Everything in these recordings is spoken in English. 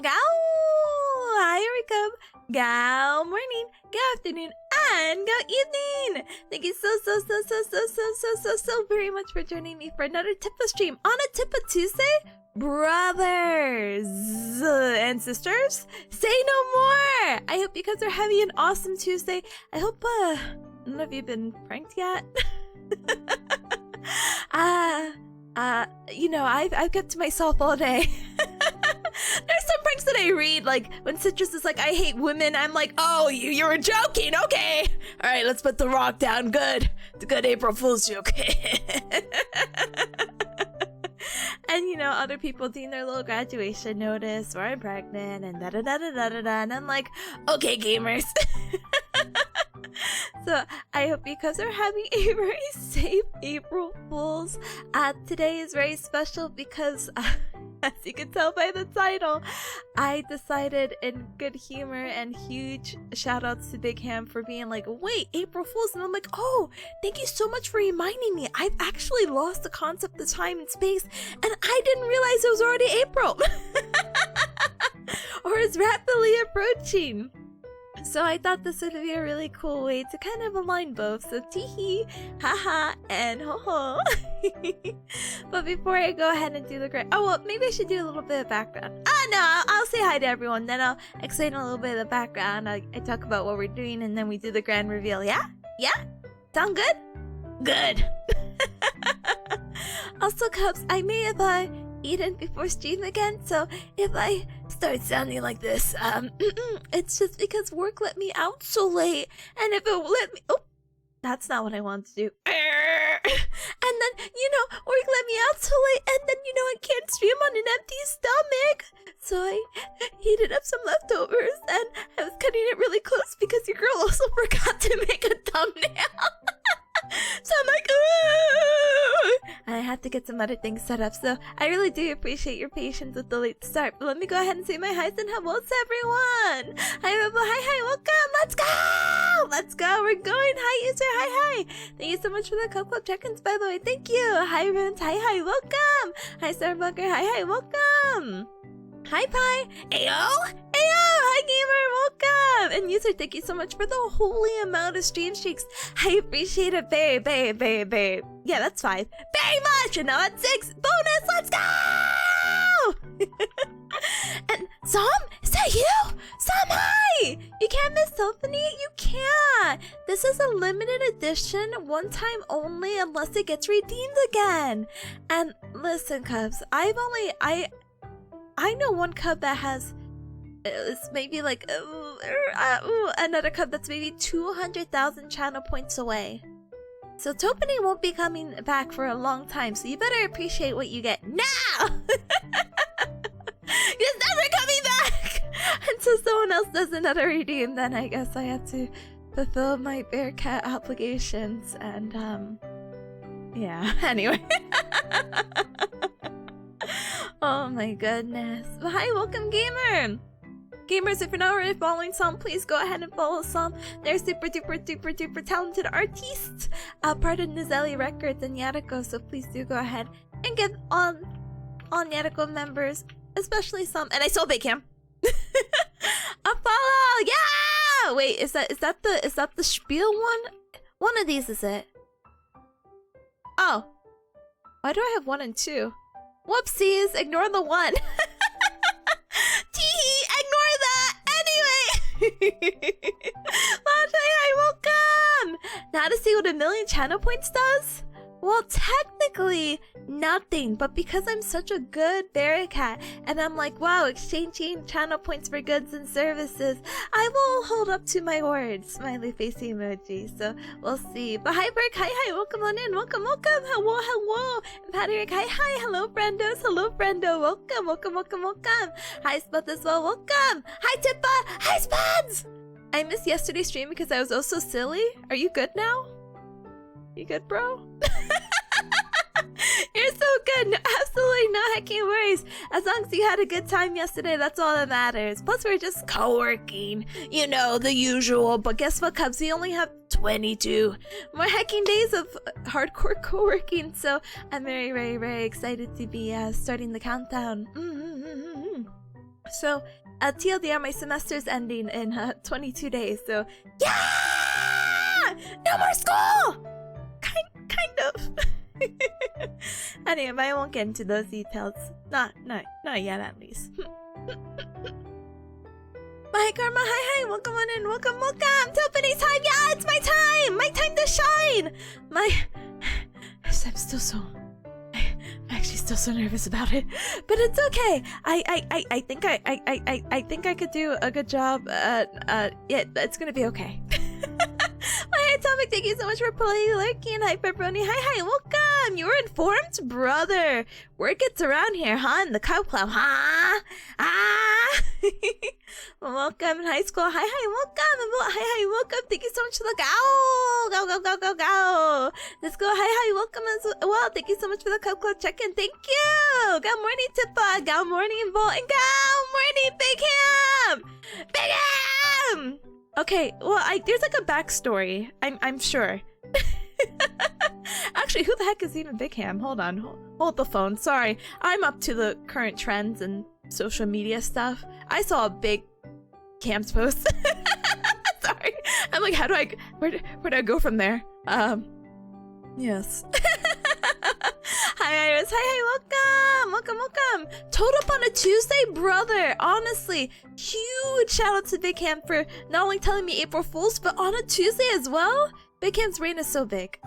Gao! Hi, Ricum! Gao morning, go afternoon, and go evening! Thank you so very much for joining me for another Tippa stream on a Tippa Tuesday. Brothers and sisters, say no more! I hope you guys are having an awesome Tuesday. I hope, none of you been pranked yet? You know, I've kept to myself all day. There's some pranks that I read, like when Citrus is like, I hate women, I'm like, oh, you were joking, okay. Alright, let's put the rock down, good. The good April Fool's joke. And you know, other people doing their little graduation notice, or I'm pregnant, and da-da-da-da-da-da-da, and I'm like, okay, gamers. So, I hope you guys are having a very safe April Fools. Today is very special because, as you can tell by the title, I decided in good humor and huge shoutouts to Big Ham for being like, wait, April Fools? And I'm like, oh, thank you so much for reminding me. I've actually lost the concept of time and space, and I didn't realize it was already April. Or is rapidly approaching. So I thought this would be a really cool way to kind of align both. So teehee, haha, and ho-ho. But before I go ahead and do the grand... Oh, well, maybe I should do a little bit of background. No, I'll say hi to everyone. Then I'll explain a little bit of the background. I talk about what we're doing, and then we do the grand reveal. Yeah? Yeah? Sound good? Good. Also, Cubs, I may have eaten before stream again, so if I start sounding like this, it's just because work let me out so late, and if it let me... Oh, that's not what I wanted to do. And then, you know, work let me out so late, and then, you know, I can't stream on an empty stomach. So I heated up some leftovers, and I was cutting it really close because your girl also forgot to make a thumbnail. So I'm like, ooh! And I had to get some other things set up, so I really do appreciate your patience with the late start. But let me go ahead and say my highs and hellos to everyone! Hi, welcome! Let's go! Let's go, we're going! Hi, user, hi! Thank you so much for the Coco check-ins, by the way, thank you! Hi, Runes, hi, welcome! Hi, Starbucker, hi, welcome! Hi, Pi! Ayo! Hi, gamer! Welcome! And user, thank you so much for the holy amount of stream streaks. I appreciate it very. Yeah, that's 5. Very much! And now at 6. Bonus, let's go! And Sam, is that you? Sam, hi! You can't miss Toepani? You can't! This is a limited edition, one time only, unless it gets redeemed again. And listen, Cubs, I know one cub that has, it's maybe like, another cub that's maybe 200,000 channel points away. So Toepani won't be coming back for a long time, so you better appreciate what you get now! He's never coming back! Until someone else does another redeem, then I guess I have to fulfill my bear cat obligations, and yeah, anyway. Oh my goodness. Well, hi, welcome, gamer! Gamers, if you're not already following Sam, please go ahead and follow Sam. They're super duper talented artists, part of Nizelli Records and Yadiko, so please do go ahead and get on Yadiko members, especially Sam. And I saw Big Cam. A follow! Yeah! Wait, is that the spiel one? One of these is it. Oh. Why do I have 1 and 2? Whoopsies, ignore the 1. Teehee, ignore that! Anyway! Hi, welcome! Now to see what 1,000,000 channel points does? Well, technically, nothing, but because I'm such a good berry cat, and I'm like, wow, exchanging channel points for goods and services, I will hold up to my word. Smiley face emoji, so we'll see. But hi, Berk, hi, welcome on in, welcome, hello. And Patrick, hi, hello, friendos, welcome. Hi, Spud as well, welcome. Hi, Tippa, hi, Spuds! I missed yesterday's stream because I was also silly. Are you good now? You good, bro? You're so good. No, absolutely no hecking worries. As long as you had a good time yesterday, that's all that matters. Plus, we're just co-working. You know, the usual. But guess what, Cubs? We only have 22 more hecking days of hardcore co-working. So I'm very excited to be starting the countdown. So, TLDR, my semester's ending in 22 days, so yeah! No more school! Kind of. Anyway, I won't get into those details. Not yet, at least. Bye, Karma. Hi, welcome on in. Welcome. Toepani time. Yeah, it's my time. My time to shine. I'm still so. I'm actually still so nervous about it, but it's okay. I think I could do a good job. Yeah, it's gonna be okay. Hi, Atomic. Thank you so much for politely lurking. Hi, Pepperoni. Hi, welcome. You were informed, brother. Word gets around here, huh? In the cow club, huh? Welcome in high school. Hi, welcome. Hi, welcome. Thank you so much for the go. Let's go. Hi, welcome as well. Thank you so much for the cow club check-in. Thank you. Good morning, Tippa. Good morning, Volt. And good morning, Big Ham. Okay, well, there's like a backstory. I'm sure. Actually, who the heck is even Big Ham? Hold on, hold the phone. Sorry, I'm up to the current trends and social media stuff. I saw a Big Ham's post. Sorry, I'm like, where do I go from there? Yes. Hi, Iris. Hi, welcome. Toad up on a Tuesday, brother. Honestly, huge shout out to Big Ham for not only telling me April Fools, but on a Tuesday as well. Big Ham's brain is so big.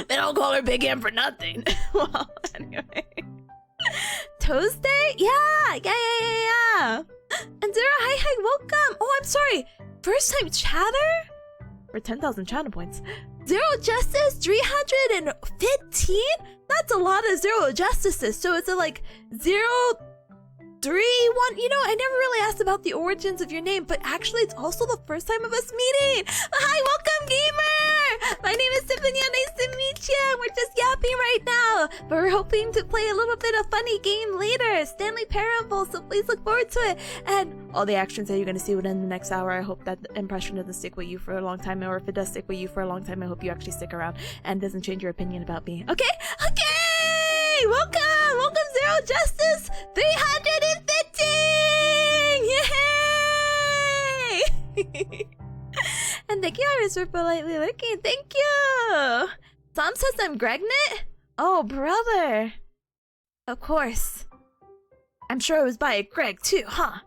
They don't call her Big Ham for nothing. Well, anyway. Tuesday? Yeah. And Zara, hi, welcome. Oh, I'm sorry. First time chatter? For 10,000 channel points. Zero Justice 315? That's a lot of Zero Justices. So it's like 0, 3, 1. You know, I never really asked about the origins of your name, but actually it's also the first time of us meeting. Hi, welcome, gamer! My name is Tipanya. Nice to meet you. We're just yapping right now, but we're hoping to play a little bit of funny game later. Stanley Parable, so please look forward to it. And all the actions that you're going to see within the next hour, I hope that the impression doesn't stick with you for a long time, or if it does stick with you for a long time, I hope you actually stick around and doesn't change your opinion about me. Okay? Welcome, Zero Justice 315! Yay! And thank you, Iris, for politely looking. Thank you! Sam says I'm pregnant? Oh, brother. Of course. I'm sure it was by Greg, too, huh?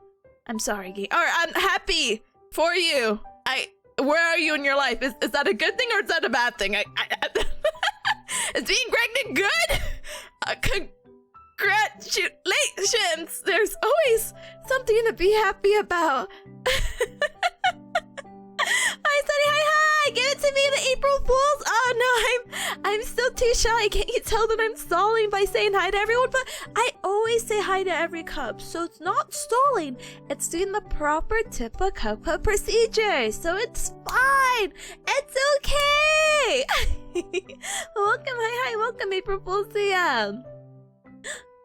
I'm sorry, Gee. Or I'm happy for you. Where are you in your life? Is that a good thing or is that a bad thing? Is being pregnant good? Congratulations! There's always something to be happy about. Hi, Sunny. Hi. Give it to me, the April Fools. Oh no, I'm still too shy. Can't you tell that I'm stalling by saying hi to everyone? But I always say hi to every cub, so it's not stalling. It's doing the proper Tippa Cub Club procedure, so it's fine. It's okay. Welcome. Hi. Welcome, April Fools.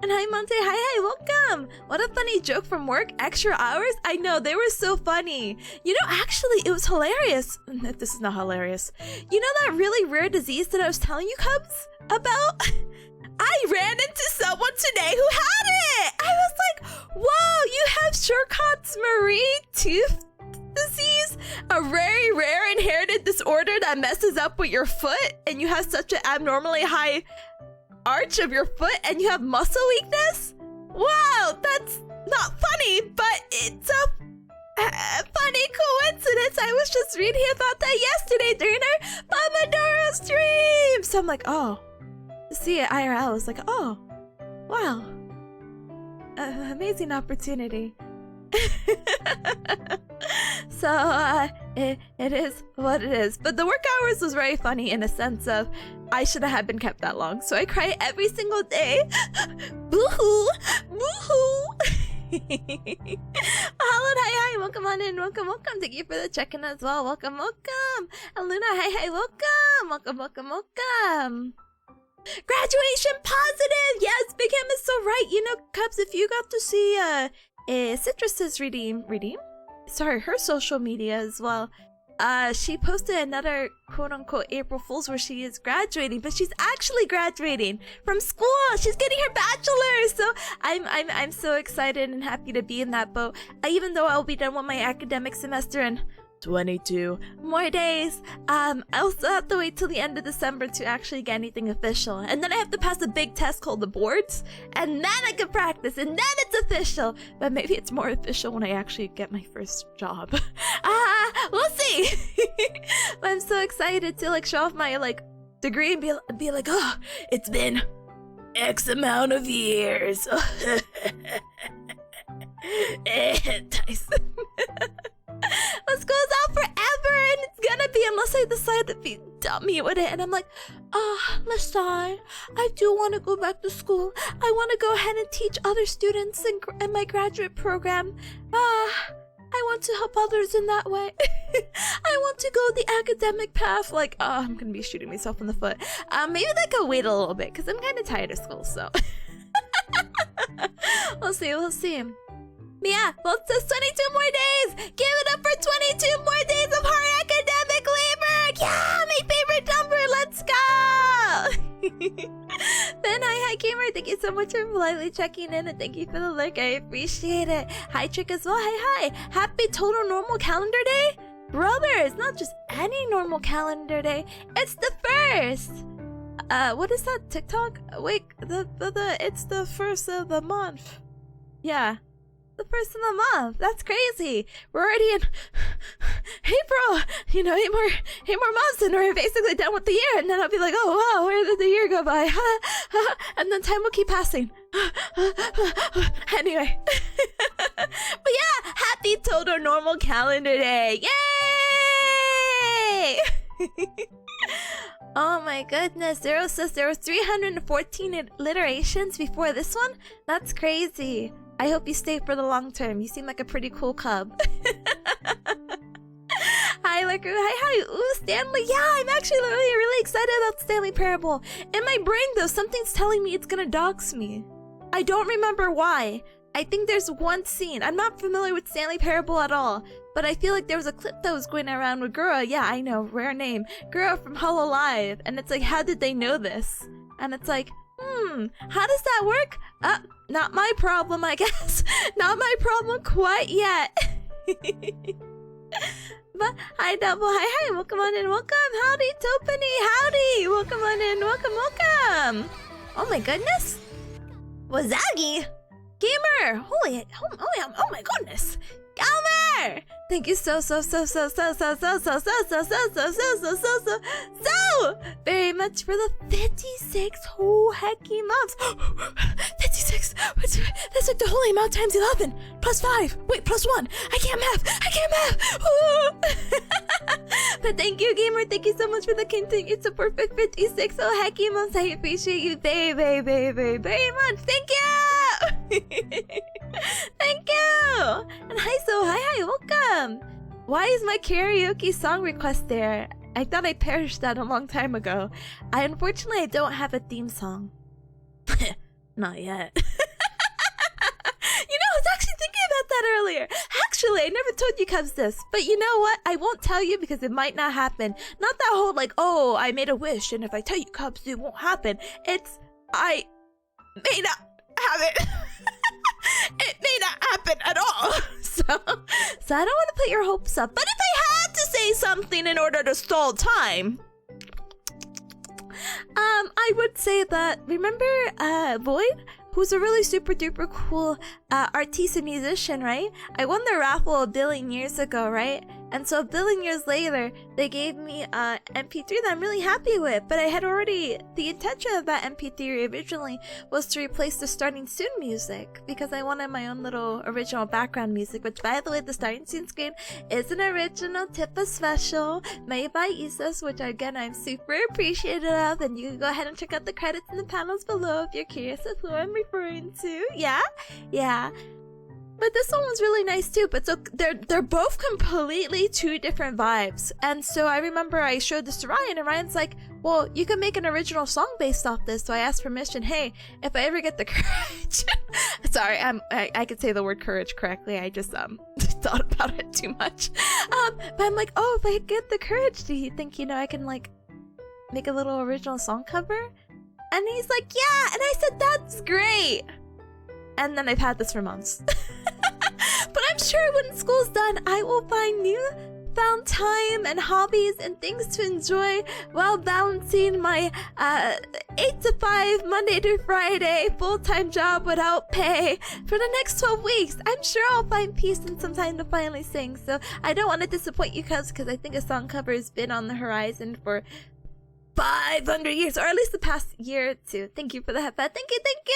And hi, Monte. Hi, welcome. What a funny joke from work. Extra hours? I know, they were so funny. You know, actually, it was hilarious. This is not hilarious. You know that really rare disease that I was telling you, Cubs, about? I ran into someone today who had it. I was like, whoa, you have Charcot-Marie tooth disease? A very rare inherited disorder that messes up with your foot, and you have such an abnormally high arch of your foot and you have muscle weakness? Wow, that's not funny, but it's a funny coincidence. I was just reading about that yesterday during our Pomodoro stream. So I'm like, oh, to see it IRL, I was like, oh, wow, amazing opportunity. So it is what it is. But the work hours was very funny in a sense of I shouldn't have been kept that long, so I cry every single day. Boo-hoo! Boo-hoo! Hello, hi, welcome on in, welcome. Thank you for the check-in as well. Welcome. And Luna, hi, welcome. Graduation positive! Yes, Big Ham is so right. You know, Cubs, if you got to see Citrus's redeem? Sorry, her social media as well. she posted another quote-unquote April Fool's where she is graduating, but she's actually graduating from school. She's getting her bachelor's. So I'm so excited and happy to be in that boat. Even though I'll be done with my academic semester in 22 more days, I also have to wait till the end of December to actually get anything official, and then I have to pass a big test called the boards, and then I can practice, and then it's official. But maybe it's more official when I actually get my first job. We'll see. But I'm so excited to like show off my like degree and be like, oh, it's been X amount of years. Tyson. This goes on forever, and it's gonna be, unless I decide to be dummy with it. And I'm like, listen, I do want to go back to school. I want to go ahead and teach other students in my graduate program. I want to help others in that way. I want to go the academic path. Like, I'm gonna be shooting myself in the foot. Maybe that could wait a little bit, because I'm kind of tired of school, so. We'll see. But yeah, well, it's just 22 more days! Give it up for 22 more days of hard academic labor! Yeah, my favorite number, let's go! Then hi gamer, thank you so much for politely checking in, and thank you for the lurk, I appreciate it. Hi Trick as well, hi. Happy total normal calendar day? Brother, it's not just any normal calendar day, it's the first! What is that, TikTok? Wait, it's the first of the month. Yeah. The first of the month. That's crazy. We're already in April. You know, 8 more months, and we're basically done with the year. And then I'll be like, oh wow, where did the year go by? And then time will keep passing. Anyway. But yeah, happy total normal calendar day. Yay! Oh my goodness, Zero says there were 314 alliterations before this one? That's crazy. I hope you stay for the long term. You seem like a pretty cool cub. Hi, Lurker. Hi. Ooh, Stanley. Yeah, I'm actually really excited about Stanley Parable. In my brain, though, something's telling me it's gonna dox me. I don't remember why. I think there's one scene. I'm not familiar with Stanley Parable at all, but I feel like there was a clip that was going around with Gura. Yeah, I know. Rare name. Gura from Hololive. And it's like, how did they know this? And it's like, how does that work? Not my problem, I guess. Not my problem quite yet. But hi, Double. Hi. Welcome on in. Welcome. Howdy, Toepani. Howdy. Welcome on in. Welcome. Oh my goodness. Wazagi. Gamer. Oh my goodness. Gamer. Thank you so very much for the 56 whole hecky months. 56. That's like the whole amount times 11 plus 5. Wait, plus 1. I can't math. But thank you, gamer. Thank you so much for the continued support for 56 whole hecky months. I appreciate you very much. Thank you. Thank you. And hi, welcome. Why is my karaoke song request there? I thought I perished that a long time ago. Unfortunately, I don't have a theme song. Not yet. You know, I was actually thinking about that earlier. Actually, I never told you cubs this, but you know what? I won't tell you because it might not happen. Not that whole like, oh, I made a wish, and if I tell you cubs, it won't happen. It's, I may not have it. It may not happen at all. So I don't want to put your hopes up. But if I had to say something in order to stall time, I would say that, remember Void? Who's a really super duper cool artiste and musician, right? I won the raffle a billion years ago, right? And so a billion years later, they gave me a MP3 that I'm really happy with. But I had already, the intention of that MP3 originally was to replace the Starting Soon music, because I wanted my own little original background music, which by the way, the Starting Soon screen is an original Tippa special made by Isos, which again, I'm super appreciative of. And you can go ahead and check out the credits in the panels below if you're curious of who I'm referring to. Yeah. But this one was really nice too. But so they're both completely two different vibes. And so I remember I showed this to Ryan, and Ryan's like, well, you can make an original song based off this. So I asked permission. Hey, if I ever get the courage, sorry, I could say the word courage correctly. I just thought about it too much. But I'm like, oh, if I get the courage, do you think, you know, I can like make a little original song cover? And he's like, yeah. And I said, that's great. And then I've had this for months. But I'm sure when school's done, I will find newfound time and hobbies and things to enjoy while balancing my 8 to 5 Monday to Friday full-time job without pay for the next 12 weeks. I'm sure I'll find peace and some time to finally sing. So I don't want to disappoint you, cubs, because I think a song cover has been on the horizon for 500 years, or at least the past year or two. Thank you for the headband. Thank you, thank you!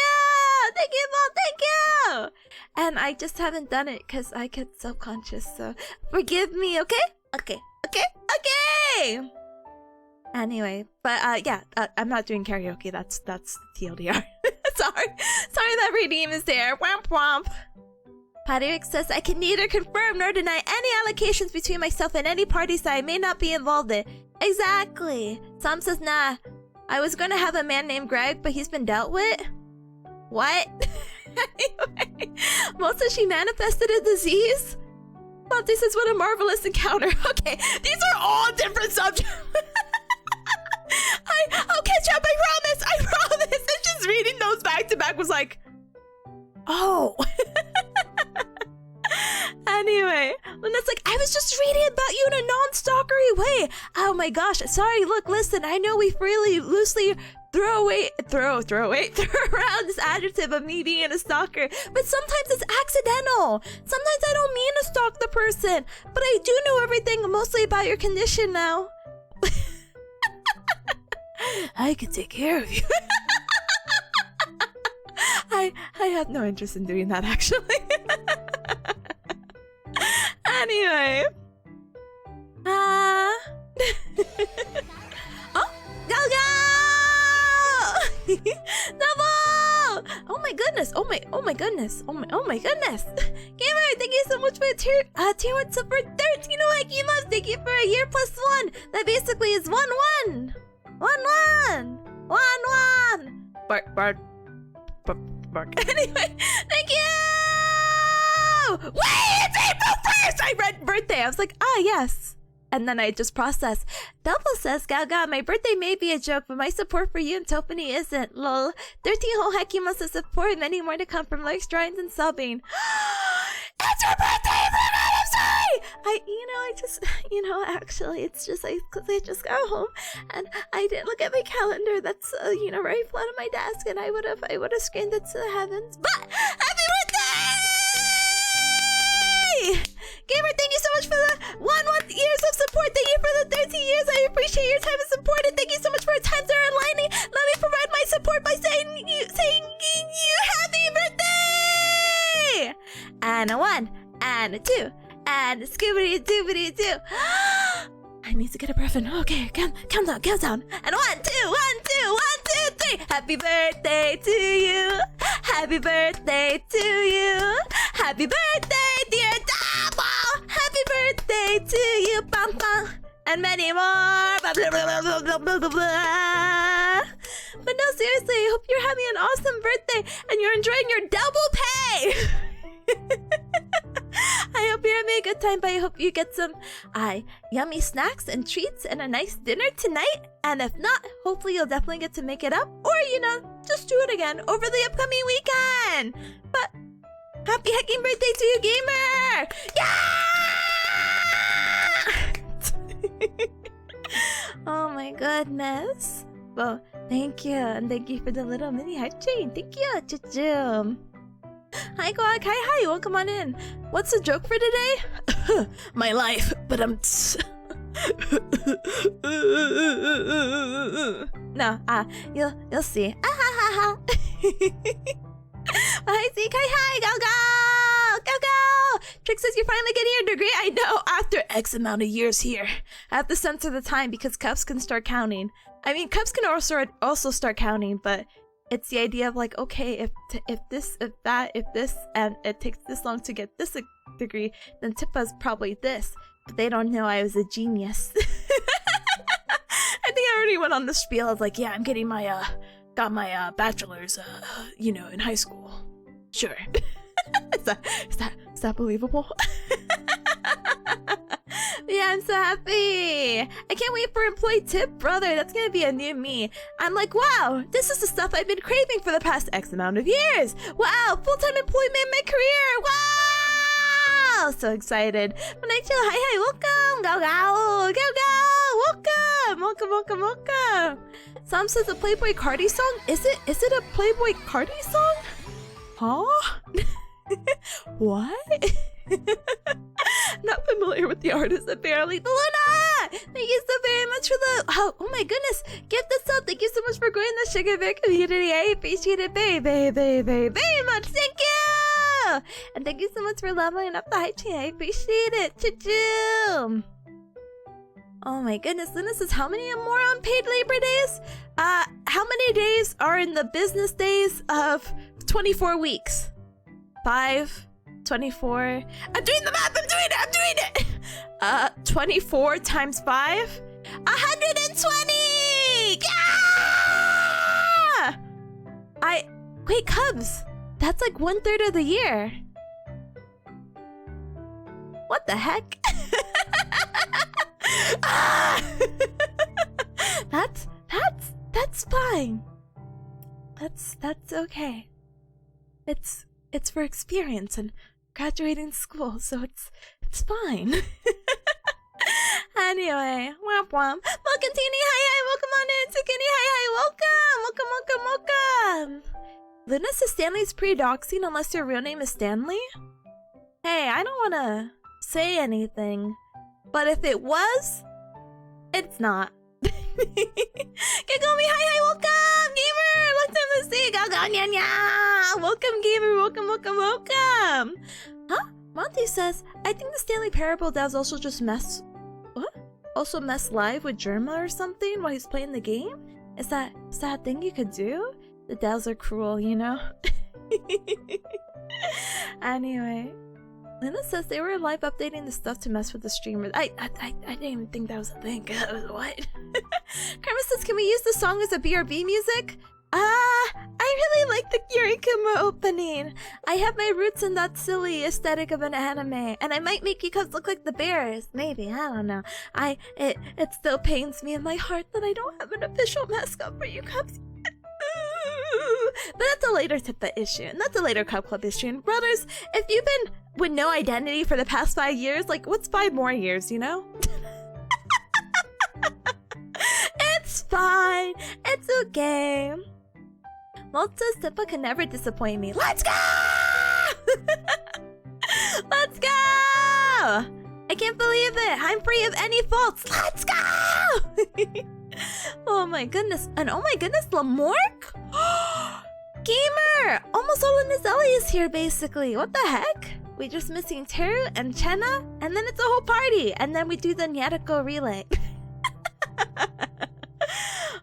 Thank you, Mom, thank you! And I just haven't done it because I get self-conscious, so forgive me, okay? Okay. Anyway, but yeah, I'm not doing karaoke. That's TLDR. Sorry that redeem is there. Womp womp. Patrick says, I can neither confirm nor deny any allocations between myself and any parties that I may not be involved in. Exactly. Sam says, nah. I was gonna have a man named Greg, but he's been dealt with. What? Anyway, Mo says she manifested a disease. Monty says, what a marvelous encounter. Okay, these are all different subjects. I'll catch up, I promise. And just reading those back to back was like, oh. Anyway, Luna's like, I was just reading about you in a non-stalkery way. Oh my gosh, sorry, look, listen, I know we freely, loosely throw around this adjective of me being a stalker, but sometimes it's accidental. Sometimes I don't mean to stalk the person, but I do know everything mostly about your condition now. I can take care of you. I have no interest in doing that, actually. Anyway. Oh, go! Double! Oh my goodness. Oh my goodness. Gamer, thank you so much for tier 1 sub for 13 Hakimas. Thank you for a year plus 1. That basically is 1-1. 1-1. Bark. Anyway, thank you! Wait, it's April 1st! I read birthday. I was like, yes. And then I just processed. Double says, Gaga, my birthday may be a joke, but my support for you and Toepani isn't. Lol. 13 whole Hakimas of support, many more to come from likes, drawings, and subbing. It's your birthday, Luna! I'm sorry! Actually, it's just, I just got home, and I didn't look at my calendar that's, right in front of my desk, and I would have screamed it to the heavens. But, happy birthday! Gamer, thank you so much for the 1 years of support. Thank you for the 13 years. I appreciate your time and support, and thank you so much for your times that are aligning. Let me provide my support by saying you happy birthday! And a 1, and a 2, and a scoobity-doobity-doo. I need to get a breath in. Okay, countdown. And 1, 2, 1, 2, 1, 2, 3. Happy birthday to you. Happy birthday to you. Happy birthday, dear Double. Happy birthday to you. Bum, bum. And many more. Blah, blah, blah, blah, blah, blah, blah, blah. But no, seriously, I hope you're having an awesome birthday and you're enjoying your double pay. I hope you're having a good time, but I hope you get some yummy snacks and treats and a nice dinner tonight. And if not, hopefully you'll definitely get to make it up, or just do it again over the upcoming weekend. But happy hecking birthday to you, gamer! Yeah! Oh my goodness. Well, thank you, and thank you for the little mini heart chain. Thank you, Choo-choo. Hi, Guac. Hi. Welcome on in. What's the joke for today? My life, but I'm... No, you'll see. Hi, Zeke. Hi. Go. Trick says you're finally getting your degree. I know, after X amount of years here. I have to censor the time because Cups can start counting. I mean, Cups can also start counting, but... It's the idea of like, okay, if this, and it takes this long to get this degree, then Tippa's probably this. But they don't know I was a genius. I think I already went on the spiel of like, yeah, I'm getting my, got my bachelor's, in high school. Sure. Is that believable? Yeah, I'm so happy. I can't wait for employee tip, brother. That's gonna be a new me. I'm like, wow, this is the stuff I've been craving for the past X amount of years. Wow, full-time employee made my career. Wow, so excited. When I chill, hi, welcome, go, welcome. Sam says a Playboy Cardi song. Is it a Playboy Cardi song? Huh? What? Not familiar with the artist, apparently. Luna! Thank you so very much for the... Oh my goodness. Get this up. Thank you so much for growing the Sugar Bear community. I appreciate it very much. Thank you! And thank you so much for leveling up the hype chain. I appreciate it. Choo-choo! Oh my goodness. Luna says, how many more unpaid labor days? How many days are in the business days of 24 weeks? 5... 24. I'm doing the math. I'm doing it. 24 times 5. 120. Yeah! Wait, Cubs. That's like 1/3 of the year. What the heck? That's fine. That's okay. It's for experience and graduating school, so it's fine. Anyway, womp womp. Welcome, Teeny. Hi, welcome on in. Tsukini, hi, welcome. Luna says Stanley's pre-doxing unless your real name is Stanley? Hey, I don't want to say anything, but if it was, it's not. Kagome, hi, welcome, gamer. Long time no see. Go, nya. Welcome, gamer. Welcome. Huh? Monty says, I think the Stanley Parable does also just mess... What? Also mess live with Germa or something while he's playing the game? Is that a thing you could do? The devs are cruel, you know? Anyway. Lena says they were live updating the stuff to mess with the streamers. I didn't even think that was a thing. What? Karma says, can we use the song as a BRB music? I really like the Yurikuma opening. I have my roots in that silly aesthetic of an anime, and I might make you cubs look like the bears. Maybe, I don't know. It still pains me in my heart that I don't have an official mascot for you cubs. But that's a later Tippa issue, and that's a later Cub Club issue. And brothers, if you've been with no identity for the past 5 years, like, what's 5 more years, you know? It's fine. It's okay. Walt says Tippa can never disappoint me. Let's go! Let's go! I can't believe it. I'm free of any faults. Let's go! Oh my goodness. And oh my goodness, Lamork? Gamer! Almost all of Nizeli is here, basically. What the heck? We're just missing Teru and Chenna, and then it's a whole party. And then we do the Nyatako relay.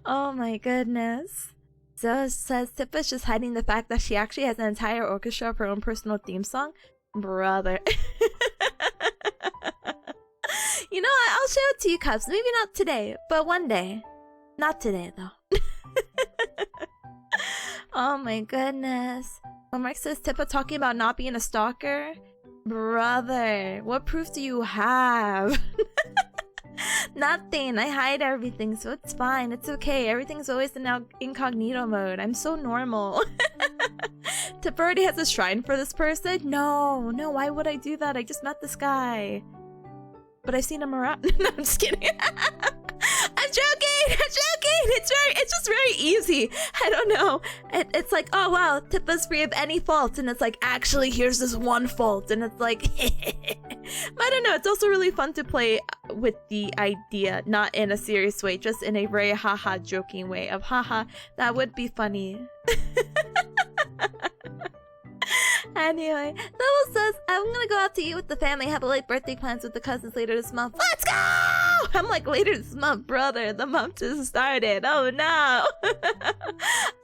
Oh my goodness. Zoe says Tippa's just hiding the fact that she actually has an entire orchestra of her own personal theme song. Brother. You know what? I'll show it to you, Cubs. Maybe not today, but one day. Not today, though. Oh my goodness. Mark says Tippa talking about not being a stalker. Brother, what proof do you have? Nothing. I hide everything, so it's fine. It's okay. Everything's always in incognito mode. I'm so normal. Tippa already has a shrine for this person? No, why would I do that? I just met this guy. But I've seen him around. No, I'm just kidding. I'm joking. It's just very easy. I don't know. It's like, oh wow, Tippa's free of any faults, and it's like, actually, here's this one fault, and it's like, I don't know. It's also really fun to play with the idea, not in a serious way, just in a very haha joking way of haha, that would be funny. Anyway, Double says, I'm gonna go out to eat with the family, have a late birthday plans with the cousins later this month. Let's go! I'm like, later this month, brother. The month just started. Oh no!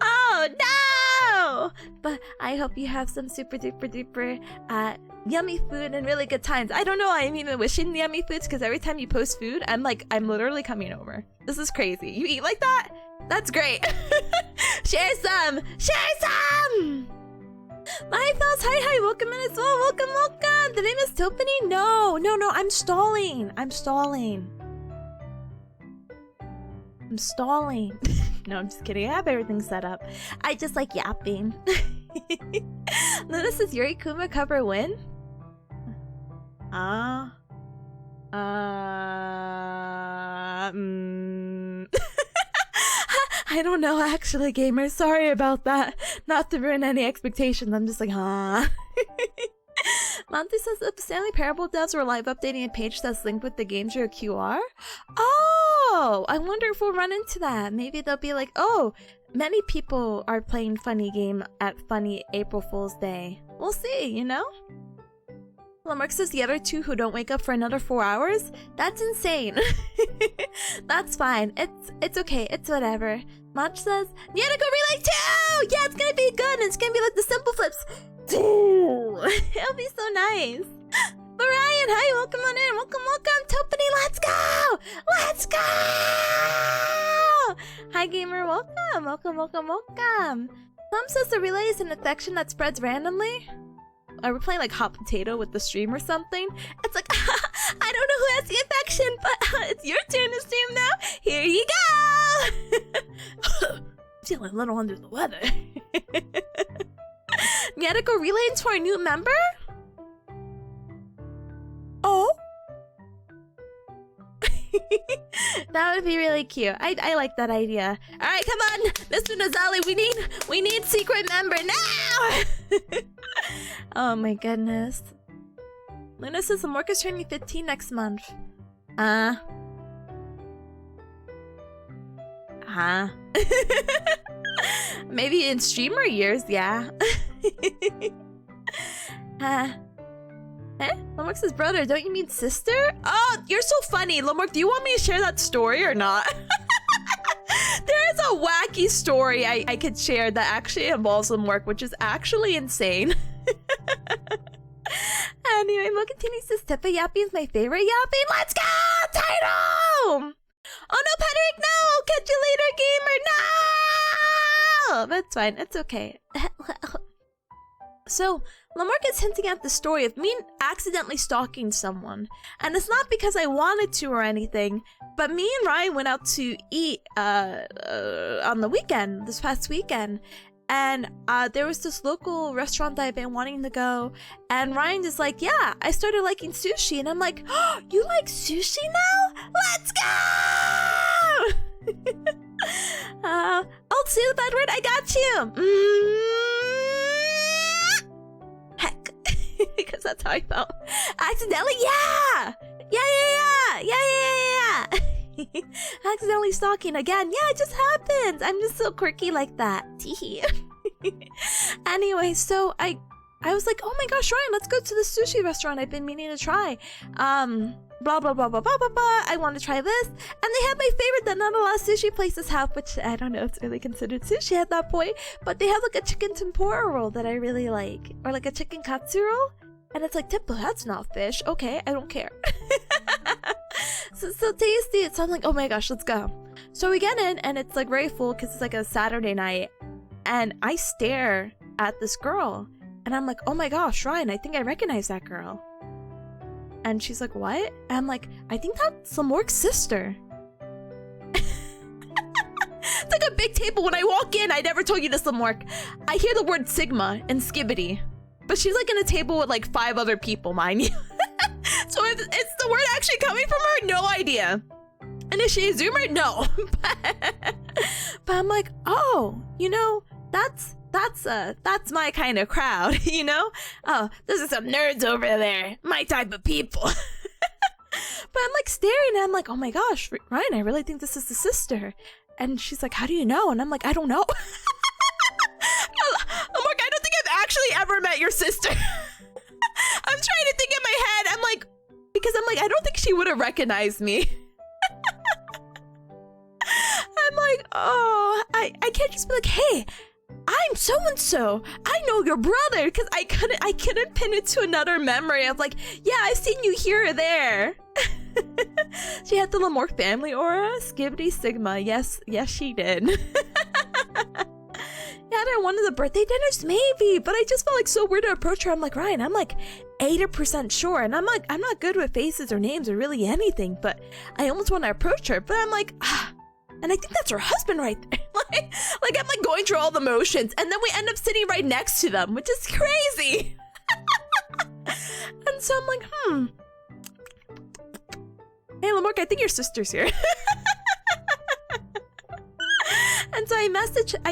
Oh no! But I hope you have some super duper duper yummy food and really good times. I don't know why I'm even wishing yummy foods, because every time you post food, I'm literally coming over. This is crazy. You eat like that? That's great. Share some! Share some! My Mouse, hi, welcome in as well, welcome. The name is Toepani? No, I'm stalling. No, I'm just kidding, I have everything set up. I just like yapping. Luna says Yuri Kuma cover win? I don't know actually, gamer. Sorry about that. Not to ruin any expectations. I'm just like, huh? Monty says if Stanley Parable devs were live updating a page that's linked with the game through a QR. Oh, I wonder if we'll run into that. Maybe they'll be like, oh, many people are playing funny game at funny April Fool's Day. We'll see, you know? Lamarck says the other two who don't wake up for another 4 hours? That's insane. That's fine. It's okay. It's whatever. Mach says, Niana go relay too! Yeah, it's gonna be good. It's gonna be like the simple flips. It'll be so nice. But Ryan, hi, welcome on in. Welcome. Toepani, let's go! Let's go! Hi, gamer. Welcome. Mom says the relay is an infection that spreads randomly. Are we playing like hot potato with the stream or something? It's like, I don't know who has the infection, but it's your turn to stream now. Here you go! Feeling a little under the weather. You gotta go relay into our new member? Oh? That would be really cute. I like that idea. Alright, come on! Mr. Nazali, we need secret member now! Oh my goodness. Luna says the Mork is turning 15 next month. Maybe in streamer years, yeah. Lomork's brother, don't you mean sister? Oh, you're so funny. Lomork, do you want me to share that story or not? There is a wacky story I could share that actually involves Lomork, which is actually insane. Anyway, Mokatini says Tepa Yapping is my favorite yapping. Let's go! Title! Oh no, Patrick, no! Catch you later, gamer! No! That's fine, it's okay. So, Lamarck is hinting at the story of me accidentally stalking someone. And it's not because I wanted to or anything, but me and Ryan went out to eat on the weekend, this past weekend. And there was this local restaurant that I've been wanting to go. And Ryan is like, yeah, I started liking sushi. And I'm like, oh, you like sushi now? Let's go! Oh, see the bad word? I got you! Heck. Because that's how I felt. Accidentally, yeah! Yeah! Accidentally stalking again. Yeah, it just happens. I'm just so quirky like that. Anyway, so I was like, oh my gosh, Ryan, let's go to the sushi restaurant I've been meaning to try. Blah blah blah blah blah blah blah. I want to try this. And they have my favorite that not a lot of sushi places have, which I don't know if it's really considered sushi at that point, but they have like a chicken tempura roll that I really like. Or like a chicken katsu roll. And it's like, Tippo, that's not fish. Okay, I don't care. So tasty. So I'm like, oh my gosh, let's go. So we get in and it's like very full because it's like a Saturday night. And I stare at this girl. And I'm like, oh my gosh, Ryan, I think I recognize that girl. And she's like, what? And I'm like, I think that's Lamork's sister. It's like a big table. When I walk in, I never told you this, Lamork. I hear the word Sigma and Skibbity. But she's like in a table with like 5 other people, mind you. So if it's the word actually coming from her, no idea. And is she a Zoomer? No. But I'm like, oh, you know, that's my kind of crowd, you know? Oh, those are some nerds over there. My type of people. But I'm like staring and I'm like, oh my gosh, Ryan, I really think this is the sister. And she's like, how do you know? And I'm like, I don't know. I'm like, I don't think I've actually ever met your sister. I'm trying to think in my head. I'm like, because I'm like, I don't think she would have recognized me. I'm like, oh, I can't just be like, hey, I'm so-and-so. I know your brother, because I couldn't pin it to another memory of like, yeah, I've seen you here or there. She had the Lamork family aura. Skibbity Sigma. Yes, she did. had her at one of the birthday dinners? Maybe, but I just felt like so weird to approach her. I'm like, Ryan, I'm like 80% sure. And I'm like, I'm not good with faces or names or really anything, but I almost want to approach her. But I'm like, and I think that's her husband right there. like I'm like going through all the motions. And then we end up sitting right next to them, which is crazy. And so I'm like, Hey, Lamork, I think your sister's here. And so I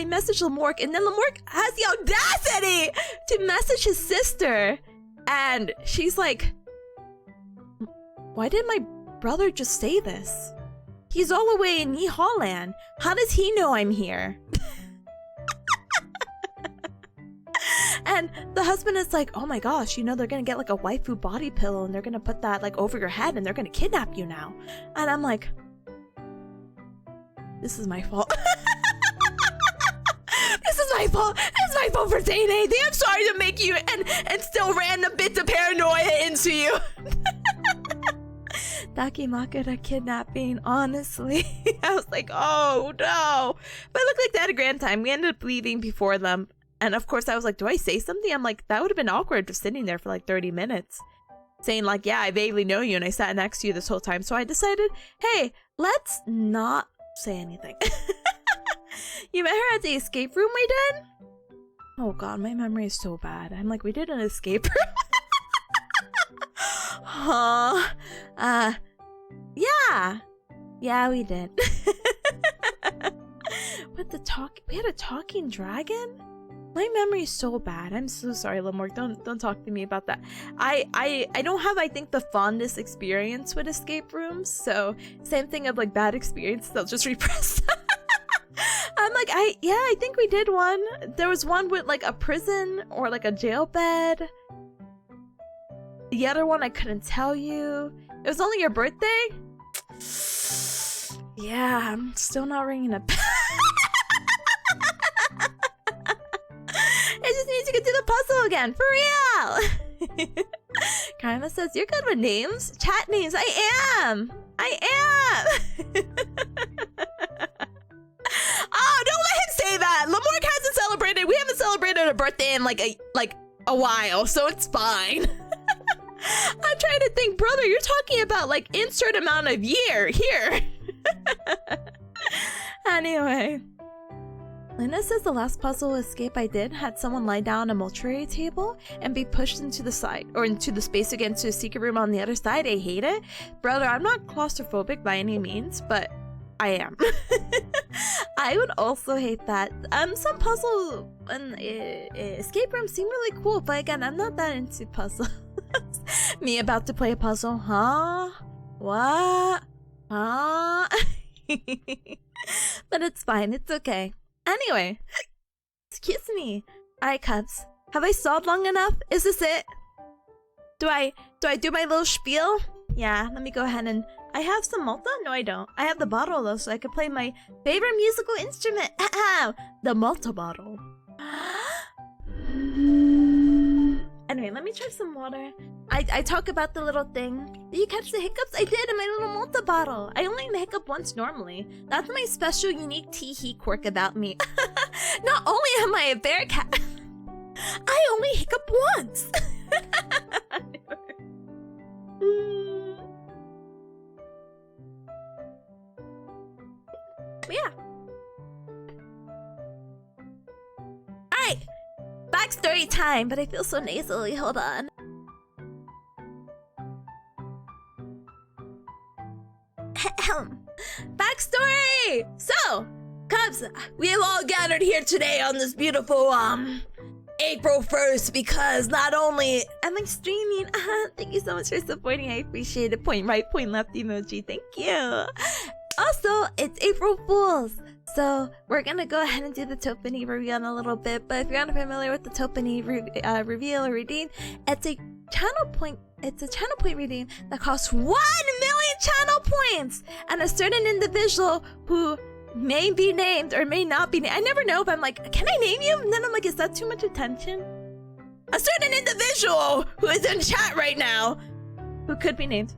message Lamork, and then Lamork has the audacity to message his sister. And she's like, why did my brother just say this? He's all the way in Yeehaw Land. How does he know I'm here? And the husband is like, oh my gosh, you know, they're gonna get like a waifu body pillow and they're gonna put that like over your head and they're gonna kidnap you now. And I'm like, this is my fault. This is my fault. It's my fault for saying anything. I'm sorry to make you and still random bits of paranoia into you. Dakimakura kidnapping, honestly. I was like, oh no. But it looked like they had a grand time. We ended up leaving before them. And of course I was like, do I say something? I'm like, that would have been awkward just sitting there for like 30 minutes. Saying like, yeah, I vaguely know you and I sat next to you this whole time. So I decided, hey, let's not say anything. You met her at the escape room we did? Oh god, my memory is so bad. I'm like, we did an escape room. Huh? Yeah. Yeah, we did. But we had a talking dragon? My memory is so bad. I'm so sorry, Lamork. Don't talk to me about that. I don't have, I think, the fondest experience with escape rooms. So same thing of like bad experience. They'll just repress. I'm like, I think we did one. There was one with like a prison or like a jail bed. The other one I couldn't tell you. It was only your birthday? Yeah, I'm still not ringing a bell. I just need to get to the puzzle again, for real! Karma says, you're good with names? Chat names, I am! Oh, don't let him say that! Lamork hasn't celebrated, we haven't celebrated a birthday in like a while, so it's fine. I'm trying to think, brother, you're talking about like insert amount of year here. Anyway. Lena says the last puzzle escape I did had someone lie down on a mortuary table and be pushed into the side, or into the space again to a secret room on the other side. I hate it. Brother, I'm not claustrophobic by any means, but I am. I would also hate that. Some puzzle and escape rooms seem really cool, but again, I'm not that into puzzles. Me about to play a puzzle, huh? What? Huh? But it's fine, it's okay. Anyway, excuse me. Alright, Cubs. Have I stalled long enough? Is this it? Do I do my little spiel? Yeah, let me go ahead and... I have some Malta? No, I don't. I have the bottle though, so I could play my favorite musical instrument. The Malta bottle. Anyway, let me try some water. I talk about the little thing. Did you catch the hiccups? I did in my little Malta bottle. I only hiccup once normally. That's my special unique tee-hee quirk about me. Not only am I a bear cat, I only hiccup once. Yeah. Alright. Backstory time, but I feel so nasally. Hold on. Backstory! So, Cubs, we have all gathered here today on this beautiful, April 1st because not only am I streaming, thank you so much for supporting, I appreciate it. Point right, point left emoji, thank you. Also, it's April Fool's, so we're gonna go ahead and do the Toepani reveal in a little bit, but if you're unfamiliar with the Toepani reveal or redeem, it's a channel point redeem that costs 1 million channel points, and a certain individual who may be named or may not be named, I never know, but I'm like, can I name you? And then I'm like, is that too much attention? A certain individual who is in chat right now, who could be named,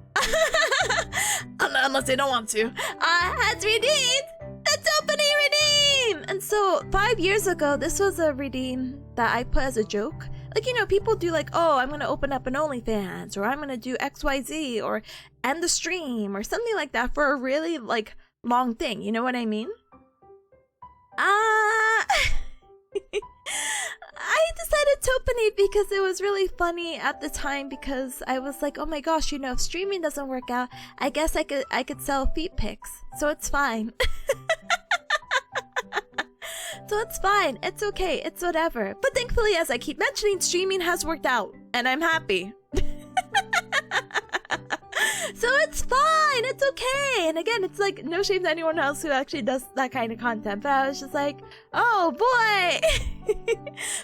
unless they don't want to, has redeemed the Toepani redeem! And so 5 years ago, this was a redeem that I put as a joke. Like, you know, people do like, oh, I'm gonna open up an OnlyFans, or I'm gonna do XYZ, or end the stream, or something like that for a really, like, long thing. You know what I mean? I decided Toepani because it was really funny at the time, because I was like, oh my gosh, you know, if streaming doesn't work out, I guess I could sell feet pics. So it's fine. So it's fine. It's okay. It's whatever. But thankfully, as I keep mentioning, streaming has worked out, and I'm happy. So it's fine. It's okay. And again, it's like no shame to anyone else who actually does that kind of content. But I was just like, oh boy,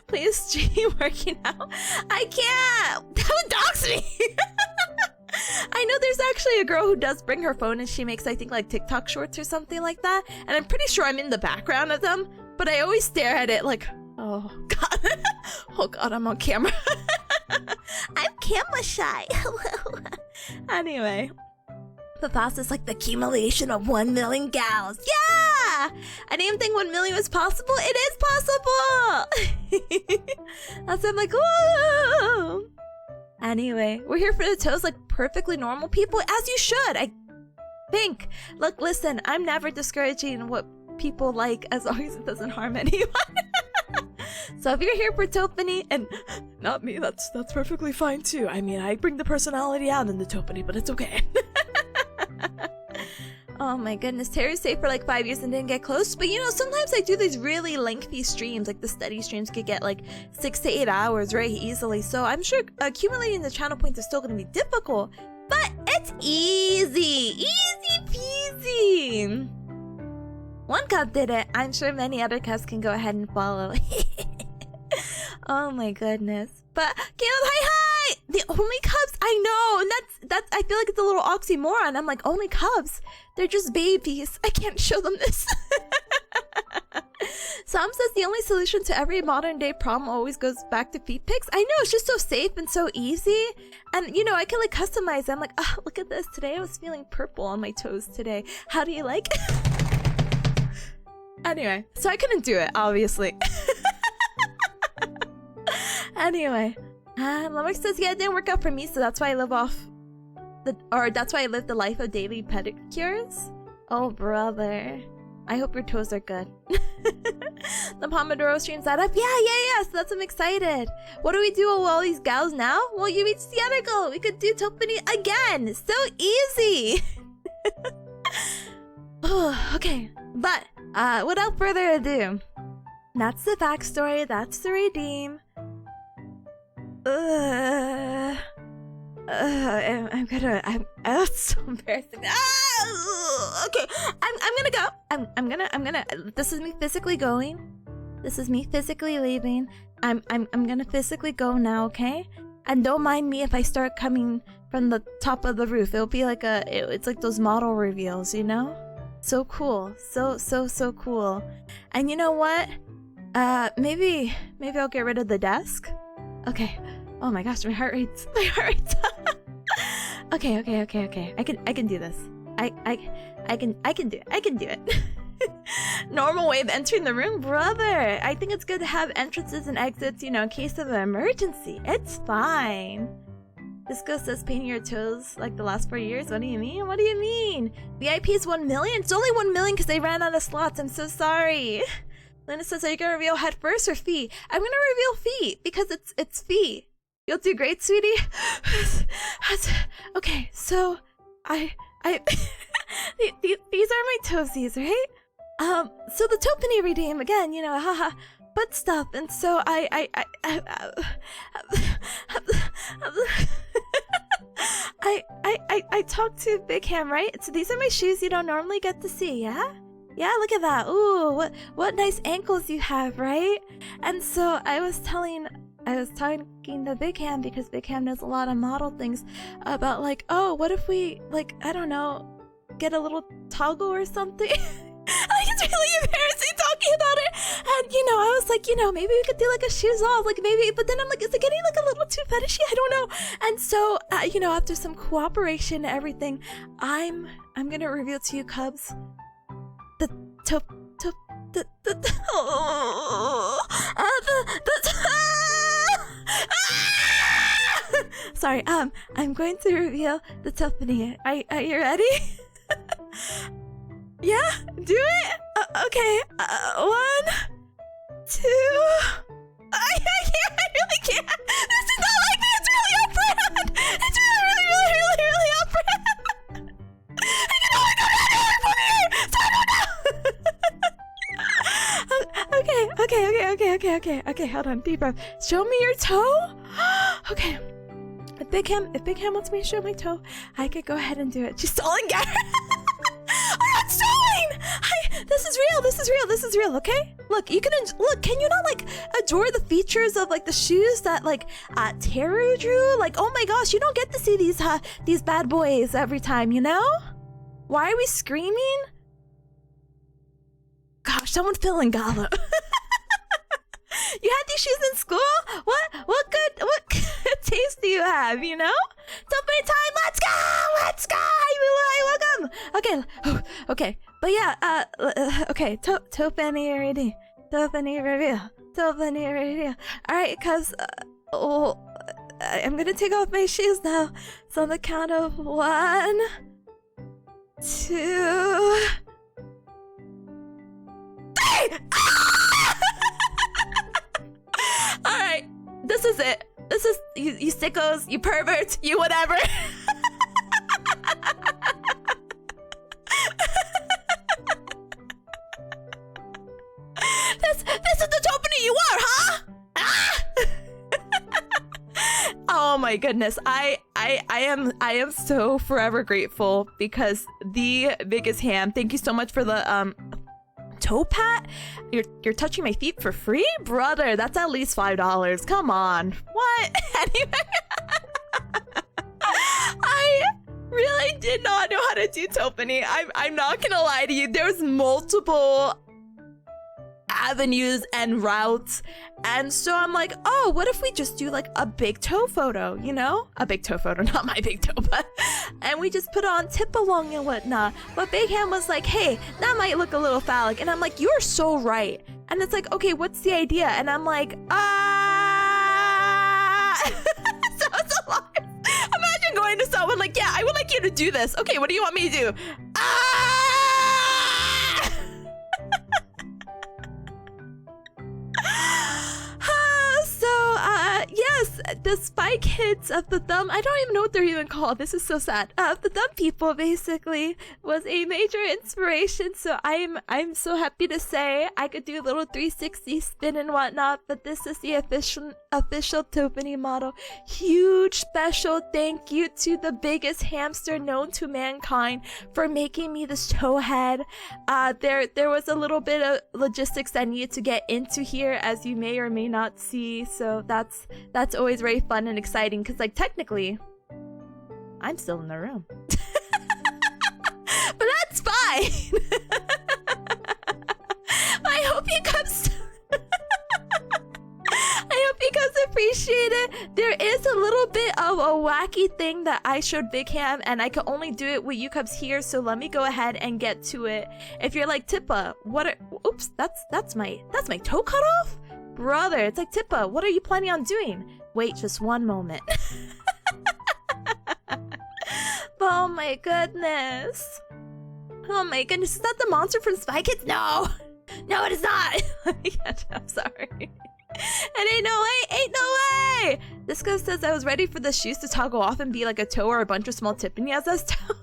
please stream working out. I can't. That would dox me. I know there's actually a girl who does bring her phone and she makes, I think, like TikTok shorts or something like that. And I'm pretty sure I'm in the background of them. But I always stare at it like, oh god. Oh god, I'm on camera. I'm camera shy. Anyway, the thought is like the accumulation of 1 million gals. Yeah! I didn't think 1 million was possible. It is possible! That's why I'm like, whoa! Anyway, we're here for the toes like perfectly normal people, as you should, I think. Look, listen, I'm never discouraging what people like as long as it doesn't harm anyone. So if you're here for Toepani, and not me, that's perfectly fine too. I mean, I bring the personality out in the Toepani, but it's okay. Oh my goodness, Terry stayed for like 5 years and didn't get close. But you know, sometimes I do these really lengthy streams, like the study streams could get like 6 to 8 hours very easily. So I'm sure accumulating the channel points is still going to be difficult, but it's easy, easy peasy. One cub did it. I'm sure many other cubs can go ahead and follow. Oh my goodness. But Caleb, hi! The only cubs I know, and that's I feel like it's a little oxymoron. I'm like, only cubs? They're just babies. I can't show them this. Sam says the only solution to every modern day problem always goes back to feet pics. I know, it's just so safe and so easy. And you know, I can like customize it. I'm like, oh, look at this. Today I was feeling purple on my toes today. How do you like it? Anyway, so I couldn't do it, obviously. Anyway, Lomax says, yeah, it didn't work out for me, so that's why I live that's why I live the life of daily pedicures. Oh, brother. I hope your toes are good. The Pomodoro streams that up. Yeah, so that's I'm excited. What do we do with all these gals now? Well, you reached the other goal. We could do Toepani again. So easy. Okay, but without further ado, that's the backstory, that's the redeem. It's so embarrassing. Okay, I'm gonna go. I'm gonna. This is me physically going. This is me physically leaving. I'm gonna physically go now. Okay, and don't mind me if I start coming from the top of the roof. It'll be like it's like those model reveals, you know? So cool, so cool. And you know what? Maybe I'll get rid of the desk. Okay. Oh my gosh, my heart rate's Okay. I can do this. I can do it. Normal way of entering the room, brother. I think it's good to have entrances and exits, you know, in case of an emergency. It's fine. This ghost says painting your toes like the last 4 years. What do you mean? What do you mean? VIP is 1 million? It's only 1 million because they ran out of slots. I'm so sorry. Lena says, are you gonna reveal head first or feet? I'm gonna reveal feet because it's feet. You'll do great, sweetie. Okay, so I these are my toesies, right? So the Toepani redeem again, you know, haha, butt stuff, and so I talked to Big Ham, right? So these are my shoes you don't normally get to see, yeah? Yeah, look at that. Ooh, what nice ankles you have, right? And so I was talking to Big Ham because Big Ham knows a lot of model things about like, oh, what if we, like, I don't know, get a little toggle or something? Like, it's really embarrassing talking about it. And, you know, I was like, you know, maybe we could do like a shoes off, like maybe, but then I'm like, is it getting like a little too fetishy? I don't know. And so, you know, after some cooperation and everything, I'm gonna reveal to you, Cubs, the Sorry, I'm going to reveal the Toepani. Are you ready? Yeah, do it. Okay, 1, 2. I really can't. This is not like me. It's really off brand. It's really off brand. I can only go down here from here. Okay, hold on, deep breath. Show me your toe. Okay. If Big Ham wants me to show my toe, I could go ahead and do it. She's stalling, Gary. I'm not stalling. This is real. Okay. Look. Can you not like adore the features of like the shoes that like Teru drew? Like, oh my gosh, you don't get to see these bad boys every time, you know? Why are we screaming? Gosh, someone fill in Gala. You had these shoes in school? What good taste do you have, you know? Toepani time, let's go! Welcome! Okay. But yeah, okay, Toepani ready. Toepani reveal. Alright, cause, I'm gonna take off my shoes now. So on the count of 1, 2... 3! Alright, this is it. This is you sickos, you perverts, you whatever. This is the Toepani you are, huh? Ah! Oh my goodness, I am so forever grateful because the biggest ham. Thank you so much for the toe pat. You're touching my feet for free, brother. That's at least $5. Come on. What? Anyway, I really did not know how to do Toepani. I'm not gonna lie to you. There's multiple avenues and routes, and so I'm like, oh, what if we just do like a big toe photo, you know? A big toe photo, not my big toe, but and we just put on tip along and whatnot. But Big Ham was like, hey, that might look a little phallic, and I'm like, you're so right. And it's like, okay, what's the idea? And I'm like, so it's a lot. Imagine going to someone like, yeah, I would like you to do this. Okay, what do you want me to do? Yes, the spike hits of the thumb. I don't even know what they're even called. This is so sad. The thumb people basically was a major inspiration. So I'm so happy to say I could do a little 360 spin and whatnot. But this is the official Toepani model. Huge special thank you to the biggest hamster known to mankind for making me this toe head. There was a little bit of logistics that needed to get into here, as you may or may not see. So that's always very fun and exciting because, like, technically I'm still in the room. But that's fine. I hope you guys appreciate it. There is a little bit of a wacky thing that I showed Big Ham, and I could only do it with you cubs here, so let me go ahead and get to it. If you're like, Tippa, oops, that's my toe cut off? Brother, it's like, Tippa, what are you planning on doing? Wait just one moment. Oh my goodness. Oh my goodness, is that the monster from Spy Kids? No! No, it is not! I'm sorry. And ain't no way! This guy says I was ready for the shoes to toggle off and be like a toe or a bunch of small Tipanyas as toes.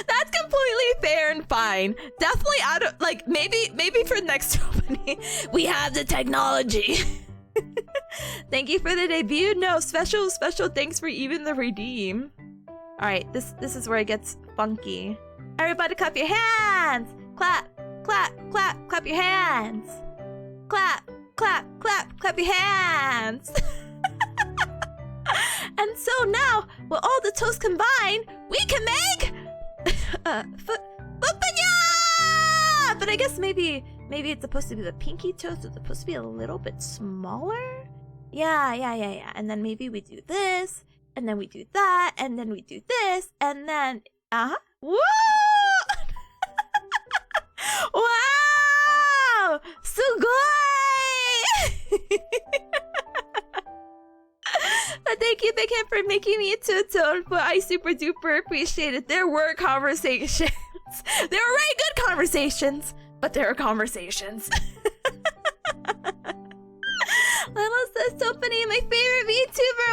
That's completely fair and fine. Definitely out of, like, maybe for the next Toepani, we have the technology. Thank you for the debut. No, special thanks for even the redeem. Alright, this is where it gets funky. Everybody clap your hands! Clap your hands! Clap your hands! And so now, with all the toes combined, we can make Tipanya! But I guess maybe it's supposed to be the pinky toe, so it's supposed to be a little bit smaller? Yeah. And then maybe we do this, and then we do that, and then we do this, and then, Woo! Wow! But thank you, Big Hand, for making me into a tone, but I super duper appreciate it. There were conversations. They were very good conversations, but there were conversations. Little says Toepani, my favorite VTuber.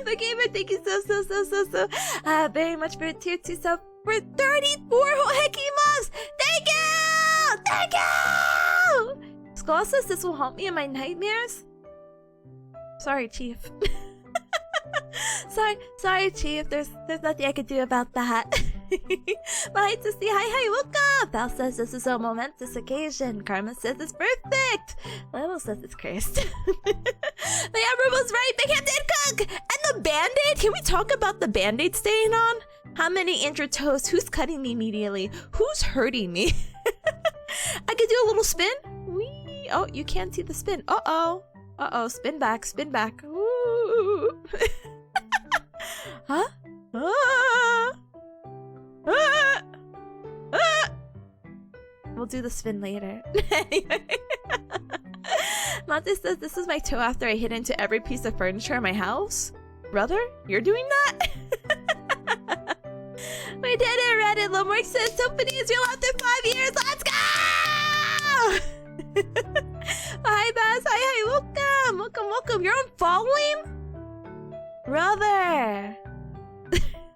The gamer, thank you so very much for a tier 2 sub for 34 Hoheki months. Thank you! Thank you! Skull says this will haunt me in my nightmares. Sorry, Chief. sorry, Chief. There's nothing I could do about that. But I to see hi, welcome. Val says this is a momentous occasion. Karma says it's perfect. Lilo says it's cursed. The Amber was right. Big Hand did cook. And the band-aid. Can we talk about the band-aid staying on? How many injured toes? Who's cutting me immediately? Who's hurting me? I could do a little spin. Whee. Oh, you can't see the spin. Uh-oh. Spin back. Ooh. Huh? We'll do the spin later. Anyway. Monte says this is my toe after I hit into every piece of furniture in my house. Brother, you're doing that? We did it, Reddit. Lomork says Toepani is real after 5 years. Let's go! Hi, Bass. Hi, welcome. You're unfollowing? Brother.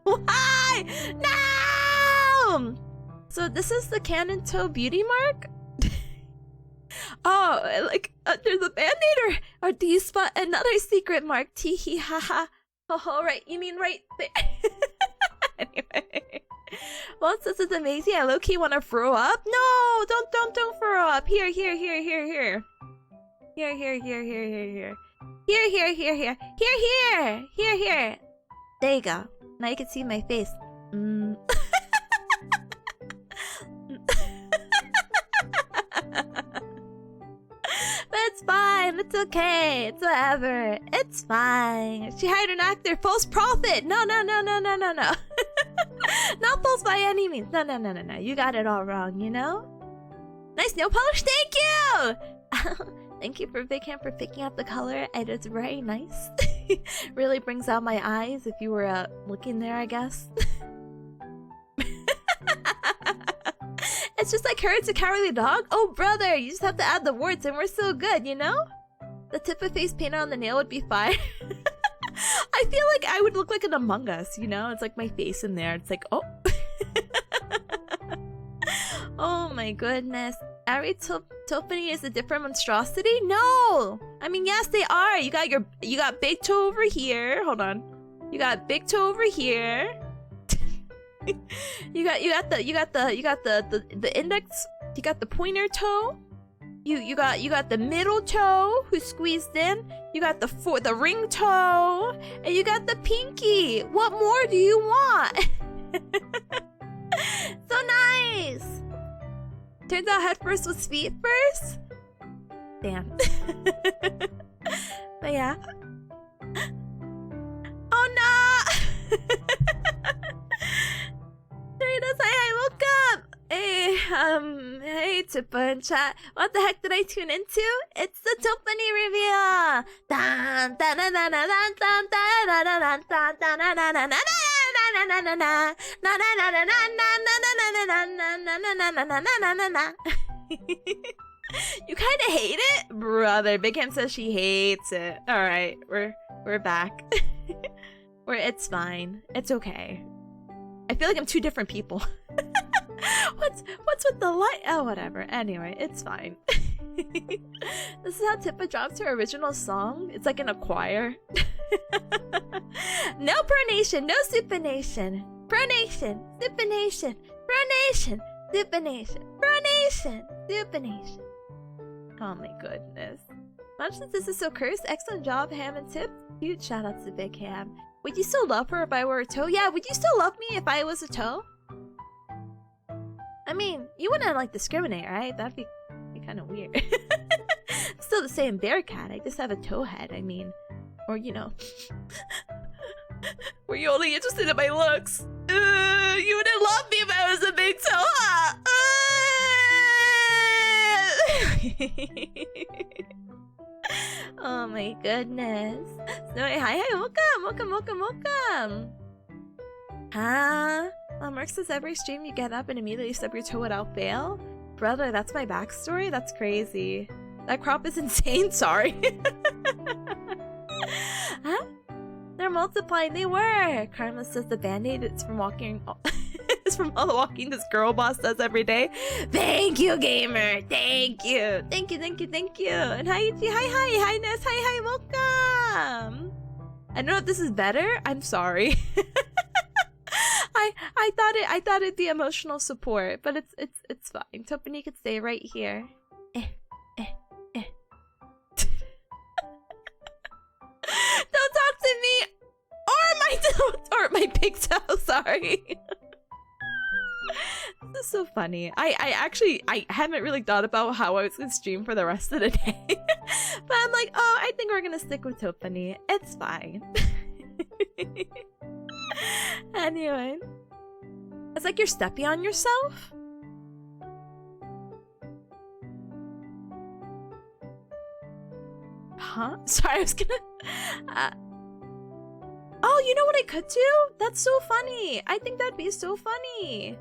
Why? No! So this is the Canon Toe beauty mark? Oh, like under the band-aid, or do you spot another secret mark? Teehee haha. Oh, right. You mean right there. Anyway. Well, this is amazing. I low-key want to throw up. No, don't throw up. Here. Here. There you go. Now you can see my face. But it's fine. It's okay. It's whatever. It's fine. She hired an actor. False prophet. No. Not false by any means. No. You got it all wrong, you know? Nice nail polish. Thank you! Thank you for Big Hand for picking up the color. And it's very nice. Really brings out my eyes if you were looking there, I guess. It's just like Courage the Cowardly Dog. Oh, brother, you just have to add the words and we're so good, you know? The tip of face painted on the nail would be fine. I feel like I would look like an Among Us, you know? It's like my face in there. It's like, oh. Oh my goodness. Every Toepani is a different monstrosity? No! I mean, yes, they are. You got big toe over here. Hold on. You got big toe over here. you got the index. You got the pointer toe. You got the middle toe who's squeezed in. You got the ring toe, and you got the pinky. What more do you want? So nice. Turns out head first was feet first. Damn. But yeah. Oh no! Sarita, hi, welcome! Hey, Tippa in chat. What the heck did I tune into? It's the Toepani reveal! You kinda hate it? Brother, Big Ham says she hates it. Alright, we're back. It's fine. It's okay. I feel like I'm two different people. What's with the light? Oh, whatever. Anyway, it's fine. This is how Tippa drops her original song. It's like in a choir. No pronation, no supination. Pronation, supination, pronation, supination, pronation, supination. Oh my goodness. Much since this is so cursed, excellent job, Ham and Tip. Huge shout outs to Big Ham. Would you still love her if I were a toe? Yeah, would you still love me if I was a toe? I mean, you wouldn't like discriminate, right? That'd be kind of weird. Still the same bear cat. I just have a toe head. I mean, or you know, were you only interested in my looks? You wouldn't love me if I was a big toe, huh? Oh my goodness. Snowy, hi, welcome. Huh? Mark says every stream you get up and immediately stub your toe without fail? Brother, that's my backstory? That's crazy. That crop is insane, sorry. Huh? They're multiplying, they were! Karma says the band-aid is from walking... it's from all the walking this girl boss does every day. Thank you, gamer! Thank you! Thank you! And hi, Ness, hi, welcome! I don't know if this is better, I'm sorry. I thought it'd be emotional support, but it's fine. Toepani could stay right here. Don't talk to me or my big toe, sorry. This is so funny. I haven't really thought about how I was gonna stream for the rest of the day. But I'm like, oh, I think we're gonna stick with Toepani. It's fine. Anyway. It's like you're stepping on yourself. Huh? Sorry, I was gonna... Oh, you know what I could do? That's so funny. I think that'd be so funny.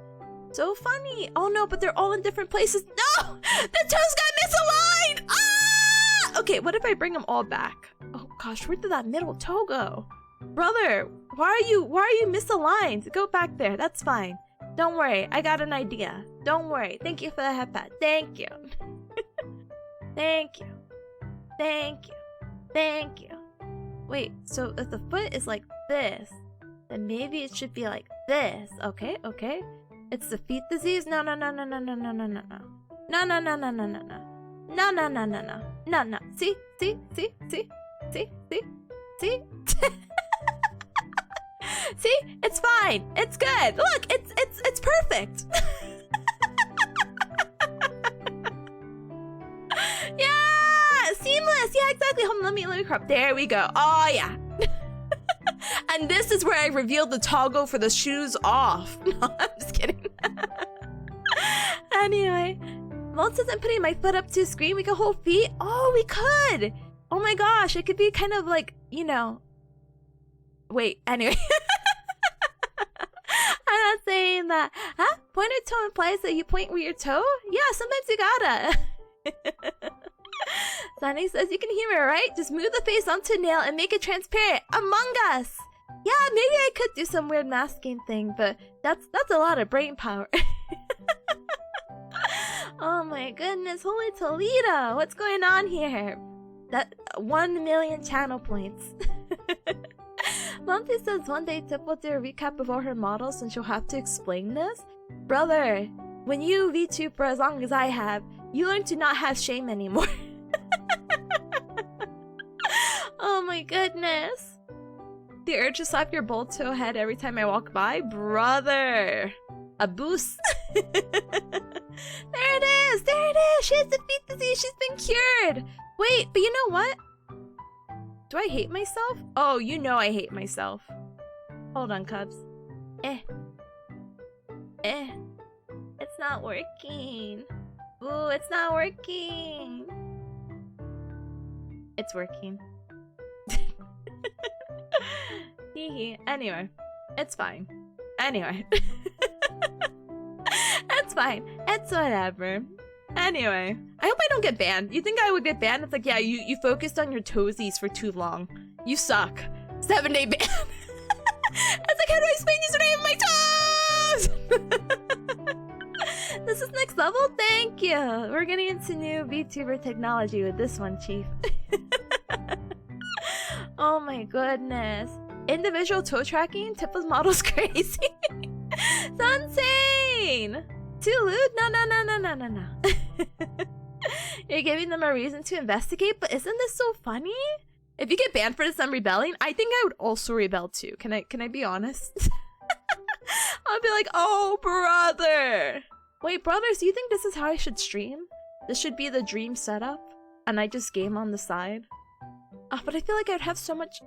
So funny. Oh no, but they're all in different places. No! The toes got misaligned! Ah! Okay, what if I bring them all back? Oh gosh, where did that middle toe go? Brother, why are you misaligned? Go back there, that's fine. Don't worry, I got an idea. Don't worry. Thank you for the head pat. Thank you. Thank you. Wait, so if the foot is like this, then maybe it should be like this. Okay. It's the feet disease? No. No. See? See? It's fine. It's good. Look, it's perfect. Yeah, seamless. Yeah, exactly. Hold on, let me crop. There we go. Oh yeah. And this is where I revealed the toggle for the shoes off. No, I'm just kidding. Anyway, Molt says I'm putting my foot up to the screen. We could hold feet. Oh, we could. Oh my gosh, it could be kind of like, you know. Wait, anyway. I'm not saying that. Huh? Pointer toe implies that you point with your toe? Yeah, sometimes you gotta. Stanley says you can hear it, right? Just move the face onto a nail and make it transparent. Among Us! Yeah, maybe I could do some weird masking thing, but that's a lot of brain power. Oh my goodness, holy Toledo! What's going on here? That 1 million channel points. Monty says one day Tip will do a recap of all her models and she'll have to explain this. Brother, when you VTube for as long as I have, you learn to not have shame anymore. Oh my goodness. The urge to slap your bold toe head every time I walk by? Brother! A boost. There it is! She has defeat disease! She's been cured! Wait, but you know what? Do I hate myself? Oh, you know I hate myself. Hold on, Cubs. It's not working. Ooh, it's not working. It's working. Anyway, it's fine. Anyway. It's fine. It's whatever. Anyway, I hope I don't get banned. You think I would get banned? It's like, yeah, you focused on your toesies for too long. You suck. 7-day ban. It's like, how do I explain username of my toes? This is next level? Thank you. We're getting into new VTuber technology with this one, Chief. Oh my goodness. Individual toe tracking? Tipa's model's crazy. It's insane. Too lewd? No. You're giving them a reason to investigate, but isn't this so funny? If you get banned for this, I'm rebelling. I think I would also rebel too. Can I be honest? I'll be like, oh, brother. Wait, brothers, do you think this is how I should stream? This should be the dream setup, and I just game on the side? But I feel like I'd have so much...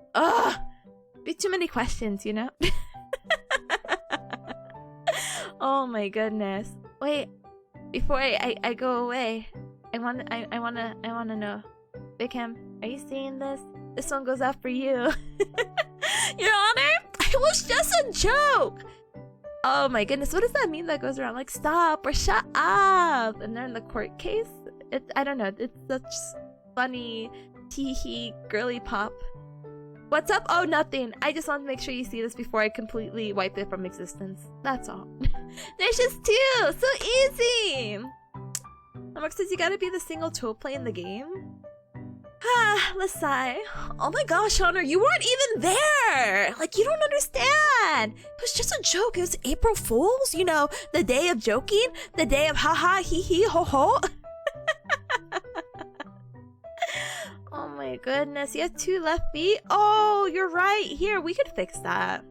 be too many questions, you know? Oh my goodness. Wait, before I go away, I wanna know. Big Ham, Are you seeing this? This one goes out for you. Your Honor, it was just a joke. Oh my goodness, what does that mean that goes around? Like, stop or shut up. And they're in the court case? I don't know, it's such funny, tee-hee, girly pop. What's up? Oh, nothing. I just want to make sure you see this before I completely wipe it from existence. That's all. There's just 2! So easy! Mark says you gotta be the single toe play in the game. Ah, let's sigh. Oh my gosh, Honor, you weren't even there! Like, you don't understand! It was just a joke. It was April Fool's, you know, the day of joking, the day of haha, hee hee, ho ho. Oh my goodness, you have 2 left feet? Oh, you're right. Here, we could fix that.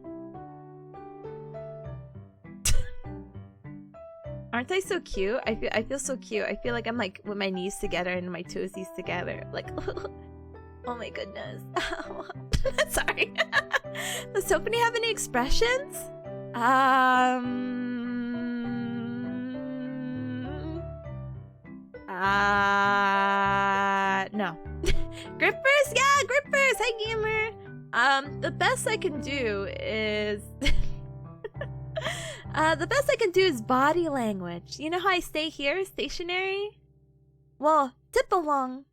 Aren't I so cute? I feel so cute. I feel like I'm like with my knees together and my toesies together. Like, oh my goodness. Sorry. Does Toepani have any expressions? No. Grippers? Yeah, grippers! Hi, gamer! The best I can do is... the best I can do is body language. You know how I stay here, stationary? Well, Tipalong.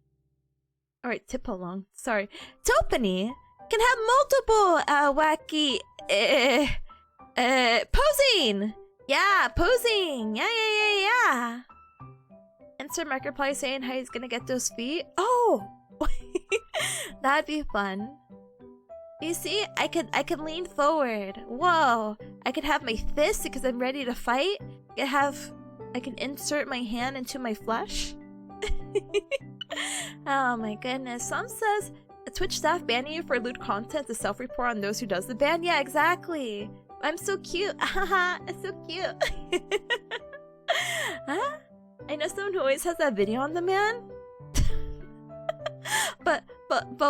Alright, Tipalong. Sorry. Toepani can have multiple, wacky, posing! Yeah, posing! Yeah. Insert marker probably saying how he's gonna get those feet. Oh! That'd be fun. You see, I could lean forward. Whoa! I could have my fist because I'm ready to fight. I can insert my hand into my flesh. Oh my goodness. Some says Twitch staff banning you for lewd content to self-report on those who does the ban. Yeah, exactly. I'm so cute. Haha, it's so cute. Huh? I know someone who always has that video on demand. But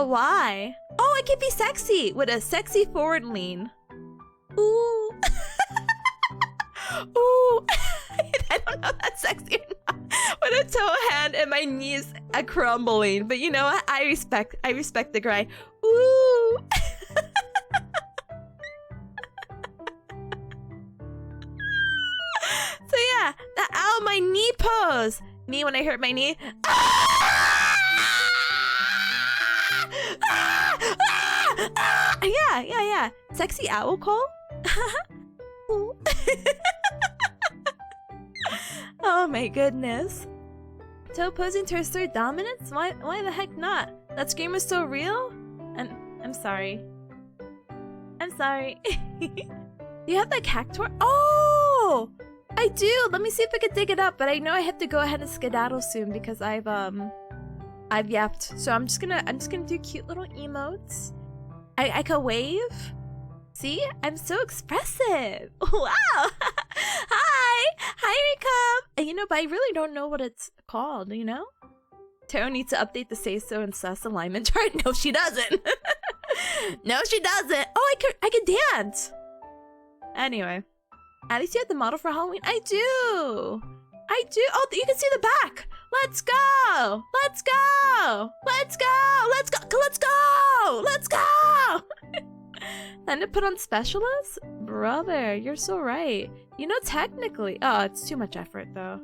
why? Oh, I can be sexy with a sexy forward lean. Ooh. Ooh. I don't know if that's sexy or not. With a toe hand and my knees are crumbling. But you know what? I respect the grind. Ooh. So yeah, the ow my knee pose. Me when I hurt my knee. Yeah. Sexy owl call? Oh my goodness. Toe posing to assert dominance? Why the heck not? That scream is so real? I'm sorry. I'm sorry. Do you have that cactuar? Oh! I do! Let me see if I can dig it up, but I know I have to go ahead and skedaddle soon because I've yapped. So I'm just gonna do cute little emotes. I can wave. See? I'm so expressive. Wow! Hi, Ricom! And you know, but I really don't know what it's called, you know? Taro needs to update the say-so and sus alignment chart. No, she doesn't. No, she doesn't. Oh, I could dance. Anyway. At least you have the model for Halloween. I do. Oh, you can see the back. Let's go. Then to put on specialists? Brother, you're so right. You know, technically... Oh, it's too much effort, though.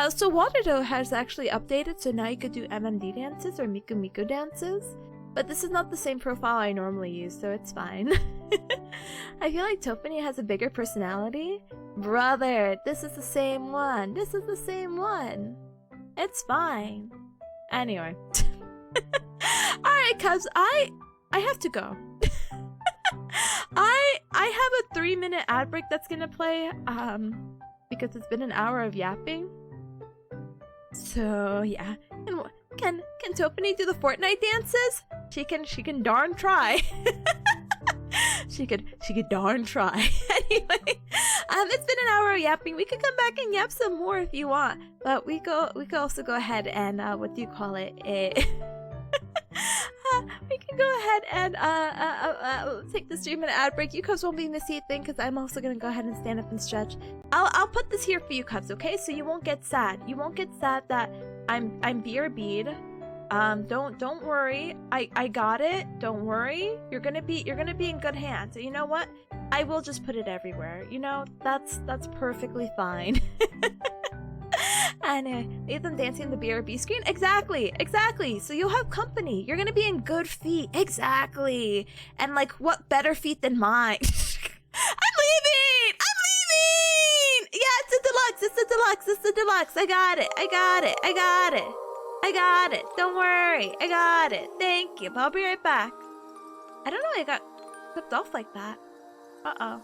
So Waterdo has actually updated, so now you could do MMD dances or Miku Miku dances. But this is not the same profile I normally use, so it's fine. I feel like Toepani has a bigger personality. Brother, this is the same one. It's fine. Anyway. Alright, cubs, I have to go. I have a 3-minute ad break that's gonna play, because it's been an hour of yapping. So yeah. Can Toepani do the Fortnite dances? She can darn try. She could darn try. Anyway, it's been an hour of yapping. We could come back and yap some more if you want, but we could also go ahead and what do you call it? We can go ahead and take this 3-minute ad break. You cubs won't be missing a thing because I'm also gonna go ahead and stand up and stretch. I'll put this here for you cubs, okay? So you won't get sad. You won't get sad that I'm BRB'd. Don't worry. I got it. Don't worry. You're gonna be in good hands. And you know what? I will just put it everywhere. You know, that's perfectly fine. And leave them dancing in the BRB screen? Exactly. So you'll have company. You're gonna be in good feet. Exactly. And like, what better feet than mine? I'm leaving! Yeah, it's a deluxe. I got it. Don't worry. I got it. Thank you. I'll be right back. I don't know why I got flipped off like that. Uh-oh.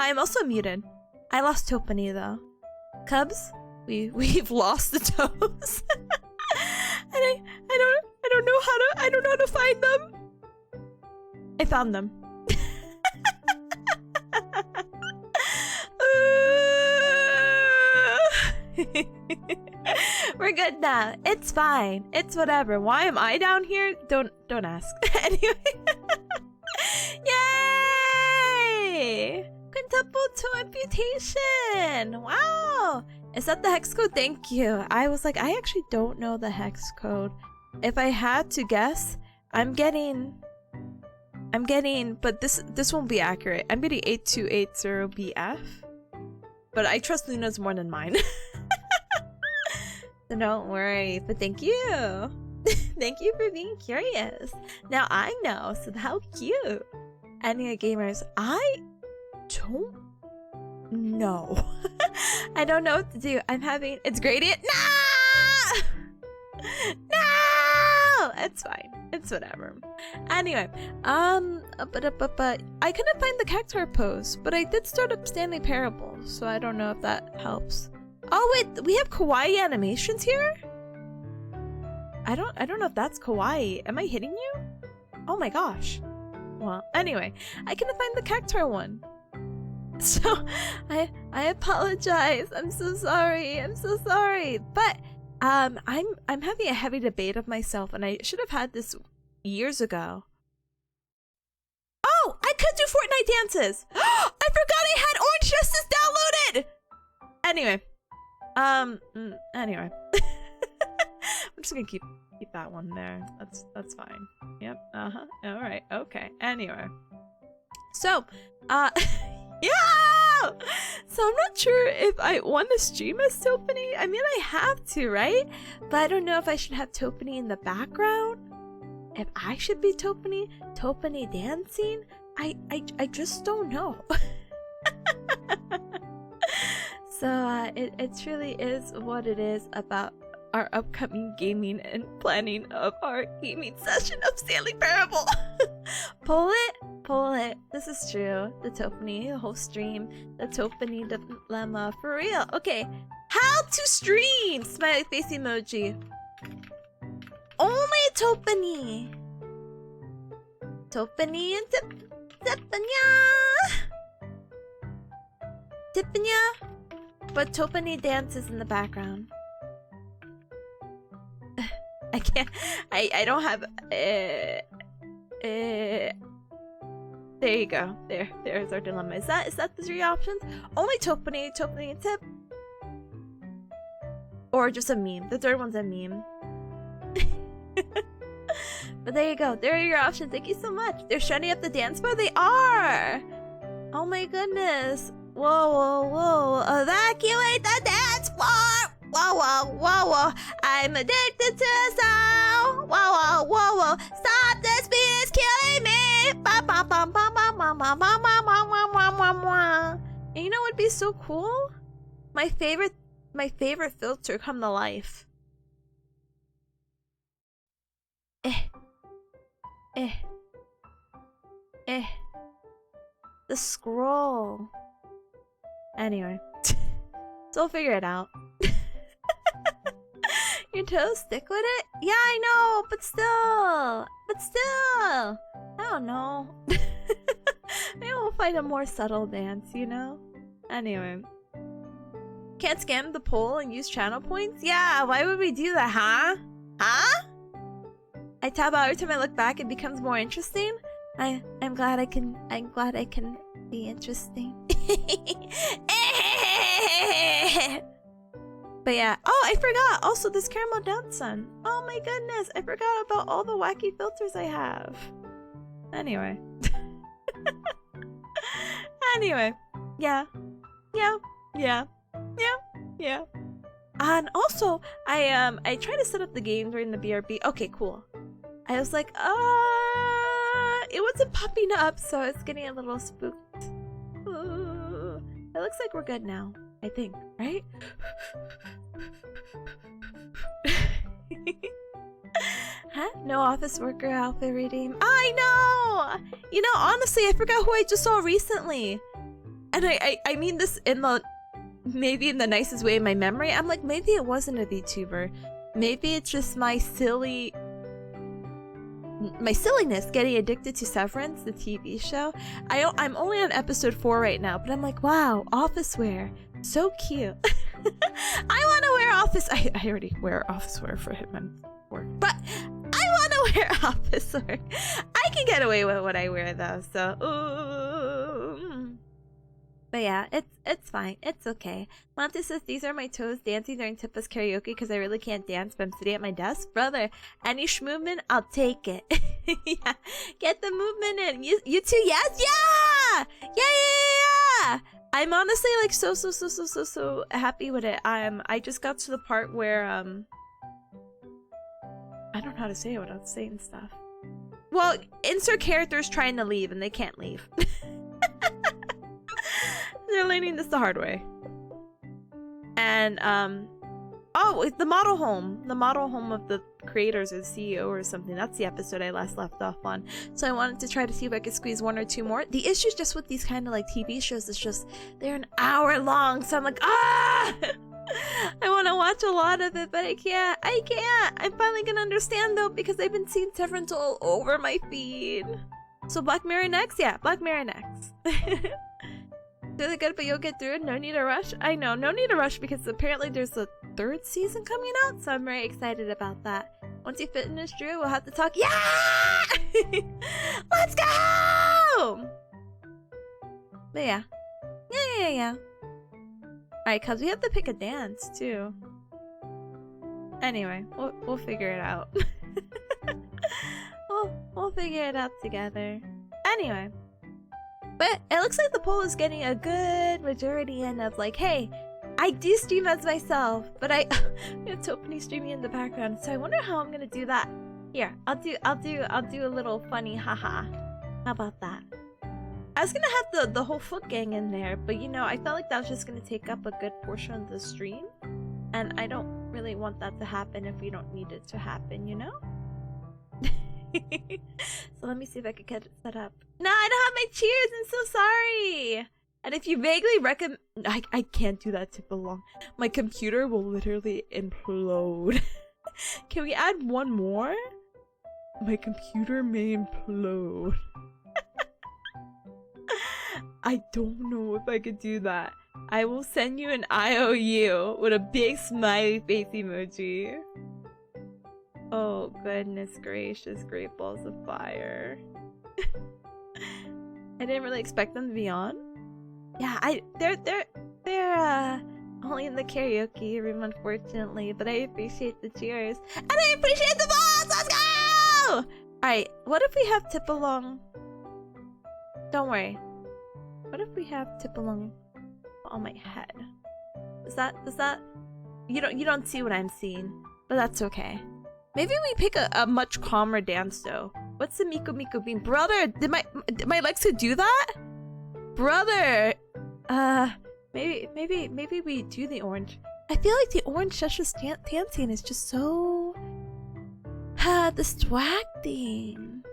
I'm also muted. I lost Toepani though. Cubs, we've lost the toes. And I don't know how to find them. I found them. We're good now. It's fine. It's whatever. Why am I down here? Don't ask. Anyway. Yay! Quintuple to amputation! Wow! Is that the hex code? Thank you. I was like, I actually don't know the hex code. If I had to guess, I'm getting, but this won't be accurate. I'm getting 8280BF. But I trust Luna's more than mine. So don't worry. But thank you. Thank you for being curious. Now I know, so how cute. Anyway, gamers, I don't know. I don't know what to do. I'm having... It's gradient. No! No! It's fine. It's whatever. Anyway, but I couldn't find the cactuar pose, but I did start up Stanley Parable, so I don't know if that helps. Oh wait, we have kawaii animations here? I don't know if that's kawaii. Am I hitting you? Oh my gosh. Well, anyway, I couldn't find the cactuar one. So, I apologize. I'm so sorry. I'm so sorry. But I'm having a heavy debate of myself, and I should have had this years ago. Oh, I could do Fortnite dances. I forgot I had Orange Justice downloaded. Anyway, anyway, I'm just gonna keep that one there. That's fine. Yep. All right. Okay. Anyway, so yeah. So I'm not sure if I want to stream as Toepani. I mean, I have to, right? But I don't know if I should have Toepani in the background. If I should be Toepani dancing. I just don't know. So it truly is what it is about our upcoming gaming and planning of our gaming session of Stanley Parable. Pull it. This is true. The Toepani, the whole stream, the Toepani dilemma, for real. Okay, how to stream? Smiley face emoji. Only Toepani. Toepani and Tipanya. But Toepani dances in the background. I can't. I don't have. There you go. There's our dilemma. Is that the 3 options? Only Toepani and Tip, or just a meme. The third one's a meme. But there you go. There are your options. Thank you so much. They're shutting up the dance bar. They are. Oh my goodness. Whoa. Evacuate the dance floor. Whoa. I'm addicted to sound. Whoa. Stop, this beat is killing me. And you know what would be so cool? My favorite filter come to life. The scroll. Anyway. So we'll figure it out. Your toes stick with it? Yeah, I know, but still. I don't know. Maybe we'll find a more subtle dance, you know? Anyway. Can't scam the poll and use channel points? Yeah, why would we do that, huh? I tab out every time I look back, it becomes more interesting. I'm glad I can be interesting. But yeah. Oh, I forgot. Also, this caramel dance sun. Oh my goodness, I forgot about all the wacky filters I have. Anyway. Anyway. Yeah. And also, I tried to set up the game during the BRB. Okay, cool. I was like, it wasn't popping up, so it's getting a little spooked. Ooh. It looks like we're good now, I think, right? Huh? No office worker outfit redeem. I know! You know, honestly, I forgot who I just saw recently. and I mean this in the maybe in the nicest way in my memory. I'm like, maybe it wasn't a VTuber. Maybe it's just my silliness getting addicted to Severance, the TV show. I'm only on episode 4 right now, but I'm like, wow, office wear, so cute. I want to wear office. I already wear office wear for Hitman work, but I want to wear office wear. I can get away with what I wear though, so. Ooh. But yeah, it's fine. It's okay. Monty says, these are my toes dancing during Tippa's karaoke because I really can't dance, but I'm sitting at my desk. Brother, any movement, I'll take it. Yeah, get the movement in. You too, yes? Yeah! Yeah! I'm honestly like so happy with it. I just got to the part where, I don't know how to say it without saying stuff. Well, insert characters trying to leave and they can't leave. They're learning this the hard way. And oh, the model home of the creators or the CEO or something. That's the episode I last left off on. So I wanted to try to see if I could squeeze 1 or 2 more. The issue just with these kind of like TV shows is just they're an hour long, so I'm like, ah, I want to watch a lot of it, but I can't. I'm finally gonna understand though, because I've been seeing Severance all over my feed. So Black Mirror next? Yeah, Black Mirror next. Really good, but you'll get through it. No need to rush. I know, no need to rush, because apparently there's a 3rd season coming out, so I'm very excited about that. Once you finish Drew, we'll have to talk. Yeah! Let's go! But yeah. Yeah. Alright, cuz we have to pick a dance too. Anyway, we'll figure it out. we'll figure it out together. Anyway. But it looks like the poll is getting a good majority in of like, hey, I do stream as myself, but we have Toepani streaming in the background, so I wonder how I'm gonna do that. Here, I'll do a little funny haha. How about that? I was gonna have the whole Foot gang in there, but you know, I felt like that was just gonna take up a good portion of the stream, and I don't really want that to happen if we don't need it to happen, you know? So let me see if I can get it set up. No, I don't have my cheers. I'm so sorry. And if you vaguely recommend, I can't do that to belong. My computer will literally implode. Can we add 1 more? My computer may implode. I don't know if I could do that. I will send you an IOU with a big smiley face emoji. Oh goodness gracious, great balls of fire. I didn't really expect them to be on. Yeah, they're only in the karaoke room, unfortunately, but I appreciate the cheers. And I appreciate the balls! Let's go! Alright, what if we have tip along? Don't worry. What if we have tip along on my head? Does that you don't see what I'm seeing, but that's okay. Maybe we pick a much calmer dance though. What's the Miko Miko beam? Brother, did my Alexa do that? Brother! Maybe we do the orange. I feel like the orange Shusha's dancing is just so distracting.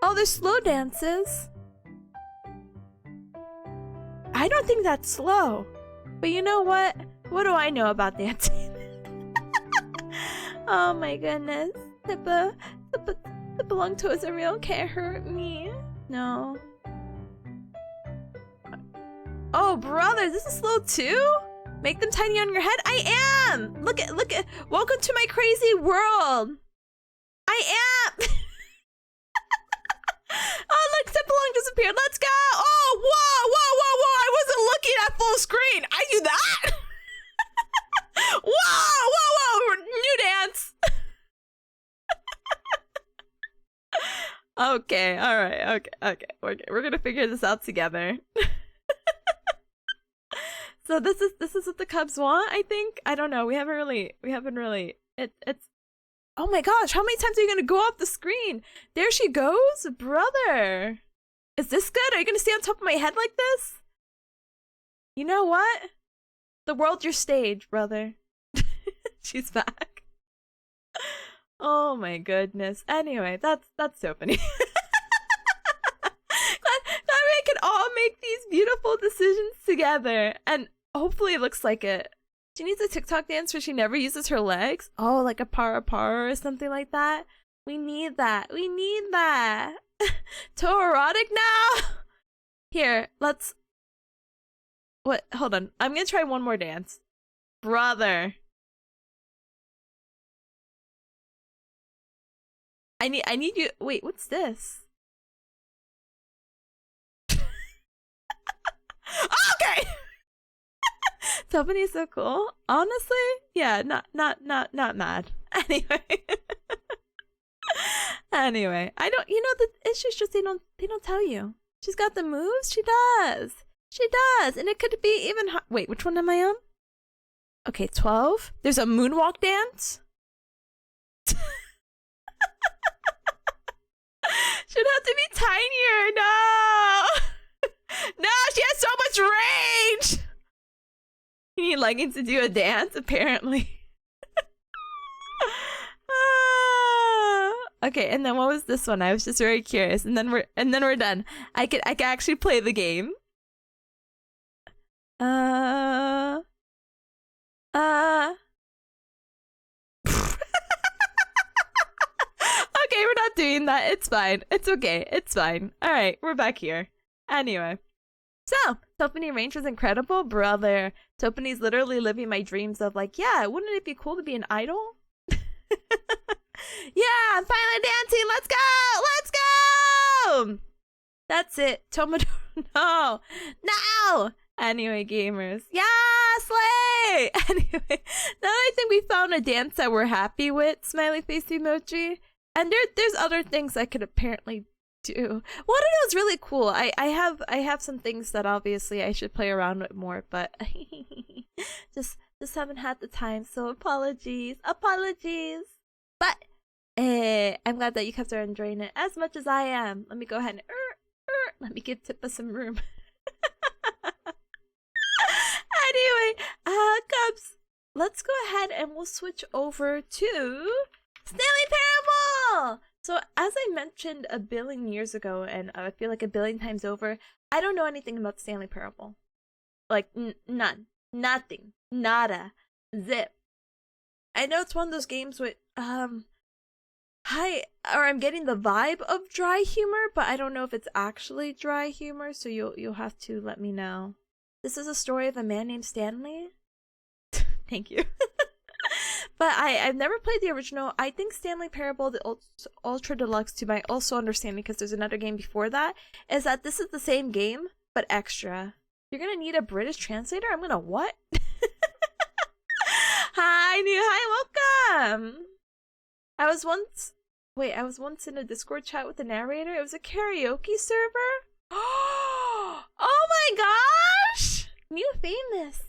Oh, there's slow dances. I don't think that's slow. But you know what? What do I know about dancing? Oh my goodness. Tippa long toes are real. Can't hurt me. No. Oh, brother, this is slow too? Make them tiny on your head? I am! Look at, welcome to my crazy world. I am! Oh, look, Tipalong disappeared. Let's go! Oh, whoa! I wasn't looking at full screen. I do that? Whoa! New dance. Okay, alright, okay. We're gonna figure this out together. So this is what the Cubs want, I think. I don't know. We haven't really. It's. Oh my gosh! How many times are you gonna go off the screen? There she goes, brother. Is this good? Are you gonna stay on top of my head like this? You know what? The world's your stage, brother. She's back. Oh my goodness. Anyway, that's Toepani. Glad we can all make these beautiful decisions together. And hopefully it looks like it. She needs a TikTok dance where she never uses her legs. Oh, like a para or something like that. We need that. We need that. Too erotic now? Here, let's... What? Hold on. I'm gonna try one more dance. Brother. I need you... Wait, what's this? Okay! Toepani is so cool. Honestly, yeah, not mad. Anyway. Anyway, I don't, you know, the issue's just they don't tell you. She's got the moves. She does. She does. And it could be even wait, which one am I on? Okay, 12. There's a moonwalk dance. Should have to be tinier. No. No, she has so much range. You need leggings to do a dance, apparently. Okay, and then what was this one? I was just very curious. And then we're done. I can actually play the game. Okay, we're not doing that. It's fine. It's okay. It's fine. All right, we're back here. Anyway. So, Toepani range was incredible, brother. Toepani's literally living my dreams of like, yeah, wouldn't it be cool to be an idol? Yeah, I'm finally dancing. Let's go! Let's go! That's it. Tomodoro. No. No! Anyway, gamers. Yeah, slay! Anyway, now I think we found a dance that we're happy with, smiley face emoji. And there's other things I could apparently do. Well, it was really cool. I have some things that obviously I should play around with more, but just haven't had the time, so apologies. But I'm glad that you guys are enjoying it as much as I am. Let me go ahead and let me give Tippa some room. Anyway, Cubs, let's go ahead and we'll switch over to Stanley Parable! So, as I mentioned a billion years ago, and I feel like a billion times over, I don't know anything about Stanley Parable. Like, none. Nothing. Nada. Zip. I know it's one of those games with, I'm getting the vibe of dry humor, but I don't know if it's actually dry humor, so you'll have to let me know. This is a story of a man named Stanley. Thank you. But I've never played the original. I think Stanley Parable, the Ultra Deluxe, to my also understanding, because there's another game before that, is that this is the same game, but extra. You're gonna need a British translator? I'm gonna what? Hi, welcome! I was once in a Discord chat with the narrator. It was a karaoke server? Oh my gosh! New famous!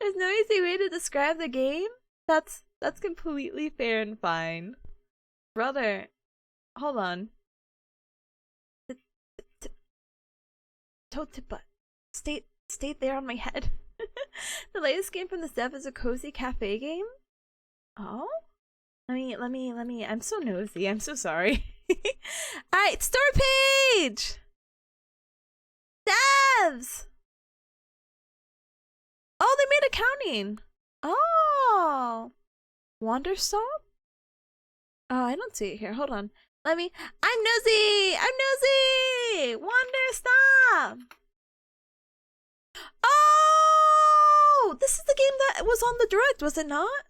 There's no easy way to describe the game? That's completely fair and fine. Brother, hold on. Toepani, stay there on my head. The latest game from this dev is a cozy cafe game? Oh? Let me, I'm so nosy, I'm so sorry. Alright, store page! Devs! Oh, they made accounting! Oh! Wanderstop? Oh, I don't see it here. Hold on. I'm nosy! Wanderstop! Oh! This is the game that was on the Direct, was it not?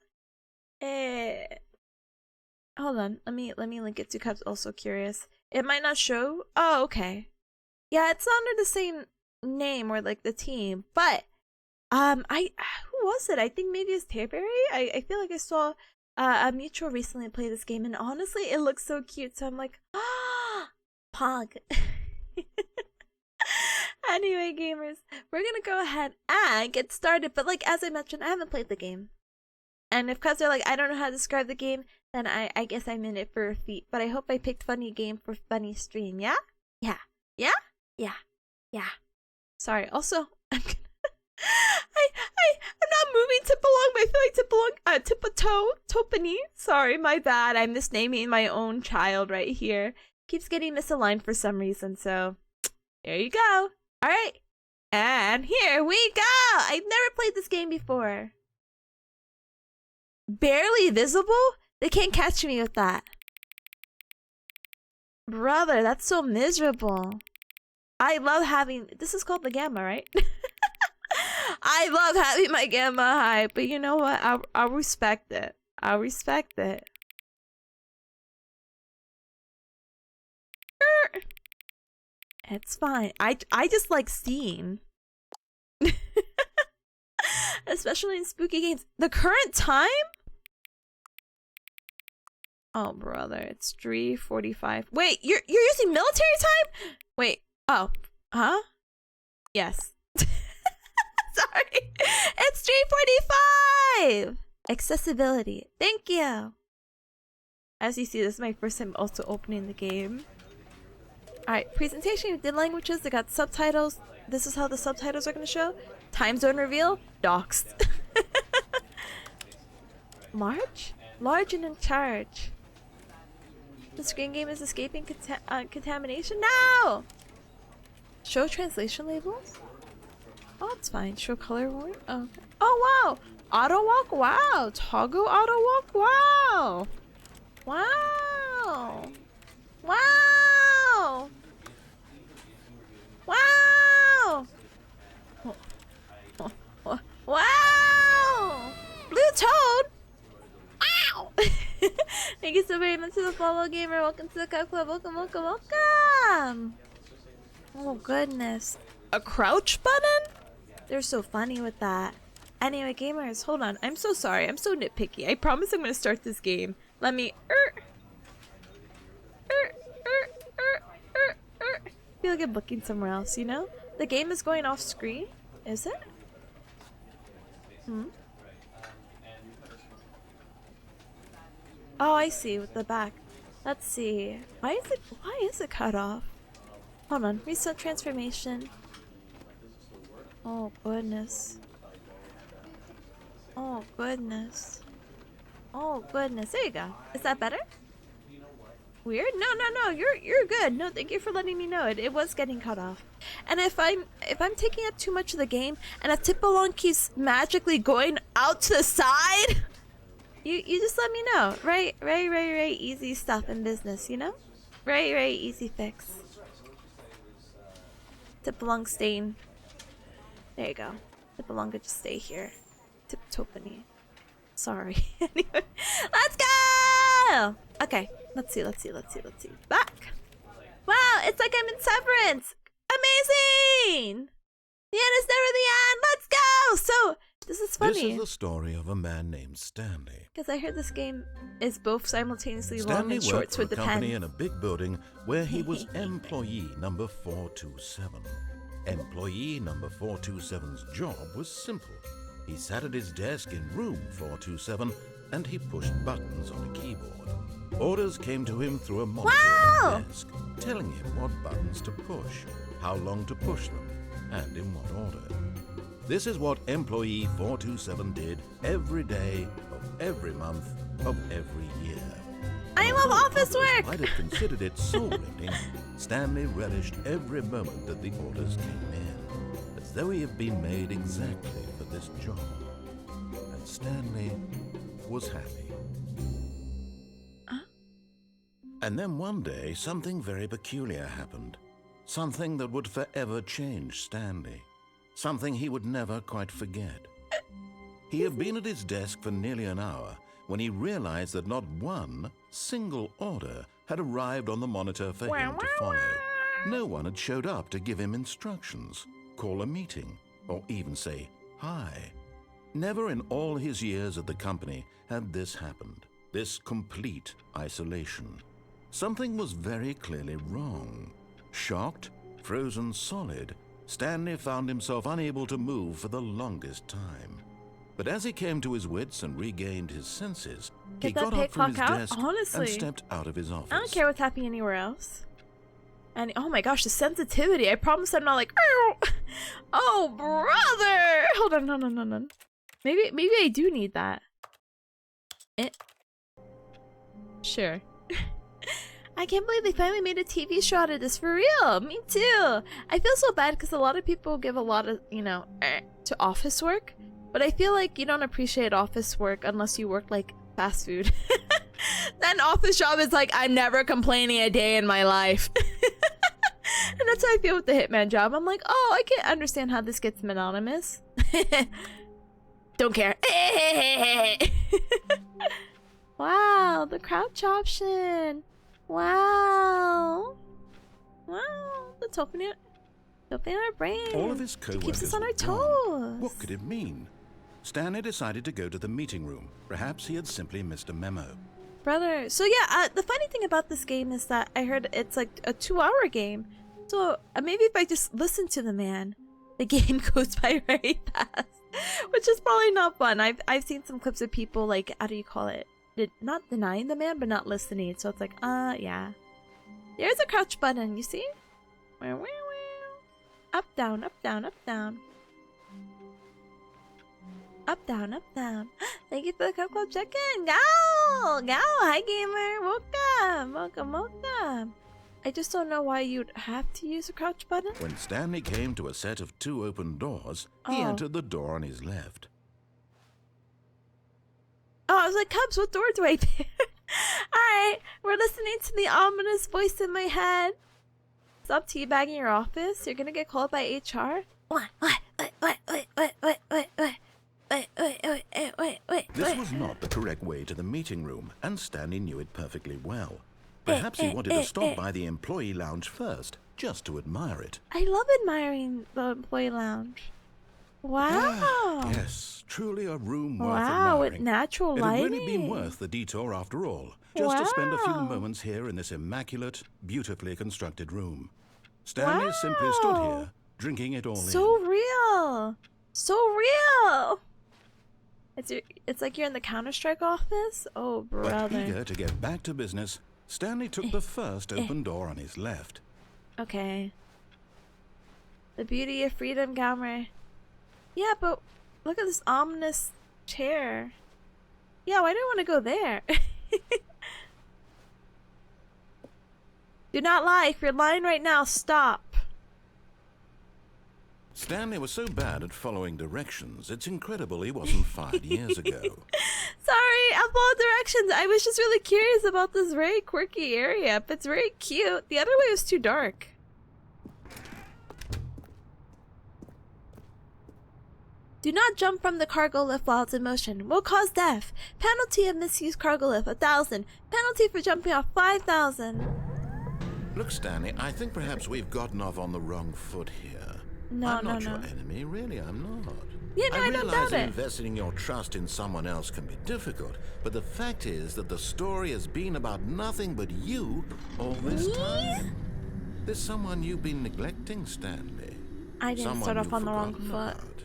Hold on. Let me link it to Cubs. Also curious. It might not show. Oh, okay. Yeah, it's under the same name or like the team, but who was it? I think maybe it's Terberry. I feel like I saw a mutual recently play this game, and honestly, it looks so cute. So I'm like, Pog. Anyway, gamers, we're gonna go ahead and get started. But like as I mentioned, I haven't played the game, and if cuz they're like, I don't know how to describe the game, then I guess I'm in it for a feat. But I hope I picked funny game for funny stream. Yeah. Sorry. Also, Toepani. Sorry, my bad. I'm misnaming my own child right here. Keeps getting misaligned for some reason, so there you go. Alright. And here we go! I've never played this game before. Barely visible? They can't catch me with that. Brother, that's so miserable. I love having... This is called the Gamma, right? I love having my Gamma high, but you know what? I'll respect it. I'll respect it. It's fine. I just like seeing. Especially in spooky games. The current time? Oh, brother, it's 3:45. Wait, you're using military time? Wait. Oh. Huh? Yes. Sorry. It's 3:45. Accessibility. Thank you. As you see, this is my first time also opening the game. Alright, presentation in languages. They got subtitles. This is how the subtitles are going to show. Time zone reveal. Doxed. Large? Large and in charge. The screen game is escaping contamination. No! Show translation labels? Oh, it's fine. Show color warning. Oh, okay. Oh, wow! Auto walk? Wow! Toggle auto walk? Wow! Wow! Wow! Wow! Wow! Blue Toad! Wow! Thank you so very much to the follow gamer. Welcome to the Cup Club. Welcome, welcome, welcome! Oh goodness. A crouch button? They're so funny with that. Anyway, gamers, hold on. I'm so sorry. I'm so nitpicky. I promise I'm gonna start this game. Let me... I feel like I'm looking somewhere else, you know? The game is going off screen? Is it? Hmm? Oh, I see, with the back. Let's see. Why is it cut off? Hold on. Reset transformation. Oh, goodness. Oh, goodness. Oh, goodness. There you go. Is that better? Weird? No, you're good. No, thank you for letting me know. It was getting cut off. And if I'm taking up too much of the game and a Tipalong keeps magically going out to the side, you just let me know. Right, easy stuff in business, you know? Very easy fix. Tipalong staying. There you go. Tipalong could just stay here. Toepani. Sorry. Anyway, let's go! Okay, let's see. Back! Wow, it's like I'm in Severance! Amazing! The end is never the end! Let's go! So, this is funny. This is the story of a man named Stanley. Because I heard this game is both simultaneously long Stanley and short, so it worked for a company depends. in a big building where he was employee number 427. Employee number 427's job was simple. He sat at his desk in room 427 and he pushed buttons on a keyboard. Orders came to him through a monitor on his desk, telling him what buttons to push, how long to push them, and in what order. This is what employee 427 did every day of every month of every year. I love office work! Might have considered it soul-rending, Stanley relished every moment that the orders came in, as though he had been made exactly for this job. And Stanley was happy. And then one day, something very peculiar happened. Something that would forever change Stanley. Something he would never quite forget. He had been at his desk for nearly an hour when he realized that not one single order had arrived on the monitor for him to follow. No one had showed up to give him instructions, call a meeting, or even say hi. Never in all his years at the company had this happened, this complete isolation. Something was very clearly wrong. Shocked, frozen solid, Stanley found himself unable to move for the longest time. But as he came to his wits and regained his senses, he got up from his desk and stepped out of his office. I don't care what's happening anywhere else. And oh my gosh, the sensitivity. I promise I'm not like, oh brother. Hold on, no. Maybe I do need that. Sure. I can't believe they finally made a TV show out of this, for real. Me too. I feel so bad because a lot of people give a lot of, you know, to office work. But I feel like you don't appreciate office work unless you work like fast food. That office job is like, I'm never complaining a day in my life. And that's how I feel with the hitman job. I'm like, oh, I can't understand how this gets monotonous. Don't care. Wow, the crouch option. Wow. Wow, the Toepani our brain. All of his It co-workers keeps us on our were gone. toes. What could it mean? Stanley decided to go to the meeting room. Perhaps he had simply missed a memo. Brother, so yeah, the funny thing about this game is that I heard it's like a 2-hour game. So maybe if I just listen to the man, the game goes by very fast, which is probably not fun. I've seen some clips of people like, how do you call it? Not denying the man, but not listening. So it's like, yeah. There's a crouch button, you see? Up, down, up, down, up, down. Up, down, up, down. Thank you for the Cup Club check-in. Go! Go! Hi, gamer. Welcome. Welcome, welcome. I just don't know why you'd have to use a crouch button. When Stanley came to a set of 2 open doors, he entered the door on his left. Oh, I was like, Cubs, what door do I pick? Alright, we're listening to the ominous voice in my head. Stop teabagging your office. You're gonna get called by HR. What? This was not the correct way to the meeting room, and Stanley knew it perfectly well. Perhaps he wanted to stop by the employee lounge first, just to admire it. I love admiring the employee lounge. Wow. Yes, truly a room worth Wow, with admiring. natural lighting. It had really been worth the detour after all, just to spend a few moments here in this immaculate, beautifully constructed room. Stanley simply stood here, drinking it all in. So real. So real. It's like you're in the Counter-Strike office? Oh, brother. But eager to get back to business, Stanley took the first open door on his left. Okay. The beauty of freedom, gamer. Yeah, but look at this ominous chair. Yeah, why do I want to go there? Do not lie. If you're lying right now, stop. Stanley was so bad at following directions, it's incredible he wasn't 5 years ago. Sorry, I'll follow directions. I was just really curious about this very quirky area. But it's very cute. The other way was too dark. Do not jump from the cargo lift while it's in motion. Will cause death. Penalty of misused cargo lift, 1,000. Penalty for jumping off, 5,000. Look, Stanley, I think perhaps we've gotten off on the wrong foot here. I'm not your enemy, really, I'm not. Yeah, no, I don't realize doubt that it. investing your trust in someone else can be difficult, but the fact is that the story has been about nothing but you all this time. There's someone you've been neglecting, Stanley. I didn't start off on the wrong foot. About.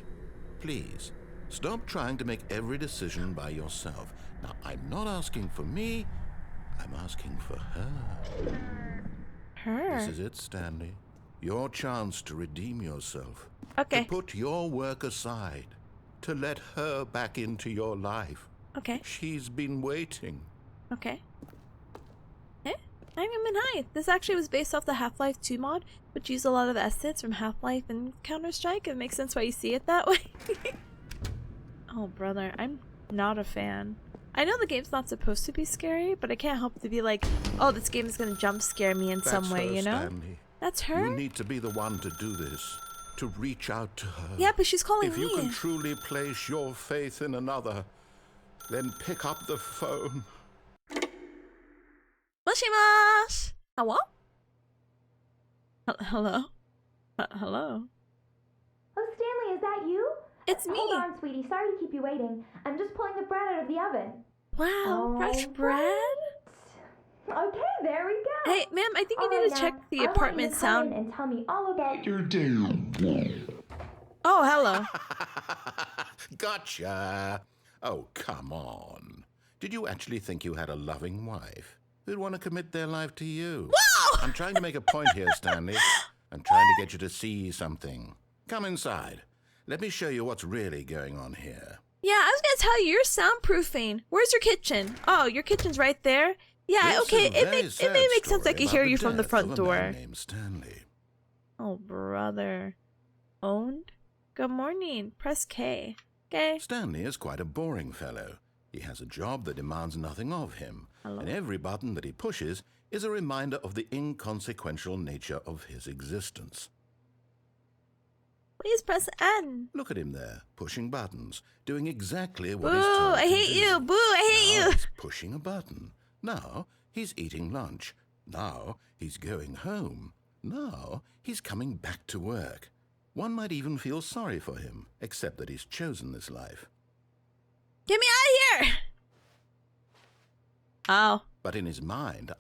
Please, stop trying to make every decision by yourself. Now, I'm not asking for me, I'm asking for her. Her? This is it, Stanley. Your chance to redeem yourself. Okay. To put your work aside. To let her back into your life. Okay. She's been waiting. Okay. Eh? I'm in high. This actually was based off the Half-Life 2 mod, which used a lot of assets from Half-Life and Counter-Strike. It makes sense why you see it that way. Oh, brother. I'm not a fan. I know the game's not supposed to be scary, but I can't help to be like, oh, this game is going to jump scare me in some way, you know? Stanley. That's her? You need to be the one to do this. To reach out to her. Yeah, but she's calling If me. you can truly place your faith in another, then pick up the phone. Moshimash! Hello? Hello? Hello? Oh, Stanley, is that you? It's me. Hold on, sweetie. Sorry to keep you waiting. I'm just pulling the bread out of the oven. Wow, fresh bread? Okay, there we go. Hey, ma'am, I think you need to check the apartment sound. And tell me all about your day. Oh, hello. Gotcha. Oh, come on. Did you actually think you had a loving wife who'd want to commit their life to you? Whoa! I'm trying to make a point here, Stanley. I'm trying to get you to see something. Come inside. Let me show you what's really going on here. Yeah, I was gonna tell you, you're soundproofing. Where's your kitchen? Oh, your kitchen's right there. Yeah, This okay, is a very it may make sense I sad could story hear about you from the death front of a door. man named Stanley. Oh, brother. Owned? Good morning. Press K. Okay. Stanley is quite a boring fellow. He has a job that demands nothing of him, Hello? and every button that he pushes is a reminder of the inconsequential nature of his existence. Please press N. Look at him there, pushing buttons, doing exactly what Boo! he's told I to hate do. you! Boo! I hate Now you! he's pushing a button. Now he's eating lunch. Now he's going home. Now he's coming back to work. One might even feel sorry for him, except that he's chosen this life. Get me out of here! Oh. But in his mind,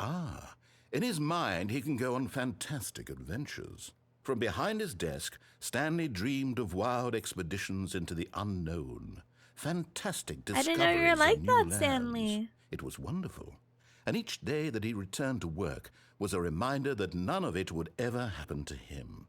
he can go on fantastic adventures. From behind his desk, Stanley dreamed of wild expeditions into the unknown. Fantastic I discoveries didn't know you were like in new that, lands. Stanley. It was wonderful. And each day that he returned to work was a reminder that none of it would ever happen to him.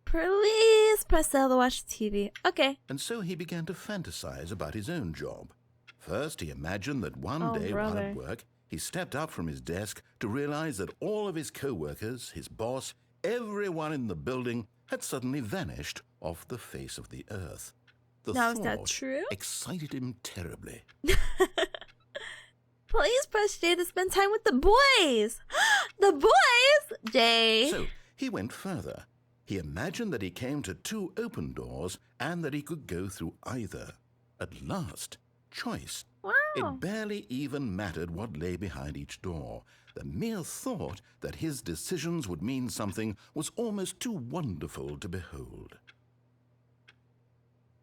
Please press L to watch TV. Okay. And so he began to fantasize about his own job. First, he imagined that one Oh, day while brother. at work, he stepped up from his desk to realize that all of his co-workers, his boss, everyone in the building had suddenly vanished off the face of the earth. The Now, is that thought true? excited him terribly. Please press J to spend time with the boys. The boys? J. So he went further. He imagined that he came to 2 open doors and that he could go through either. At last, choice. Wow. It barely even mattered what lay behind each door. The mere thought that his decisions would mean something was almost too wonderful to behold.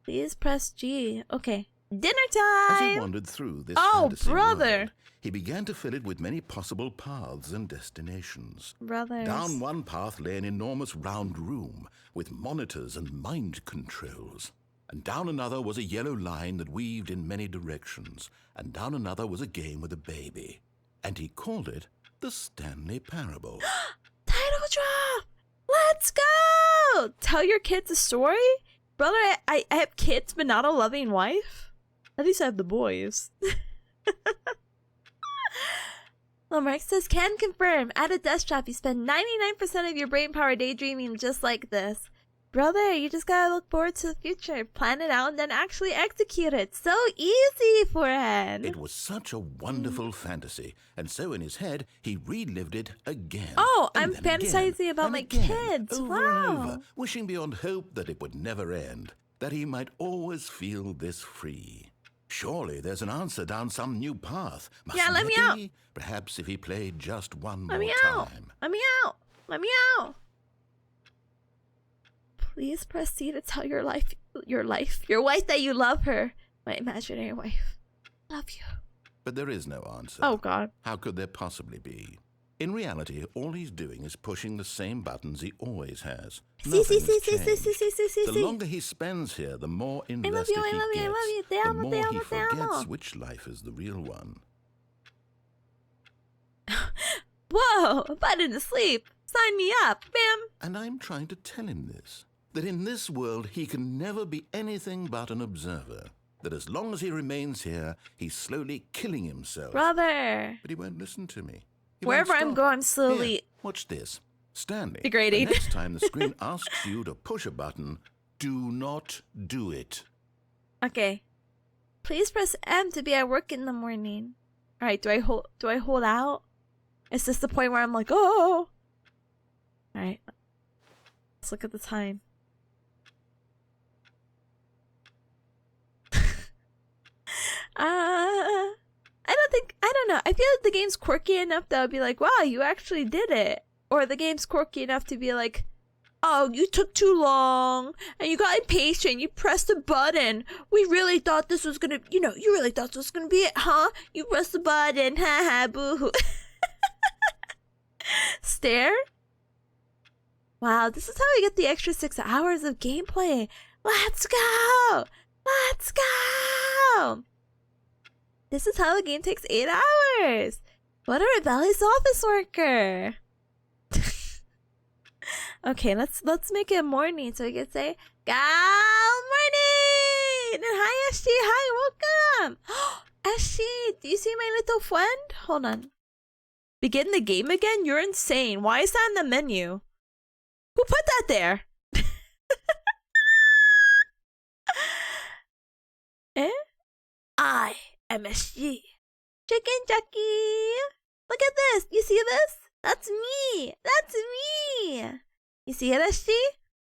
Please press G. Okay. Dinner As he time. wandered through this Oh, fantasy brother. world, he began to fill it with many possible paths and destinations. Brothers. Down one path lay an enormous round room with monitors and mind controls. And down another was a yellow line that weaved in many directions. And down another was a game with a baby. And he called it the Stanley Parable. Title drop. Let's go. Tell your kids a story. Brother, I have kids, but not a loving wife. At least I have the boys. Lamarck says, can confirm. At a desk job, you spend 99% of your brain power daydreaming just like this. Brother, you just gotta look forward to the future, plan it out, and then actually execute it. So easy, Forehead. It was such a wonderful fantasy, and so in his head, he relived it again. Oh, and I'm then fantasizing again, about and my again, kids. over Wow. and over, wishing beyond hope that it would never end, that he might always feel this free. Surely there's an answer down some new path. Yeah, let me there out. be? Perhaps if he played just one Let more me out. time. Let me out. Let me out. Please press C to tell your wife that you love her. My imaginary wife. Love you. But there is no answer. Oh, God. How could there possibly be? In reality, all he's doing is pushing the same buttons he always has. See, see, Nothing's see, see, see, changed. see, see, see, see, The see. longer he spends here, the more I love invested you, I he love you, gets. I love you. Te The amo, more te he amo, te forgets amo. which life is the real one. Whoa, button asleep. Sign me up, bam. And I'm trying to tell him this, that in this world he can never be anything but an observer. That as long as he remains here, he's slowly killing himself. Brother. But he won't listen to me. He Wherever won't I'm stop. going, slowly. Here, watch this. Stanley, Degrading. the next time the screen asks you to push a button, do not do it. Okay. Please press M to be at work in the morning. Alright, do I hold out? Is this the point where I'm like, oh? Alright. Let's look at the time. I don't know. I feel like the game's quirky enough that I'd be like, wow, you actually did it. Or the game's quirky enough to be like, oh, you took too long, and you got impatient, you pressed a button. We really thought this was gonna, you really thought this was gonna be it, huh? You pressed the button, haha, boo-hoo. Stare? Wow, this is how we get the extra 6 hours of gameplay. Let's go! Let's go! This is how the game takes 8 hours. What a rebellious office worker. Okay, let's make it morning so we can say good morning. And hi, Ashley. Hi, welcome. Ashley, do you see my little friend? Hold on. Begin the game again? You're insane. Why is that in the menu? Who put that there? Eh? I am Ashley. Chicken Jackie. Look at this. You see this? That's me. That's me. You see it, Ashley?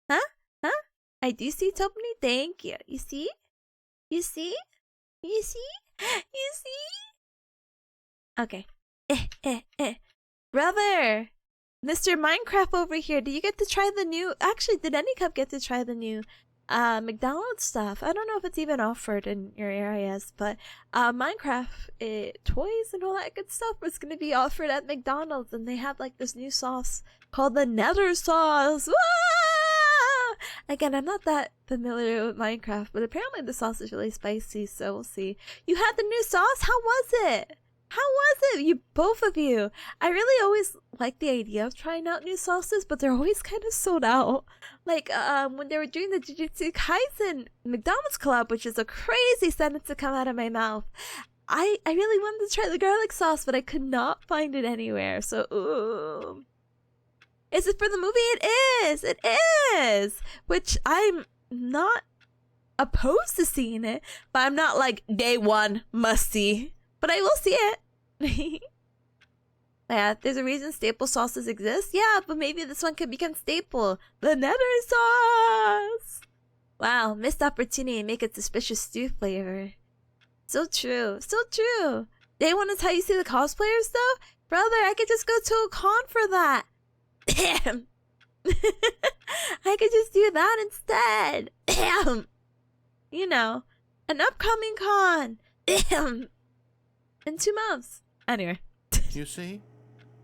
Huh? Huh? I do see Toepani. Thank you. You see? You see? You see? You see? Okay. Brother! Mr. Minecraft over here, do you get to try the new... Actually, did any cup get to try the new McDonald's stuff? I don't know if it's even offered in your areas, but Minecraft toys and all that good stuff was going to be offered at McDonald's, and they have like this new sauce called the Nether sauce. Woo! Again, I'm not that familiar with Minecraft, but apparently the sauce is really spicy, so we'll see. You had the new sauce? How was it? How was it? You, both of you. I really always like the idea of trying out new sauces, but they're always kind of sold out. Like, when they were doing the Jujutsu Kaisen McDonald's collab, which is a crazy sentence to come out of my mouth. I really wanted to try the garlic sauce, but I could not find it anywhere, so, ooh. Is it for the movie? It is! It is! Which I'm not opposed to seeing it, but I'm not like, day one, must see. But I will see it. Yeah, there's a reason staple sauces exist. Yeah, but maybe this one could become staple. The Nether sauce! Wow, missed opportunity to make it suspicious stew flavor. So true. So true. Day one is how you see the cosplayers though? Brother, I could just go to a con for that. Damn. I could just do that instead. Damn. You know, an upcoming con. Damn. In 2 months. Anyway. You see?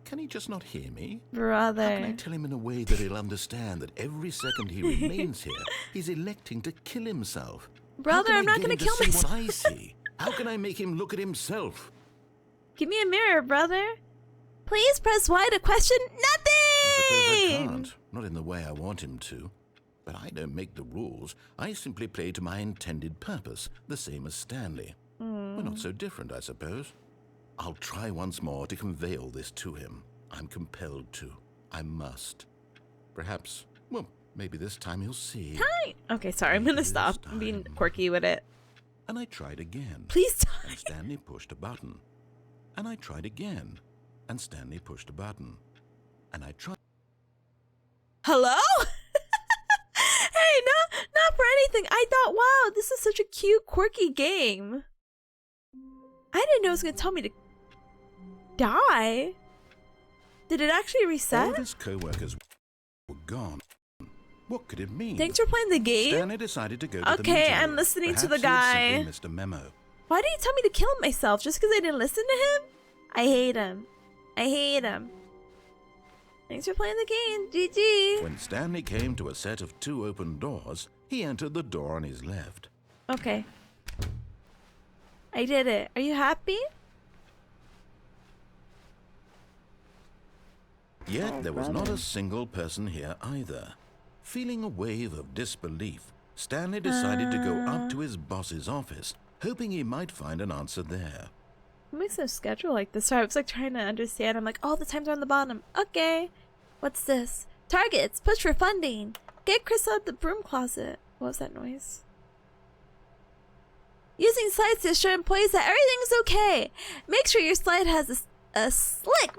Can he just not hear me? Brother. How can I tell him in a way that he'll understand that every second he remains here, he's electing to kill himself? Brother, I'm not gonna kill myself. What I see? How can I make him look at himself? Give me a mirror, brother. Please press Y to question nothing! I suppose I can't. Not in the way I want him to. But I don't make the rules. I simply play to my intended purpose, the same as Stanley. We're not so different, I suppose. I'll try once more to convey all this to him. I'm compelled to. I must. Perhaps, well, maybe this time he'll see. Hi! Okay, sorry, I'm gonna stop being quirky with it. And I tried again. Please stop. And Stanley pushed a button. And I tried again. And Stanley pushed a button. And I tried. Hello? Hey, not for anything. I thought, wow, this is such a cute, quirky game. I didn't know it was gonna tell me to die. Did it actually reset? All of his co-workers were gone. What could it mean? Thanks for playing the game. Stanley decided to go to the Okay, meeting I'm room. listening to Perhaps the he had guy. simply missed a memo. Why did he tell me to kill myself? Just because I didn't listen to him? I hate him. I hate him. Thanks for playing the game. GG. When Stanley came to a set of 2 open doors, he entered the door on his left. Okay. I did it. Are you happy? Yet there was not a single person here either. Feeling a wave of disbelief, Stanley decided to go up to his boss's office, hoping he might find an answer there. What makes a schedule like this? Sorry, I was like trying to understand. I'm like, oh, the times are on the bottom. Okay. What's this? Targets. Push for funding. Get Chris out the broom closet. What was that noise? Using slides to assure employees that everything's okay. Make sure your slide has a slick.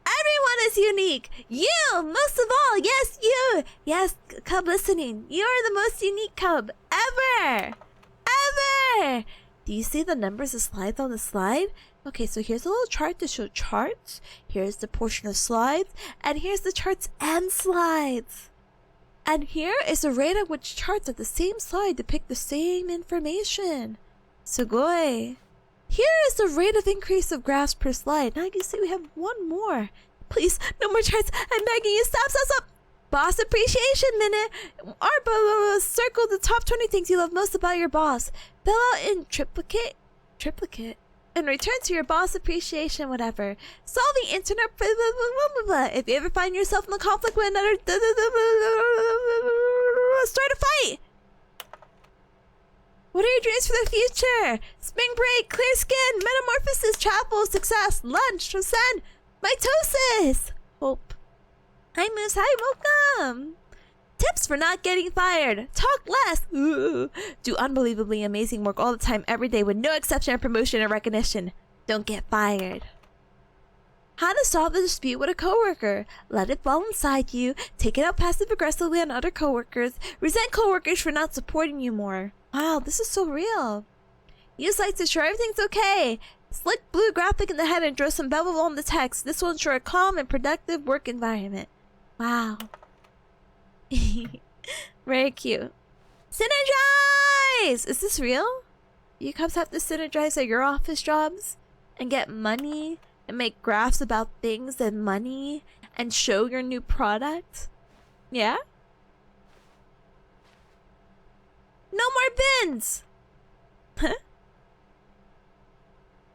Everyone is unique. You, most of all. Yes, you. Yes, Cub listening. You are the most unique Cub ever. Ever. Do you see the numbers of slides on the slide? Okay, so here's a little chart to show charts. Here's the portion of slides. And here's the charts and slides. And here is the rate at which charts at the same slide depict the same information. Sugoi. Here is the rate of increase of graphs per slide. Now you can see we have one more. Please, no more charts. I'm begging you. Stop. Boss appreciation minute. Circle the top 20 things you love most about your boss. Fill out in triplicate. in return to your boss appreciation, whatever. Solving internet blah, blah, blah, blah, blah. If you ever find yourself in a conflict with another, start a fight. What are your dreams for the future? Spring break, clear skin, metamorphosis, travel, success, lunch, transcend, mitosis. Hope. Hi, Moose. Hi, welcome. Tips for not getting fired. Talk less. Ooh. Do unbelievably amazing work all the time, every day, with no exception of promotion or recognition. Don't get fired. How to solve a dispute with a coworker. Let it fall inside you. Take it out passive-aggressively on other coworkers. Resent coworkers for not supporting you more. Wow, this is so real. Use lights to ensure everything's okay. Slick blue graphic in the head and draw some bevel on the text. This will ensure a calm and productive work environment. Wow. Very cute. Synergize! Is this real? You cops have to synergize at your office jobs and get money and make graphs about things and money and show your new product? Yeah? No more bins! Huh?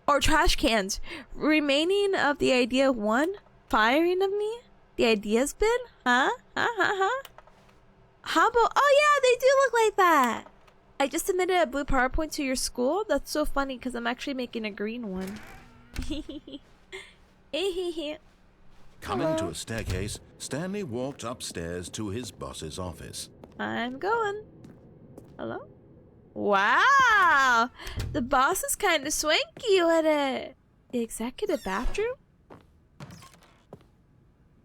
Or trash cans. Remaining of the idea 1? Firing of me? The idea's bin? Huh? How about... Oh yeah, they do look like that! I just submitted a blue PowerPoint to your school? That's so funny because I'm actually making a green one. Coming to a staircase, Stanley walked upstairs to his boss's office. I'm going. Hello? Wow! The boss is kind of swanky with it. The executive bathroom?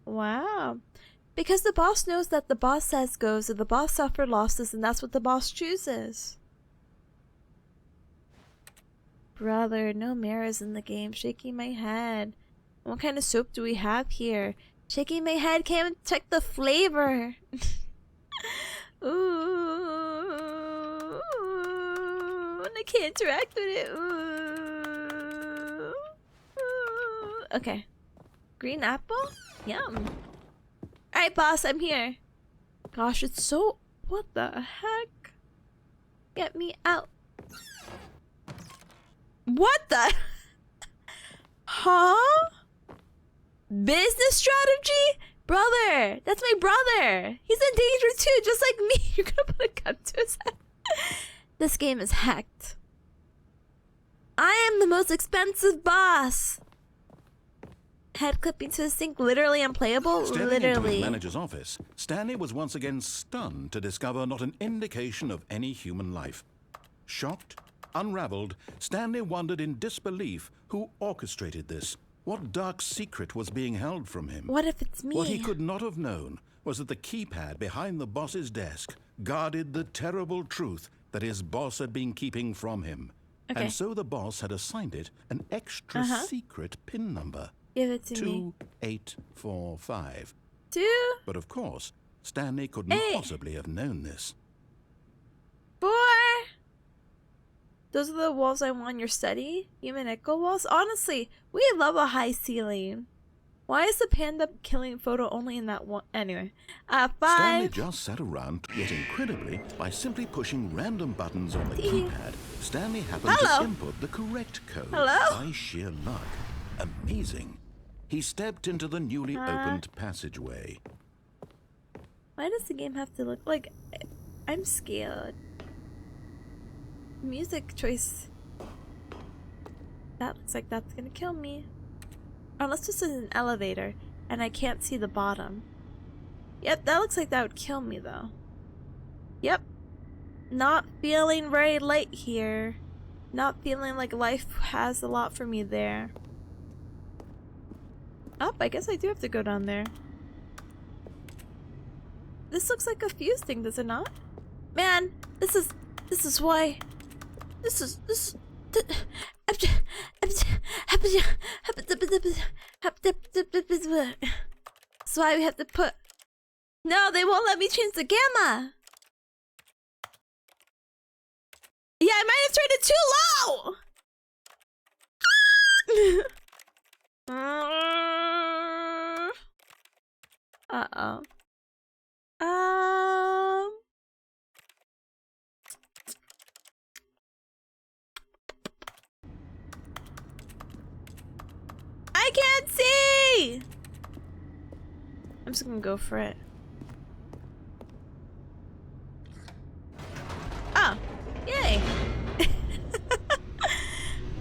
Wow. Because the boss knows that the boss says goes and the boss suffered losses and that's what the boss chooses. Brother, no mirrors in the game. Shaking my head. What kind of soap do we have here? Shaking my head, can't check the flavor. Ooh, and I can't interact with it. Ooh. Ooh. Okay. Green apple? Yum. Alright, boss, I'm here. Gosh, it's so... What the heck? Get me out. What the... Huh? Business strategy? Brother! That's my brother! He's in danger too, just like me! You're gonna put a gun to his head. This game is hacked. I am the most expensive boss! Head clipping to the sink, literally unplayable? Stepping Literally. into his manager's office, Stanley was once again stunned to discover not an indication of any human life. Shocked, unraveled, Stanley wondered in disbelief who orchestrated this. What dark secret was being held from him? What if it's me? What he could not have known was that the keypad behind the boss's desk guarded the terrible truth that his boss had been keeping from him. Okay. And so the boss had assigned it an extra secret PIN number. Give it to me. 2845. 2, But of course, Stanley couldn't possibly have known this. 4. Those are the walls I want in your study? Human echo walls? Honestly, we love a high ceiling. Why is the panda killing photo only in that one? Anyway. 5. Stanley just sat around, yet incredibly, by simply pushing random buttons on the keypad, Stanley happened to input the correct code by sheer luck. Amazing. He stepped into the newly opened passageway. Why does the game have to look like... I'm scared. Music choice. That looks like that's gonna kill me. Unless this is an elevator and I can't see the bottom. Yep, that looks like that would kill me though. Yep. Not feeling very light here. Not feeling like life has a lot for me there. Up, I guess I do have to go down there. This looks like a fuse thing, does it not? Man, this is why. This is why we have to put... No, they won't let me change the gamma. Yeah, I might have turned it too low. Uh-oh. Nancy! I'm just gonna go for it. Oh, yay!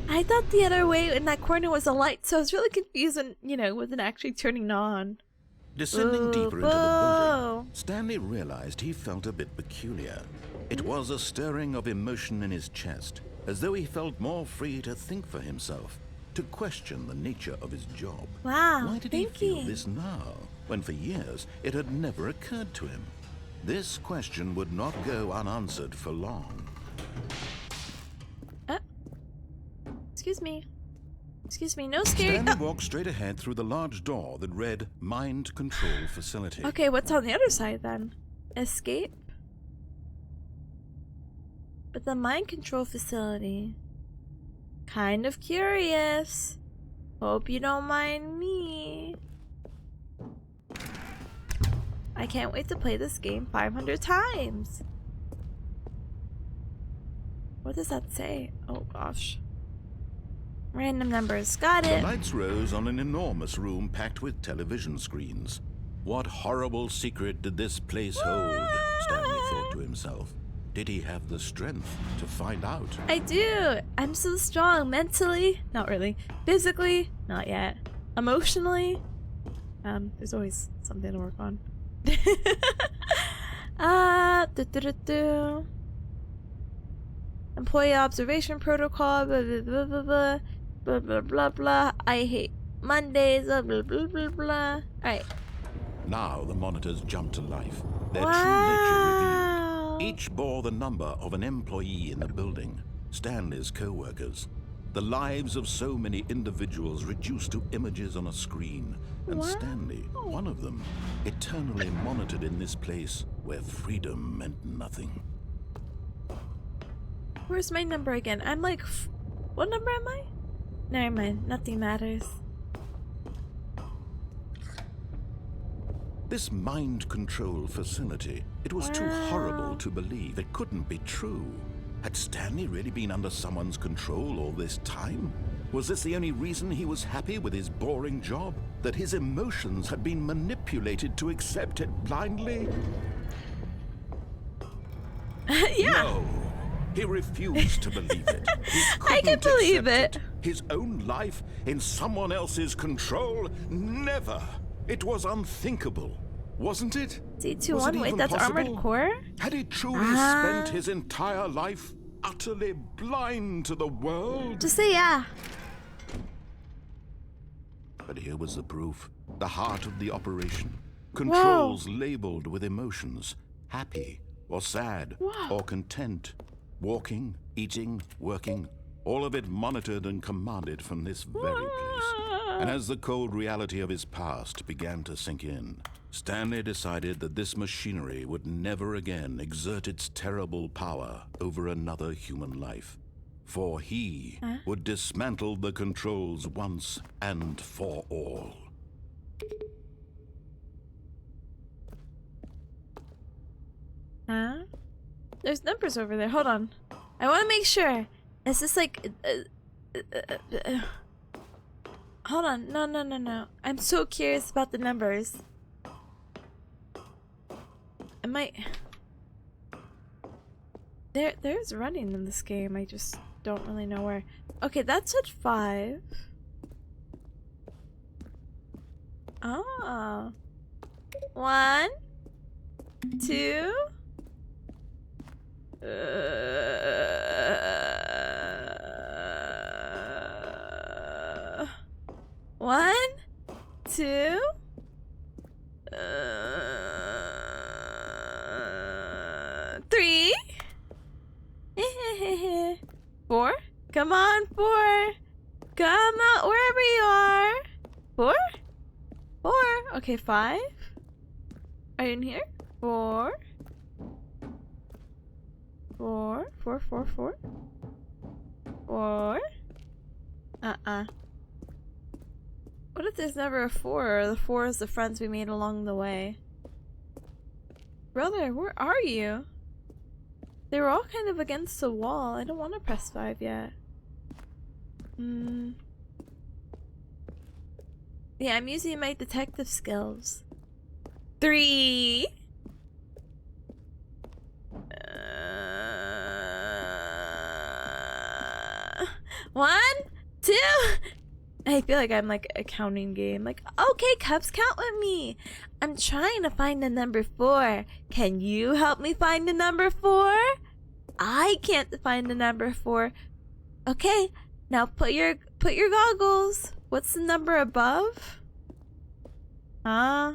I thought the other way in that corner was a light, so I was really confused when, you know, it wasn't actually turning on. Descending deeper into the building, Stanley realized he felt a bit peculiar. It was a stirring of emotion in his chest, as though he felt more free to think for himself, to question the nature of his job. Wow, Why did he feel this now, when for years it had never occurred to him? This question would not go unanswered for long. Excuse me. Excuse me, no scary. Stanley walked straight ahead through the large door that read Mind Control Facility. Okay, what's on the other side then? Escape? But the mind control facility. Kind of curious. Hope you don't mind me. I can't wait to play this game 500 times. What does that say? Oh gosh. Random numbers. Got it. The lights rose on an enormous room packed with television screens. What horrible secret did this place hold? Stanley thought to himself. Did he have the strength to find out? I do. I'm so strong mentally. Not really. Physically. Not yet. Emotionally. There's always something to work on. Employee observation protocol. Blah blah blah blah blah blah blah blah blah. I hate Mondays. Blah blah blah blah blah. All right. Now the monitors jumped to life. Their true nature revealed. Wow. Each bore the number of an employee in the building, Stanley's co-workers. The lives of so many individuals reduced to images on a screen, and Wow. Stanley, one of them, eternally monitored in this place where freedom meant nothing. Where's my number again? I'm like, what number am I? Never mind. Nothing matters. This mind control facility, it was too horrible to believe. It couldn't be true. Had Stanley really been under someone's control all this time? Was this the only reason he was happy with his boring job? That his emotions had been manipulated to accept it blindly? Yeah. No, he refused to believe it. He I can couldn't believe accept it. His own life in someone else's control? Never. It was unthinkable, wasn't it? D21, Was it wait, even that's Armored possible? Core? Had he truly spent his entire life utterly blind to the world? Just say yeah. But here was the proof. The heart of the operation. Controls labeled with emotions. Happy or sad or content. Walking, eating, working. All of it monitored and commanded from this very place. And as the cold reality of his past began to sink in, Stanley decided that this machinery would never again exert its terrible power over another human life. For he would dismantle the controls once and for all. Huh? There's numbers over there. Hold on. I want to make sure. Is this like... Hold on. No. I'm so curious about the numbers. I might... There's running in this game. I just don't really know where. Okay, that's at 5. Ah. 1, 2. 1, 2. 3. 4. Come on, 4. Come out wherever you are. 4. 4. Okay, 5. Are you in here? 4. 4. 4. 4. 4. 4. What if there's never a 4, or the 4 is the friends we made along the way? Brother, where are you? They were all kind of against the wall. I don't want to press 5 yet. Yeah, I'm using my detective skills. 3. 1, 2. I feel like I'm like a counting game. Like, okay, Cubs, count with me. I'm trying to find the number 4. Can you help me find the number 4? I can't find the number 4. Okay, now put your goggles. What's the number above? Huh?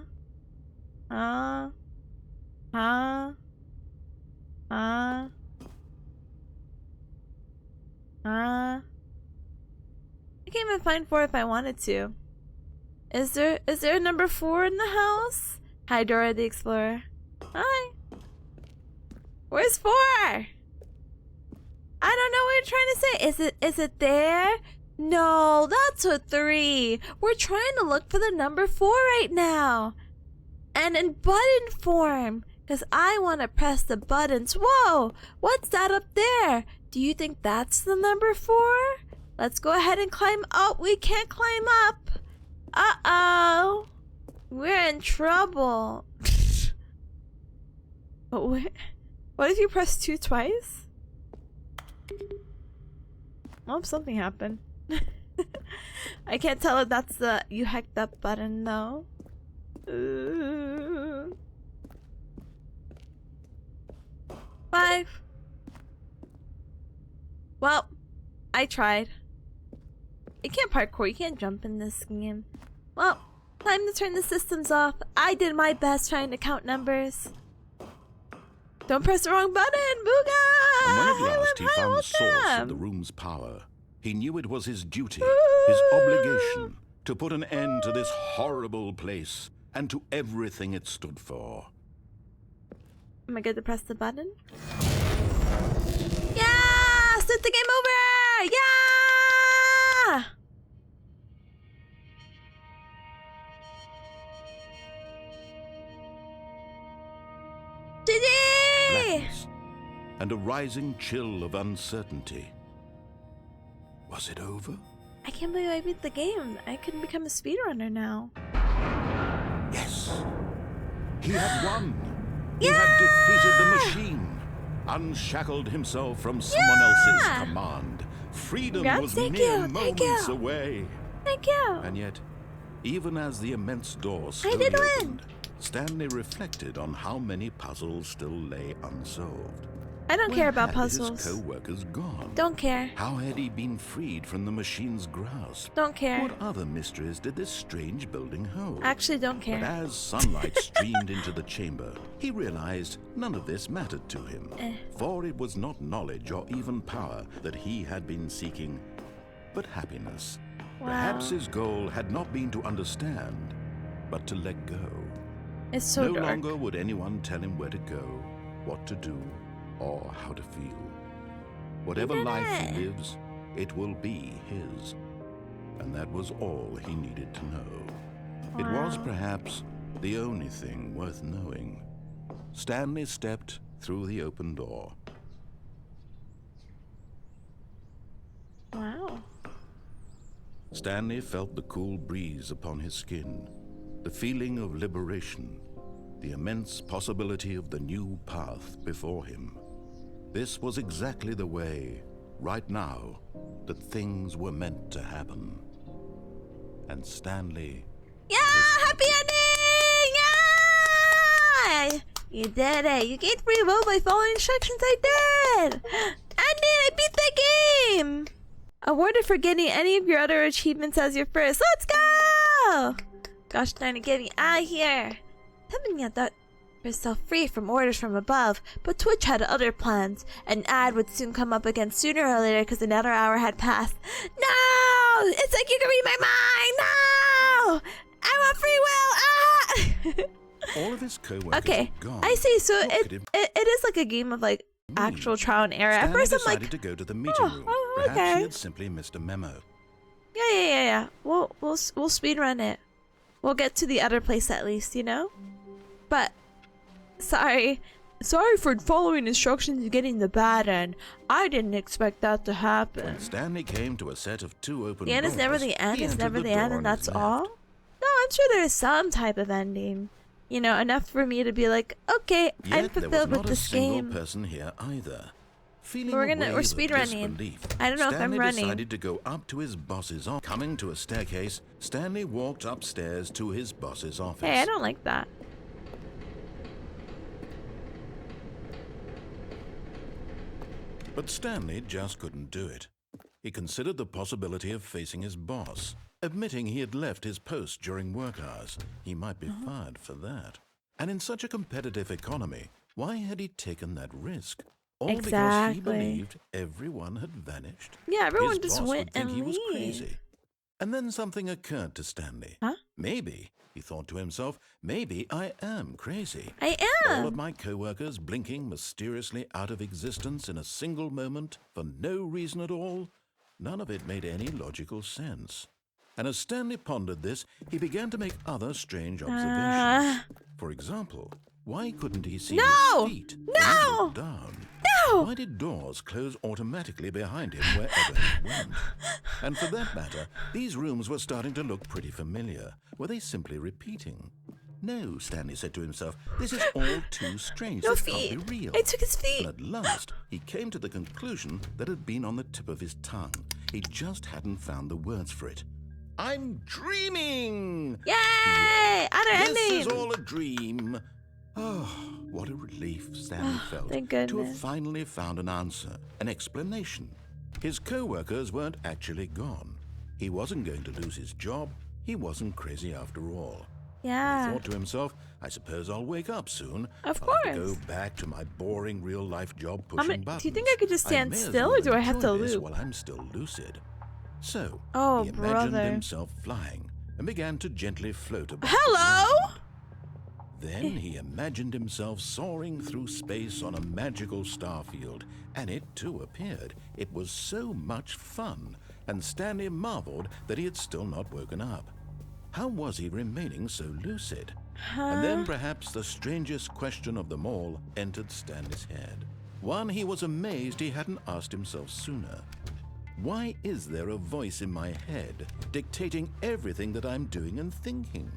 I can't even find 4 if I wanted to. Is there a number 4 in the house? Hi, Dora the Explorer. Hi. Where's 4? I don't know what you're trying to say. Is it there? No, that's a 3. We're trying to look for the number 4 right now. And in button form. Because I want to press the buttons. Whoa! What's that up there? Do you think that's the number 4? Let's go ahead and climb up. We can't climb up. Uh-oh. We're in trouble. But what if you press 2 twice? Oh, something happened. I can't tell if that's the you hacked up button though. 5. Well, I tried. You can't parkour, you can't jump in this game. Well, time to turn the systems off. I did my best trying to count numbers. Don't press the wrong button, Booga! And when at last he found the source of the room's power, he knew it was his duty, his obligation, to put an end to this horrible place and to everything it stood for. Am I good to press the button? Yeah! Start the game over! Yeah! GG! Blackness and a rising chill of uncertainty. Was it over? I can't believe I beat the game. I can become a speedrunner now. Yes. He had won. He had defeated the machine, unshackled himself from someone else's command. Freedom was mere moments away. Thank you. And yet, even as the immense door I slowly did win. opened, Stanley reflected on how many puzzles still lay unsolved. I don't care about Where had puzzles. his co-workers gone? Don't care. How had he been freed from the machine's grasp? Don't care. What other mysteries did this strange building hold? Actually, don't care. But as sunlight streamed into the chamber, he realized none of this mattered to him. For it was not knowledge or even power that he had been seeking, but happiness. Wow. Perhaps his goal had not been to understand, but to let go. It's so No dark. longer would anyone tell him where to go, what to do, or how to feel. Whatever life he lives, it will be his. And that was all he needed to know. It was perhaps the only thing worth knowing. Stanley stepped through the open door. Wow. Stanley felt the cool breeze upon his skin, the feeling of liberation, the immense possibility of the new path before him. This was exactly the way, right now, that things were meant to happen. And Stanley... Yeah! Happy ending! Yeah! You did it! You gained free will by following instructions. I did! Ending! I beat the game! Awarded for getting any of your other achievements as your first. Let's go! Gosh darn it, get me out of here! Tipanya thought herself free from orders from above, but Twitch had other plans. An ad would soon come up again sooner or later because another hour had passed. No! It's like you can read my mind! No! I want free will! Ah! All of his co-workers Okay, were gone. I see. So What could it is like a game of like actual trial and error. At Stanley first I'm decided like, to go to the meeting room. oh, Perhaps okay. he had simply missed a memo. yeah. We'll speed run it. We'll get to the other place at least, you know? But sorry for following instructions and getting the bad end. I didn't expect that to happen. When Stanley came to a set of 2 open The end is never doors, the end. he It's entered never the the end, door and on his that's left. all. I'm sure there's some type of ending. You know, enough for me to be like, okay, I'm Yet there was fulfilled with not a this single game. person here either. Feeling We're a wave of speedrunning. disbelief, I don't know if I'm Stanley running. decided to go up to his boss's office. Coming to a staircase, Stanley walked upstairs to his boss's office. Hey, I don't like that. But Stanley just couldn't do it. He considered the possibility of facing his boss. Admitting he had left his post during work hours, he might be fired for that. And in such a competitive economy, why had he taken that risk? All because he Exactly. believed everyone had vanished. Yeah, everyone His just boss went would think and he was leave. crazy. And then something occurred to Stanley. Huh? Maybe, he thought to himself, maybe I am crazy. I All of am. my co-workers blinking mysteriously out of existence in a single moment for no reason at all. None of it made any logical sense. And as Stanley pondered this, he began to make other strange observations. For example, why couldn't he see No! his feet when he No! looked down? No! Why did doors close automatically behind him wherever he went? And for that matter, these rooms were starting to look pretty familiar. Were they simply repeating? No, Stanley said to himself, this is all too strange. No This feet. can't be real. I took his feet. And at last, he came to the conclusion that had been on the tip of his tongue. He just hadn't found the words for it. I'm dreaming! Yay! Other This ending. is all a dream. Oh, what a relief Stanley felt thank to have goodness. finally found an answer, an explanation. His co-workers weren't actually gone. He wasn't going to lose his job. He wasn't crazy after all. He Yeah. thought to himself, I suppose I'll wake up soon. Of I'll have to course. go back to my boring real-life job How pushing many- buttons. do you think I could just stand may as still, well or do I have enjoy to this loop? while I'm still lucid. So, Oh, he imagined brother. himself flying and began to gently float above. Hello? Then he imagined himself soaring through space on a magical starfield, and it too appeared. It was so much fun, and Stanley marveled that he had still not woken up. How was he remaining so lucid? And then perhaps the strangest question of them all entered Stanley's head. One he was amazed he hadn't asked himself sooner. Why is there a voice in my head dictating everything that I'm doing and thinking?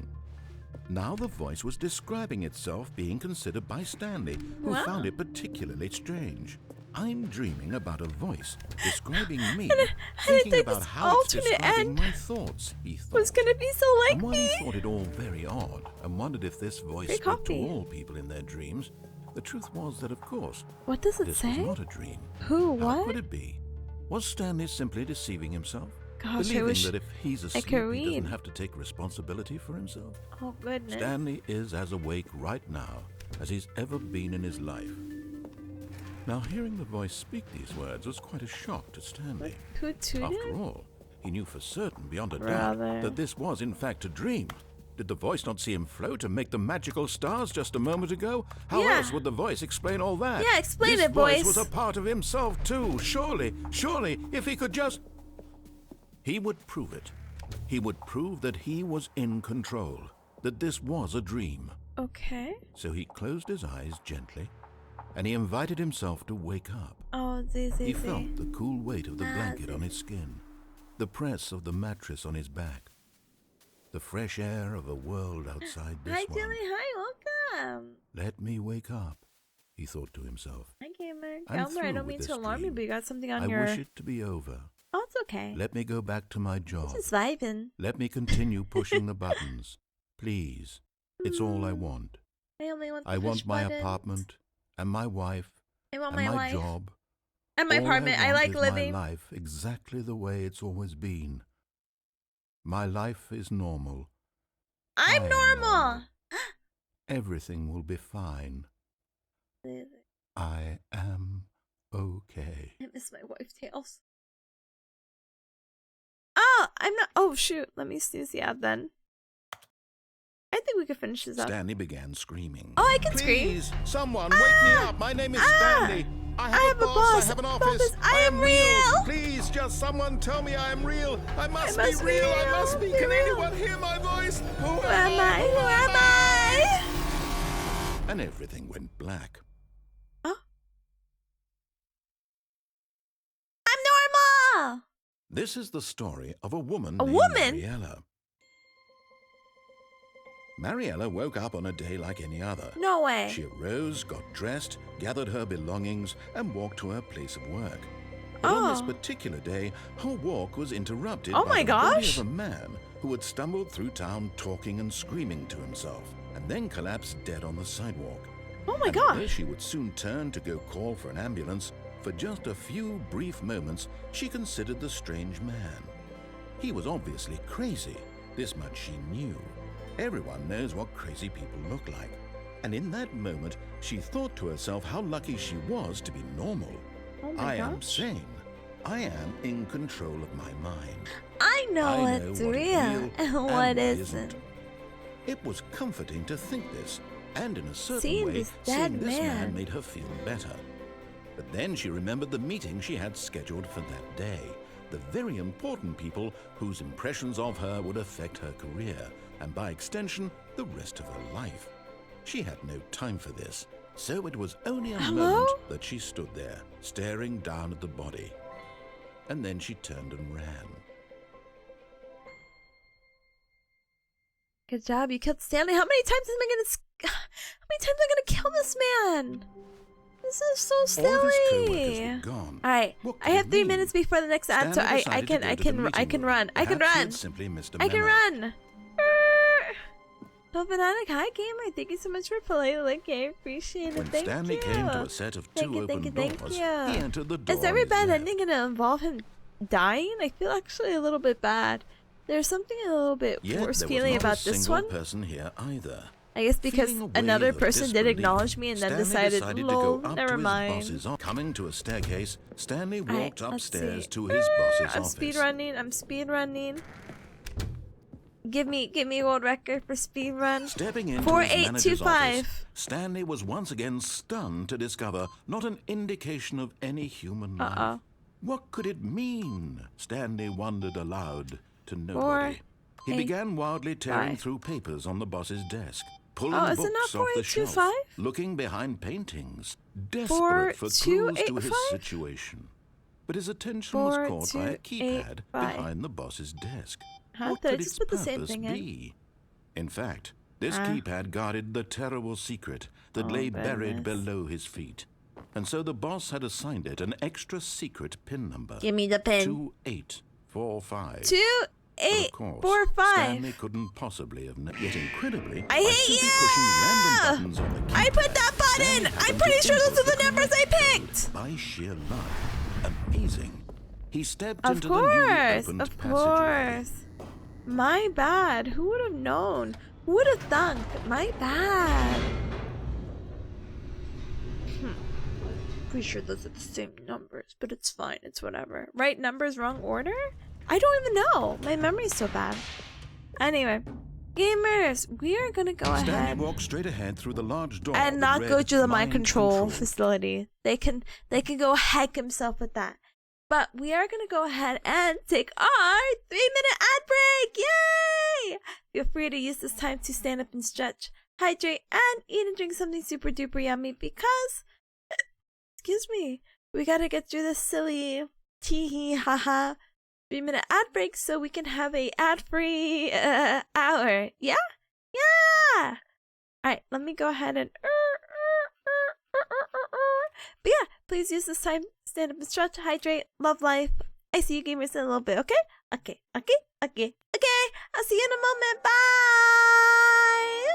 Now the voice was describing itself being considered by Stanley, who Wow. found it particularly strange. I'm dreaming about a voice describing me, I thinking think about this how it's alternate describing end my thoughts, he thought. Was gonna be so like And while me. he thought it all very odd and wondered if this voice Free spoke to coffee. all people in their dreams, the truth was that, of course, What does it this say? was not a dream. Who? How What? could it be? Was Stanley simply deceiving himself? Gosh, I Believing wish that if he's asleep, could he doesn't read. have to take responsibility for himself? Oh goodness. Stanley is as awake right now as he's ever been in his life. Now, hearing the voice speak these words was quite a shock to Stanley. Who tooted? After all, he knew for certain, beyond a Brother. doubt, that this was in fact a dream. Did the voice not see him float and make the magical stars just a moment ago? How Yeah. else would the voice explain all that? Yeah, explain this it, voice. was a part of himself too. Surely, if he could just... He would prove it. He would prove that he was in control, that this was a dream. Okay. So he closed his eyes gently, and he invited himself to wake up. Oh, Zizi. He felt the cool weight of the blanket on his skin, the press of the mattress on his back, the fresh air of a world outside this Hi, one. Dilly. Hi, welcome. Let me wake up, he thought to himself. Hi, Gamer. I'm Elmer, I through don't with mean to this alarm you, dream. but you got something on I your... wish it to be over. Oh, it's okay. Let me go back to my job. Just vibing. Let me continue pushing the buttons. Please. It's all I want. I only want the I push want my buttons. apartment, and my wife, I want and my my wife. job. And my All apartment. I want like is living. my life exactly the way it's always been. My life is normal. I I'm am normal. Everything will be fine. I am okay. I miss my wife tails. Oh, I'm not. Oh, shoot. Let me snooze the ad then. I think we could finish this up. Stanley began screaming. Oh, I can scream. Please, someone, wake me up. My name is Stanley. I have a boss. I have an office. I am real. Please, just someone tell me I am real. I must, must be be real. real. I must be. Be Can real. anyone hear my voice? Who Who am I? Who am I? And everything went black. Oh. I'm normal. This is the story of a woman A named woman? Mariella. Mariella woke up on a day like any other. No way. She arose, got dressed, gathered her belongings, and walked to her place of work. But on this particular day, her walk was interrupted by the body of a man who had stumbled through town talking and screaming to himself, and then collapsed dead on the sidewalk. Oh my And gosh. although she would soon turn to go call for an ambulance, for just a few brief moments, she considered the strange man. He was obviously crazy. This much she knew. Everyone knows what crazy people look like. And in that moment, she thought to herself how lucky she was to be normal. Oh my I am gosh. sane. I am in control of my mind. I know I what's know what is real and what isn't. It was comforting to think this, and in a certain Seeing way, this dead seeing this man man. made her feel better. But then she remembered the meeting she had scheduled for that day, the very important people whose impressions of her would affect her career, and by extension, the rest of her life. She had no time for this, so it was only a moment that she stood there, staring down at the body. And then she turned and ran. Good job, you killed Stanley. How many times am I gonna kill this man? This is so All of his co-workers silly. were gone. Alright, What I could have it 3 mean? minutes before the next ad, so Stanley I decided to can go I to the can meeting I can room. run. I can Perhaps he run. had simply missed a I can memo. run. Toepani, hi gamer. Thank you so much for playing. Like, I appreciate it. When Thank Stanley you. came to a set of two open doors, he entered the door. Is every on his bad left. ending gonna involve him dying? I feel actually a little bit bad. There's something a little bit Yet worse there was feeling not about a this single one. person here either. I guess because Feeling a wave another of person did disbelief, acknowledge me and then Stanley decided, to lol, go up never to his mind. boss's office. Coming to a staircase, Stanley Alright, walked let's upstairs see. to his boss's I'm office. speed running. I'm speed running. Give me world record for speed run. Stepping into his manager's 4825. office, Stanley was once again stunned to discover not an indication of any human life. What could it mean? Stanley wondered aloud to nobody. He 4, began wildly tearing 5. through papers on the boss's desk, pulling Oh, is it not books off the shelf, 4825? looking behind paintings, desperate for clues to his 4285? situation. But his attention was caught by a keypad 4285. behind the boss's desk. Huh? What Did I could just its put the same purpose thing in? be? In fact, this keypad guarded the terrible secret that Oh, lay buried goodness. below his feet. And so the boss had assigned it an extra secret PIN number. Give me the pin. 2845. 2845. Stanley couldn't possibly have known. Yet incredibly, I by hate simply you! pushing random buttons on the keypad, I put that button! Stanley I'm happened pretty to sure those input are the the numbers I correct picked! by sheer luck. Amazing. He stepped Of into the newly course, opened of passageway. course. My bad. Who would have known? Who would have thunk? My bad. Pretty sure those are the same numbers, but it's fine. It's whatever. Right numbers, wrong order? I don't even know. My memory's so bad. Anyway, gamers, we are gonna go Stanley ahead walked straight ahead through the large door and that not read, go to the mind "Mind control facility. They can go heck himself with that. But we are gonna go ahead and take our 3-minute ad break. Yay! Feel free to use this time to stand up and stretch, hydrate, and eat and drink something super duper yummy because, excuse me, we gotta get through this silly tee haha 3-minute ad break so we can have a ad-free hour. Yeah? Yeah! Alright, let me go ahead and but yeah, please use this time, stand up and stretch, hydrate, love life. I see you gamers in a little bit, okay? Okay. I'll see you in a moment. Bye!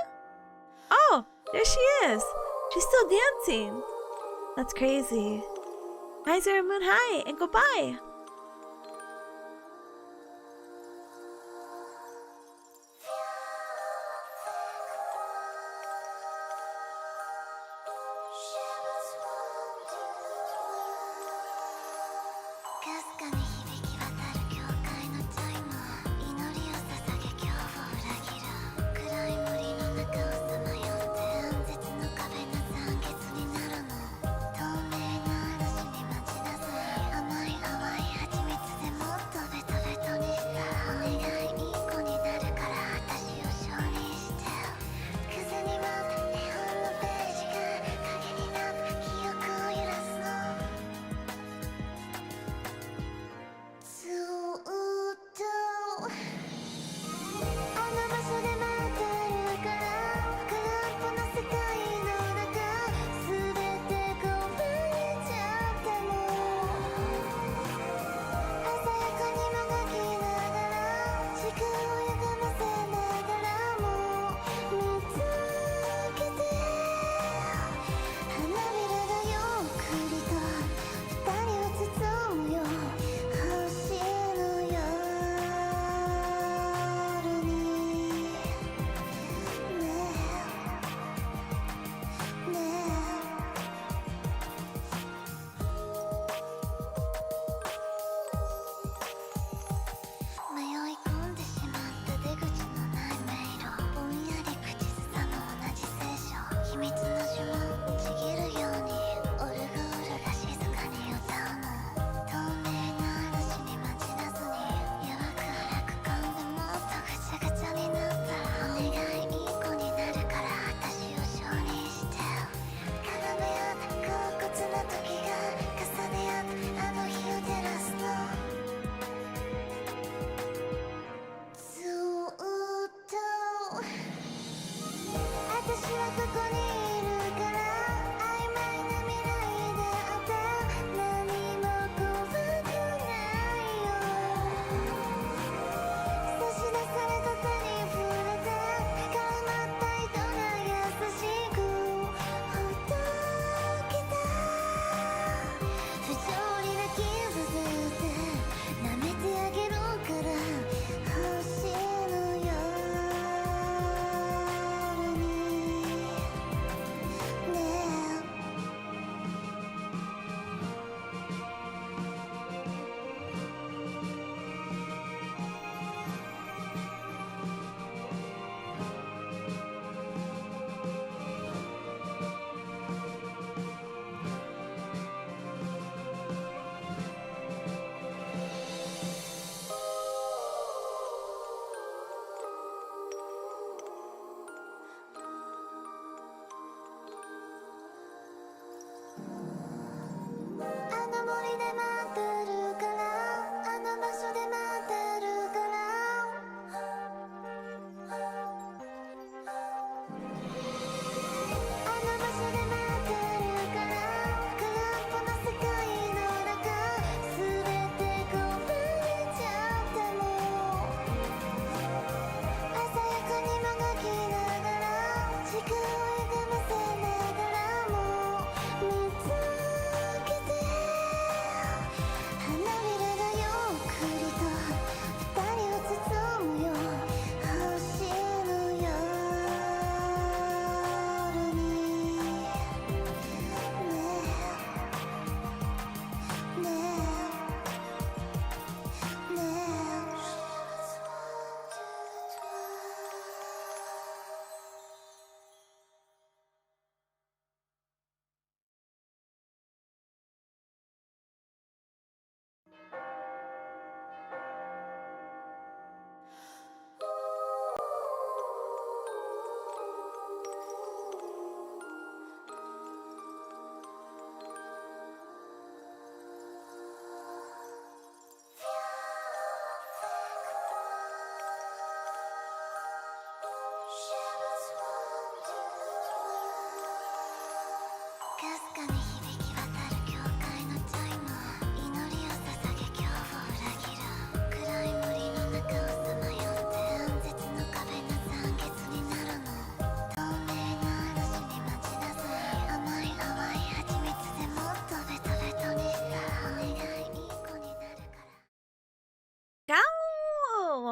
Oh, there she is. She's still dancing. That's crazy. Hi, Zara Moon, hi, and goodbye.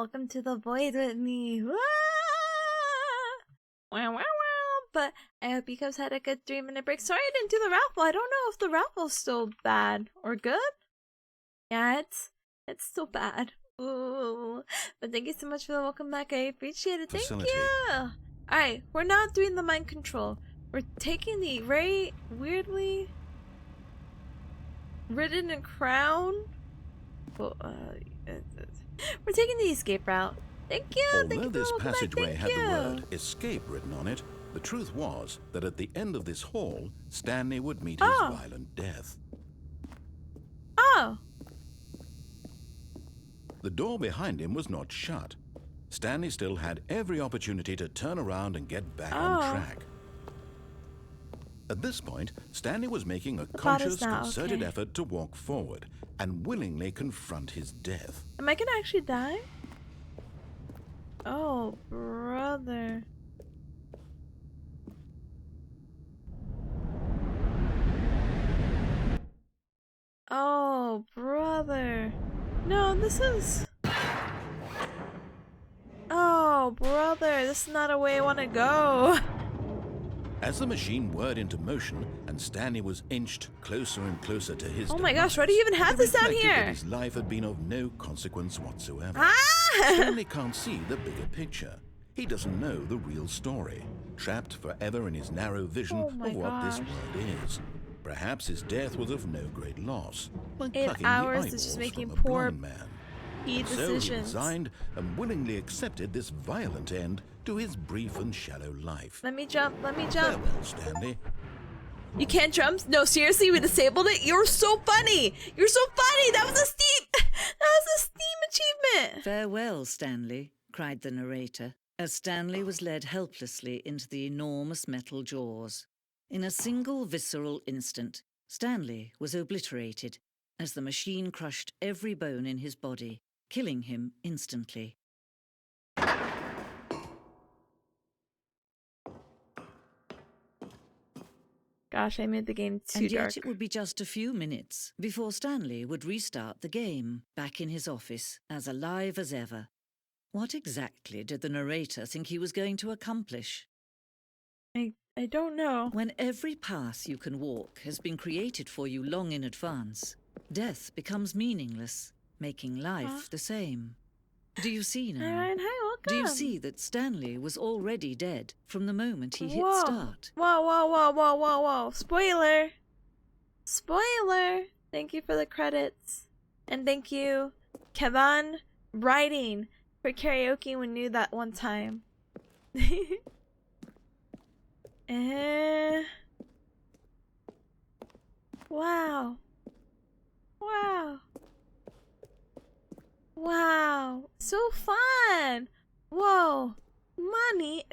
welcome to the void with me. Wah! Wow, wow, wow. But I hope you guys had a good 3-minute break. Sorry I didn't do the raffle. I don't know if the raffle's still bad or good. Yeah, it's still bad. Ooh. But thank you so much for the welcome back. I appreciate it. Thank you. Alright, we're not doing the mind control. We're taking the very weirdly written and crown. Well, we're taking the escape route. Thank you. Although this passageway had the word escape written on it, the truth was that at the end of this hall, Stanley would meet his violent death. Oh. The door behind him was not shut. Stanley still had every opportunity to turn around and get back on track. At this point, Stanley was making a conscious, concerted effort to walk forward and willingly confront his death. Am I gonna actually die? Oh, brother. Oh, brother. No, this is... Oh, brother. This is not a way I want to go. As the machine whirred into motion and Stanley was inched closer and closer to his Oh my gosh, why do you even have this down here? His life had been of no consequence whatsoever. Ah! Stanley can't see the bigger picture. He doesn't know the real story, trapped forever in his narrow vision of what this world is. Perhaps his death was of no great loss, like 8 plucking hours the is just eyeballs making from a poor blind man. decisions. So he resigned and willingly accepted this violent end to his brief and shallow life. Let me jump, let me jump. Farewell, Stanley. You can't jump? No, seriously, we disabled it? You're so funny! You're so funny! That was a Steam achievement! Farewell, Stanley, cried the narrator, as Stanley was led helplessly into the enormous metal jaws. In a single visceral instant, Stanley was obliterated as the machine crushed every bone in his body, killing him instantly. Gosh, I made the game too And yet dark. it would be just a few minutes before Stanley would restart the game, back in his office, as alive as ever. What exactly did the narrator think he was going to accomplish? I don't know. When every path you can walk has been created for you long in advance, death becomes meaningless, making life the same. Do you see now? Alright, hi, welcome. Do you see that Stanley was already dead from the moment he hit start? Whoa, whoa, whoa, whoa, whoa, whoa. Spoiler. Spoiler. Thank you for the credits. And thank you, Kevin Writing, for karaoke when knew that one time. Wow. Wow. Wow. So fun. Whoa. Money.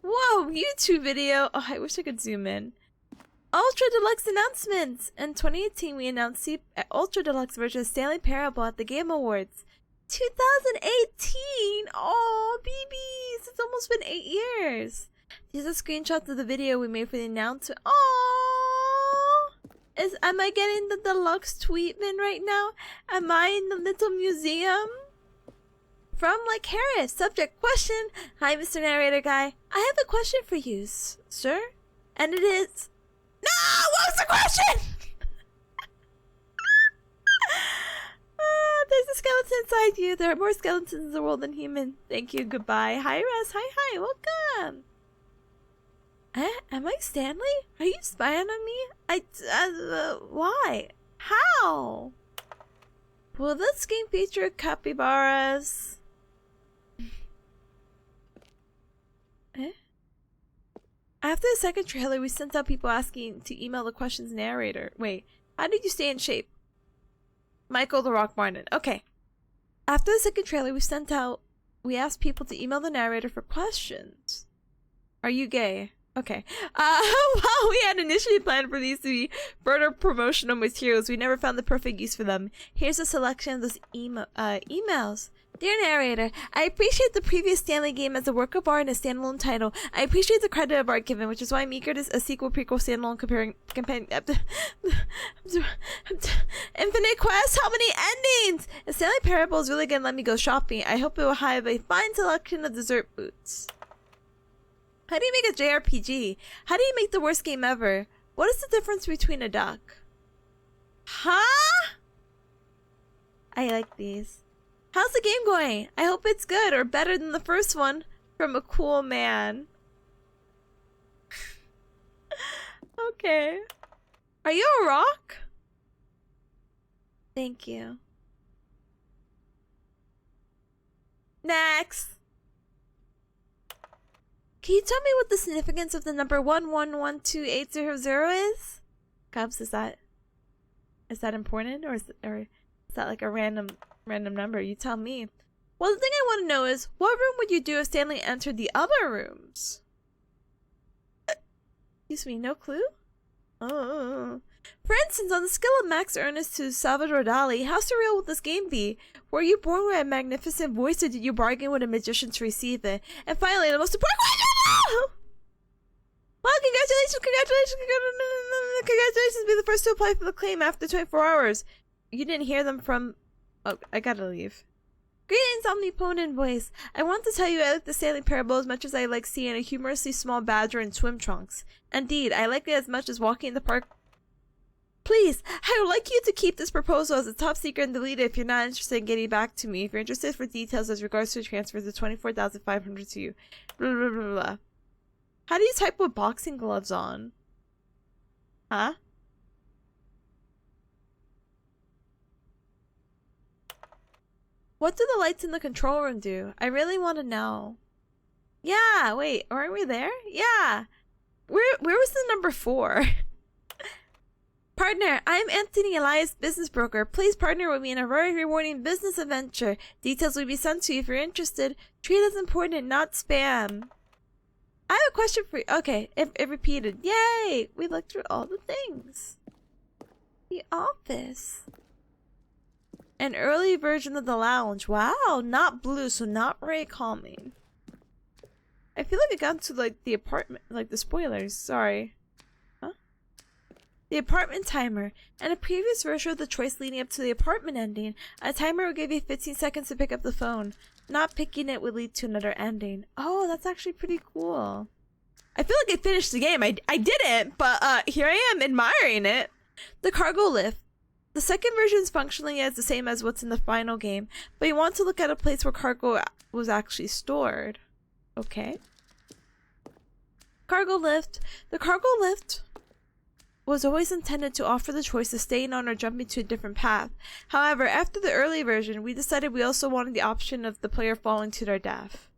Whoa. YouTube video. Oh, I wish I could zoom in. Ultra Deluxe announcements. In 2018, we announced the Ultra Deluxe version of Stanley Parable at the Game Awards. 2018. Oh, BBs. It's almost been 8 years. These are screenshots of the video we made for the announcement. Oh, am I getting the deluxe treatment right now? Am I in the little museum? From like Harris. Subject question. Hi, Mr. Narrator Guy. I have a question for you, sir. And it is... No! What was the question? There's a skeleton inside you. There are more skeletons in the world than human. Thank you. Goodbye. Hi, Russ. Hi. Welcome. Am I Stanley? Are you spying on me? Why? How? Will this game feature capybaras? After the second trailer, we sent out people asking to email the questions narrator. Wait, how did you stay in shape? Michael the Rock Martin. Okay. After the second trailer, we asked people to email the narrator for questions. Are you gay? Okay. While we had initially planned for these to be further promotional materials, we never found the perfect use for them. Here's a selection of those emails. Dear narrator, I appreciate the previous Stanley game as a work of art and a standalone title. I appreciate the credit of art given, which is why I'm eager to a sequel, prequel, standalone, companion. Infinite Quest, how many endings? Stanley Parable is really gonna let me go shopping. I hope it will have a fine selection of dessert boots. How do you make a JRPG? How do you make the worst game ever? What is the difference between a duck? Huh? I like these. How's the game going? I hope it's good or better than the first one. From a cool man. Okay. Are you a rock? Thank you. Next. Can you tell me what the significance of the number 1112800 is? Cubs, is that important, or is that like a random number? You tell me. Well, the thing I want to know is, what room would you do if Stanley entered the other rooms? Excuse me, no clue? Oh. For instance, on the scale of Max Ernest to Salvador Dali, how surreal will this game be? Were you born with a magnificent voice, or did you bargain with a magician to receive it? And finally, the most important question! Well, congratulations! Be the first to apply for the claim after 24 hours. You didn't hear them from... Oh, I gotta leave. Greetings, omnipotent voice. I want to tell you I like the Stanley Parable as much as I like seeing a humorously small badger in swim trunks. Indeed, I like it as much as walking in the park. Please, I would like you to keep this proposal as a top secret and delete it if you're not interested in getting back to me. If you're interested for details as regards to transfer the 24,500 to you. Blah, blah, blah, blah. How do you type with boxing gloves on? Huh? What do the lights in the control room do? I really want to know. Yeah, wait, aren't we there? Yeah. Where was the number 4? Partner, I'm Anthony Elias, business broker. Please partner with me in a very rewarding business adventure. Details will be sent to you if you're interested. Treat as important, not spam. I have a question for you. Okay, it repeated. Yay! We looked through all the things. The office. An early version of the lounge. Wow, not blue, so not very calming. I feel like I got to like the apartment, like the spoilers. Sorry. Huh? The apartment timer. And a previous version of the choice leading up to the apartment ending, a timer will give you 15 seconds to pick up the phone. Not picking it would lead to another ending. Oh, that's actually pretty cool. I feel like I finished the game. I didn't, but here I am admiring it. The cargo lift. The second version is functionally as the same as what's in the final game, but you want to look at a place where cargo was actually stored. Okay. Cargo lift. The cargo lift was always intended to offer the choice of staying on or jumping to a different path. However, after the early version, we decided we also wanted the option of the player falling to their death.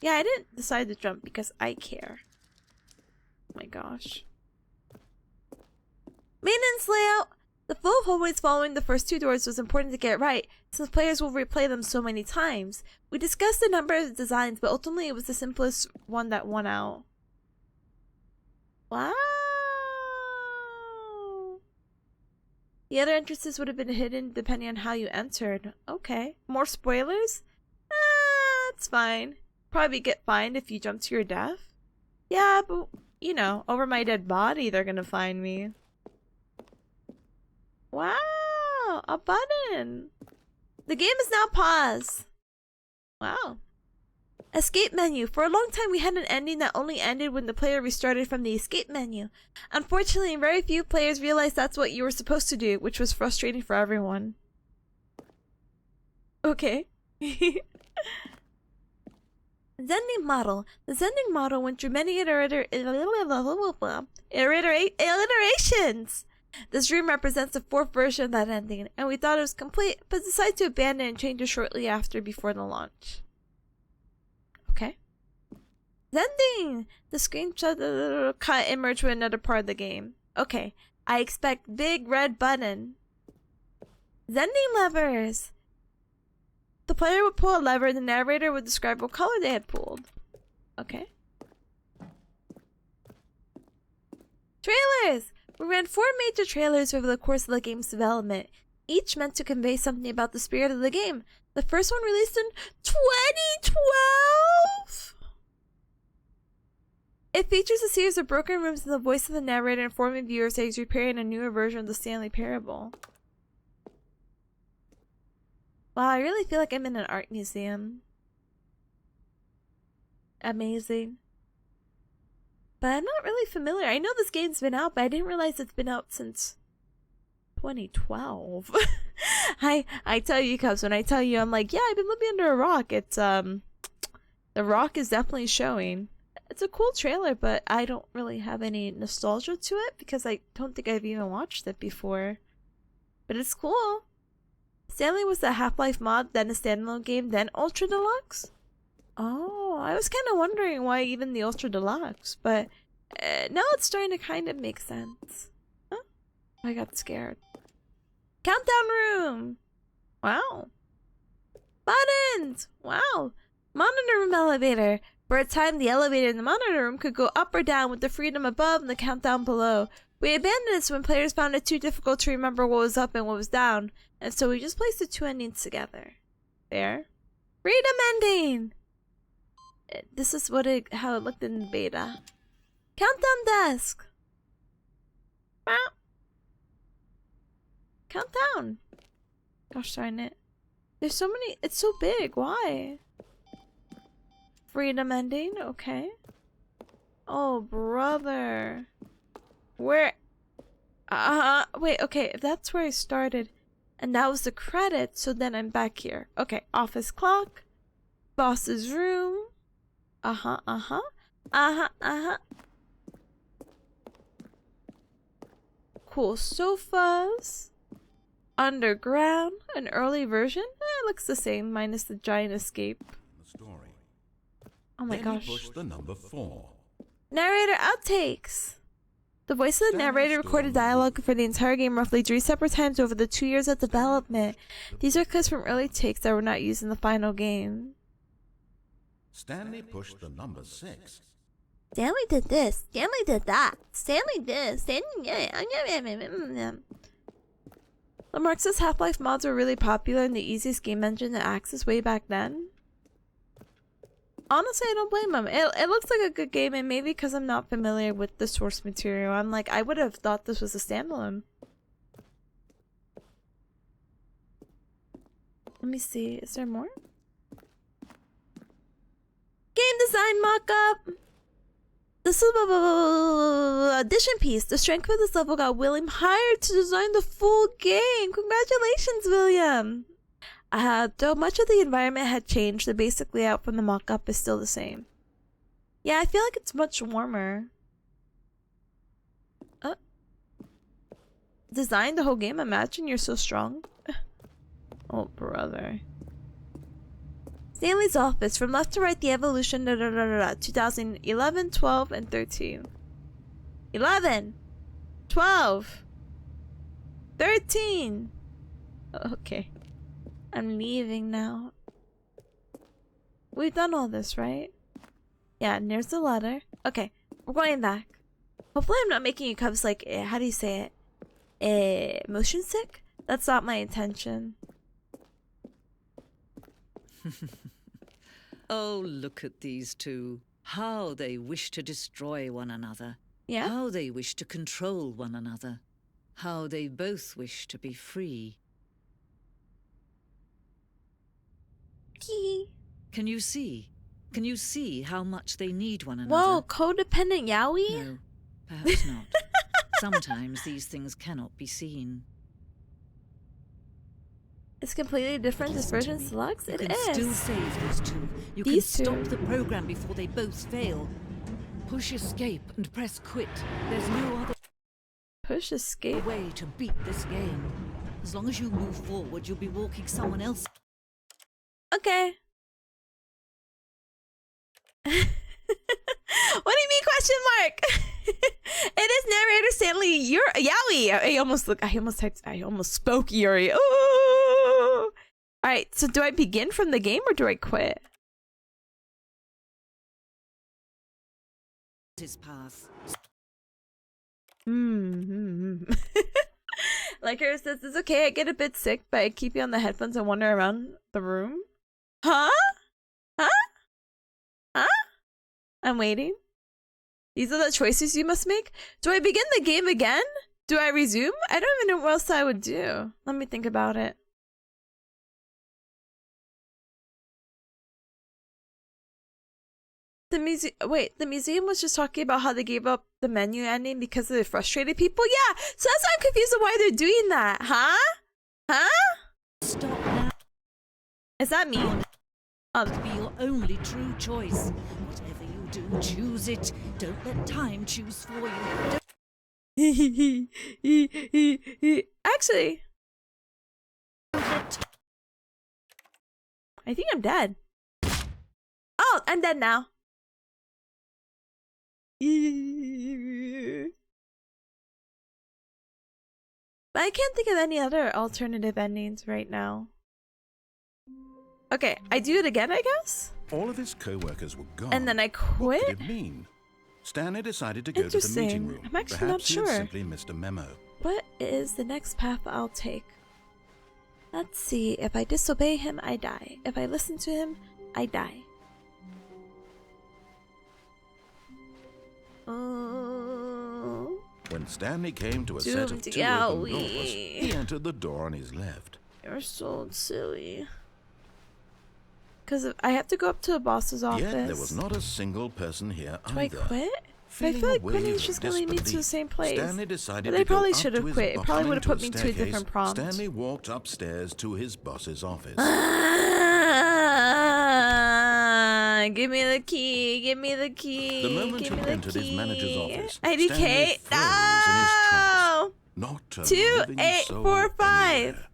Yeah, I didn't decide to jump because I care. Oh my gosh. Maintenance layout. The flow of hallways following the first 2 doors was important to get right, since players will replay them so many times. We discussed a number of designs, but ultimately it was the simplest one that won out. Wow. The other entrances would have been hidden depending on how you entered. Okay. More spoilers? It's fine. Probably get fined if you jump to your death. Yeah, but, you know, over my dead body they're gonna find me. Wow, a button. The game is now paused. Wow. Escape menu. For a long time we had an ending that only ended when the player restarted from the escape menu. Unfortunately, very few players realized that's what you were supposed to do, which was frustrating for everyone. Okay. Zending model. The Zending model went through many iterations. This room represents the 4th version of that ending, and we thought it was complete, but decided to abandon and change it shortly after before the launch. Okay. Zending! The screenshot cut and merged with another part of the game. Okay. I expect big red button. Zending levers! The player would pull a lever and the narrator would describe what color they had pulled. Okay. Trailers! We ran 4 major trailers over the course of the game's development, each meant to convey something about the spirit of the game. The first one released in 2012! It features a series of broken rooms and the voice of the narrator informing viewers that he's repairing a newer version of the Stanley Parable. Wow, I really feel like I'm in an art museum. Amazing. But I'm not really familiar. I know this game's been out, but I didn't realize it's been out since 2012. I tell you, Cubs, when I tell you, I'm like, yeah, I've been living under a rock. It's The Rock is definitely showing. It's a cool trailer, but I don't really have any nostalgia to it because I don't think I've even watched it before. But it's cool. Stanley was the Half-Life mod, then a standalone game, then Ultra Deluxe? Oh, I was kind of wondering why even the Ultra Deluxe, but now it's starting to kind of make sense. Huh? I got scared. Countdown room! Wow. Buttons! Wow. Monitor room elevator. For a time, the elevator in the monitor room could go up or down with the freedom above and the countdown below. We abandoned this when players found it too difficult to remember what was up and what was down, and so we just placed the two endings together. There. Freedom ending! This is how it looked in the beta. Countdown desk! Meow. Countdown! Gosh darn it. There's so many. It's so big. Why? Freedom ending? Okay. Oh, brother. Where? Wait, okay. If that's where I started, and that was the credit, so then I'm back here. Okay. Office clock. Boss's room. Cool sofas. Underground. An early version? It looks the same, minus the giant escape. Story. Oh my gosh. Push the number 4. Narrator outtakes. The voice of the narrator recorded dialogue for the entire game roughly 3 separate times over the 2 years of development. These are clips from early takes that were not used in the final game. Stanley pushed the number 6. Stanley did this. Stanley did that. Stanley this. Stanley. Lamarck's Half-Life mods were really popular and the easiest game engine to access way back then. Honestly, I don't blame him. It looks like a good game, and maybe because I'm not familiar with the source material, I'm like, I would have thought this was a standalone. Let me see. Is there more? Game design mock-up! This is addition piece. The strength of this level got William hired to design the full game. Congratulations, William! Though much of the environment had changed, the basic layout from the mock-up is still the same. Yeah, I feel like it's much warmer. Design the whole game? Imagine you're so strong. Oh, brother. Stanley's office. From left to right, the evolution. 2011, 12, and 13. 11! 12! 13! Okay. I'm leaving now. We've done all this, right? Yeah, and there's the letter. Okay, we're going back. Hopefully I'm not making you Cubs like, how do you say it? Motion sick? That's not my intention. Oh, look at these two. How they wish to destroy one another. Yeah? How they wish to control one another. How they both wish to be free. Can you see? Can you see how much they need one another? Whoa, codependent yaoi? No, perhaps not. Sometimes these things cannot be seen. It's completely different. This version's Deluxe? You It can is. still save these two. You These can two. stop the program before they both fail. Push escape and press quit. There's no other Push escape. way to beat this game. As long as you move forward, you'll be walking someone else. Okay. What do you mean question mark? It is narrator Stanley Yaoi. I almost spoke Yuri. Ooh. Alright, so do I begin from the game or do I quit? His path. Like her says, it's okay, I get a bit sick, but I keep you on the headphones and wander around the room. Huh? Huh? Huh? I'm waiting. These are the choices you must make. Do I begin the game again? Do I resume? I don't even know what else I would do. Let me think about it. The museum. Wait, the museum was just talking about how they gave up the menu ending because of the frustrated people. Yeah, so that's why I'm confused on why they're doing that, huh? Huh? Stop now. Is that me? Be your only true choice. Whatever you do, choose it. Don't let time choose for you. Actually, I think I'm dead. Oh, I'm dead now. But I can't think of any other alternative endings right now. Okay, I do it again, I guess? All of his co-workers were gone. And then I What quit? could it mean? Stanley decided to go to the meeting Interesting. room. I'm actually Perhaps not he had sure. simply missed a memo. What is the next path I'll take? Let's see. If I disobey him, I die. If I listen to him, I die. When Stanley came to a set of two open doors, he entered the door on his left. You're so silly. Because I have to go up to the boss's office. Yet there was not a single person here Do I either. quit? But I Feeling feel like a wave quitting is of just going to lead me to the disbelief, same place. Stanley decided But I to go probably up should to have his quit. It boss probably would have to put a me to a staircase. different prompt. Stanley walked upstairs to his boss's office. Give me the key. Give me the key. The moment give he me the entered key. his manager's office, IDK. Stanley froze in his tracks. No. Not a 2, living 8, soul 4, 5. anywhere.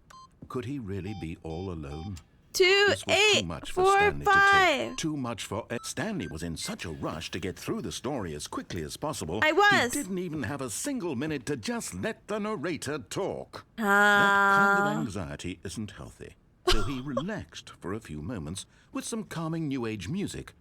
Could he really be all alone? 2, This was 8, too much for 4, Stanley to 5. take. Too much for Stanley was in such a rush to get through the story as quickly as possible. I was. He didn't even have a single minute to just let the narrator talk. That kind Ah. of anxiety isn't healthy. So he relaxed for a few moments with some calming new age music.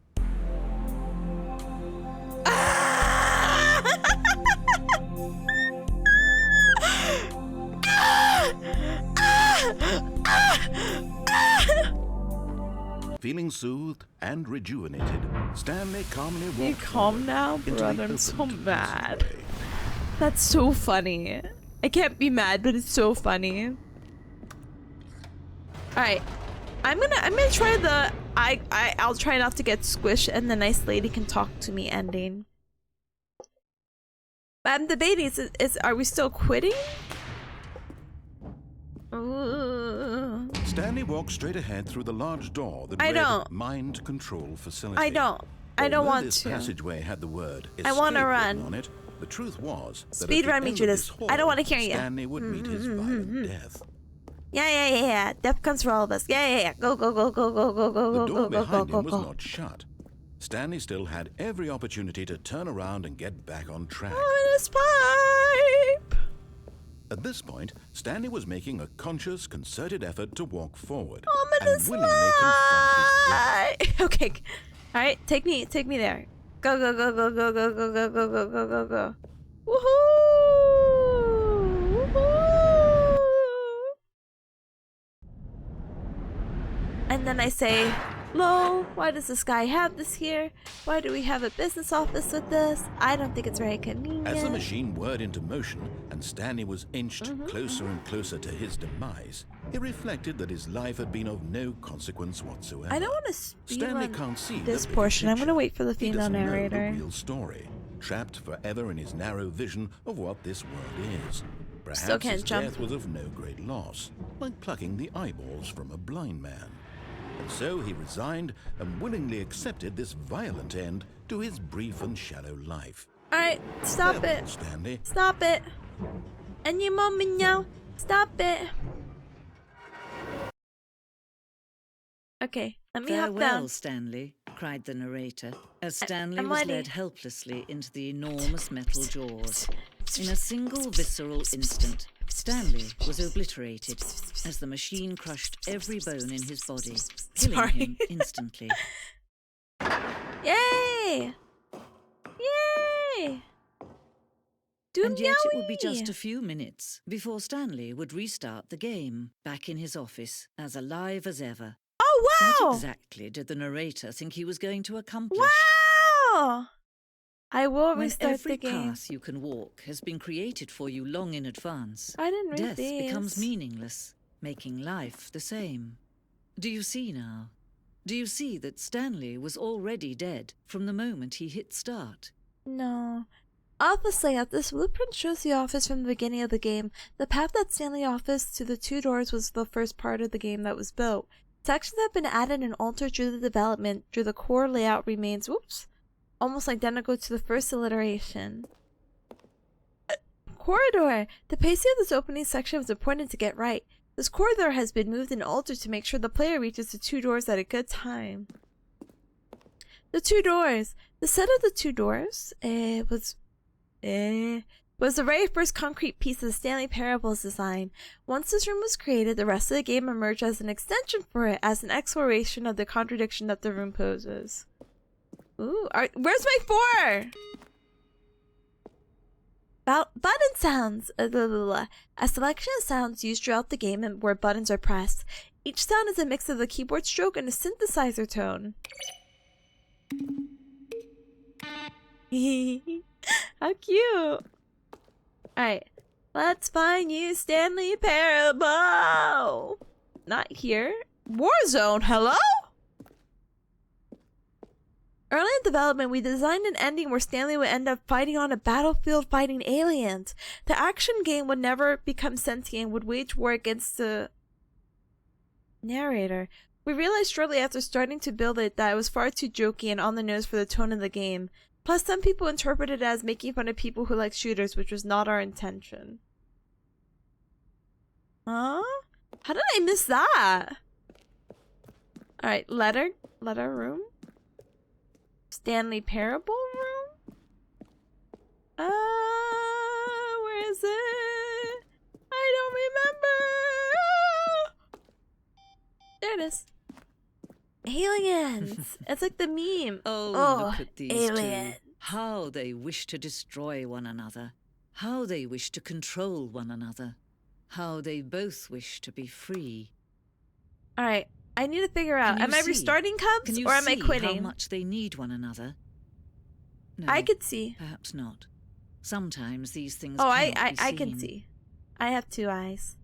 Feeling soothed and rejuvenated, Stanley calmly walked You calm forward now, into the brother? I'm open so to mad. passageway. That's so funny. I can't be mad, but it's so funny. All right, I'm gonna try the I'll try not to get squished, and the nice lady can talk to me ending. But I'm debating: is are we still quitting? Ooh. Stanley walked straight ahead through the large door that I read don't. Mind Control Facility. I don't Although want this to. passageway had the word I wanna escape run. written on it. The truth was that Speed at the run me end through of this. hall, I don't wanna hear ya. Stanley would meet his violent death. Yeah. Death comes for all of us. Yeah. Go. The door Go. behind him was not shut. Stanley still had every opportunity to turn around and get back on track. Ominous pipe. At this point, Stanley was making a conscious, concerted effort to walk forward Ominous and willingly confront his death. pipe. Okay. All right. Take me there. Go. Woohoo! And then I say, lol, why does this guy have this here? Why do we have a business office with this? I don't think it's very convenient. As the machine whirred into motion and Stanley was inched closer and closer to his demise, he reflected that his life had been of no consequence whatsoever. I don't want to speed Stanley run can't see this the bigger portion. I'm picture. going to wait for the He female doesn't know narrator. the real story, trapped forever in his narrow vision of what this world is. Perhaps Still can't his jump. death was of no great loss, like plucking the eyeballs from a blind man. And so he resigned and willingly accepted this violent end to his brief and shallow life. Alright, stop Farewell, it. Stanley. Stop it. And you moment now. Stop it. Okay, let me hop Farewell, down. Stanley, cried the narrator, as Stanley I'm was ready. led helplessly into the enormous metal jaws. In a single visceral instant, Stanley was obliterated as the machine crushed every bone in his body, killing Sorry. him instantly. Yay! Yay! And yet it would be just a few minutes before Stanley would restart the game, back in his office, as alive as ever. Oh, wow! What exactly did the narrator think he was going to accomplish? Wow! I will When restart every the game. path you can walk has been created for you long in advance, I didn't read death these. becomes meaningless, making life the same. Do you see now? Do you see that Stanley was already dead from the moment he hit start? No. Office layout. This blueprint shows the office from the beginning of the game. The path that Stanley office to the 2 doors was the first part of the game that was built. Sections have been added and altered through the development. Through the core layout remains, almost identical to the first iteration. Corridor. The pacing of this opening section was important to get right. This corridor has been moved and altered to make sure the player reaches the 2 doors at a good time. The 2 doors. The set of the 2 doors was the very first concrete piece of the Stanley Parables design. Once this room was created, the rest of the game emerged as an extension for it, as an exploration of the contradiction that the room poses. Ooh, where's my 4? Button sounds. A selection of sounds used throughout the game and where buttons are pressed. Each sound is a mix of the keyboard stroke and a synthesizer tone. How cute. Alright. Let's find you, Stanley Parable. Not here. Warzone, hello? Early in development, we designed an ending where Stanley would end up fighting on a battlefield fighting aliens. The action game would never become sentient and would wage war against the narrator. We realized shortly after starting to build it that it was far too jokey and on the nose for the tone of the game. Plus, some people interpreted it as making fun of people who like shooters, which was not our intention. Huh? How did I miss that? Alright, letter room. Stanley Parable room? Where is it? I don't remember. There it is. Aliens. It's like the meme. Oh, look at these alien. two. How they wish to destroy one another. How they wish to control one another. How they both wish to be free. Alright, I need to figure out. Am I restarting Cubs or am I quitting? How much they need one another? No, I could see. Perhaps not. Sometimes these things I can see. I have 2 eyes.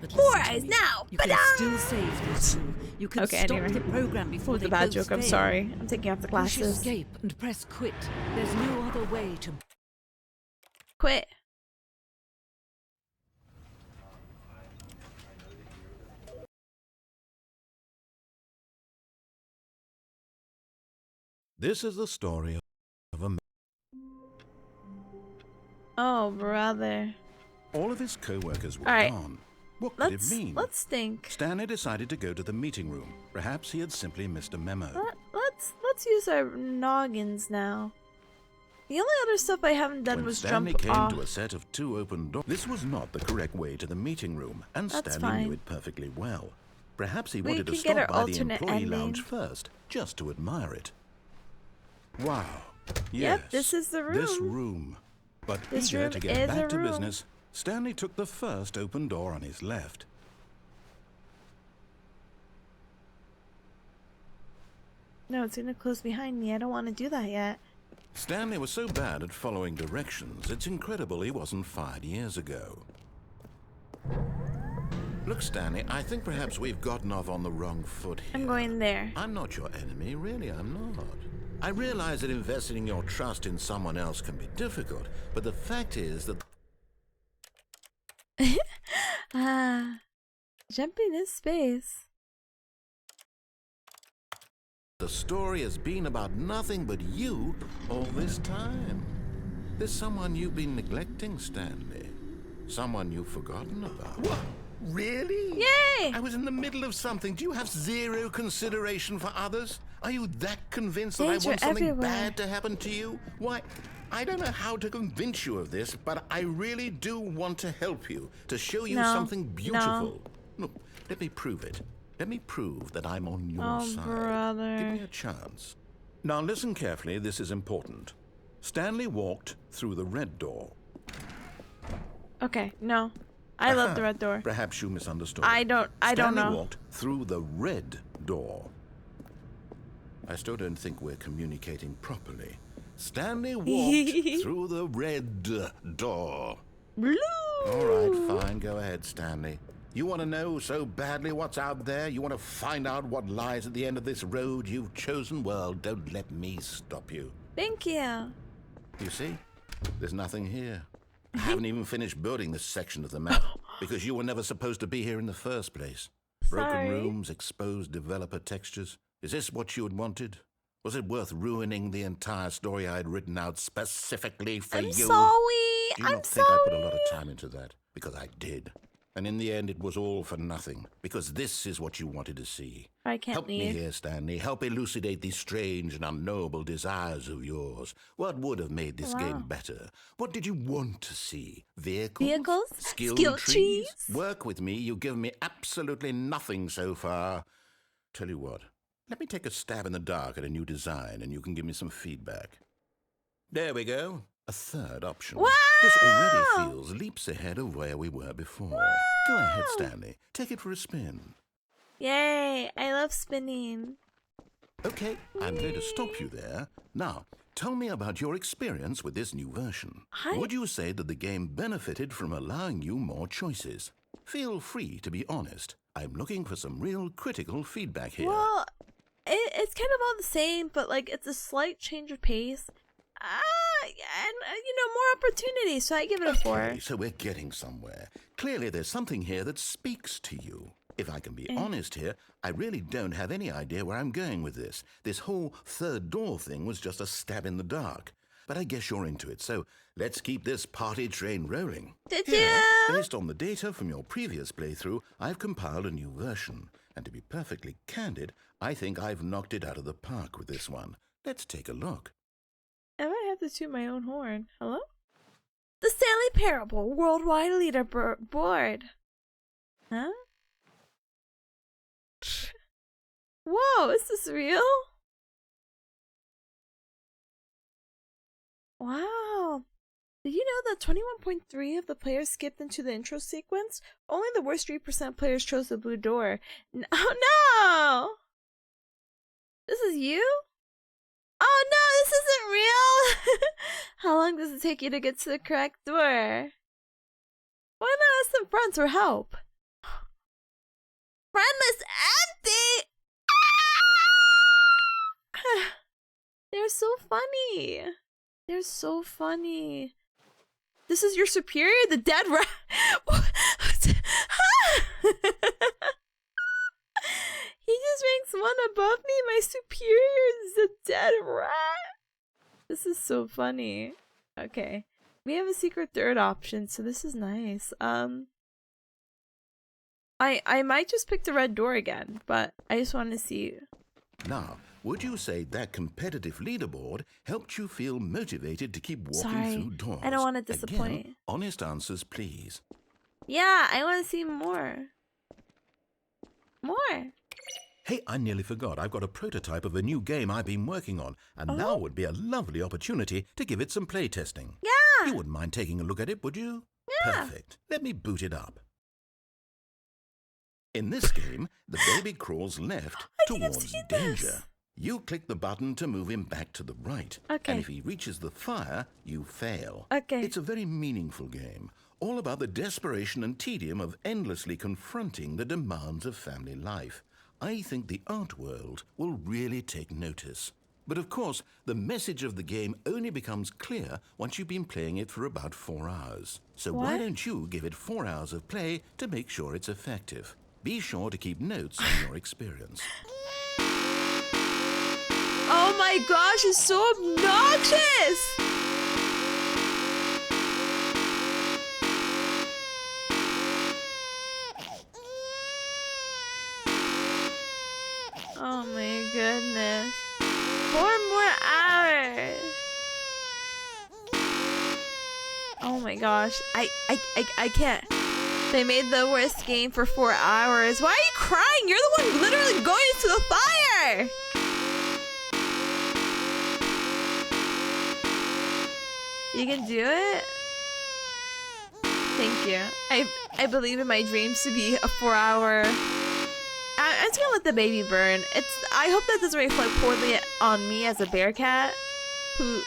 But 4 eyes now! You can still save these two. You can stop the program before they the bad both joke, I'm fail. sorry. I'm taking off the Push glasses. escape and press quit. There's no other way to... Quit. This is the story of a man. Oh, brother. All of his co-workers were Alright. gone. What could it mean? Let's think. Stanley decided to go to the meeting room. Perhaps he had simply missed a memo. Let's use our noggins now. The only other stuff I haven't done When was Stanley jump came off. to a set of 2 open doors. This was not the correct way to the meeting room, and That's Stanley fine. knew it perfectly well. Perhaps he We wanted to can get stop our by the alternate employee ending. lounge first, just to admire it. Wow. Yes, Yep, this is the room. This room. But This eager room to get is back a to room. business, Stanley took the first open door on his left. No, it's gonna close behind me. I don't want to do that yet. Stanley was so bad at following directions, it's incredible he wasn't fired years ago. Look, Stanley, I think perhaps we've gotten off on the wrong foot here. I'm going there. I'm not your enemy, really, I'm not. I realize that investing your trust in someone else can be difficult, but the fact is that... Jumping in space. the story has been about nothing but you all this time. There's someone you've been neglecting, Stanley. Someone you've forgotten about. What? Really? Yay! I was in the middle of something. Do you have 0 consideration for others? Are you that convinced that I Danger want something everywhere. bad to happen to you? Why, I don't know how to convince you of this, but I really do want to help you, to show you No. something beautiful. Look, let me prove it. Let me prove that I'm on your Oh, side. brother. Give me a chance. Now listen carefully, this is important. Stanley walked through the red door. Okay, no. I love the red door. Perhaps you misunderstood. I don't Stanley know. walked through the red door. I still don't think we're communicating properly. Stanley walked through the red door. Blue! All right, fine. Go ahead, Stanley. You want to know so badly what's out there? You want to find out what lies at the end of this road you've chosen? Well, don't let me stop you. Thank you. You see? There's nothing here. I haven't even finished building this section of the map because you were never supposed to be here in the first place. Broken Sorry. rooms, exposed developer textures. Is this what you had wanted? Was it worth ruining the entire story I had written out specifically for I'm you? sorry. Do you not think I put a lot of time into that? Because I did. And in the end, it was all for nothing. Because this is what you wanted to see. I can't Help leave. me here, Stanley. Help elucidate these strange and unknowable desires of yours. What would have made this game better? What did you want to see? Vehicles? Vehicles? Skill trees? trees? Work with me. You've given me absolutely nothing so far. Tell you what. Let me take a stab in the dark at a new design, and you can give me some feedback. There we go. A third option. Wow! This already feels leaps ahead of where we were before. Go ahead, Stanley. Take it for a spin. Yay! I love spinning. Okay, I'm going to stop you there. Now, tell me about your experience with this new version. Would you say that the game benefited from allowing you more choices? Feel free to be honest. I'm looking for some real critical feedback here. Well, it's kind of all the same, but like it's a slight change of pace. And more opportunity, so I give it a 4. Okay, so we're getting somewhere. Clearly there's something here that speaks to you. If I can be honest here, I really don't have any idea where I'm going with this. This whole third door thing was just a stab in the dark. But I guess you're into it, so let's keep this party train rolling. Did Here, you? based on the data from your previous playthrough, I've compiled a new version. And to be perfectly candid, I think I've knocked it out of the park with this one. Let's take a look. I might have to toot my own horn. Hello? The Stanley Parable Worldwide Leaderboard. Huh? Whoa, is this real? Wow. Did you know that 21.3 of the players skipped into the intro sequence? Only the worst 3% players chose the blue door. Oh no! This is you? Oh no, this isn't real! How long does it take you to get to the correct door? Why not ask them friends or help? Friendless empty! They're so funny. They're so funny. This is your superior? The dead rat? He just ranks 1 above me. My superior is a dead rat. This is so funny. Okay. We have a secret third option, so this is nice. I might just pick the red door again, but I just want to see. Now, would you say that competitive leaderboard helped you feel motivated to keep walking through doors? I don't want to disappoint. Again, honest answers, please. Yeah, I want to see more. More. Hey, I nearly forgot. I've got a prototype of a new game I've been working on, and now would be a lovely opportunity to give it some playtesting. Yeah. You wouldn't mind taking a look at it, would you? Yeah. Perfect. Let me boot it up. In this game, the baby crawls left towards danger. You click the button to move him back to the right. Okay. And if he reaches the fire, you fail. Okay. It's a very meaningful game, all about the desperation and tedium of endlessly confronting the demands of family life. I think the art world will really take notice. But of course, the message of the game only becomes clear once you've been playing it for about 4 hours. So why don't you give it 4 hours of play to make sure it's effective? Be sure to keep notes on your experience. Oh my gosh, it's so obnoxious! Oh my goodness. 4 more hours. Oh my gosh. I can't. They made the worst game for 4 hours. Why are you crying? You're the one literally going into the fire! You can do it? Thank you. I believe in my dreams to be a 4-hour... I'm just gonna let the baby burn. I hope that doesn't reflect poorly on me as a bear cat, who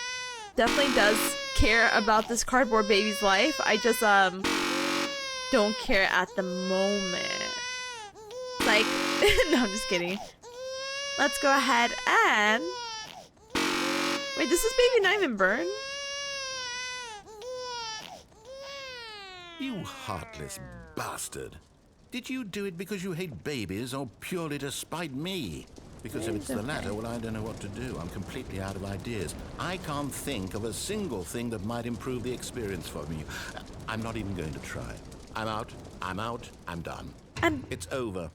definitely does care about this cardboard baby's life. I just don't care at the moment. Like, no, I'm just kidding. Let's go ahead and... Wait, this is baby not even burned? You heartless bastard. Did you do it because you hate babies or purely to spite me? Because if it's the latter, well, I don't know what to do. I'm completely out of ideas. I can't think of a single thing that might improve the experience for me. I'm not even going to try. I'm out. I'm done. It's over.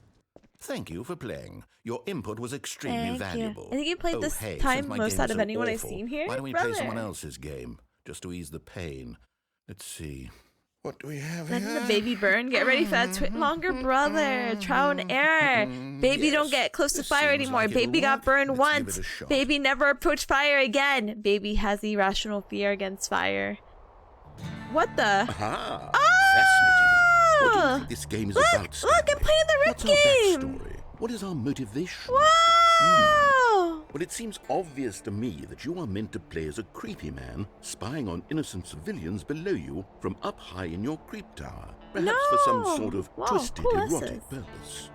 Thank you for playing. Your input was extremely valuable. I think you played this time most out of anyone I've seen here. Why don't we play someone else's game, just to ease the pain? Let's see. What do we have here? Letting the baby burn. Get ready for that longer brother. Trial and error. Baby Yes. don't get close to This fire seems anymore. like it'll Baby got work. burned Let's give once. it a shot. Baby never approached fire again. Baby has irrational fear against fire. What the? Aha! Oh! Fascinating. What do you think this game is about, Look, Stanley? I'm playing the rip What's our game. backstory? What is our motivation? Wow! Well, it seems obvious to me that you are meant to play as a creepy man spying on innocent civilians below you from up high in your creep tower. Perhaps for some No. sort of Wow, twisted cool erotic essence. purpose.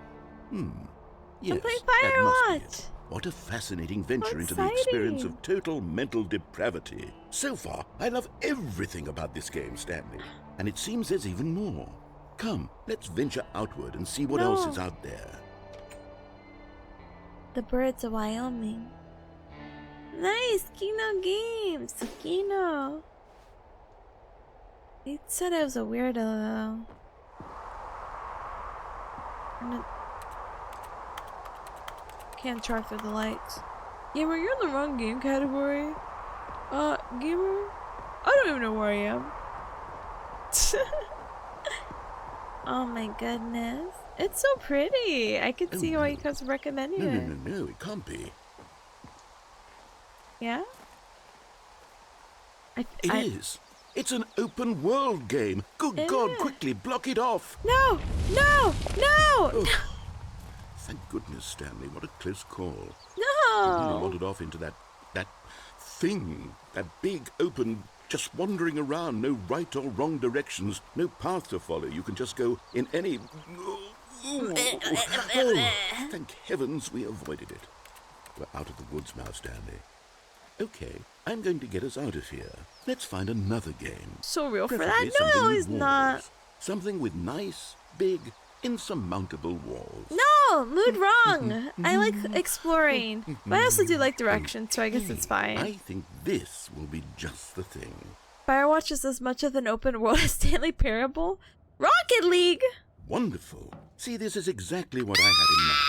Yes, I'm playing that must be Firewatch. it. What a fascinating venture How into the experience exciting. of total mental depravity. So far, I love everything about this game, Stanley. And it seems there's even more. Come, let's venture outward and see what else No. is out there. The Birds of Wyoming. Nice! Kino Games! Kino! He said I was a weirdo though. Can't track through the lights. Gamer, you're in the wrong game category. Gamer? I don't even know where I am. Oh my goodness. It's so pretty. I could see why you guys recommended it. No, it can't be. Yeah? It is. It's an open world game. Good God, Yeah. quickly block it off. No! No! No! Oh, thank goodness, Stanley. What a close call. You really No! wandered off into that thing. That big, open, just wandering around. No right or wrong directions. No path to follow. You can just go in any... Oh, thank heavens we avoided it. We're out of the woods now, Stanley. Okay, I'm going to get us out of here. Let's find another game. So real for that? Preferably something No, with he's walls. not. Something with nice, big, insurmountable walls. No! Mood wrong! I like exploring. But I also do like direction, so I guess it's I fine. think this will be just the thing. Firewatch is as much of an open world as Stanley Parable. Rocket League! Wonderful. See, this is exactly what I had in mind.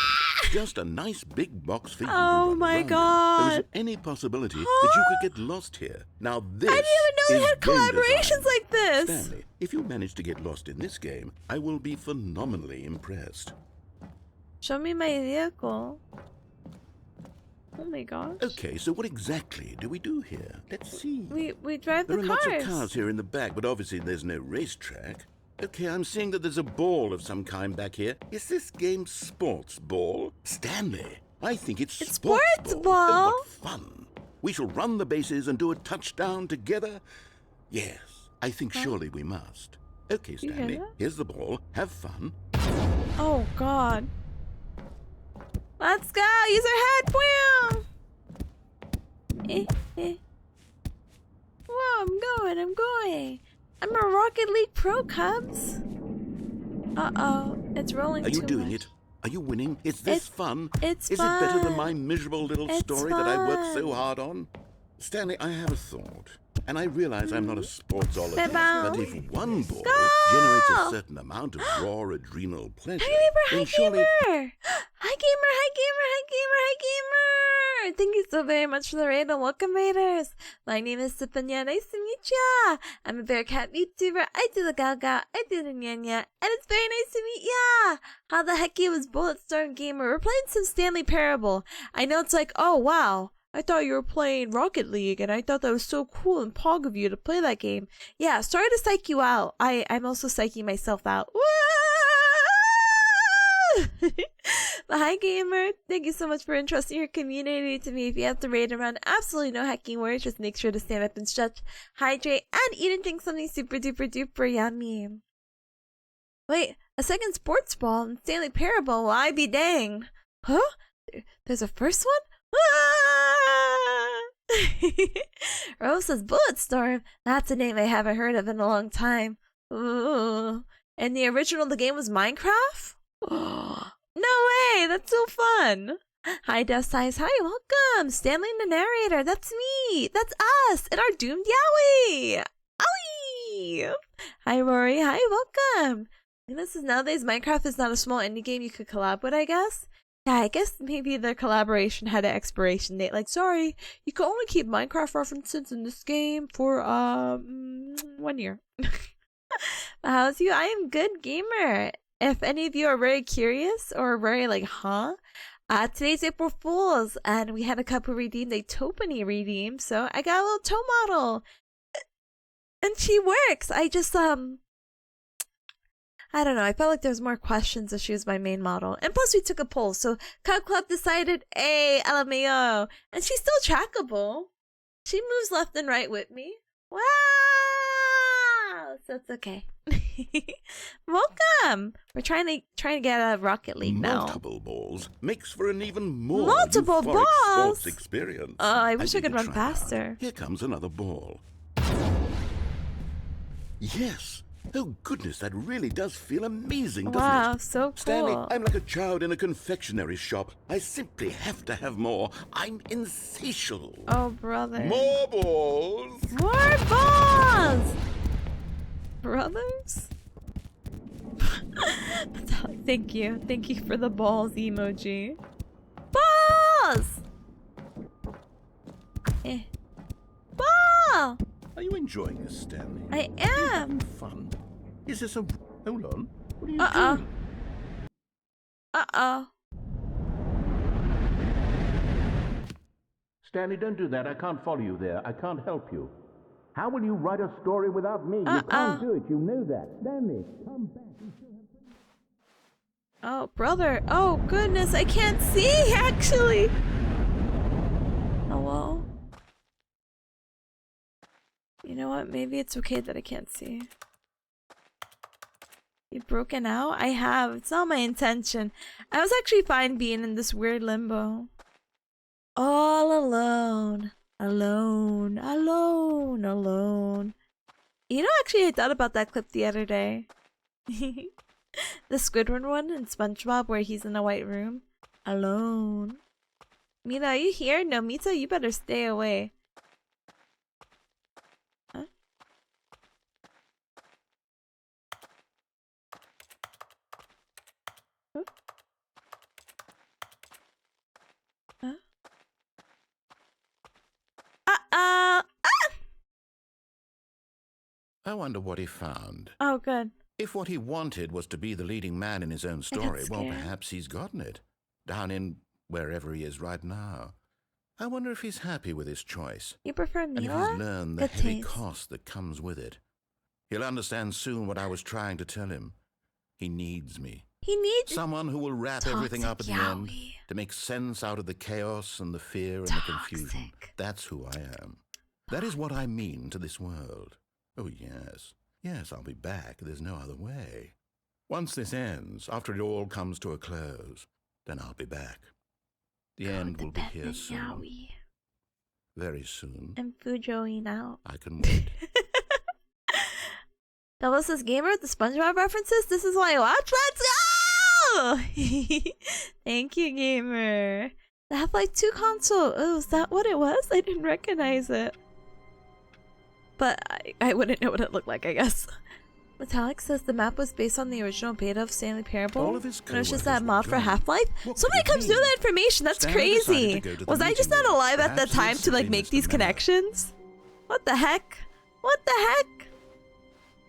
Just a nice big box for you to Oh run my around in. God. There isn't any possibility that you could get lost here. Now this I didn't even know they is had game collaborations design. like this! Stanley, if you manage to get lost in this game, I will be phenomenally impressed. Show me my vehicle. Oh my gosh. Okay, so what exactly do we do here? Let's see. We drive There the are cars. lots of cars here in the back, but obviously there's no racetrack. Okay, I'm seeing that there's a ball of some kind back here. Is this game sports ball? Stanley, I think it's sports ball. ball. Oh, what fun. We shall run the bases and do a touchdown together? Yes, I think surely we must. Okay, You hear Stanley, that? here's the ball. Have fun. Oh god. Let's go! Use our head! Wow! Whoa, I'm going. I'm a Rocket League Pro, Cubs. Uh-oh, it's rolling Are you too doing much. it? Are you winning? Is this fun? It's Is it better than fun. my miserable little It's story that I worked so fun. hard on? Stanley, I have a thought. And I realize I'm not a sportsologist, Ba-bow. but if one ball Go! generates a certain amount of raw adrenal pleasure, Hi, then gamer! surely... Hi, gamer! Thank you so very much for the raid and welcome, raiders! My name is Tipanya. Nice to meet ya! I'm a Bearcat VTuber. I do the Gaga, I do the Nyanya, and it's very nice to meet ya! How the heck you was Bulletstorm Gamer? We're playing some Stanley Parable. I know it's like, oh wow, I thought you were playing Rocket League, and I thought that was so cool and pog of you to play that game. Yeah, sorry to psych you out. I'm also psyching myself out. Woo! But hi, gamer. Thank you so much for entrusting your community to me. If you have to raid around, absolutely no hacking words. Just make sure to stand up and stretch, hydrate, and eat and drink something super duper duper yummy. Wait, a second sports ball in Stanley Parable? Well, I be dang. Huh? There's a first one? Ah! Rosa's Bulletstorm. That's a name I haven't heard of in a long time. Ooh. And the original of the game was Minecraft? No way! That's so fun! Hi, Death Size. Hi, welcome! Stanley the narrator. That's me! That's us! And our doomed Yowie! Owie! Hi, Rory. Hi, welcome! And this is nowadays Minecraft is not a small indie game you could collab with, I guess. Yeah, I guess maybe their collaboration had an expiration date. Like, sorry, you can only keep Minecraft references in this game for 1 year. How's you? I am good, gamer. If any of you are very curious or very like, huh? Today's April Fool's, and we had a couple redeemed a Toepani redeem, so I got a little toe model, and she works. I just I don't know. I felt like there was more questions if she was my main model, and plus we took a poll, so Cub Club decided, hey, LMAO, and she's still trackable. She moves left and right with me. Wow, so it's okay. Welcome. We're trying to get a Rocket League now. Multiple balls makes for an even more multiple euphoric balls sports experience. Oh, I wish I need could to run try it faster. out. Here comes another ball. Yes. Oh goodness, that really does feel amazing, doesn't Wow, it? so cool. Stanley, I'm like a child in a confectionery shop. I simply have to have more. I'm insatiable. Oh, brother. More balls. More balls! Brothers? Thank you. Thank you for the balls emoji. Balls! Eh. Ball! Are you enjoying this, Stanley? I Are you am. having fun? Is this a... Hold on. What are you Uh-oh. doing? Uh-oh. Stanley, don't do that. I can't follow you there. I can't help you. How will you write a story without me? You can't do it. You know that. Stanley, come back. Oh, brother. Oh, goodness. I can't see, actually. Hello? You know what? Maybe it's okay that I can't see. You broken out? I have. It's not my intention. I was actually fine being in this weird limbo. All alone. Alone. Alone. Alone. You know, actually, I thought about that clip the other day. The Squidward one in SpongeBob where he's in a white room. Alone. Mita, are you here? No, Mita, you better stay away. Huh? Huh? Huh? Ah! I wonder what he found. Oh, good. If what he wanted was to be the leading man in his own story, well, scared. perhaps he's gotten it. Down in wherever he is right now. I wonder if he's happy with his choice. You prefer And if Mila? he's learned the Good heavy taste. cost that comes with it. He'll understand soon what I was trying to tell him. He needs me. He needs Someone who will wrap everything up at the end Yowie. to make sense out of the chaos and the fear and the confusion. Toxic. That's who I am. That is what I mean to this world. Oh, yes. Yes, I'll be back. There's no other way. Once this ends, after it all comes to a close, then I'll be back. The end will be here soon. Yowie. Very soon. And Fujoing out. I can wait. Double says gamer with the SpongeBob references. This is why I watch. Let's go! Thank you, gamer. The Half-Life 2 console. Oh, is that what it was? I didn't recognize it. But I wouldn't know what it looked like, I guess. Metallic says the map was based on the original beta of Stanley Parable. All of his And it was just co-workers that were mod for drunk. Half-Life. What Somebody could it comes through mean? that information. That's Stanley decided crazy. to go to the Was I just meeting not room. alive at the Perhaps he time had to like simply make missed these the memo. connections? What the heck? What the heck?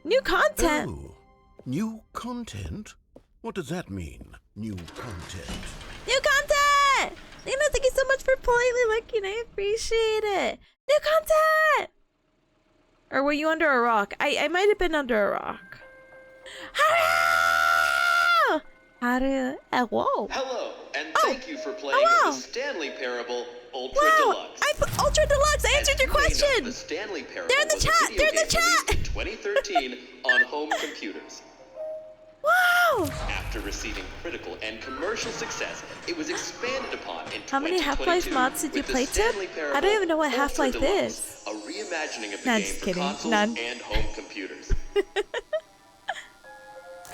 New content. Oh, new content? What does that mean, new content? New content! Lena, thank you so much for politely looking. I appreciate it. New content! Or were you under a rock? I might have been under a rock. Haru! Haru. Whoa. Hello, and Oh, thank you for playing hello. the Stanley Parable Ultra Wow! Deluxe. I put Ultra Deluxe. I answered As your you may know, question. the Stanley Parable They're in the was a chat, video they're in the game released chat. in 2013 on home computers. What? go! After receiving critical and commercial success, it was expanded upon in How many Half-Life mods did you play, Tip? I don't even know what Half-Life is. A reimagining of the Nah, game just for kidding. consoles None. and home computers.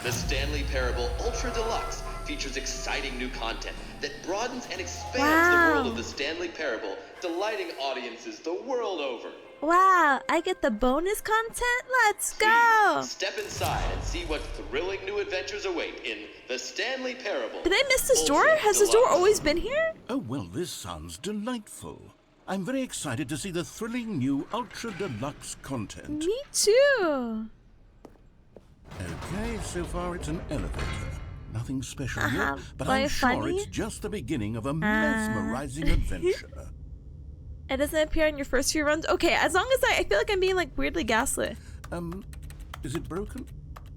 The Stanley Parable Ultra Deluxe features exciting new content that broadens and expands the world of the Stanley Parable, delighting audiences the world over. Wow, I get the bonus content? Let's go! Please step inside and see what thrilling new adventures await in the Stanley Parable. Did I miss this door? Ultra Has this door Deluxe. always been here? Oh, well, this sounds delightful. I'm very excited to see the thrilling new Ultra Deluxe content. Me too. Okay, so far it's an elevator. Nothing special yet, but Very I'm sure funny. it's just the beginning of a mesmerizing adventure. It doesn't appear on your first few runs? Okay, as long as I feel like I'm being like weirdly gaslit. Is it broken?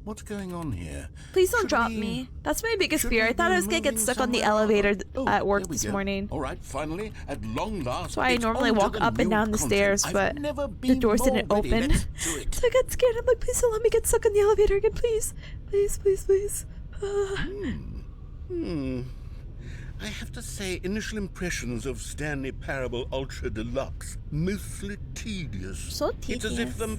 What's going on here? Please don't Should drop we- me. That's my biggest should fear. we I thought be I was gonna get moving stuck on the somewhere? elevator Oh, at work there we this go. morning. All right, finally, at long last. That's why I it's normally on to walk the up and new down the content. stairs, I've but never the been doors more didn't ready. open. Let's do it. So I got scared. I'm like, please don't let me get stuck in the elevator again, please. Please, please, please. I have to say, initial impressions of Stanley Parable Ultra Deluxe, mostly tedious. So It's as if tedious.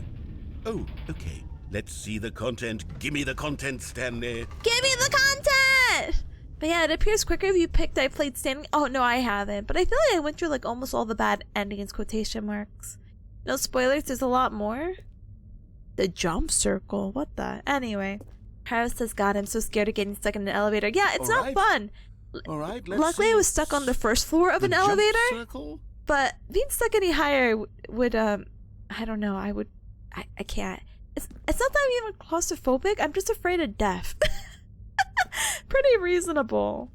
Oh, okay. Let's see the content. Give me the content, Stanley. Give me the content! But yeah, it appears quicker if you picked I played Stanley. Oh, no, I haven't. But I feel like I went through like almost all the bad endings, quotation marks. No spoilers, there's a lot more. The jump circle, what the? Anyway, Harris says, God, I'm so scared of getting stuck in an elevator. Yeah, it's All not right. fun. All right, let's Luckily, see. I was stuck on the first floor of The an jump elevator. circle? But being stuck any higher would I don't know, I can't. It's not that I'm even claustrophobic, I'm just afraid of death. Pretty reasonable.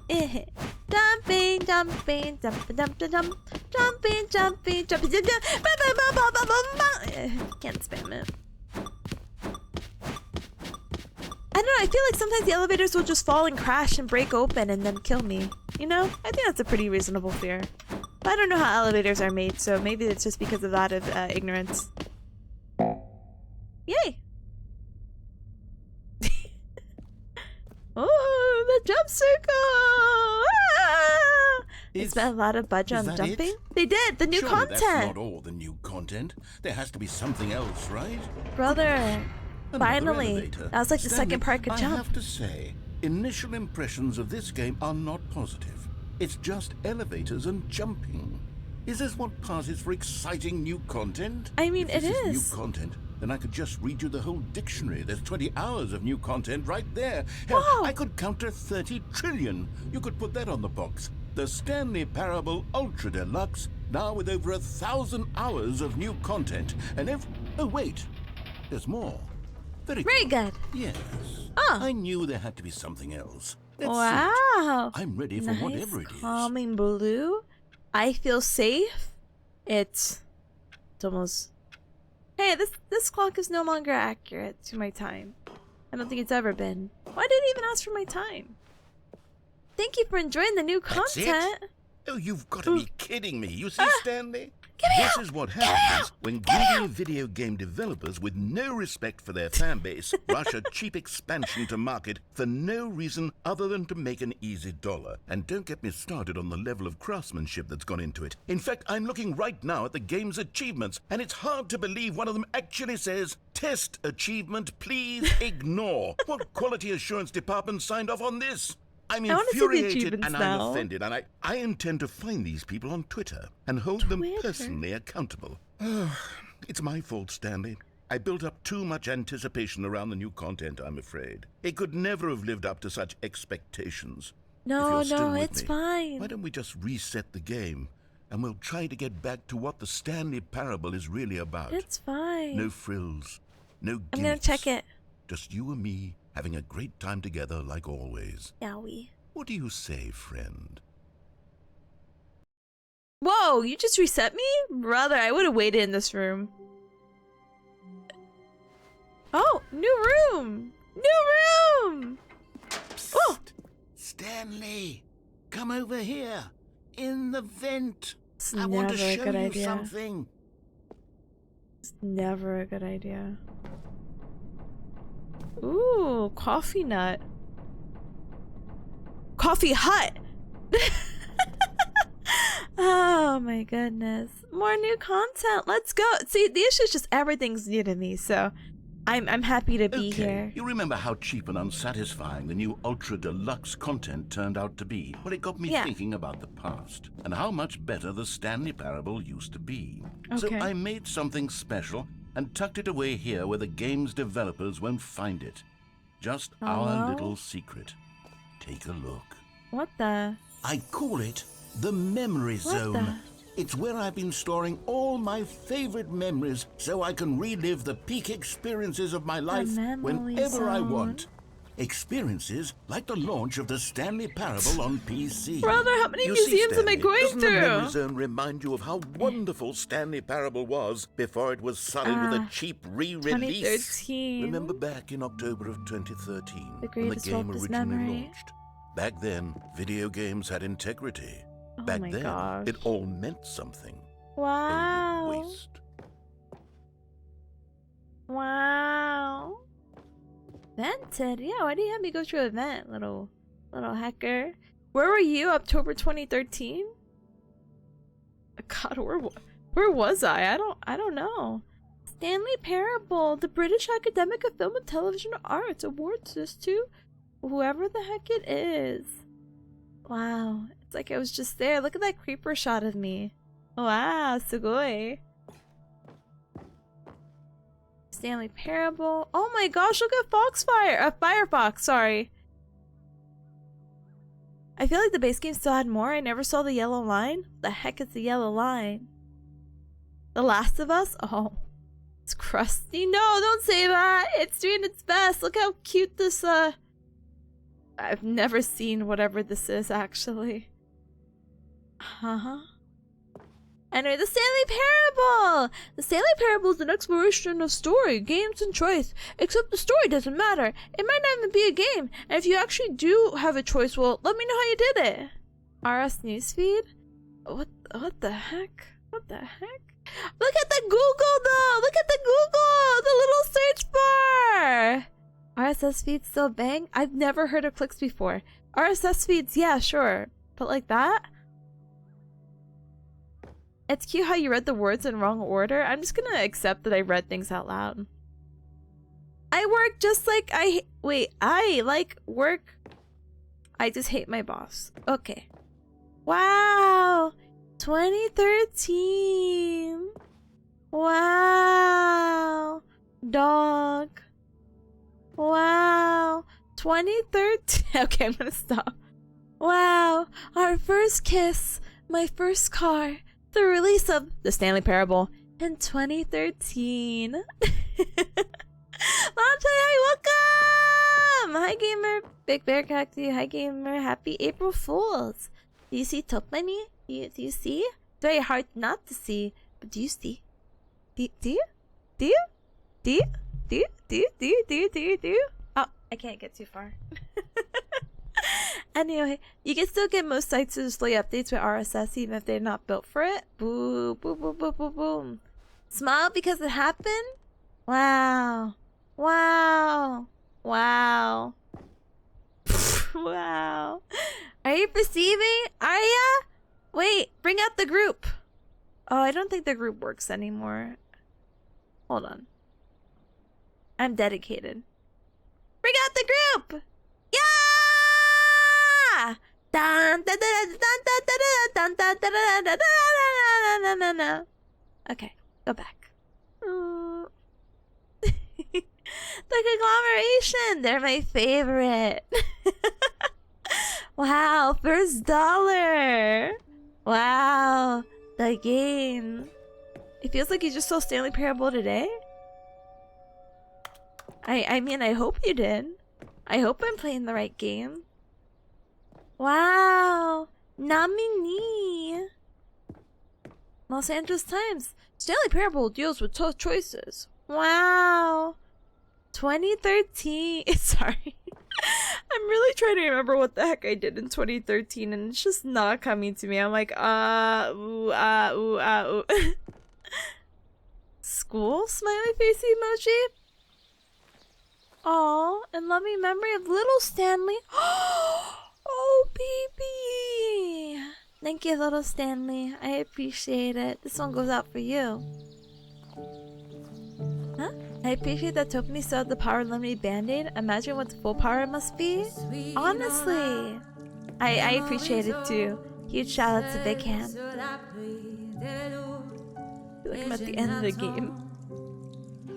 Jumping, jumping, jumping, jumping, jumping, jumping, jumping, jumping, can't spam it. I don't know, I feel like sometimes the elevators will just fall and crash and break open and then kill me. You know? I think that's a pretty reasonable fear. But I don't know how elevators are made, so maybe it's just because of that of ignorance. Yay! Oh, the jump circle! Ah! They Is- spent a lot of budget is on that jumping. it? They did! The new Surely that's content! not all the new content. There has to be something else, right? Brother, Another finally. elevator. That was like the Stanley, second part could I jump. have to say, initial impressions of this game are not positive. It's just elevators and jumping. Is this what passes for exciting new content? I mean, If it this is. new content, then I could just read you the whole dictionary. There's 20 hours of new content right there. Hell, Wow. I could counter 30 trillion. You could put that on the box. The Stanley Parable Ultra Deluxe, now with over 1,000 hours of new content. And if... Oh, wait. There's more. Very Very good. Yes. Oh. I knew there had to be something else. Let's see it. Wow. I'm ready for Nice, whatever it is. calming blue. I feel safe. It's almost... Hey, this clock is no longer accurate to my time. I don't think it's ever been. Why did it even ask for my time? Thank you for enjoying the new That's it? content. Oh, you've got to be kidding me. You see, Stanley? Get me This out! is what happens when greedy video game developers with no respect for their fan base rush a cheap expansion to market for no reason other than to make an easy dollar. And don't get me started on the level of craftsmanship that's gone into it. In fact, I'm looking right now at the game's achievements, and it's hard to believe one of them actually says, "Test achievement, please ignore." What quality assurance department signed off on this? I'm I wanna see the infuriated achievements and I'm now. offended, and I intend to find these people on Twitter and hold them Twitter? personally accountable. It's my fault, Stanley. I built up too much anticipation around the new content, I'm afraid. It could never have lived up to such expectations. If No, you're still no, with it's me, fine. why don't we just reset the game, and we'll try to get back to what the Stanley Parable is really about. It's fine. No frills, no gimmicks. I'm gonna check it. Just you and me having a great time together like always. Yowie. What do you say, friend? Whoa, you just reset me? Brother, I would have waited in this room. Oh, new room! New room! Oh! Stanley, come over here. In the vent. It's I want to never a show good you idea. something. It's never a good idea. Ooh, coffee nut. Coffee hut! Oh my goodness. More new content. Let's go. See, the issue is just everything's new to me, so I'm happy to be here. You remember how cheap and unsatisfying the new Ultra Deluxe content turned out to be? Well, it got me thinking about the past and how much better the Stanley Parable used to be. So I made something special and tucked it away here where the game's developers won't find it. Just our little secret. Take a look. What the? I call it the Memory Zone. It's where I've been storing all my favorite memories so I can relive the peak experiences of my life whenever I want. Experiences like the launch of the Stanley Parable on PC. Brother, how many museums am I going doesn't through? the Memory Zone remind you of how wonderful Stanley Parable was before it was sullied with a cheap re-release? 2013. Remember back in October of 2013 The when the greatest game Walt originally memory. launched? Back then, video games had integrity. Oh Back my then, gosh. it all meant something. Wow. Only waste. Wow. Vented. Yeah, why do you have me go through an event, little hacker? Where were you, October 2013? God, where was I? I don't know. Stanley Parable, the British Academic of Film and Television Arts awards this to whoever the heck it is. Wow, it's like I was just there. Look at that creeper shot of me. Wow, sugoi. Stanley Parable. Oh my gosh, look at Foxfire! Firefox, sorry. I feel like the base game still had more. I never saw the yellow line. The heck is the yellow line? The Last of Us? Oh. It's crusty. No, don't say that! It's doing its best. Look how cute this, I've never seen whatever this is, actually. Anyway, the Stanley Parable! The Stanley Parable is an exploration of story, games, and choice. Except the story doesn't matter. It might not even be a game. And if you actually do have a choice, well, let me know how you did it. RS Newsfeed? What the heck? What the heck? Look at the Google, though! Look at the Google! The little search bar! RSS feeds still bang? I've never heard of clicks before. RSS feeds, yeah, sure. But like that? It's cute how you read the words in wrong order. I'm just gonna accept that I read things out loud. I work just like I like work. I just hate my boss. Okay. Wow. 2013. Wow. Dog. Wow. 2013. Okay, I'm gonna stop. Wow. Our first kiss. My first car. The release of the Stanley Parable in 2013. Hi, welcome! Hi, gamer. Big Bear Cacti. Hi, gamer. Happy April Fools. Do you see Toepani? Do you see? It's very hard not to see, but do you see? Do you? Oh, I can't get too far. Anyway, you can still get most sites to display updates with RSS even if they're not built for it. Boo, boo, boo, boo, boo, boom. Smile because it happened? Wow. Wow. Wow. Wow. Are you perceiving? Are ya? Wait, bring out the group. Oh, I don't think the group works anymore. Hold on. I'm dedicated. Bring out the group! Yeah! Dun, dun, dun, dun, dun, dun, dun, dun, dun, dun, dun, dun, dun. Okay, go back. The conglomeration! They're my favorite. Wow, first dollar. Wow, the game. It feels like you just saw Stanley Parable today. I mean, I hope you did. I hope I'm playing the right game. Wow, Namini. Los Angeles Times. Stanley Parable deals with tough choices. Wow. 2013. Sorry. I'm really trying to remember what the heck I did in 2013 and it's just not coming to me. I'm like, ooh. School smiley face emoji? Aww. Oh, in loving memory of little Stanley. Oh, baby. Thank you, little Stanley. I appreciate it. This one goes out for you. Huh? I appreciate that Toepani still had the power limited band-aid. Imagine what the full power must be. Honestly. I appreciate it too. Huge shout out to Big Hand. I feel like I'm at the end of the game.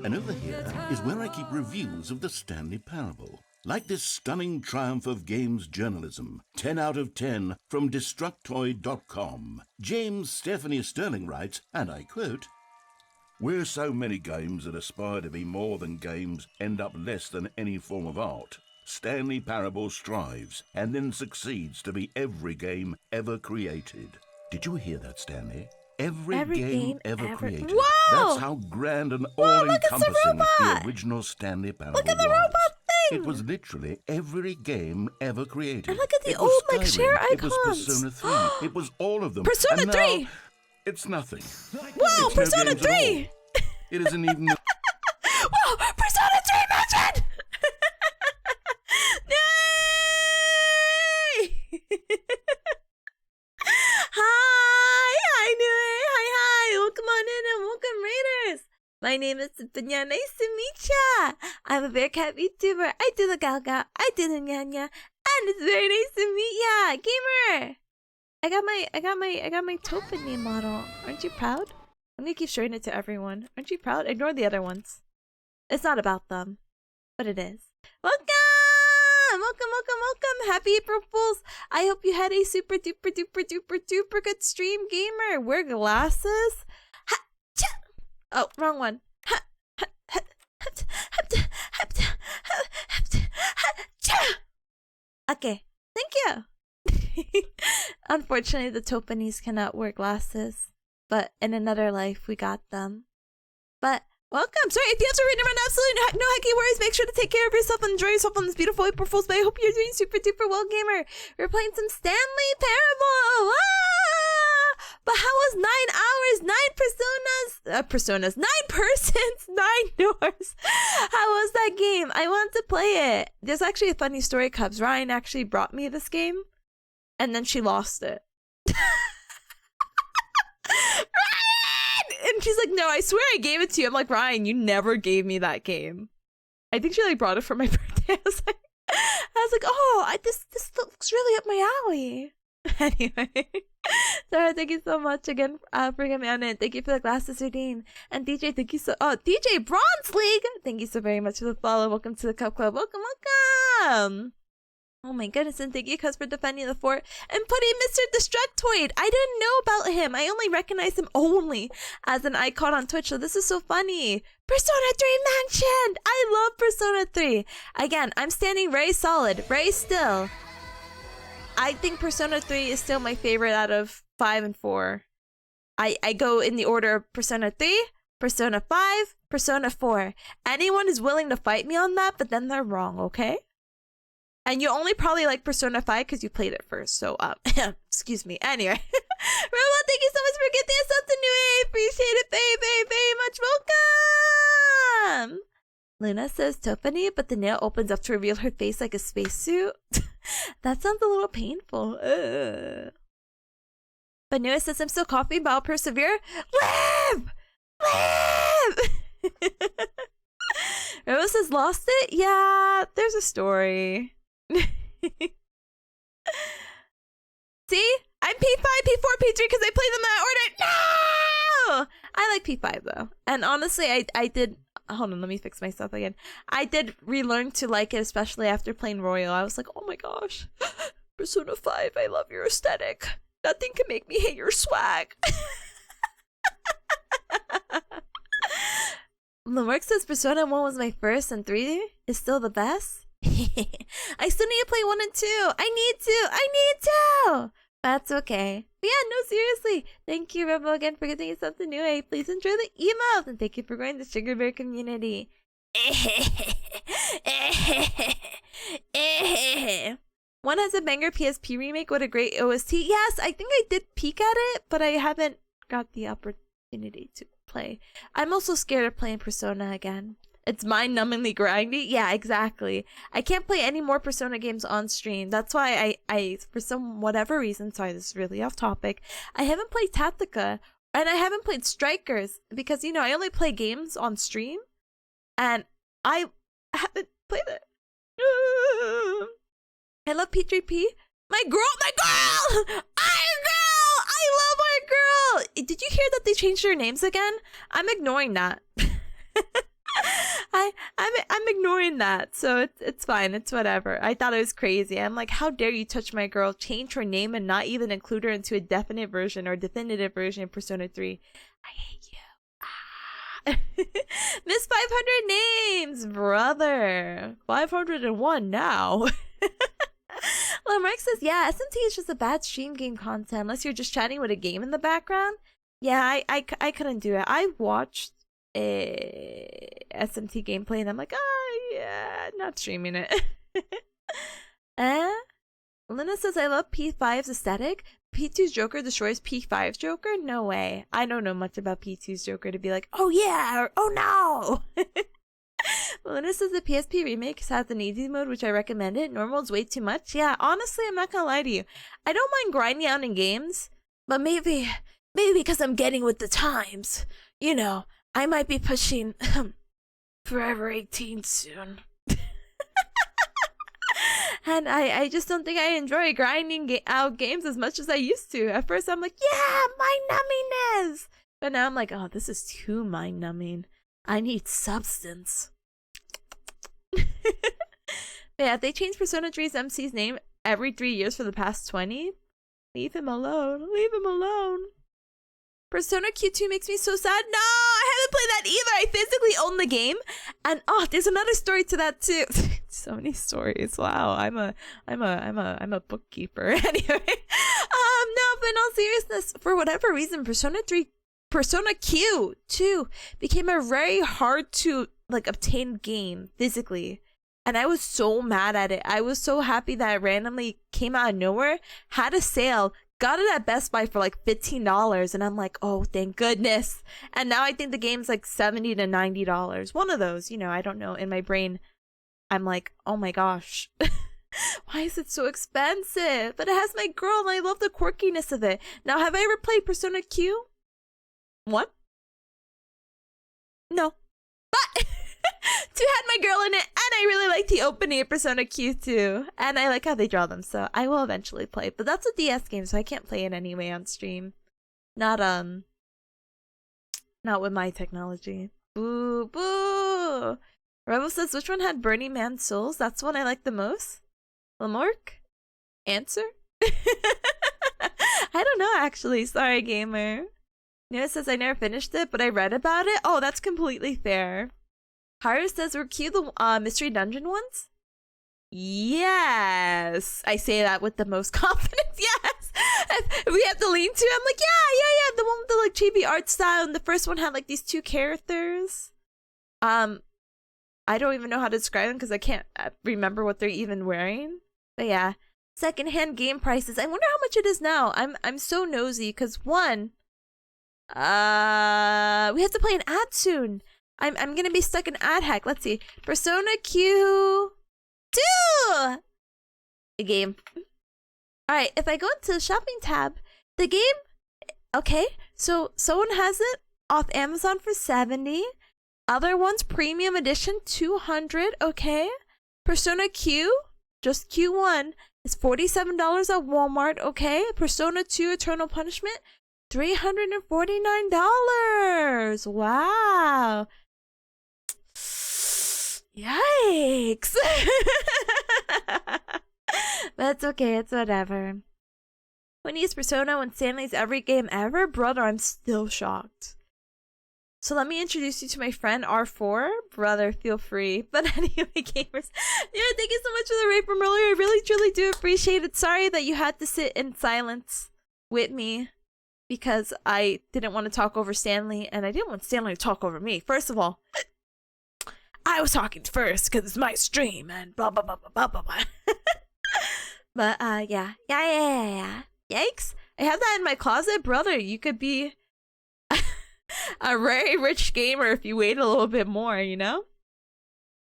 And over here is where I keep reviews of the Stanley Parable. Like this stunning triumph of games journalism. 10 out of 10 from Destructoid.com. James Stephanie Sterling writes, and I quote, "Where so many games that aspire to be more than games end up less than any form of art, Stanley Parable strives and then succeeds to be every game ever created." Did you hear that, Stanley? Every game ever created. Whoa! That's how grand and all-encompassing the original Stanley Parable Look at the was. robot thing! It was literally every game ever created. And look at the It was old like Skyrim, share it was icons. Persona 3. It was all of them. Persona And 3! now, it's nothing. Whoa, It's no Persona games at all. 3! It isn't even... Whoa, Persona 3 mentioned! Yay! Hi, Nui! Hi! Welcome on in and welcome, Raiders! My name is Tipanya. Nice to meet ya! I'm a Bearcat VTuber. I do the Galga, I do the Nyanya, and it's very nice to meet ya! Gamer! I got my Toepani model. Aren't you proud? I'm gonna keep showing it to everyone. Aren't you proud? Ignore the other ones. It's not about them, but it is. Welcome! Welcome! Happy April Fools! I hope you had a super duper good stream, gamer. Wear glasses. Ha, cha. Oh, wrong one. Ha, ha, ha, ha, ha, ha, ha, ha, ha, cha. Okay, thank you. Unfortunately, the Toepanis cannot wear glasses, but in another life, we got them. But welcome. Sorry, if you have to read around absolutely no hacky worries, make sure to take care of yourself and enjoy yourself on this beautiful April Fool's Day. I hope you're doing super duper well, gamer. We're playing some Stanley Parable. Ah! But how was 9 hours, 9 personas, 9 persons, 9 doors? How was that game? I want to play it. There's actually a funny story, Cubs. Ryan actually brought me this game, and then she lost it. And she's like, no, I swear I gave it to you. I'm like, Ryan, you never gave me that game. I think she like brought it for my birthday. I was like, oh, this looks really up my alley. Anyway, Sarah, thank you so much again for getting me on it. Thank you for the glasses, Udine. And DJ, thank you so. Oh, DJ Bronze League, thank you so very much for the follow. Welcome to the Cup Club. Welcome. Oh my goodness, and thank you, Cuz, for defending the fort and putting Mr. Destructoid. I didn't know about him. I only recognized him only as an icon on Twitch, so this is so funny. Persona 3 mentioned! I love Persona 3. Again, I'm standing very solid, very still. I think Persona 3 is still my favorite out of 5 and 4. I go in the order of Persona 3, Persona 5, Persona 4. Anyone is willing to fight me on that, but then they're wrong, okay? And you only probably like Persona 5 because you played it first. So, excuse me. Anyway. Robot, thank you so much for getting us up to new A. Appreciate it very much. Welcome! Luna says Toepani, but the nail opens up to reveal her face like a spacesuit. That sounds a little painful. But Nua says, I'm still coughing, but I'll persevere. Live! Rose says, lost it? Yeah, there's a story. See? I'm P5, P4, P3 because I play them in that order. No! I like P5 though. And honestly, I did... Hold on, let me fix myself again. I did relearn to like it, especially after playing Royal. I was like, oh my gosh. Persona 5, I love your aesthetic. Nothing can make me hate your swag. Lamarck says Persona 1 was my first and 3 is still the best. I still need to play 1 and 2. I need to. That's okay. But yeah, no, seriously. Thank you, Rebel, again for getting us something new. Hey, please enjoy the emails and thank you for growing the Sugar Bear community. One has a banger PSP remake. What a great OST. Yes, I think I did peek at it, but I haven't got the opportunity to play. I'm also scared of playing Persona again. It's mind-numbingly grindy. Yeah, exactly. I can't play any more Persona games on stream. That's why I for some whatever reason, sorry, this is really off topic, I haven't played Tactica, and I haven't played Strikers, because, you know, I only play games on stream, and I haven't played it. I love P3P. My girl! Our girl! I love our girl! Did you hear that they changed their names again? I'm ignoring that. I'm ignoring that, so it's fine. It's whatever. I thought it was crazy. I'm like, how dare you touch my girl, change her name, and not even include her into a definite version or definitive version of Persona 3. I hate you. Miss 500 names, brother. 501 now. Lamarck says, yeah, SMT is just a bad stream game content unless you're just chatting with a game in the background. Yeah, I couldn't do it. I watched a SMT gameplay and I'm like, oh yeah, not streaming it. Lena says, I love P5's aesthetic. P2's Joker destroys P5's Joker? No way. I don't know much about P2's Joker to be like, oh yeah, or oh no. Lena says the PSP remake has an easy mode, which I recommend it. Normal's way too much. Yeah, honestly, I'm not gonna lie to you. I don't mind grinding out in games, but maybe because I'm getting with the times. You know, I might be pushing Forever 18 soon. And I just don't think I enjoy grinding out games as much as I used to. At first, I'm like, yeah, mind-numbingness. But now I'm like, oh, this is too mind-numbing. I need substance. Yeah, they changed Persona 3's MC's name every 3 years for the past 20. Leave him alone. Leave him alone. Persona Q2 makes me so sad. No, I haven't played that either. I physically own the game, and oh, there's another story to that too. So many stories. Wow, I'm a bookkeeper. Anyway, no, but in all seriousness, for whatever reason, Persona Q2 became a very hard to like obtain game physically. And I was so mad at it. I was so happy that it randomly came out of nowhere, had a sale, got it at Best Buy for like $15, and I'm like, oh, thank goodness. And now I think the game's like $70 to $90. One of those, you know, I don't know. In my brain, I'm like, oh my gosh. Why is it so expensive? But it has my girl, and I love the quirkiness of it. Now, have I ever played Persona Q? What? No. But two had my girl in it, and I really like the opening of Persona Q2, and I like how they draw them, so I will eventually play. But that's a DS game, so I can't play it anyway on stream. Not with my technology. Boo boo. Rebel says, which one had Burning Man Souls? That's the one I like the most. Lamork? Answer? I don't know, actually. Sorry, gamer. Noah says, I never finished it, but I read about it. Oh, that's completely fair. Haru says, were Q the mystery dungeon ones? Yes. I say that with the most confidence. Yes. If we have to lean to, I'm like, yeah. The one with the like chibi art style, and the first one had like these two characters. I don't even know how to describe them because I can't remember what they're even wearing. But yeah, secondhand game prices. I wonder how much it is now. I'm so nosy because one, we have to play an ad soon. I'm gonna be stuck in ad hack. Let's see, Persona Q2, a game. All right, if I go into the shopping tab, the game. Okay, so someone has it off Amazon for $70. Other ones, premium edition, $200. Okay, Persona Q, just Q1, is $47 at Walmart. Okay, Persona 2 Eternal Punishment, $349. Wow. Yikes. But it's okay, it's whatever. When he used Persona when Stanley's every game ever, brother, I'm still shocked. So let me introduce you to my friend R4. Brother, feel free. But anyway, gamers. Yeah, thank you so much for the raid from earlier. I really, truly do appreciate it. Sorry that you had to sit in silence with me because I didn't want to talk over Stanley, and I didn't want Stanley to talk over me. First of all, I was talking first because it's my stream and blah, blah, blah, blah, blah, blah, blah. But, yeah. Yikes. I have that in my closet. Brother, you could be a very rich gamer if you wait a little bit more, you know?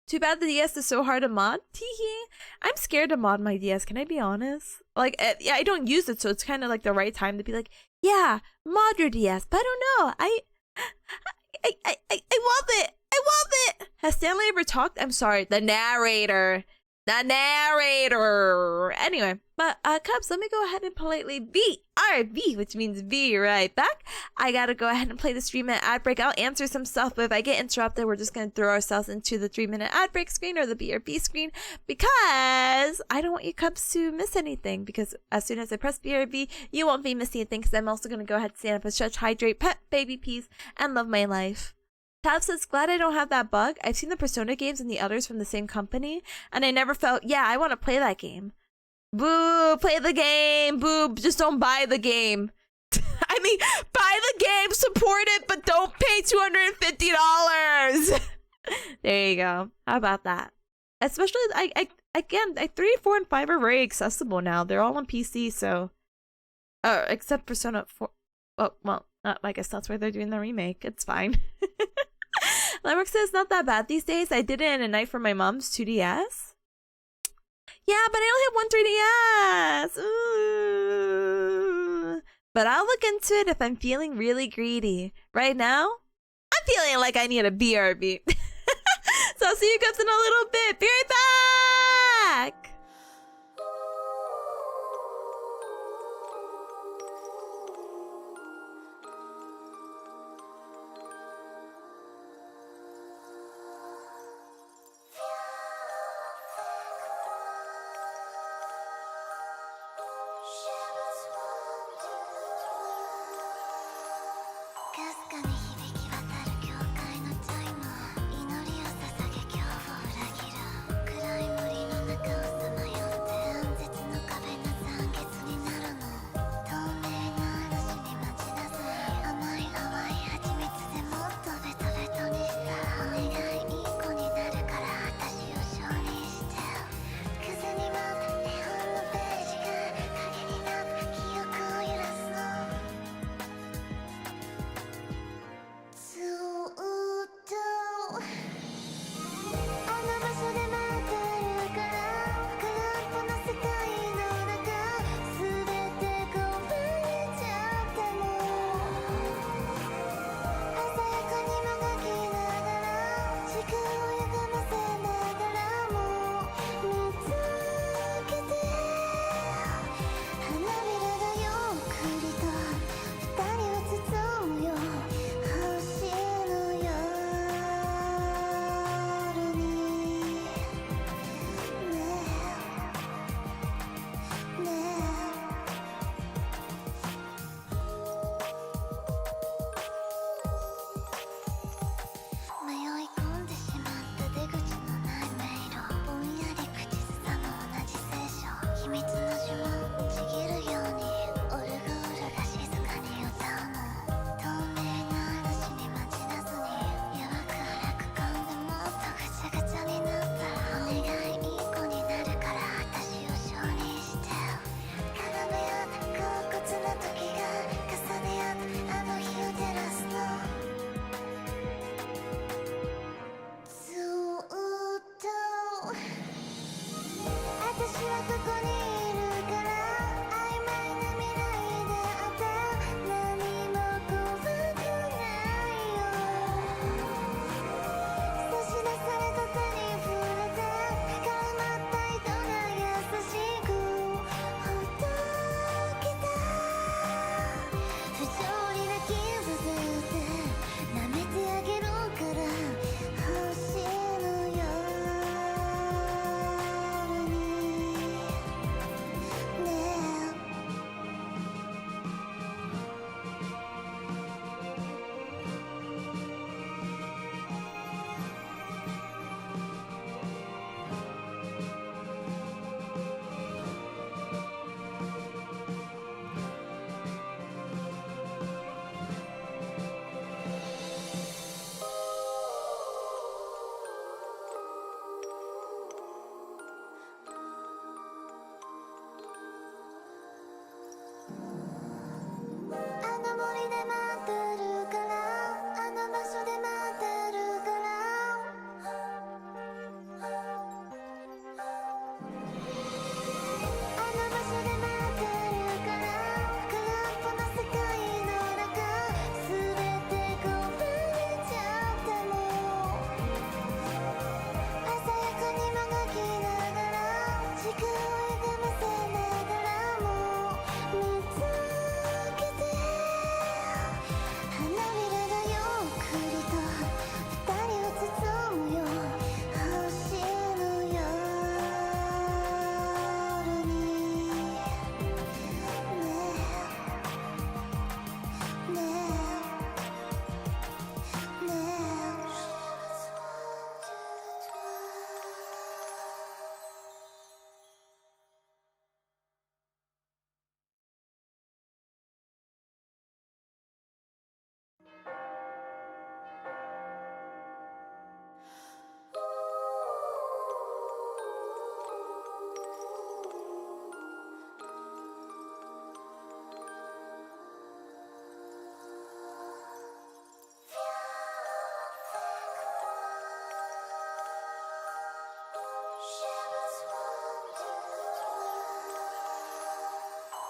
Too bad the DS is so hard to mod. Teehee. I'm scared to mod my DS. Can I be honest? Like, yeah, I don't use it, so it's kind of like the right time to be like, yeah, mod your DS. But I don't know. I love it. I love it. Has Stanley ever talked? I'm sorry. The narrator. Anyway, but Cubs, let me go ahead and politely VRB, which means be right back. I gotta go ahead and play the 3-minute ad break. I'll answer some stuff, but if I get interrupted, we're just gonna throw ourselves into the 3-minute ad break screen or the BRB screen because I don't want you Cubs to miss anything. Because as soon as I press BRB, you won't be missing a thing. Because I'm also gonna go ahead and stand up and stretch, hydrate, pet baby peas, and love my life. Tab says, glad I don't have that bug. I've seen the Persona games and the others from the same company, and I never felt, yeah, I want to play that game. Boo, play the game. Boo, just don't buy the game. I mean, buy the game, support it, but don't pay $250. There you go. How about that? Especially, again, 3, 4, and 5 are very accessible now. They're all on PC, so... except Persona 4. Oh, well, I guess that's why they're doing the remake. It's fine. Lemrick says, not that bad these days. I did it in a night for my mom's 2DS. Yeah, but I only have one 3DS. Ooh. But I'll look into it if I'm feeling really greedy. Right now, I'm feeling like I need a BRB. So I'll see you guys in a little bit. Be right back.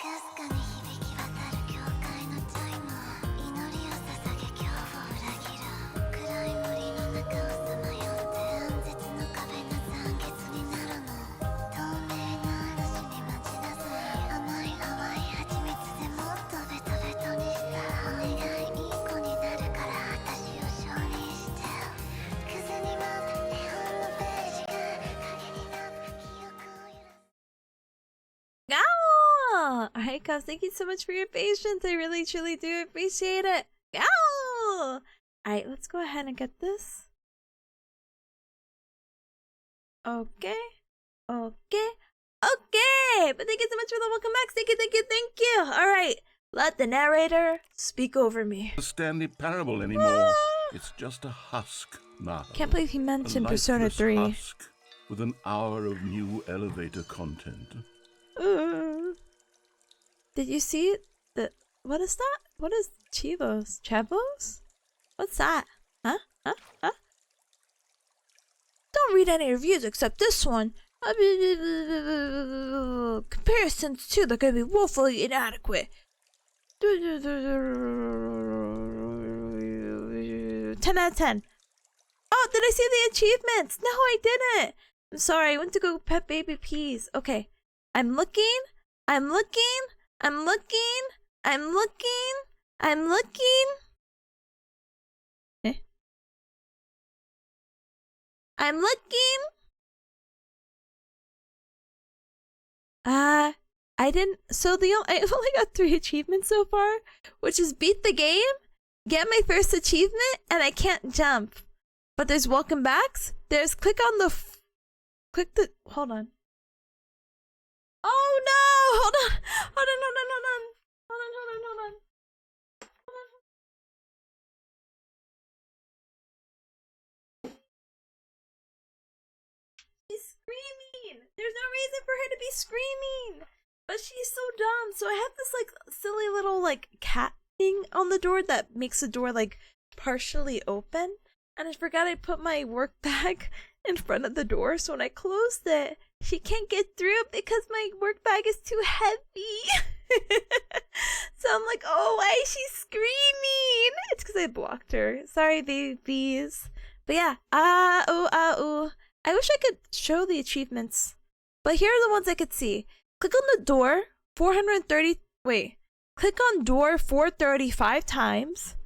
Go! Alright, Cubs, thank you so much for your patience. I really, truly do appreciate it. Go! Alright, let's go ahead and get this. Okay. Okay. Okay! But thank you so much for the welcome back. Thank you, thank you, thank you. Alright, let the narrator speak over me. The Stanley Parable anymore. It's just a husk now. Can't believe he mentioned A Persona lifeless 3. husk with an hour of new elevator content. Did you see the... What is that? What is Chivos? Chavos? What's that? Huh? Huh? Huh? Don't read any reviews except this one. Comparisons too, they're gonna be woefully inadequate. 10 out of 10. Oh, did I see the achievements? No, I didn't. I'm sorry, I went to go pet baby peas. Okay. I'm looking. I'm looking. I'm looking. I'm looking. I'm looking. Eh? I'm looking. I didn't. So I've only got 3 achievements so far, which is beat the game, get my first achievement, and I can't jump. But there's welcome backs. There's click on the. Hold on. Oh no! Hold on! Hold on! Hold on! Hold on! Hold on! Hold on! Hold on! Hold on. She's screaming! There's no reason for her to be screaming! But she's so dumb. So I have this like silly little like cat thing on the door that makes the door like partially open. And I forgot I put my work bag in front of the door, so when I closed it, she can't get through because my work bag is too heavy. So I'm like, oh, why is she screaming? It's because I blocked her. Sorry, babies. But yeah, I wish I could show the achievements. But here are the ones I could see. Click on the door 430. Wait. Click on door 435 times.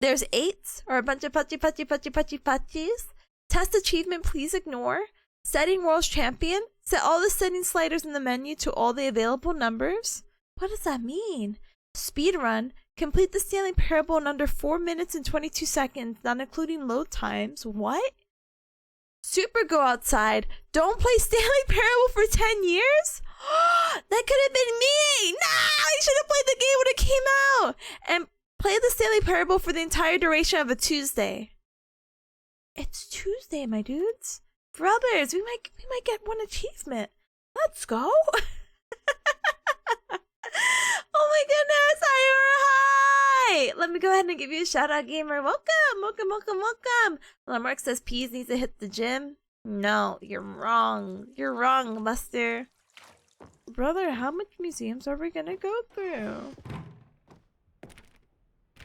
There's 8 or a bunch of patchies. Test achievement, please ignore. Setting world's champion. Set all the setting sliders in the menu to all the available numbers. What does that mean? Speedrun. Complete the Stanley Parable in under 4 minutes and 22 seconds, not including load times. What? Super go outside. Don't play Stanley Parable for 10 years? That could have been me! Nah! I should have played the game when it came out! And play the Stanley Parable for the entire duration of a Tuesday. It's Tuesday, my dudes. Brothers, we might get one achievement. Let's go. Oh my goodness, hi. Let me go ahead and give you a shout out, gamer. Welcome. Lamarck says Peas needs to hit the gym. No, you're wrong. You're wrong, Buster. Brother, how much museums are we gonna go through?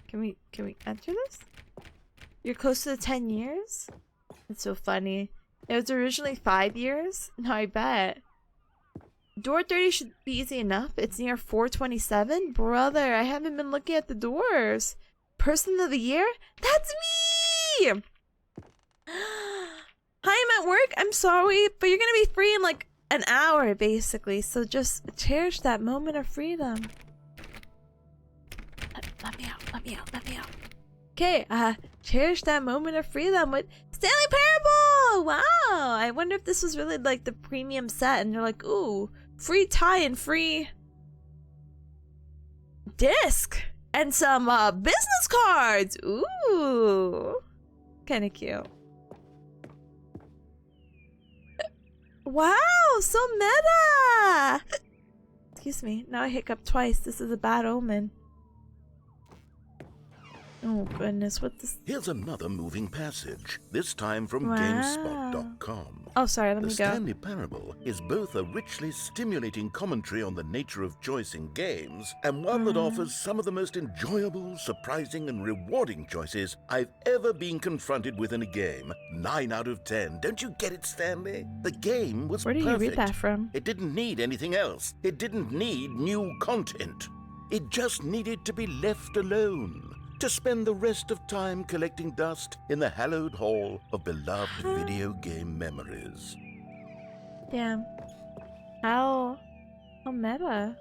Can we enter this? You're close to the 10 years? It's so funny. It was originally 5 years? No, I bet. Door 30 should be easy enough. It's near 427. Brother, I haven't been looking at the doors. Person of the year? That's me! Hi, I'm at work. I'm sorry, but you're gonna be free in like an hour, basically. So just cherish that moment of freedom. Let me out. Okay, cherish that moment of freedom with Stanley Parable! Wow! I wonder if this was really like the premium set and you're like, ooh, free tie and free disc and some business cards! Ooh! Kinda cute. Wow! So meta! Excuse me, now I hiccup twice. This is a bad omen. Oh goodness, what this? Here's another moving passage, this time from Wow. GameSpot.com. Oh, sorry, let The me go. Stanley Parable is both a richly stimulating commentary on the nature of choice in games and one that offers some of the most enjoyable, surprising, and rewarding choices I've ever been confronted with in a game. 9 out of 10. Don't you get it, Stanley? The game was Where did perfect. you read that from? It didn't need anything else. It didn't need new content. It just needed to be left alone, to spend the rest of time collecting dust in the hallowed hall of beloved video game memories. Damn. How meta.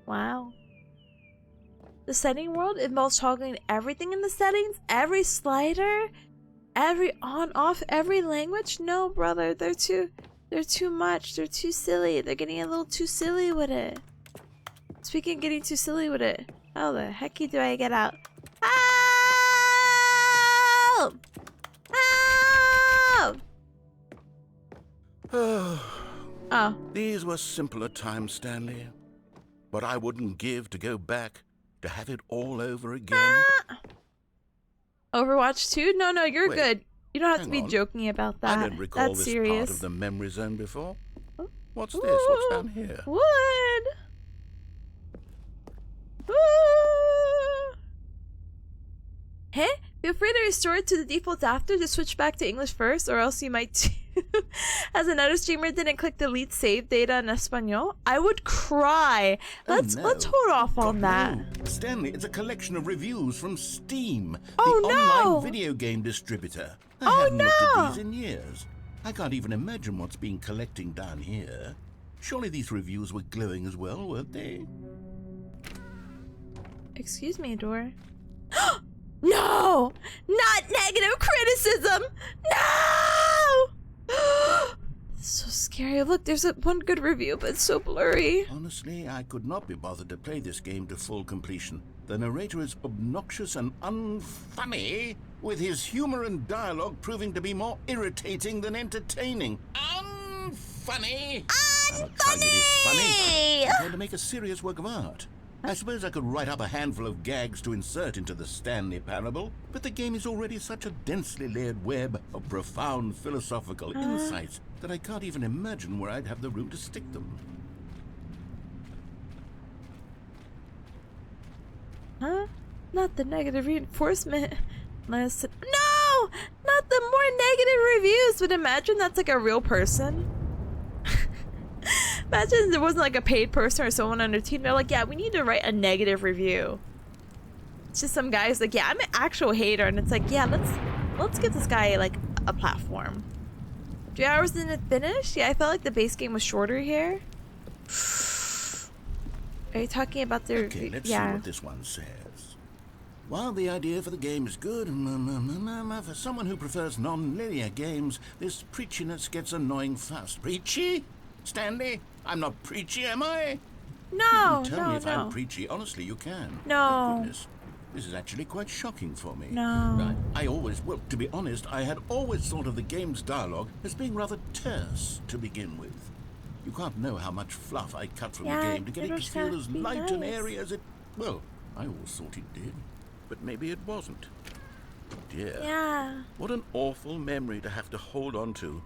Wow. The setting world involves toggling everything in the settings? Every slider? Every on-off? Every language? No, brother. They're too much. They're too silly. They're getting a little too silly with it. Speaking of getting too silly with it, how the heck do I get out? Help! Help! Oh. These were simpler times, Stanley. But I wouldn't give to go back to have it all over again. Overwatch 2? No, you're Wait, good. You don't have to be hang on. joking about that. I don't recall That's this serious. part of the memory zone before. What's this? Ooh, What's down here? Wood! Ooh. Hey, feel free to restore it to the default after to switch back to English first, or else you might too. As another streamer didn't click delete save data in Espanol, I would cry. Let's hold off on that. No. Stanley, it's a collection of reviews from Steam, Oh, the no. online video game distributor. I haven't looked at these in years. I can't even imagine what's been collecting down here. Surely these reviews were glowing as well, weren't they? Excuse me, Dor. No! Not negative criticism! No! So scary. Look, there's one good review, but it's so blurry. Honestly, I could not be bothered to play this game to full completion. The narrator is obnoxious and unfunny, with his humor and dialogue proving to be more irritating than entertaining. Unfunny! I'm not trying to be funny. I'm trying to make a serious work of art. I suppose I could write up a handful of gags to insert into the Stanley Parable, but the game is already such a densely layered web of profound philosophical insights that I can't even imagine where I'd have the room to stick them. Huh? Not the negative reinforcement. Listen. No! Not the more negative reviews! But imagine that's like a real person. Imagine there wasn't like a paid person or someone on their team. They're like, yeah, we need to write a negative review. It's just some guy who's like, yeah, I'm an actual hater. And it's like, yeah, let's give this guy like a platform. 3 hours didn't it finish? Yeah, I felt like the base game was shorter here. Are you talking about their... Okay, let's see what this one says. While the idea for the game is good, for someone who prefers non-linear games, this preachiness gets annoying fast. Preachy? Stanley? I'm not preachy, am I? No, you can tell me if I'm preachy. Honestly, you can. No. My goodness. This is actually quite shocking for me. No. Well, to be honest, I had always thought of the game's dialogue as being rather terse to begin with. You can't know how much fluff I cut from the game to get it to feel as light and airy as it... Well, I always thought it did. But maybe it wasn't. Dear. Yeah. What an awful memory to have to hold on to.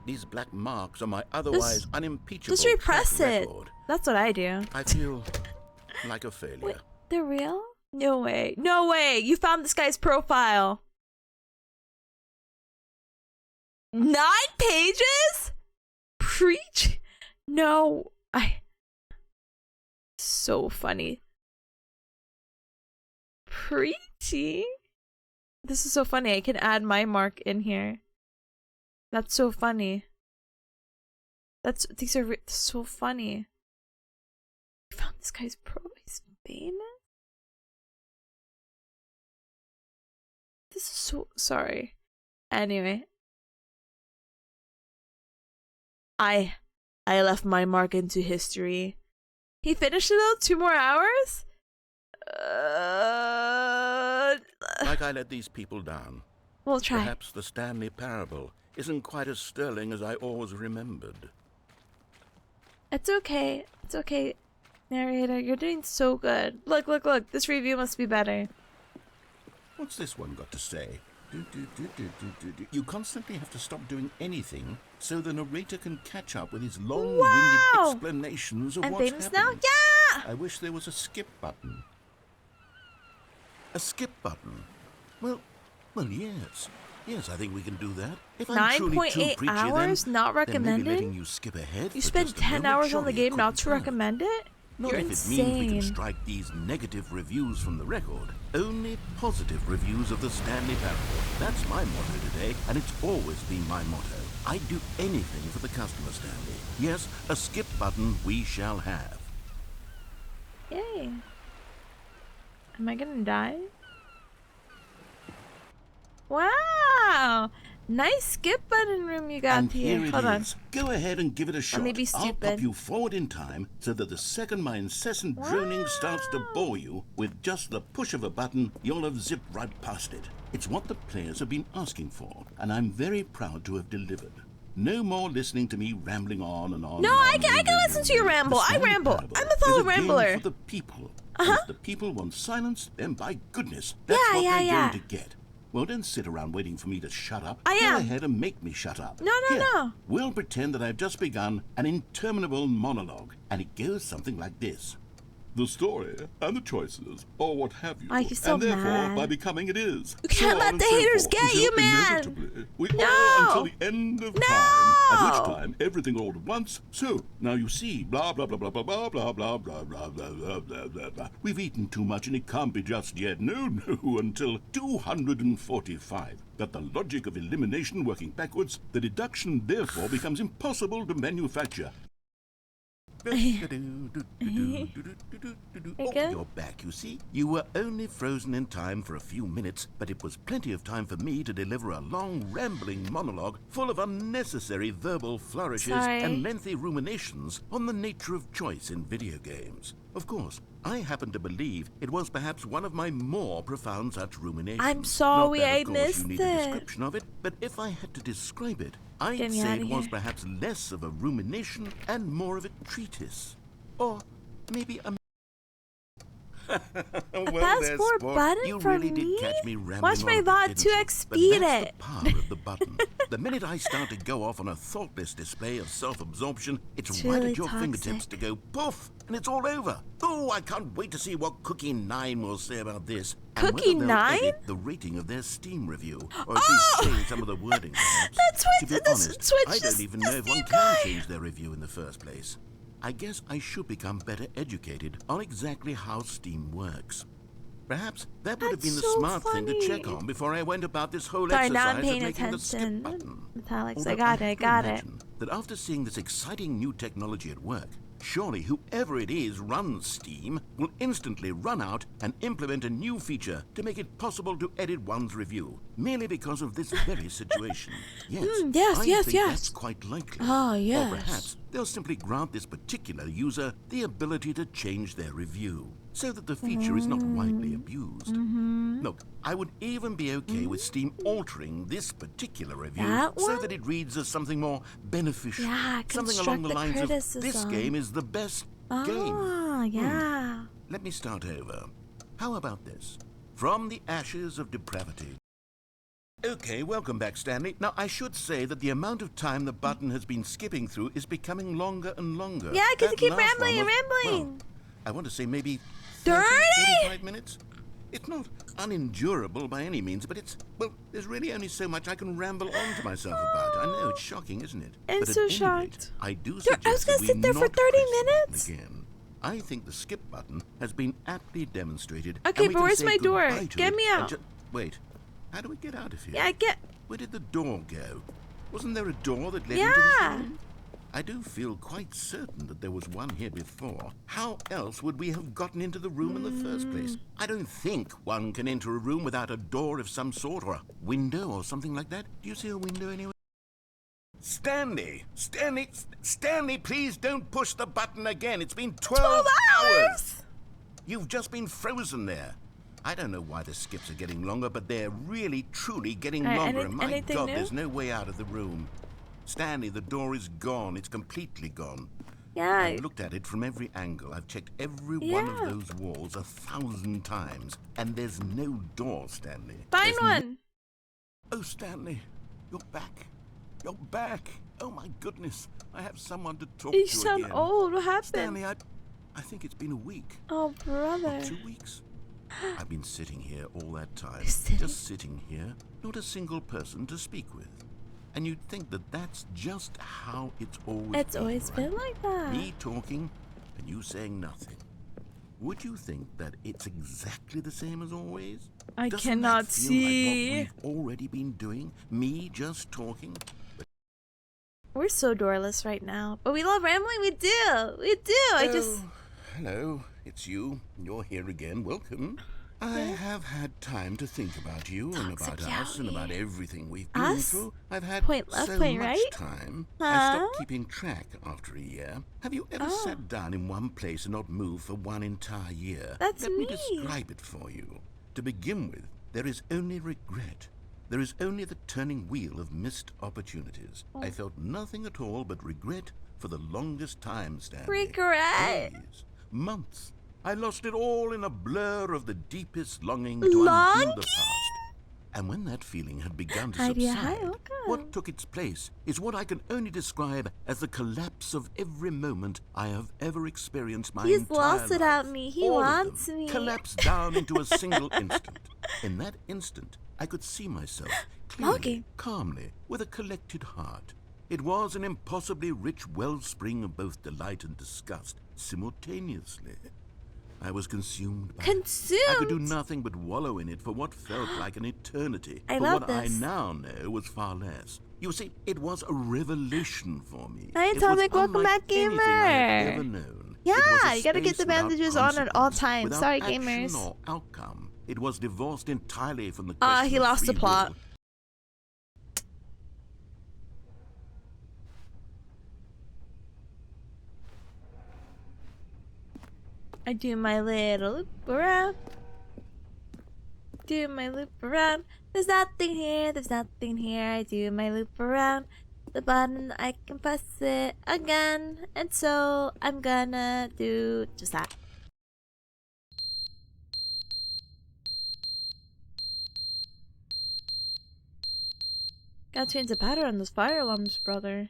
These black marks on my otherwise unimpeachable Just repress track it. record. That's what I do. I feel like a failure. Wait, they're real? No way. No way. You found this guy's profile. 9 pages? Preach? No. So funny. Preachy? This is so funny. I can add my mark in here. That's so funny. These are so funny. I found this guy's he's famous? This is so sorry. Anyway. I left my mark into history. He finished it though? 2 more hours? Like I let these people down. We'll try. Perhaps the Stanley Parable isn't quite as sterling as I always remembered. It's okay. It's okay, narrator. You're doing so good. Look. This review must be better. What's this one got to say? You constantly have to stop doing anything so the narrator can catch up with his long-winded Wow. explanations of I'm what's famous happening. now? Yeah! I wish there was a skip button. A skip button? Well, yes. Yes, I think we can do that. If I'm truly too 9.8 preachy, hours, not then maybe recommended? letting you skip ahead You for spent just a 10 moment, hours on the surely it game not couldn't to hurt. recommend it? Not You're if it means we can insane. strike these negative reviews from the record. Only positive reviews of the Stanley Parable. That's my motto today, and it's always been my motto. I'd do anything for the customer, Stanley. Yes, a skip button we shall have. Yay. Am I gonna die? Wow! Nice skip button room you got And here. here it Hold on. is. Go ahead and give it a shot. me be I'll pop stupid. you forward in time so that the second my incessant droning starts to bore you, with just the push of a button, you'll have zipped right past it. It's what the players have been asking for, and I'm very proud to have delivered. No more listening to me rambling on and on. No, and I on. can listen to you ramble. The I Stanley ramble. Parable I'm a fellow is a game rambler. for the people. And if the people want silence, then by goodness, that's Yeah, what yeah, they're yeah. going to get. Well, don't sit around waiting for me to shut up. I Go am. ahead and make me shut up. No. We'll pretend that I've just begun an interminable monologue, and it goes something like this. The story and the choices, or what have you, Oh, you're so and therefore, mad. by becoming it is. You can't so let on the and so haters forth, get you, until man. inevitably we No. all until the end of No. time, at which time everything all at once. So, now you see, blah, blah, blah, blah, blah, blah, blah, blah, blah, blah, blah, blah, blah, blah, blah. We've eaten too much and it can't be just yet. No, until 245. But the logic of elimination working backwards, the deduction therefore becomes impossible to manufacture. Oh, Okay. you're back, you see. You were only frozen in time for a few minutes, but it was plenty of time for me to deliver a long, rambling monologue full of unnecessary verbal flourishes Sorry. and lengthy ruminations on the nature of choice in video games. Of course, I happen to believe it was perhaps one of my more profound such ruminations. I'm sorry Not that, I of course, missed you need a it. description of it, but if I had to describe it, I'd Get me say outta it was here. perhaps less of a rumination and more of a treatise. Or maybe a... Well, fast there, forward sport. button You for really me? did catch me rambling Watch my on a VOD bit, didn't 2x you? speed But that's it. the power of the button. The minute I start to go off on a thoughtless display of self-absorption, it's right really at your fingertips toxic. to go poof, and it's all over. Oh, I can't wait to see what Cookie 9 will say about this. And Cookie whether they'll 9? edit the rating of their Steam review, or at least change some of the wording, perhaps. That's To be Twitch. That's honest, Twitch. I don't even know if one can change their review in the first place. I guess I should become better educated on exactly how Steam works. Perhaps that would have been the That's so smart thing to check funny. on before I went about this whole Sorry, now exercise I'm paying of making the skip attention. button. Metallics, Although I got have it. to Got it. imagine that after seeing this exciting new technology at work, surely whoever it is runs Steam will instantly run out and implement a new feature to make it possible to edit one's review, merely because of this very situation. Yes, yes, I yes, think yes. that's quite likely. Oh, yes. Or perhaps they'll simply grant this particular user the ability to change their review, so that the feature is not widely abused. Look, I would even be okay with Steam altering this particular review That so one? that it reads as something more beneficial. Yeah, something along the constructive lines of, this criticism. game is the best game. Ah, yeah. Let me start over. How about this? From the ashes of depravity. Okay, welcome back, Stanley. Now, I should say that the amount of time the button has been skipping through is becoming longer and longer. Yeah, 'cause you That keep last rambling one and was, rambling. well, I want to say maybe 30? 45 minutes. It's not unendurable by any means, but it's, well, there's really only so much I can ramble on to myself about. I know, it's shocking, isn't it? I'm But so at any rate, shocked. I do I was suggest gonna that we sit there for not 30 press the button minutes. Again. I think the skip button has been aptly demonstrated. Okay, and we but can where's say my door? goodbye to Get it me and out. Wait, how do we get out of here? Yeah, I get. Where did the door go? Wasn't there a door that led into this Yeah. room? I do feel quite certain that there was one here before. How else would we have gotten into the room in the first place? I don't think one can enter a room without a door of some sort, or a window or something like that. Do you see a window anywhere? Stanley, please don't push the button again. It's been 12 hours. You've just been frozen there. I don't know why the skips are getting longer, but they're really, truly getting Alright, longer. And my anything God, new? there's no way out of the room. Stanley, the door is gone. It's completely gone. Yeah. I've looked at it from every angle. I've checked every one Yeah. of those walls 1,000 times. And there's no door, Stanley. Find There's no- one. Stanley, you're back. You're back. Oh my goodness. I have someone to talk You to sound again. old. What happened? Stanley, I think it's been a week. Oh, brother. Or 2 weeks. I've been sitting here all that time. Sitting? Just sitting here. Not a single person to speak with. And you'd think that that's just how it's always been. It's always right? been like that. Me talking and you saying nothing. Would you think that it's exactly the same as always? I Doesn't cannot that feel see. like what we've already been doing? Me just talking? We're so doorless right now. But we love rambling. We do. We do. I just... Hello, it's you. You're here again. Welcome. I have had time to think about you and about us and about everything we've been Us? through. I've had Point left, so point much right? time. Huh? I stopped keeping track after a year. Have you ever Oh. sat down in one place and not moved for one entire year? That's Let me me. describe it for you. To begin with, there is only regret. There is only the turning wheel of missed opportunities. I felt nothing at all but regret for the longest time, Stanley. Regret? Days, months. I lost it all in a blur of the deepest longing to undo the past. And when that feeling had begun to subside, what took its place is what I can only describe as the collapse of every moment I have ever experienced my He's entire lost it life. at me. He All of wants them me. collapsed down into a single instant. In that instant, I could see myself clearly, Okay. calmly, with a collected heart. It was an impossibly rich wellspring of both delight and disgust simultaneously. I was consumed by it. I could do Consumed? nothing but wallow in it for what felt like an eternity. I but love what I this. now know was far less. You see, it was a revelation for me. Hi, It was Atomic. Welcome unlike back, anything I had gamer. ever known. Yeah, It was a you gotta get space the bandages without on at all consequence, times. without Sorry, action gamers. or outcome. It was divorced entirely from the Ah, question he of lost the free plot. will. I do my little loop around. Do my loop around. There's nothing here, there's nothing here. I do my loop around. The button, I can press it again. And so I'm gonna do just that. Gotta change the pattern on those fire alarms, brother.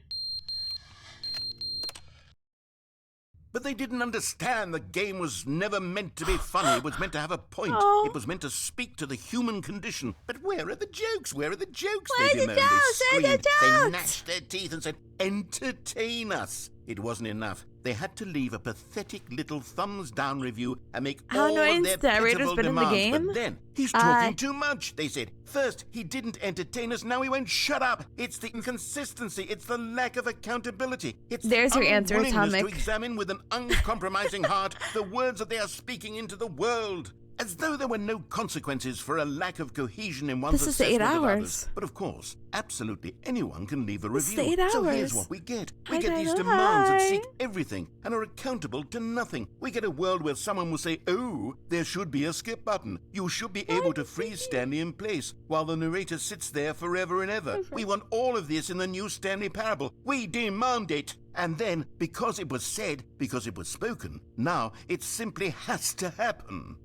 But they didn't understand the game was never meant to be funny. It was meant to have a point. Oh. It was meant to speak to the human condition. But where are the jokes? Where are the jokes? Where They are the bemoaned. jokes? They Where are the screamed. They jokes? gnashed their teeth and said, "Entertain us." It wasn't enough. They had to leave a pathetic little thumbs down review and make How all annoying their is the narrator's pitiful been in the demands. game? But then, he's talking too much, they said. First, he didn't entertain us, now he won't shut up. It's the inconsistency, it's the lack of accountability. It's There's the your answer, unwillingness to Atomic. examine with an uncompromising heart the words that they are speaking into the world. As though there were no consequences for a lack of cohesion in one's This is the 8 assessment of hours. others. But of course, absolutely anyone can leave a This is review. the 8 So here's hours. what we get. Hi, We get these Dino, demands that hi. seek everything and are accountable to nothing. We get a world where someone will say, "Oh, there should be a skip button. You should be able to freeze Stanley in place," while the narrator sits there forever and ever. We want all of this in the new Stanley parable. We demand it. And then, because it was said, because it was spoken, now it simply has to happen.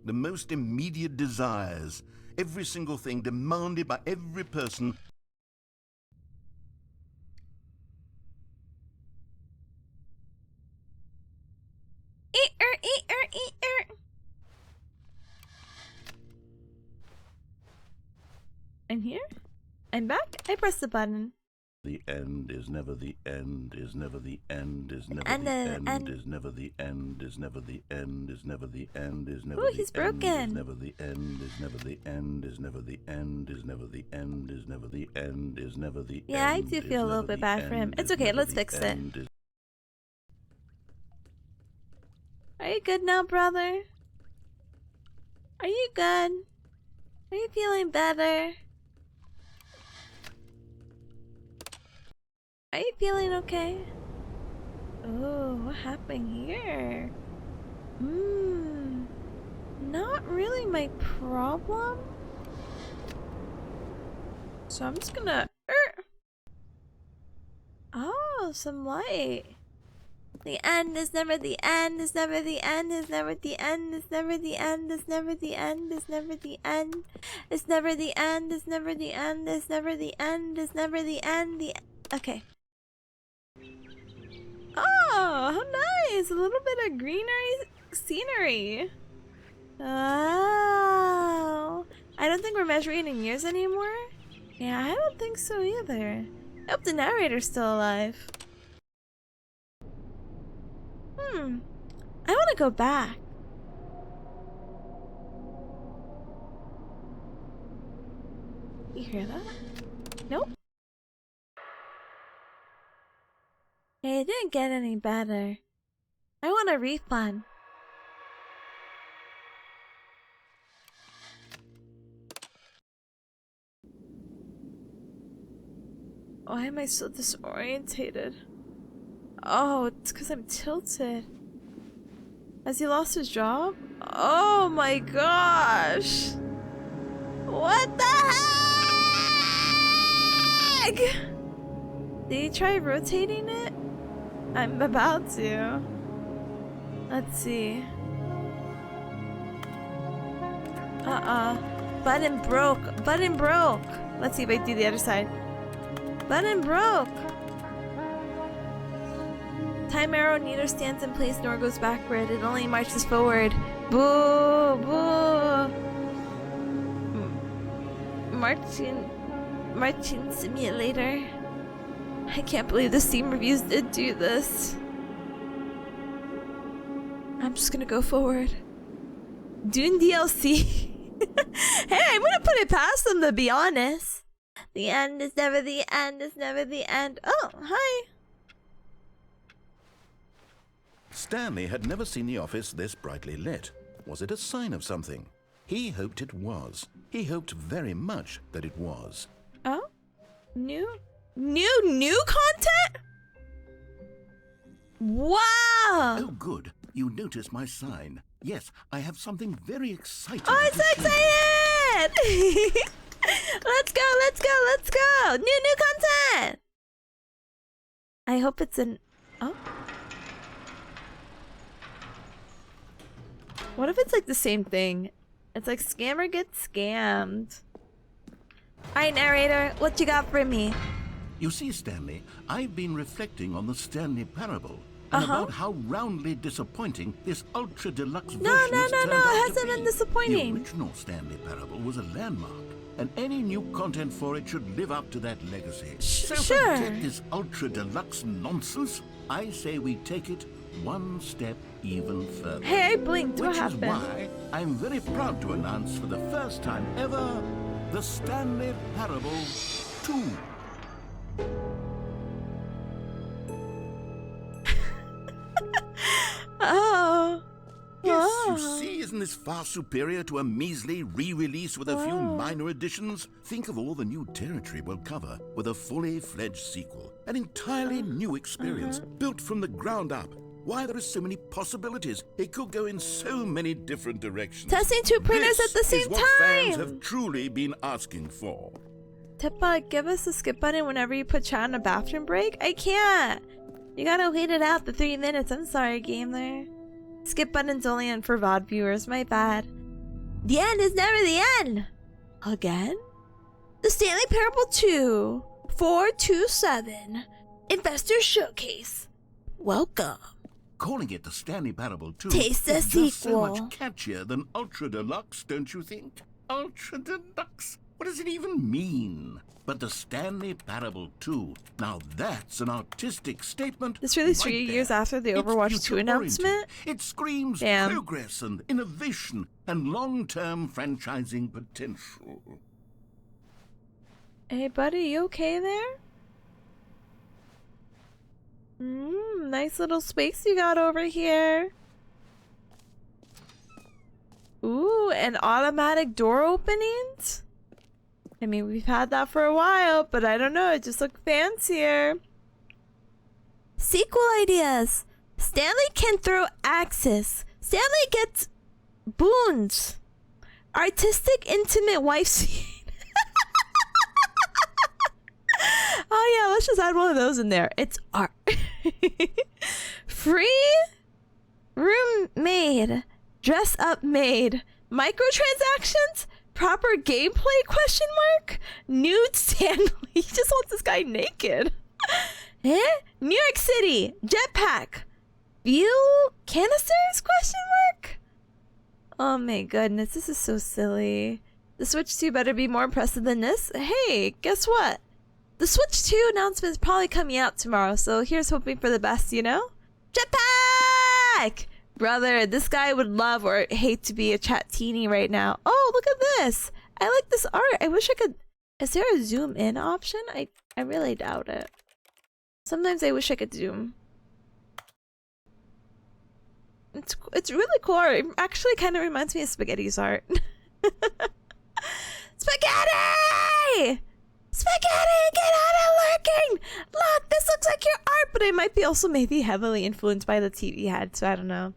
The most immediate desires, every single thing demanded by every person. I'm here. I'm back. I pressed the button. The end is never the end, is never the end, is never And the then- end, is never the end, is never the end, is never the end, is never Ooh, the he's end, broken. is never the end, is never the end, is never the end, is never the end, is never the end, is never the end. Yeah, I do is feel a little never bit the bad for him. end, It's is okay, never let's the fix it. end, is- Are you good now, brother? Are you good? Are you feeling better? Are you feeling okay? Oh, what happened here? Not really my problem. So I'm just gonna... Oh, some light. The end is never the end, is never the end, is never the end, is never the end, is never the end, is never the end, is never the end, is never the end, is never the end, is never the end, okay. Oh, how nice! A little bit of greenery scenery. Oh, I don't think we're measuring in years anymore. Yeah, I don't think so either. I hope the narrator's still alive. I want to go back. You hear that? Nope. Hey, it didn't get any better. I want a refund. Why am I so disorientated? Oh, it's because I'm tilted. Has he lost his job? Oh my gosh! What the heck? Did he try rotating it? I'm about to. Let's see. Button broke. Button broke. Let's see if I do the other side. Button broke. Time arrow neither stands in place nor goes backward. It only marches forward. Boo! Boo! Marching simulator. I can't believe the Steam reviews did do this. I'm just gonna go forward. Dune DLC. Hey, I'm gonna put it past them, to be honest. The end is never the end, is never the end. Oh, hi. Stanley had never seen the office this brightly lit. Was it a sign of something? He hoped it was. He hoped very much that it was. Oh? New content? Wow! Oh, good. You noticed my sign. Yes, I have something very exciting. Oh, I'm so excited! Let's go, let's go, let's go! New content! I hope it's an... Oh? What if it's like the same thing? It's like scammer gets scammed. Alright, narrator, what you got for me? You see, Stanley, I've been reflecting on the Stanley Parable and about how roundly disappointing this ultra deluxe version has turned out it hasn't to been be. disappointing. The original Stanley Parable was a landmark, and any new content for it should live up to that legacy. So sure. forget this ultra deluxe nonsense. I say we take it one step even further. Hey, I blinked. What Which is happened? why I'm very proud to announce for the first time ever the Stanley Parable 2. Oh. Yes, Wow. you see, isn't this far superior to a measly re-release with a few minor additions? Think of all the new territory we'll cover with a fully fledged sequel. An entirely new experience, built from the ground up. Why, there are so many possibilities. It could go in so many different directions. Testing two printers This at the is same what fans time. have truly been asking for. Tippa, give us the skip button whenever you put chat on a bathroom break. I can't. You gotta wait it out the 3 minutes. I'm sorry, gamer. Skip button's only on for VOD viewers. My bad. The end is never the end. Again? The Stanley Parable 2 427 Investor Showcase. Welcome. Calling it the Stanley Parable 2 Taste the is just so sequel. much catchier than Ultra Deluxe, don't you think? Ultra Deluxe? What does it even mean? But the Stanley Parable 2, now that's an artistic statement. This released right 3 there. years after the It's Overwatch 2 future-oriented. announcement. It screams Damn. progress and innovation and long-term franchising potential. Hey, buddy, you okay there? Nice little space you got over here. Ooh, and automatic door openings? I mean, we've had that for a while, but I don't know, it just looked fancier. Sequel ideas! Stanley can throw axes. Stanley gets boons. Artistic intimate wife scene. Oh yeah, let's just add one of those in there. It's art. Free room made. Dress up made. Microtransactions? Proper gameplay question mark? Nude Stanley. He just wants this guy naked. Eh? New York City. Jetpack. Fuel canisters? Question mark? Oh my goodness, this is so silly. The Switch 2 better be more impressive than this. Hey, guess what? The Switch 2 announcement is probably coming out tomorrow, so here's hoping for the best, you know? Jetpack! Brother, this guy would love or hate to be a chat teenie right now. Oh, look at this. I like this art. I wish I could... Is there a zoom in option? I really doubt it. Sometimes I wish I could zoom. It's really cool. It actually kind of reminds me of Spaghetti's art. Spaghetti! Spaghetti, get out of lurking! Look, this looks like your art, but it might be also maybe heavily influenced by the TV head, so I don't know.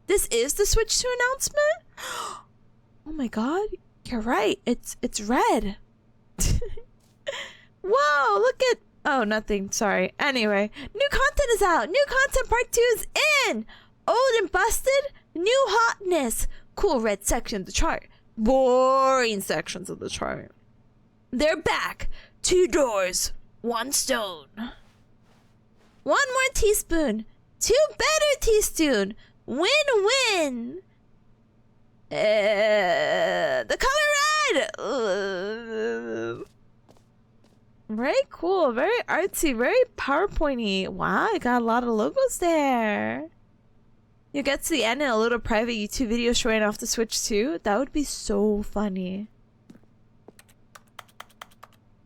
This is the Switch 2 announcement? Oh my god, you're right. It's red. Whoa, look at... Oh, nothing. Sorry. Anyway, new content is out. New content part 2 is in. Old and busted, new hotness. Cool red section of the chart. Boring sections of the chart. They're back. 2 doors, 1 stone. 1 more teaspoon. 2 better teaspoon. Win-win. The color red. Very cool. Very artsy. Very PowerPointy. Wow, I got a lot of logos there. You get to the end in a little private YouTube video showing off the Switch 2. That would be so funny.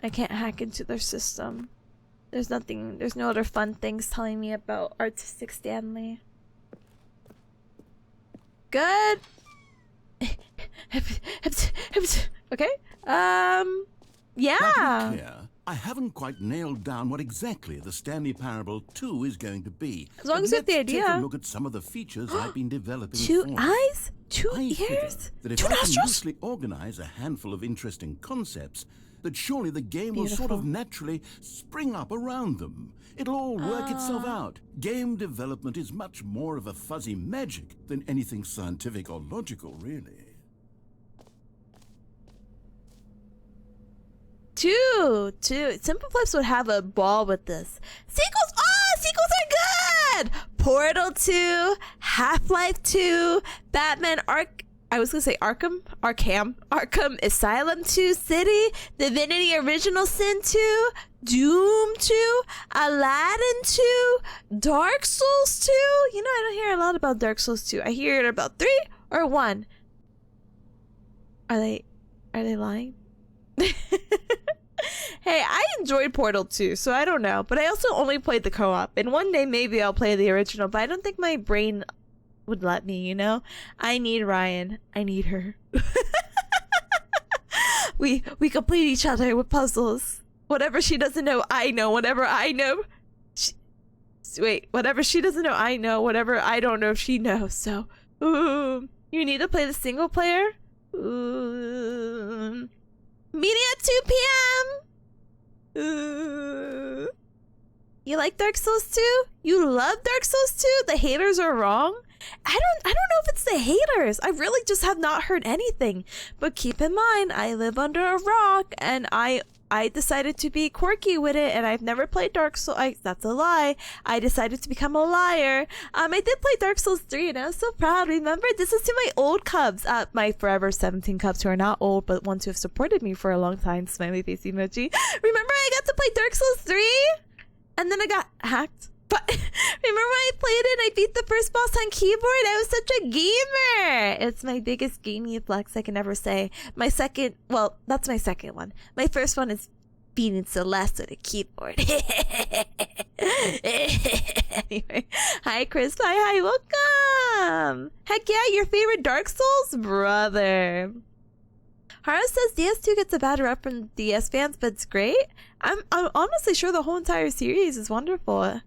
I can't hack into their system. There's nothing, there's no other fun things telling me about artistic Stanley. Good. Okay. Yeah. Now, be clear, I haven't quite nailed down what exactly the Stanley Parable 2 is going to be. As long as you have the Let's idea. take a look at some of the features I've been developing. 2 for it. eyes? 2 I figured ears? that if 2 I can nostrils? loosely organize a handful of interesting concepts, that surely the game will sort of Beautiful. naturally spring up around them. It'll all work itself out. Game development is much more of a fuzzy magic than anything scientific or logical, really. 2. Simple Flips would have a ball with this. Sequels! Oh, sequels are good! Portal 2, Half-Life 2, Batman Arkham Asylum 2 City, Divinity Original Sin 2, Doom 2, Aladdin 2, Dark Souls 2. You know, I don't hear a lot about Dark Souls 2. I hear about 3 or 1. Are they lying? Hey, I enjoyed Portal 2, so I don't know. But I also only played the co-op. And one day maybe I'll play the original, but I don't think my brain would let me, you know? I need Ryan. I need her. We complete each other with puzzles. Whatever she doesn't know, I know. Whatever I know... whatever she doesn't know, I know. Whatever I don't know, she knows. So, ooh. You need to play the single player? Ooh. Meeting at 2 p.m. Ooh. You like Dark Souls 2? You love Dark Souls 2? The haters are wrong? I don't know if it's the haters. I really just have not heard anything. But keep in mind, I live under a rock, and I decided to be quirky with it, and I've never played Dark Souls. That's a lie. I decided to become a liar. I did play Dark Souls 3, and I was so proud. Remember, this is to my old cubs, my forever 17 cubs who are not old, but ones who have supported me for a long time. Smiley face emoji. Remember, I got to play Dark Souls 3, and then I got hacked. But remember when I played it and I beat the first boss on keyboard? I was such a gamer. It's my biggest gaming flex I can ever say. My second, well, that's my second one. My first one is beating Celeste with a keyboard. Anyway, hi Chris, hi, welcome. Heck yeah, your favorite Dark Souls? Brother. Hara says DS2 gets a bad rep from DS fans, but it's great. I'm honestly sure the whole entire series is wonderful.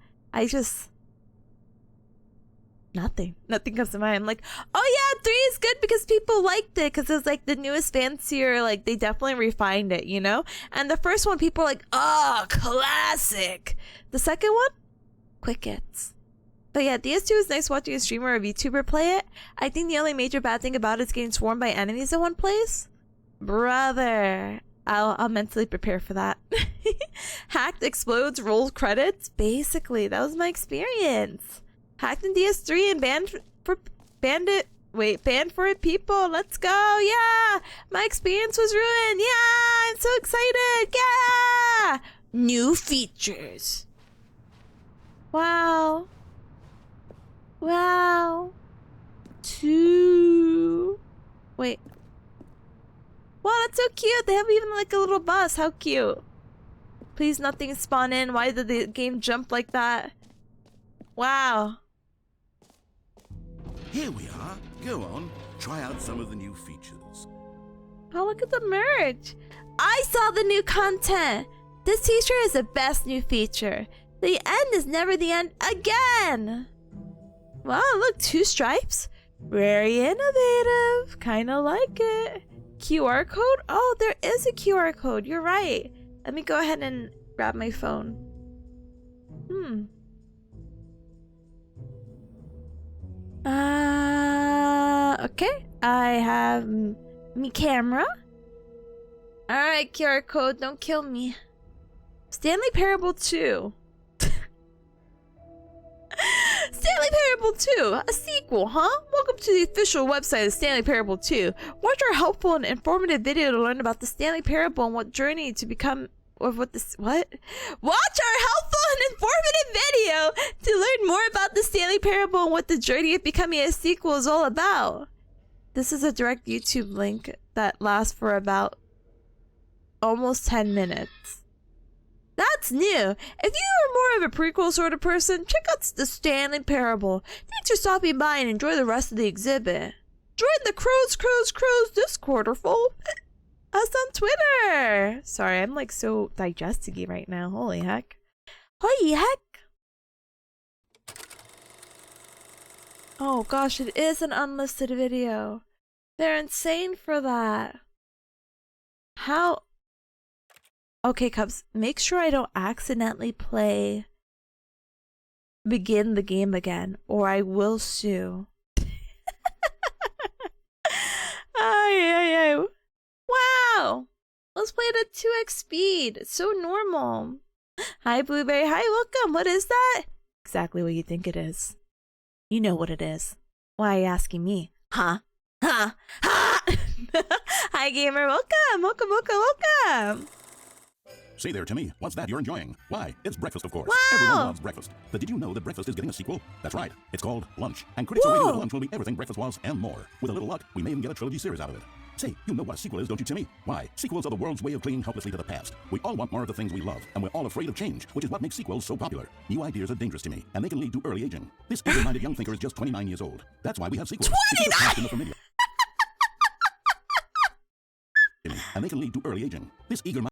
Nothing comes to mind. I'm like, oh yeah, 3 is good because people liked it because it's like the newest, fancier. Like they definitely refined it, you know. And the first one, people are like, oh, classic. The second one, quick hits. But yeah, DS2 is nice watching a streamer or a VTuber play it. I think the only major bad thing about it is getting swarmed by enemies in one place. Brother, I'll mentally prepare for that. Hacked, explodes, rolls credits. Basically, that was my experience. Hacked in DS3 and banned for it, people. Let's go. Yeah, my experience was ruined. Yeah, I'm so excited. Yeah, new features. Wow. 2. Wait. Wow, that's so cute. They have even like a little bus. How cute. Please nothing spawn in. Why did the game jump like that? Wow. Here we are. Go on. Try out some of the new features. Oh, look at the merch. I saw the new content. This t-shirt is the best new feature. The end is never the end again. Wow, look, 2 stripes. Very innovative. Kind of like it. QR code? Oh, there is a QR code. You're right. Let me go ahead and grab my phone. Okay. I have me camera. Alright, QR code, don't kill me. Stanley Parable 2. Stanley Parable 2, a sequel, huh? Welcome to the official website of Stanley Parable 2. Watch our helpful and informative video to learn about the Stanley Parable and what journey to become Watch our helpful and informative video to learn more about the Stanley Parable and what the journey of becoming a sequel is all about. This is a direct YouTube link that lasts for about almost 10 minutes. That's new. If you are more of a prequel sort of person, check out the Stanley Parable. Thanks for stopping by and enjoy the rest of the exhibit. Join the Crows Discord or follow us on Twitter. Sorry, I'm like so digesting right now. Holy heck. Holy heck. Oh gosh, it is an unlisted video. They're insane for that. How? Okay, Cubs, make sure I don't accidentally begin the game again, or I will sue. Ay. Wow! Let's play it at 2x speed. It's so normal. Hi, Blueberry. Hi, welcome. What is that? Exactly what you think it is. You know what it is. Why are you asking me? Huh? Ha! Hi, gamer. Welcome. Say there, Timmy, what's that you're enjoying? Why, it's breakfast, of course. Wow. Everyone loves breakfast. But did you know that breakfast is getting a sequel? That's right. It's called Lunch. And critics are waiting that Lunch will be everything breakfast was and more. With a little luck, we may even get a trilogy series out of it. Say, you know what a sequel is, don't you, Timmy? Why, sequels are the world's way of clinging helplessly to the past. We all want more of the things we love, and we're all afraid of change, which is what makes sequels so popular. New ideas are dangerous to me, and they can lead to early aging. This eager-minded young thinker is just 29 years old. That's why we have sequels. 29! And they can lead to early aging. This eager-minded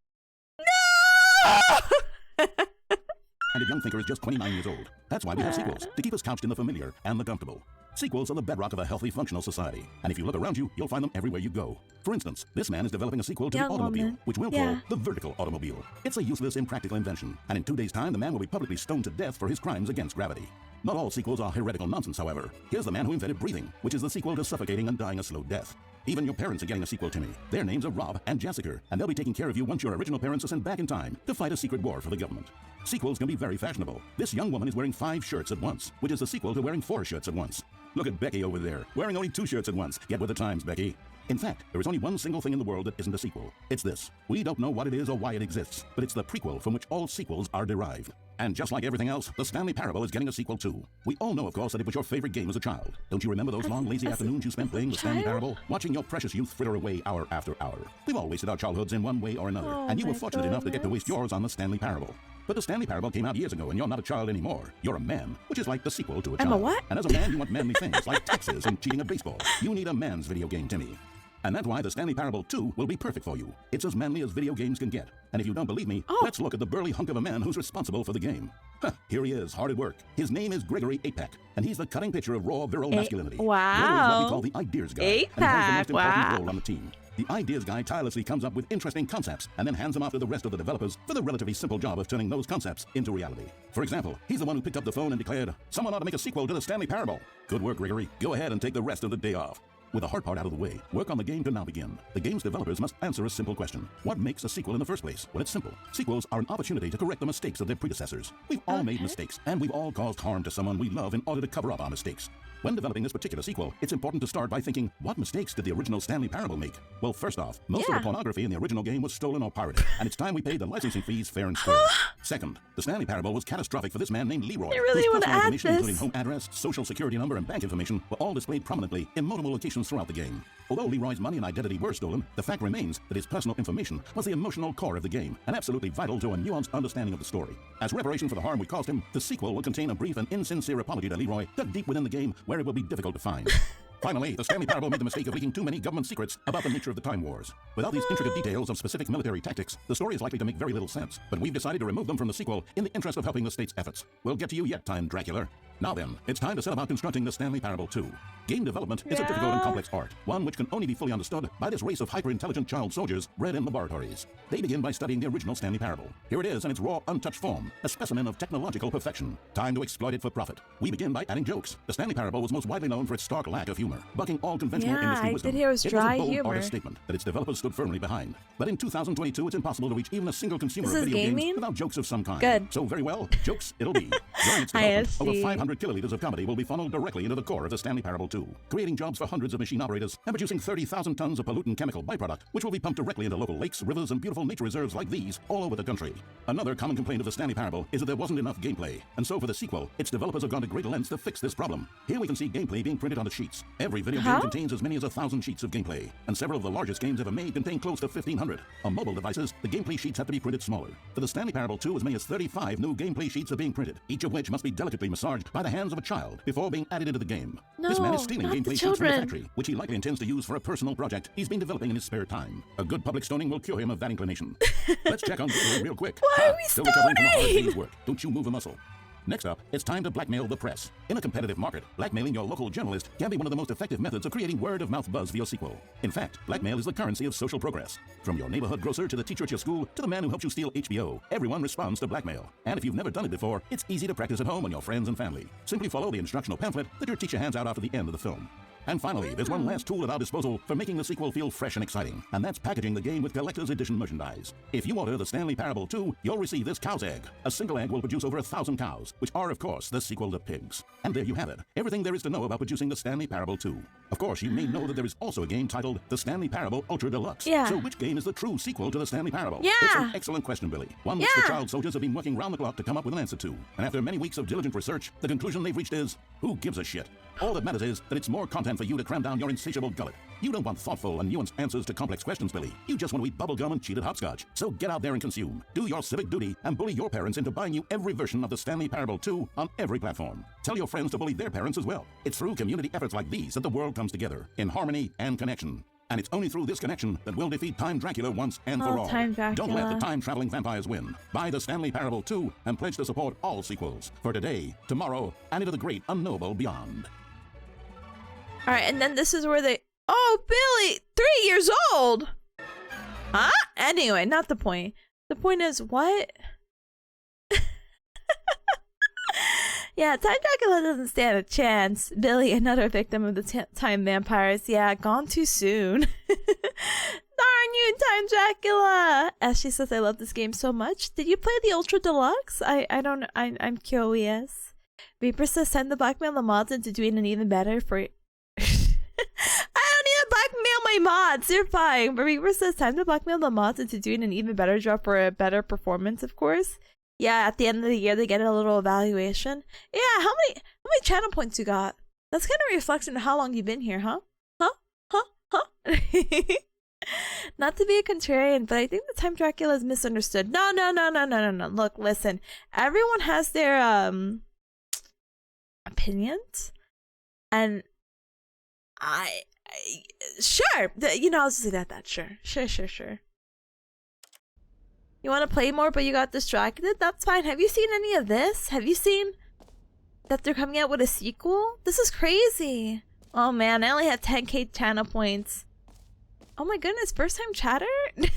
young thinker is just 29 years old. That's why we have sequels, to keep us couched in the familiar and the comfortable. Sequels are the bedrock of a healthy, functional society. And if you look around you, you'll find them everywhere you go. For instance, this man is developing a sequel to the automobile, which we'll call the vertical automobile. It's a useless, impractical invention. And in 2 days' time, the man will be publicly stoned to death for his crimes against gravity. Not all sequels are heretical nonsense, however. Here's the man who invented breathing, which is the sequel to suffocating and dying a slow death. Even your parents are getting a sequel, Timmy. Their names are Rob and Jessica, and they'll be taking care of you once your original parents are sent back in time to fight a secret war for the government. Sequels can be very fashionable. This young woman is wearing 5 shirts at once, which is the sequel to wearing 4 shirts at once. Look at Becky over there, wearing only 2 shirts at once. Get with the times, Becky. In fact, there is only one single thing in the world that isn't a sequel. It's this. We don't know what it is or why it exists, but it's the prequel from which all sequels are derived. And just like everything else, the Stanley Parable is getting a sequel too. We all know, of course, that it was your favorite game as a child. Don't you remember those long, lazy afternoons you spent playing the Stanley Parable? Watching your precious youth fritter away hour after hour. We've all wasted our childhoods in one way or another, and you were fortunate enough to get to waste yours on the Stanley Parable. But the Stanley Parable came out years ago, and you're not a child anymore. You're a man, which is like the sequel to a child. I'm a what? And as a man, you want manly things like taxes and cheating at baseball. You need a man's video game, Timmy. And that's why the Stanley Parable 2 will be perfect for you. It's as manly as video games can get. And if you don't believe me, let's look at the burly hunk of a man who's responsible for the game. Here he is, hard at work. His name is Gregory 8-Pack, and he's the cutting picture of raw, virile masculinity. Wow. Gregory is what we call the ideas guy. 8-Pack, and he has the most important role on the team. The ideas guy tirelessly comes up with interesting concepts and then hands them off to the rest of the developers for the relatively simple job of turning those concepts into reality. For example, he's the one who picked up the phone and declared, "Someone ought to make a sequel to the Stanley Parable." Good work, Gregory. Go ahead and take the rest of the day off. With the hard part out of the way, work on the game can now begin. The game's developers must answer a simple question. What makes a sequel in the first place? Well, it's simple. Sequels are an opportunity to correct the mistakes of their predecessors. We've all made mistakes, and we've all caused harm to someone we love in order to cover up our mistakes. When developing this particular sequel, it's important to start by thinking, what mistakes did the original Stanley Parable make? Well, first off, most of the pornography in the original game was stolen or pirated, and it's time we paid the licensing fees fair and square. Second, the Stanley Parable was catastrophic for this man named Leroy. I really want to add Information, including this. home address, social security number, and bank information, were all displayed prominently in multiple locations throughout the game. Although Leroy's money and identity were stolen, the fact remains that his personal information was the emotional core of the game, and absolutely vital to a nuanced understanding of the story. As reparation for the harm we caused him, the sequel will contain a brief and insincere apology to Leroy, dug deep within the game where it will be difficult to find. Finally, the Stanley Parable made the mistake of leaking too many government secrets about the nature of the Time Wars. Without these intricate details of specific military tactics, the story is likely to make very little sense, but we've decided to remove them from the sequel in the interest of helping the state's efforts. We'll get to you yet, Time Dracula. Now then, it's time to set about constructing the Stanley Parable 2. Game development is a difficult and complex art, one which can only be fully understood by this race of hyper-intelligent child soldiers bred in laboratories. They begin by studying the original Stanley Parable. Here it is in its raw, untouched form, a specimen of technological perfection. Time to exploit it for profit. We begin by adding jokes. The Stanley Parable was most widely known for its stark lack of humor, bucking all conventional industry wisdom. I did hear it was dry a bold humor. artist statement that its developers stood firmly behind. But in 2022, it's impossible to reach even a single consumer This of is video gaming? games without jokes of some kind. Good. So very well, jokes it'll be. During its development, over 500 kiloliters of comedy will be funneled directly into the core of the Stanley Parable 2, creating jobs for hundreds of machine operators and producing 30,000 tons of pollutant chemical byproduct, which will be pumped directly into local lakes, rivers, and beautiful nature reserves like these all over the country. Another common complaint of the Stanley Parable is that there wasn't enough gameplay, and so for the sequel, its developers have gone to great lengths to fix this problem. Here we can see gameplay being printed onto sheets. Every video game contains as many as 1,000 sheets of gameplay, and several of the largest games ever made contain close to 1,500. On mobile devices, the gameplay sheets have to be printed smaller. For the Stanley Parable 2, as many as 35 new gameplay sheets are being printed, each of which must be delicately massaged by the hands of a child before being added into the game. This man is stealing not the gameplay sheets from the children. factory, which he likely intends to use for a personal project he's been developing in his spare time. A good public stoning will cure him of that inclination. Let's check on Gregory real quick. Why are we Still recovering from a hard stoning? day's work. Don't you move a muscle. Next up, it's time to blackmail the press. In a competitive market, blackmailing your local journalist can be one of the most effective methods of creating word-of-mouth buzz for your sequel. In fact, blackmail is the currency of social progress. From your neighborhood grocer to the teacher at your school to the man who helped you steal HBO, everyone responds to blackmail. And if you've never done it before, it's easy to practice at home on your friends and family. Simply follow the instructional pamphlet that your teacher hands out after the end of the film. And finally, there's one last tool at our disposal for making the sequel feel fresh and exciting, and that's packaging the game with collector's edition merchandise. If you order the Stanley Parable 2, you'll receive this cow's egg. A single egg will produce over 1,000 cows, which are, of course, the sequel to pigs. And there you have it, everything there is to know about producing the Stanley Parable 2. Of course, you may know that there is also a game titled The Stanley Parable Ultra Deluxe. Yeah. So which game is the true sequel to the Stanley Parable? Yeah. It's an excellent question, Billy. One which the child soldiers have been working round the clock to come up with an answer to. And after many weeks of diligent research, the conclusion they've reached is, who gives a shit? All that matters is that it's more content for you to cram down your insatiable gullet. You don't want thoughtful and nuanced answers to complex questions, Billy. You just want to eat bubblegum and cheated hopscotch. So get out there and consume. Do your civic duty and bully your parents into buying you every version of the Stanley Parable 2 on every platform. Tell your friends to bully their parents as well. It's through community efforts like these that the world comes together, in harmony and connection. And it's only through this connection that we'll defeat Time Dracula once and for all. Time Dracula. Don't let the time-traveling vampires win. Buy the Stanley Parable 2 and pledge to support all sequels for today, tomorrow, and into the great unknowable beyond. All right, and then this is where they... Oh, Billy! 3 years old! Huh? Anyway, not the point. The point is, what? Yeah, Time Dracula doesn't stand a chance. Billy, another victim of the time vampires. Yeah, gone too soon. Darn you, Time Dracula! As she says, I love this game so much. Did you play the Ultra Deluxe? I'm curious. Reaper says, time to blackmail the mods into doing an even better for... I don't need to blackmail my mods. They're fine. But Reaper says, time to blackmail the mods into doing an even better job for a better performance, of course. Yeah, at the end of the year, they get a little evaluation. Yeah, how many channel points you got? That's kind of a reflection of how long you've been here, huh? Huh? Not to be a contrarian, but I think the Time Dracula is misunderstood. No. Look, listen. Everyone has their opinions, and Sure. I'll just leave it at that. Sure. You want to play more, but you got distracted? That's fine. Have you seen any of this? Have you seen that they're coming out with a sequel? This is crazy. Oh man, I only have 10k channel points. Oh my goodness, first time chatter? Brother,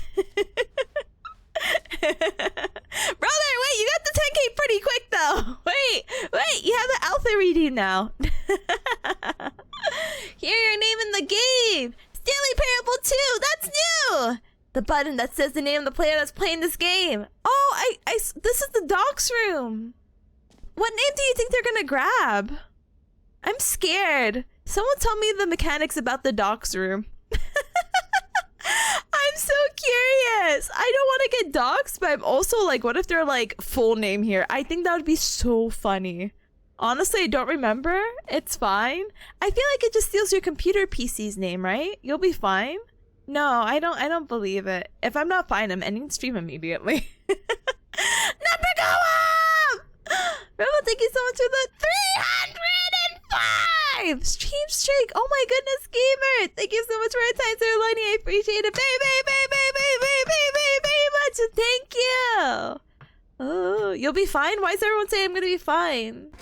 wait, you got the 10k pretty quick though. Wait, you have the alpha reading now. Hear your name in the game. Stanley Parable 2, that's new. The button that says the name of the player that's playing this game. Oh, this is the docks room. What name do you think they're gonna grab? I'm scared. Someone tell me the mechanics about the docks room. I'm so curious. I don't want to get doxxed, but I'm also like, what if they're like full name here? I think that would be so funny. Honestly, I don't remember. It's fine. I feel like it just steals your computer PC's name, right? You'll be fine. No, I don't believe it. If I'm not fine, I'm ending stream immediately. Number go up! Remo, thank you so much for the 305 stream streak. Oh my goodness, gamer. Thank you so much for your time, Sir Lenny. I appreciate it very much. Thank you. Oh, you'll be fine? Why is everyone saying I'm gonna be fine?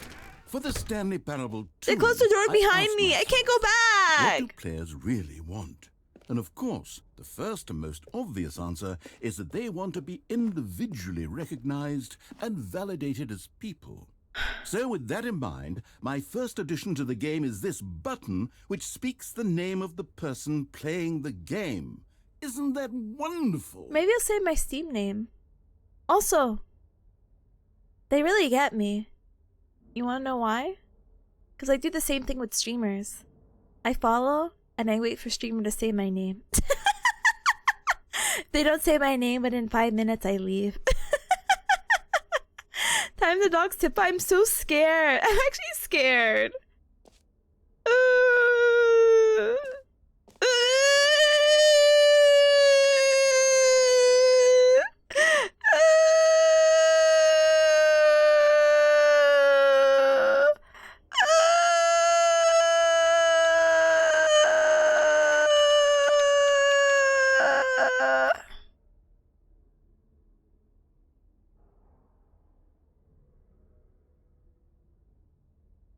For the Stanley Parable 2, They closed the door behind me. I can't go back. What do players really want? And of course, the first and most obvious answer is that they want to be individually recognized and validated as people. So with that in mind, my first addition to the game is this button which speaks the name of the person playing the game. Isn't that wonderful? Maybe I'll say my Steam name. Also, they really get me. You want to know why? Because I do the same thing with streamers. I follow and I wait for streamer to say my name. They don't say my name, but in 5 minutes I leave. Time the dog's tip. I'm so scared. I'm actually scared.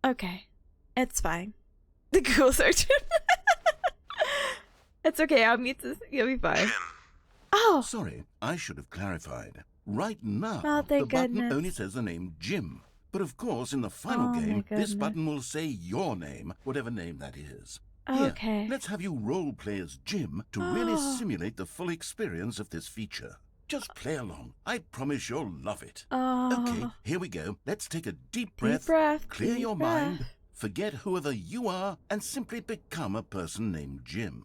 Okay, it's fine. The Google search. It's okay, I'll mute this. You'll be fine. Oh! Sorry, I should have clarified. Right now, Oh, the thank button goodness. only says the name Jim. But of course, in the final Oh, my game, this goodness. button will say your name, whatever name that is. Okay. Here, let's have you role play as Jim to really Oh. simulate the full experience of this feature. Just play along. I promise you'll love it. Oh. Okay, here we go. Let's take a deep Deep breath, breath. clear deep your breath. mind, forget whoever you are, and simply become a person named Jim.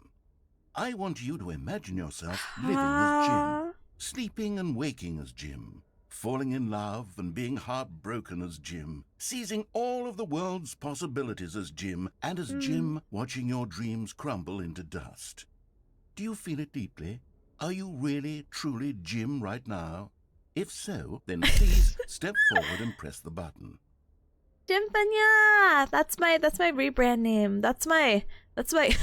I want you to imagine yourself living as Jim, sleeping and waking as Jim, falling in love and being heartbroken as Jim, seizing all of the world's possibilities as Jim, and as Jim watching your dreams crumble into dust. Do you feel it deeply? Are you really, truly Jim right now? If so, then please step forward and press the button. Tipanya! That's my rebrand name. That's my that's my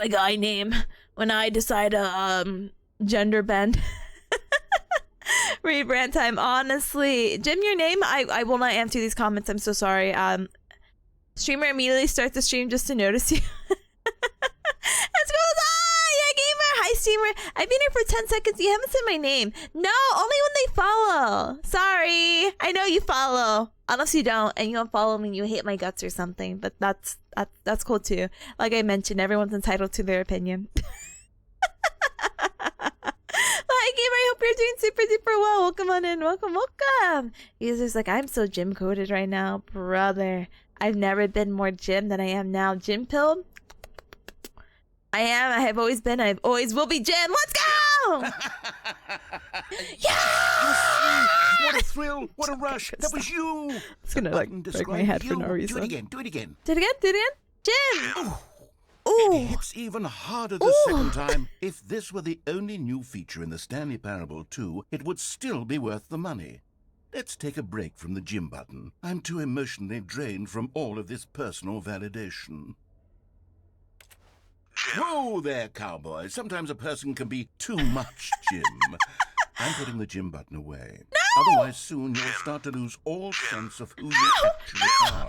guy name when I decide to gender bend. Rebrand time, honestly. Jim, your name? I will not answer these comments. I'm so sorry. Streamer immediately starts the stream just to notice you. Let's go! Yeah, gamer! Hi, streamer! I've been here for 10 seconds. You haven't said my name. No, only when they follow. Sorry. I know you follow. Unless you don't, and you don't follow me, you hate my guts or something. But that's cool too. Like I mentioned, everyone's entitled to their opinion. Hi, gamer! I hope you're doing super duper well. Welcome on in. Welcome. User's like, I'm so gym coded right now, brother. I've never been more gym than I am now. Gym pill? I am. I have always been. I always will be Jim. Let's go! Yeah! What a thrill! What a rush! That was you! It's gonna like break my head for no reason. Do it again, do it again. Do it again, do it again. Jim! It Ooh! hits even harder the second time. If this were the only new feature in the Stanley Parable 2, it would still be worth the money. Let's take a break from the gym button. I'm too emotionally drained from all of this personal validation. Whoa there, cowboy. Sometimes a person can be too much Jim. I'm putting the Jim button away. No! Otherwise, soon you'll start to lose all sense of who you actually are.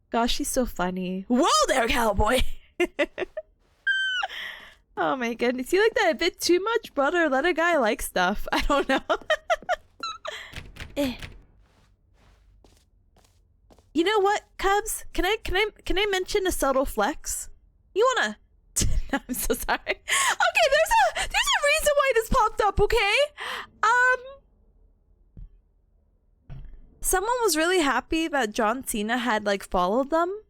Gosh, she's so funny. Whoa there, cowboy! Oh my goodness. You like that a bit too much, brother? Let a guy like stuff. I don't know. You know what, Cubs? Can I mention a subtle flex? You wanna... No, I'm so sorry. Okay, there's a reason why this popped up, okay? Someone was really happy that John Cena had like followed them,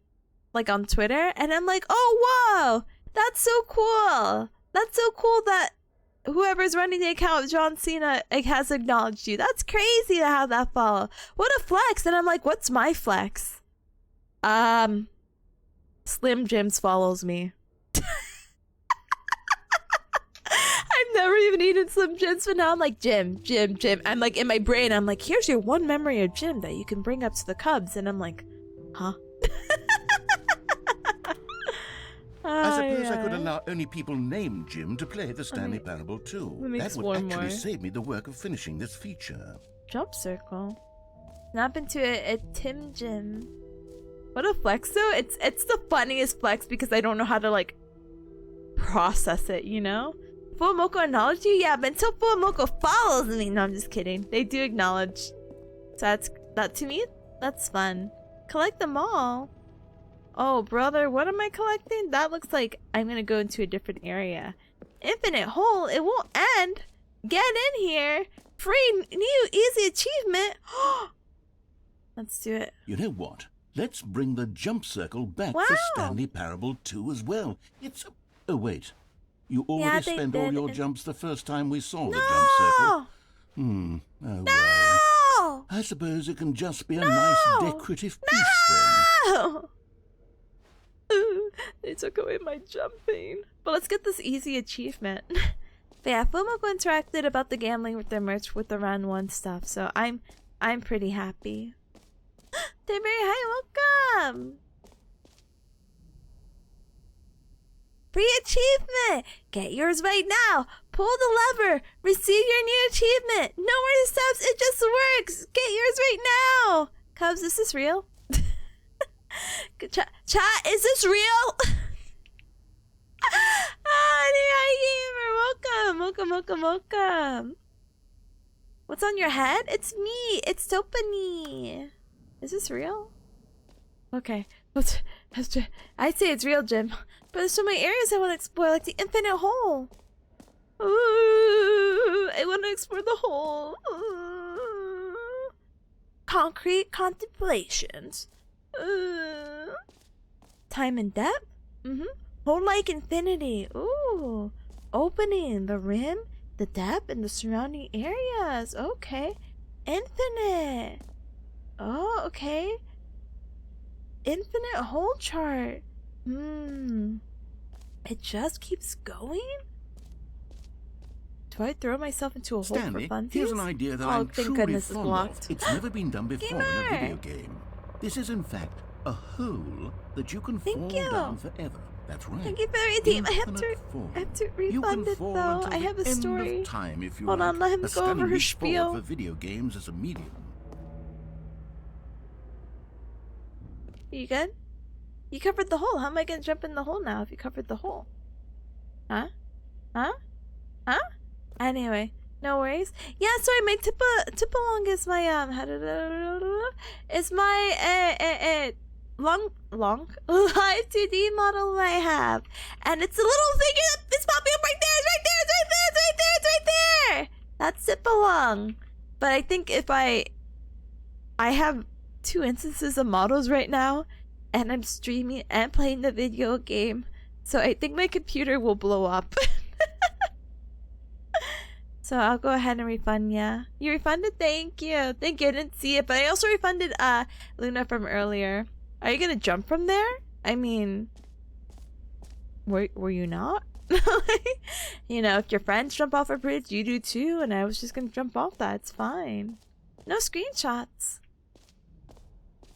like on Twitter, and I'm like, oh wow, that's so cool. That's so cool that whoever's running the account of John Cena like, has acknowledged you. That's crazy to have that follow. What a flex. And I'm like, what's my flex? Slim Jims follows me. I've never even eaten Slim Jims, but now I'm like, Jim. I'm like, in my brain, I'm like, here's your one memory of Jim that you can bring up to the Cubs. And I'm like, huh? I suppose I could allow only people named Jim to play the Stanley Parable too. That would actually save me the work of finishing this feature. Jump circle. Snap into a Tim Jim. What a flex though. It's the funniest flex because I don't know how to like process it, you know? Fuamoko acknowledged you? Yeah, but until Fuamoko follows me. No, I'm just kidding. They do acknowledge. So that to me, that's fun. Collect them all. Oh, brother, what am I collecting? That looks like I'm gonna go into a different area. Infinite hole, it won't end. Get in here. Free new easy achievement. Let's do it. You know what? Let's bring the jump circle back for Stanley Parable 2 as well. It's... Oh, wait. You already spent all your jumps the first time we saw the jump circle. Oh, well. I suppose it can just be a nice decorative piece then. They took away my jumping. But let's get this easy achievement. But yeah, Fumoko interacted about the gambling with their merch with the round 1 stuff, so I'm pretty happy. They're very high, welcome! Free achievement! Get yours right now! Pull the lever! Receive your new achievement! No more steps, it just works! Get yours right now! Cubs, is this real? Chat, is this real? Welcome. What's on your head? It's me. It's Toepani. Is this real? Okay. I'd say it's real, Jim. But there's so many areas I want to explore, like the infinite hole. Ooh, I want to explore the hole. Ooh. Concrete contemplations. Time and depth? Whole like infinity. Ooh. Opening the rim, the depth, and the surrounding areas. Okay. Infinite. Oh, okay. Infinite hole chart. It just keeps going? Do I throw myself into a hole for fun? Here's an idea that I'm truly fond of. It's never been done before in a video game. This is in fact a hole that you can fall down forever. That's right. Thank you for your team. I have to refund it though. I have a story. Hold on, let him go over her spiel. For video games as a medium. You good? You covered the hole. How am I gonna jump in the hole now if you covered the hole? Huh? Anyway, no worries. Yeah, sorry, my Tipalong is my is my long live 2D model I have, and it's a little thing it's popping up right there. It's right there. That's Tipalong. But I think if I have 2 instances of models right now, and I'm streaming and playing the video game, so I think my computer will blow up. So I'll go ahead and refund ya. You refunded? Thank you. I didn't see it, but I also refunded Luna from earlier. Are you gonna jump from there? I mean, were you not? You know, if your friends jump off a bridge, you do too, and I was just gonna jump off that. It's fine. No screenshots.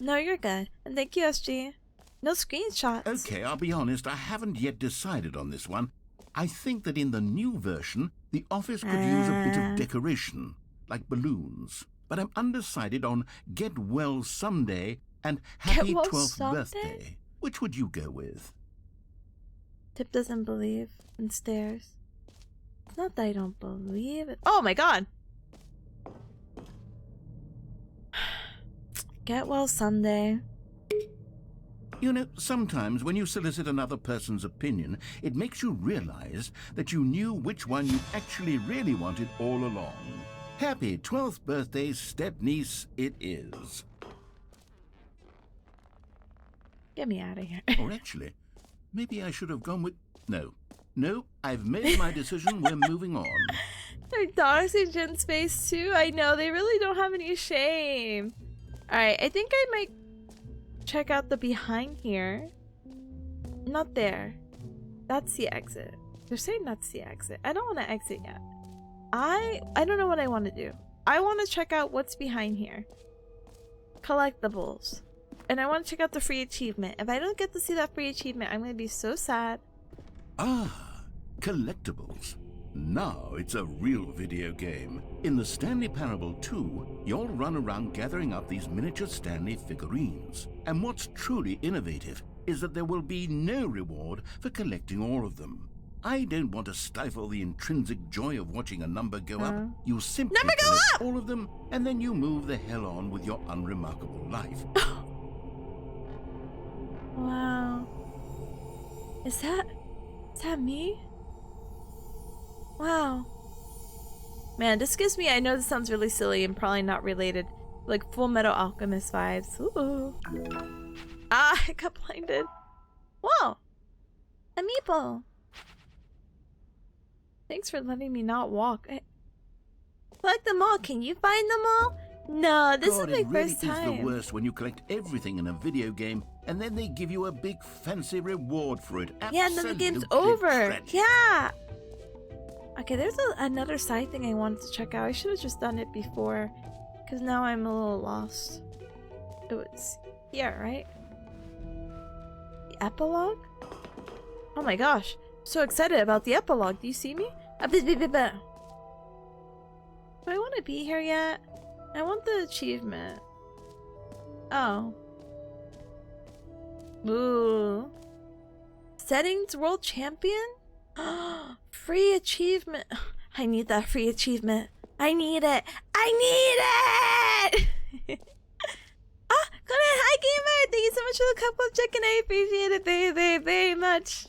No, you're good. And thank you, SG. No screenshots. Okay, I'll be honest, I haven't yet decided on this one. I think that in the new version, the office could use a bit of decoration, like balloons. But I'm undecided on Get Well Someday and Happy 12th Birthday. Which would you go with? Tip doesn't believe and stares. It's not that I don't believe it. Oh my god! Get well someday. You know, sometimes when you solicit another person's opinion, it makes you realize that you knew which one you actually really wanted all along. Happy 12th birthday, step-niece, it is. Get me out of here. Or actually, maybe I should have gone with... No, I've made my decision. We're moving on. Their dogs in Jin's face too. I know, they really don't have any shame. Alright, I think I might check out the behind here. Not there. That's the exit. They're saying that's the exit. I don't want to exit yet. I don't know what I want to do. I want to check out what's behind here. Collectibles. And I want to check out the free achievement. If I don't get to see that free achievement, I'm going to be so sad. Ah, collectibles. Now it's a real video game. In the Stanley Parable 2, you'll run around gathering up these miniature Stanley figurines. And what's truly innovative is that there will be no reward for collecting all of them. I don't want to stifle the intrinsic joy of watching a number go up. You simply collect all of them, and then you move the hell on with your unremarkable life. Wow. Is that me? Wow. Man, this gives me, I know this sounds really silly and probably not related, like Full Metal Alchemist vibes. Ooh. Ah, I got blinded. Whoa. Amiibo. Thanks for letting me not walk. Collect them all. Can you find them all? No, this is my first time. It really is the worst when you collect everything in a video game and then they give you a big fancy reward for it. Yeah, and then the game's over. Tragic. Yeah. Okay, there's another side thing I wanted to check out. I should have just done it before, because now I'm a little lost. It was here, right? The epilogue? Oh my gosh. So excited about the epilogue. Do you see me? Do I want to be here yet? I want the achievement. Oh. Ooh. Settings World Champion? Free achievement. I need that free achievement. I need it. I need it! Ah, Conan, hi gamer! Thank you so much for the cup of chicken. I appreciate it very, very, very much.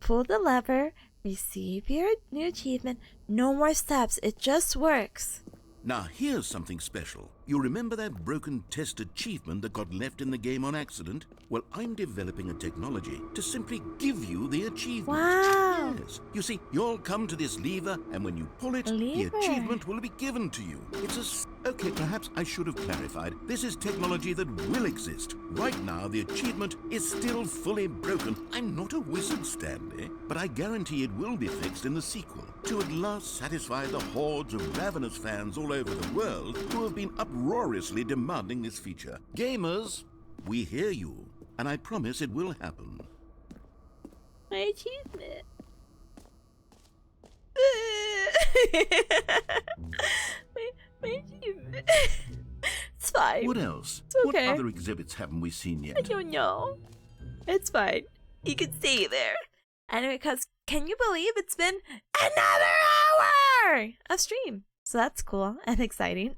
Pull the lever, receive your new achievement. No more steps, it just works. Now here's something special. You remember that broken test achievement that got left in the game on accident? Well, I'm developing a technology to simply give you the achievement. Wow. Yes. You see, you'll come to this lever, and when you pull it, the achievement will be given to you. It's okay, perhaps I should have clarified. This is technology that will exist. Right now, the achievement is still fully broken. I'm not a wizard, Stanley, but I guarantee it will be fixed in the sequel to at last satisfy the hordes of ravenous fans all over the world who have been uproariously demanding this feature. Gamers, we hear you, and I promise it will happen. My achievement. my achievement. It's fine. What else? It's okay. What other exhibits haven't we seen yet? I don't know. It's fine. You can stay there. Anyway, because can you believe it's been another hour of stream? So that's cool and exciting.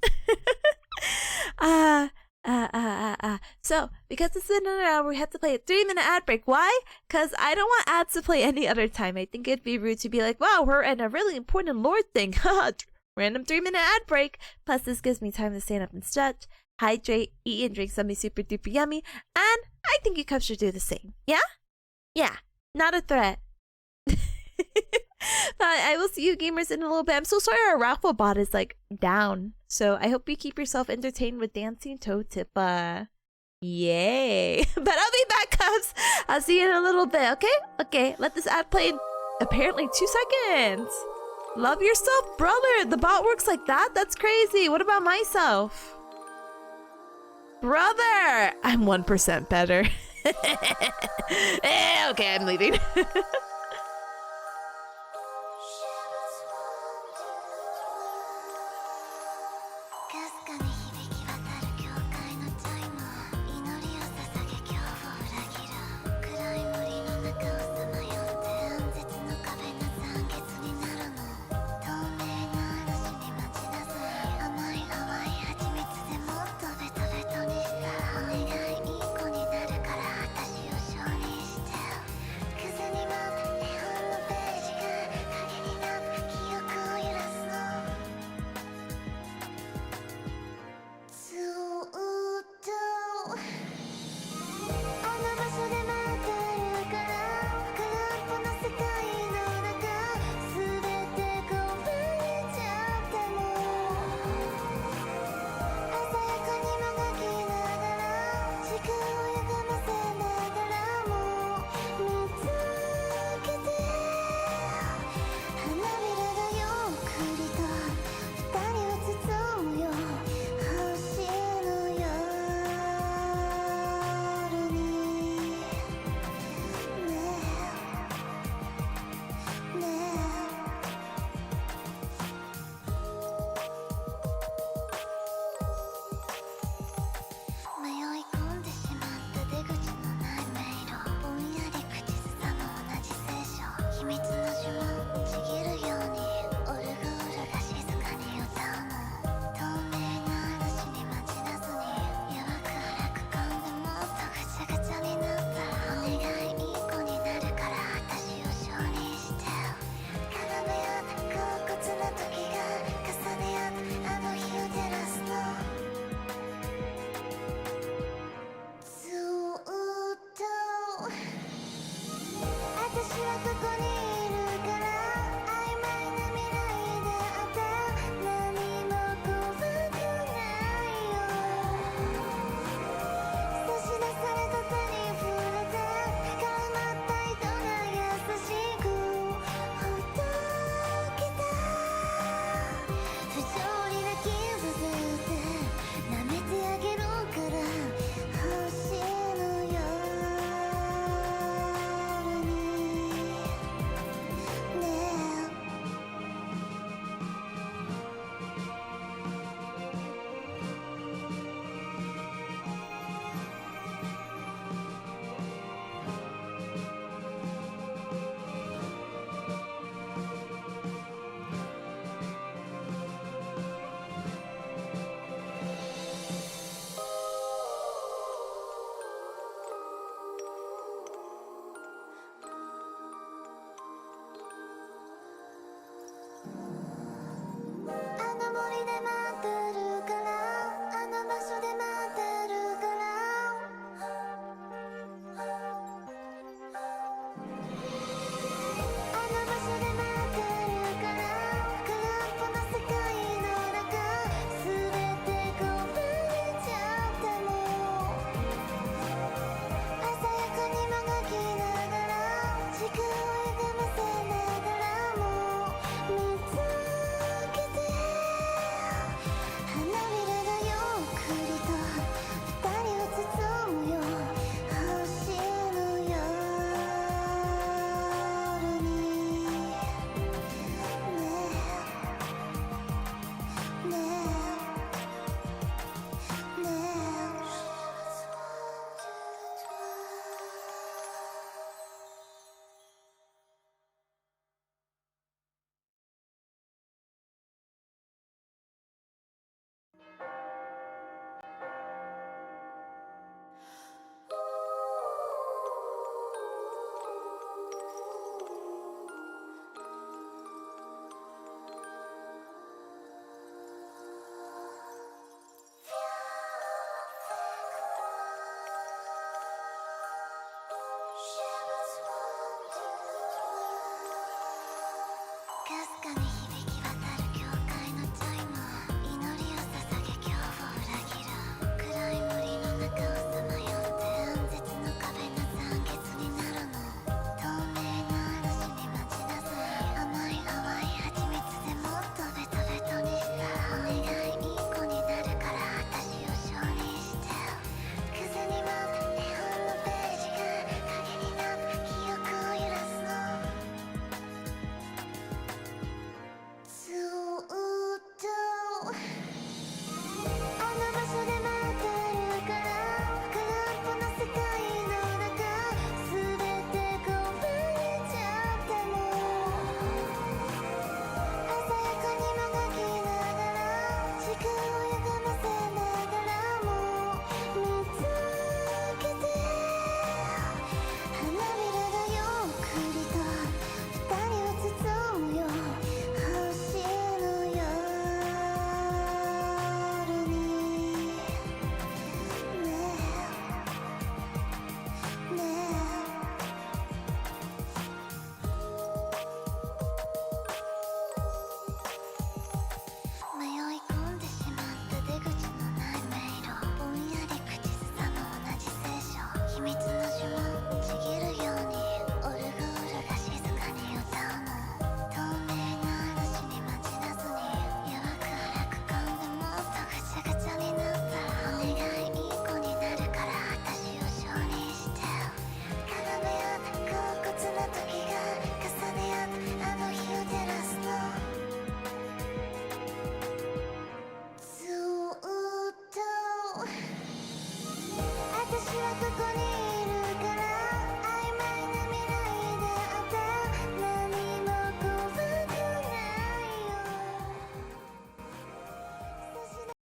So, because it's been another hour, we have to play a 3-minute ad break. Why? Because I don't want ads to play any other time. I think it'd be rude to be like, wow, we're in a really important lore thing. Random 3-minute ad break. Plus, this gives me time to stand up and stretch, hydrate, eat and drink something super duper yummy. And I think you cubs should do the same. Yeah? Yeah. Not a threat. I will see you gamers in a little bit. I'm so sorry our raffle bot is like down. So I hope you keep yourself entertained with Dancing Toe Tippa. Yay. But I'll be back, cubs. I'll see you in a little bit, okay? Okay, let this ad play in apparently 2 seconds. Love yourself, brother. The bot works like that? That's crazy. What about myself? Brother! I'm 1% better. Okay, I'm leaving.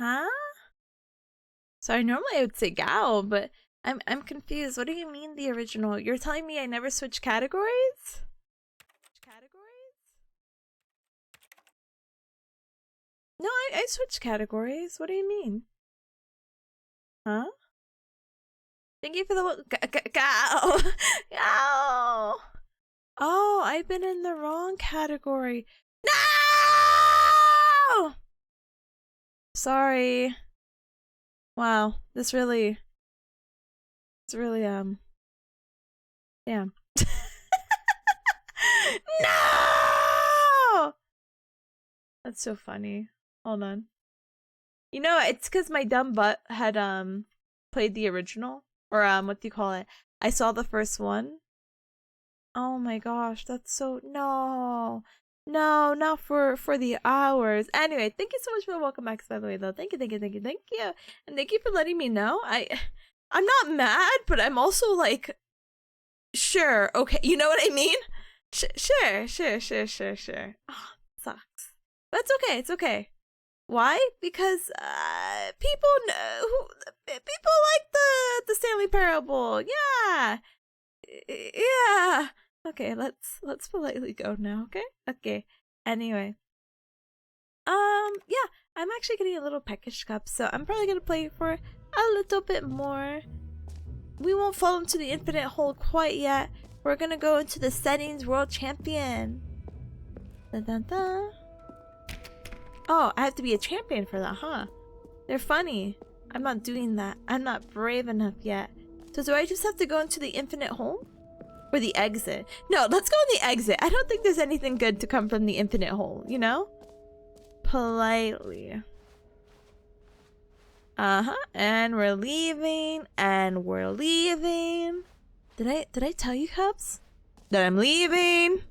Huh? Sorry, normally I would say Gao, but I'm confused. What do you mean the original? You're telling me I never switched categories? No, I switched categories. What do you mean? Huh? Thank you for the Gao. Gao. Oh, I've been in the wrong category. No! Sorry. Wow, it's really damn. No! That's so funny. Hold on. You know, it's because my dumb butt had played the original, or what do you call it? I saw the first one. Oh my gosh, that's so no, not for the hours. Anyway, thank you so much for the welcome back, by the way, though. Thank you, and thank you for letting me know. I'm not mad, but I'm also like, sure, okay, you know what I mean? Sure. Oh, sucks. But it's okay. It's okay. Why? Because people like the Stanley Parable. Yeah. Okay, let's politely go now, okay? Okay. Anyway. Yeah, I'm actually getting a little peckish cup, so I'm probably gonna play for a little bit more. We won't fall into the infinite hole quite yet. We're gonna go into the settings world champion. Dun dun dun. Oh, I have to be a champion for that, huh? They're funny. I'm not doing that. I'm not brave enough yet. So do I just have to go into the infinite hole? Or the exit? No, let's go in the exit. I don't think there's anything good to come from the infinite hole, you know? Politely. And we're leaving. Did I tell you, Cubs? That I'm leaving?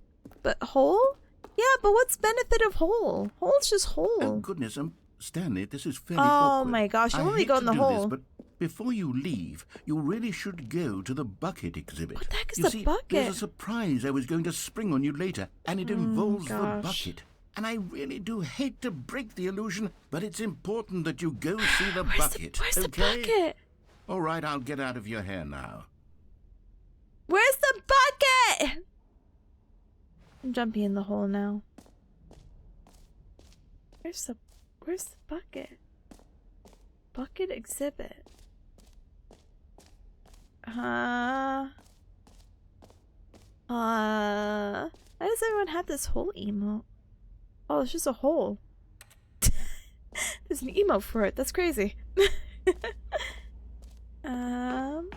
But hole? Yeah, but what's benefit of hole? Hole's just hole. Oh, goodness, Stanley, this is fairly Oh awkward. my gosh, you want me to go in the hole. But before you leave, you really should go to the bucket exhibit. What the heck is you the see, bucket? There's a surprise I was going to spring on you later, and it involves the gosh. bucket. And I really do hate to break the illusion, but it's important that you go see the Where's bucket. where's the okay? bucket? All right, I'll get out of your hair now. Where's the bucket? I'm jumping in the hole now. Where's the bucket? Bucket exhibit. Why does everyone have this hole emote? Oh, it's just a hole. There's an emote for it. That's crazy. And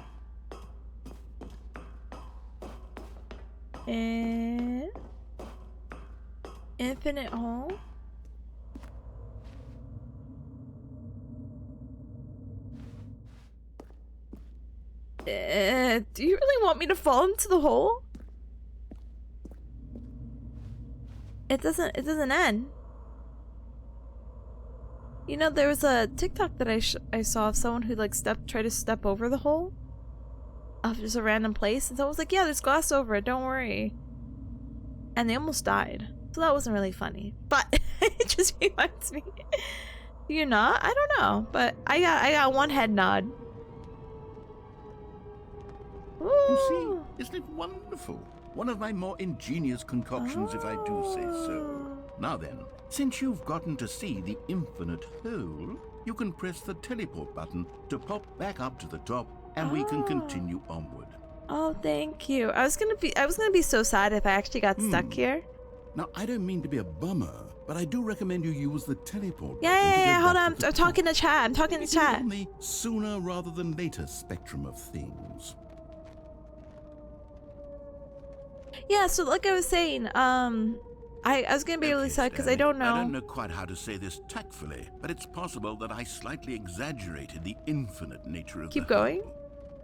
infinite hole. Do you really want me to fall into the hole? It doesn't end. You know, there was a TikTok that I saw of someone who like tried to step over the hole of just a random place, and someone was like, "Yeah, there's glass over it. Don't worry." And they almost died. So that wasn't really funny, but it just reminds me. Do you not? I don't know, but I got one head nod. Ooh. You see, isn't it wonderful? One of my more ingenious concoctions, if I do say so. Now then, since you've gotten to see the infinite hole, you can press the teleport button to pop back up to the top, and we can continue onward. Oh, thank you. I was gonna be so sad if I actually got stuck here. Now, I don't mean to be a bummer, but I do recommend you use the teleport. Yeah. Hold on. I'm talking to chat. I'm talking to It's chat. on the sooner rather than later spectrum of things. Yeah. So, like I was saying, I was gonna be really sad because I don't know. I don't know quite how to say this tactfully, but it's possible that I slightly exaggerated the infinite nature of Keep the going. hole.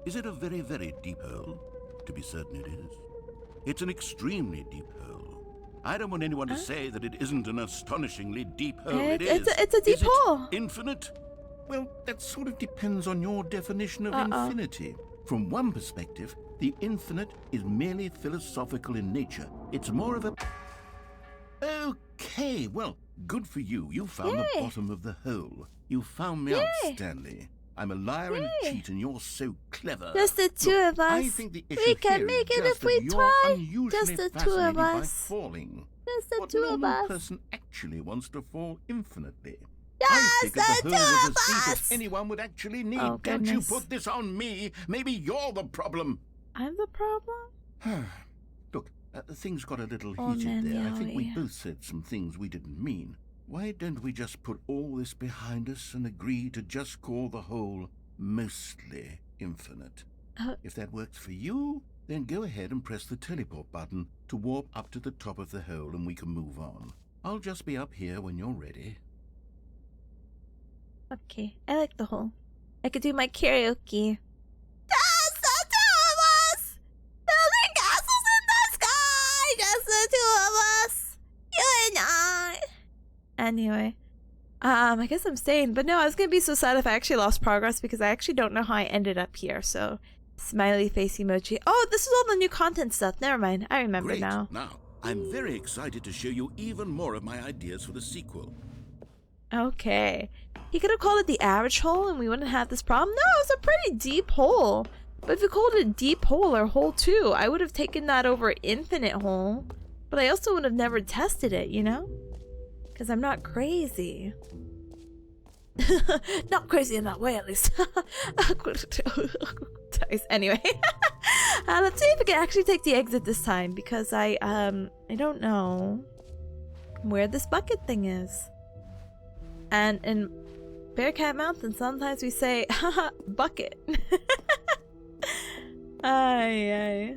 Is it a very, very deep hole? To be certain it is. It's an extremely deep hole. I don't want anyone to say that it isn't an astonishingly deep hole. It's a deep Is it hole. infinite? Well, that sort of depends on your definition of infinity. From one perspective, the infinite is merely philosophical in nature. It's more of a... Okay, well, good for you. You found the bottom of the hole. You found me out, Stanley. I'm a liar and a cheat, and you're so clever. Just the two of us. I think the issue We can here make is it just if we that try. you're unusually Just the two fascinated of by us. falling. Just the What two of normal us. person actually wants to fall infinitely? I Just figured the the hole was two as of deep us. as anyone would actually need. Oh, Don't you goodness. put this on me. Maybe you're the problem. I'm the problem. Look, things got a little Oh, heated man, there. I think we Yowie. both said some things we didn't mean. Why don't we just put all this behind us and agree to just call the whole mostly infinite? If that works for you, then go ahead and press the teleport button to warp up to the top of the hole and we can move on. I'll just be up here when you're ready. Okay, I like the hole. I could do my karaoke. Just the two of us! Building castles in the sky! Just the two of us! You and I! Anyway. I guess I'm staying. But no, I was gonna be so sad if I actually lost progress because I actually don't know how I ended up here, so... Smiley face emoji. Oh, this is all the new content stuff. Never mind. I remember Great. now. Now, I'm very excited to show you even more of my ideas for the sequel. Okay. He could have called it the average hole and we wouldn't have this problem. No, it's a pretty deep hole. But if you called it a deep hole or hole 2, I would have taken that over infinite hole. But I also would have never tested it, you know? Because I'm not crazy. Not crazy in that way, at least. Anyway. Let's see if we can actually take the exit this time. Because I don't know where this bucket thing is. And in Bearcat Mountain, sometimes we say, haha, bucket. Ay.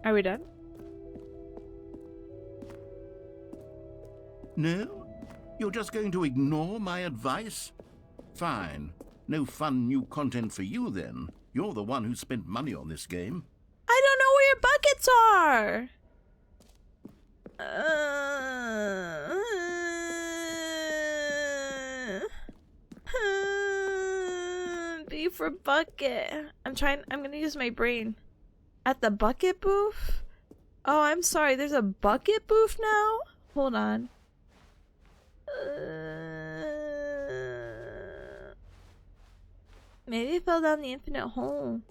Are we done? No? You're just going to ignore my advice? Fine. No fun new content for you then. You're the one who spent money on this game. I don't know where your buckets are! B for bucket. I'm gonna use my brain. At the bucket booth? Oh, I'm sorry, there's a bucket booth now? Hold on. Maybe I fell down the infinite hole.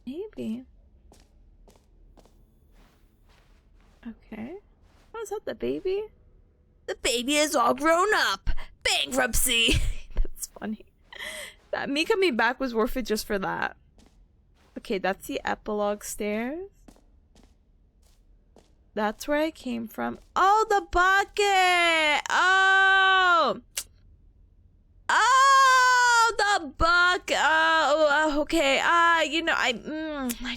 Maybe. Okay. Oh, is that the baby? The baby is all grown up! Bankruptcy! That's funny. That me coming back was worth it just for that. Okay, that's the epilogue stairs. That's where I came from. Oh, the bucket! Oh! Oh, the bucket! Oh, okay. You know, I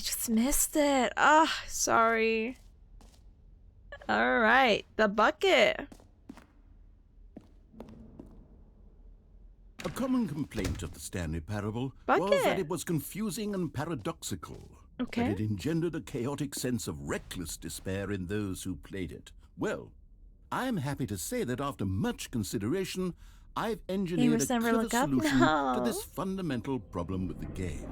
just missed it. Sorry. Alright, the bucket. A common complaint of the Stanley Parable Bucket. was that it was confusing and paradoxical. Okay. That it engendered a chaotic sense of reckless despair in those who played it. Well, I'm happy to say that after much consideration, I've engineered a never clever look up? solution No. to this fundamental problem with the game.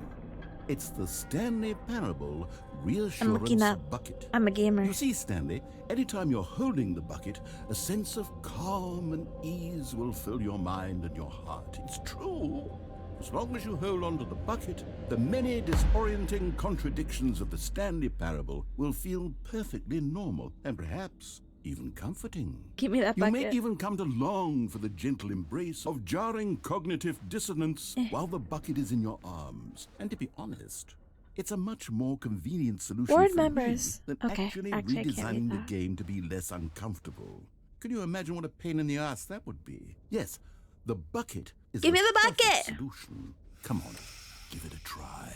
It's the Stanley Parable Reassurance up. Bucket. I'm a gamer. You see, Stanley, anytime you're holding the bucket, a sense of calm and ease will fill your mind and your heart. It's true. As long as you hold on to the bucket, the many disorienting contradictions of the Stanley Parable will feel perfectly normal and perhaps even comforting. Give me that You bucket. may even come to long for the gentle embrace of jarring cognitive dissonance while the bucket is in your arms. And to be honest, it's a much more convenient solution Board for members. me than Okay, actually actually, I can't redesigning read the that. game to be less uncomfortable. Can you imagine what a pain in the ass that would be? Yes, the bucket is Give me the perfect bucket! solution. Come on, give it a try.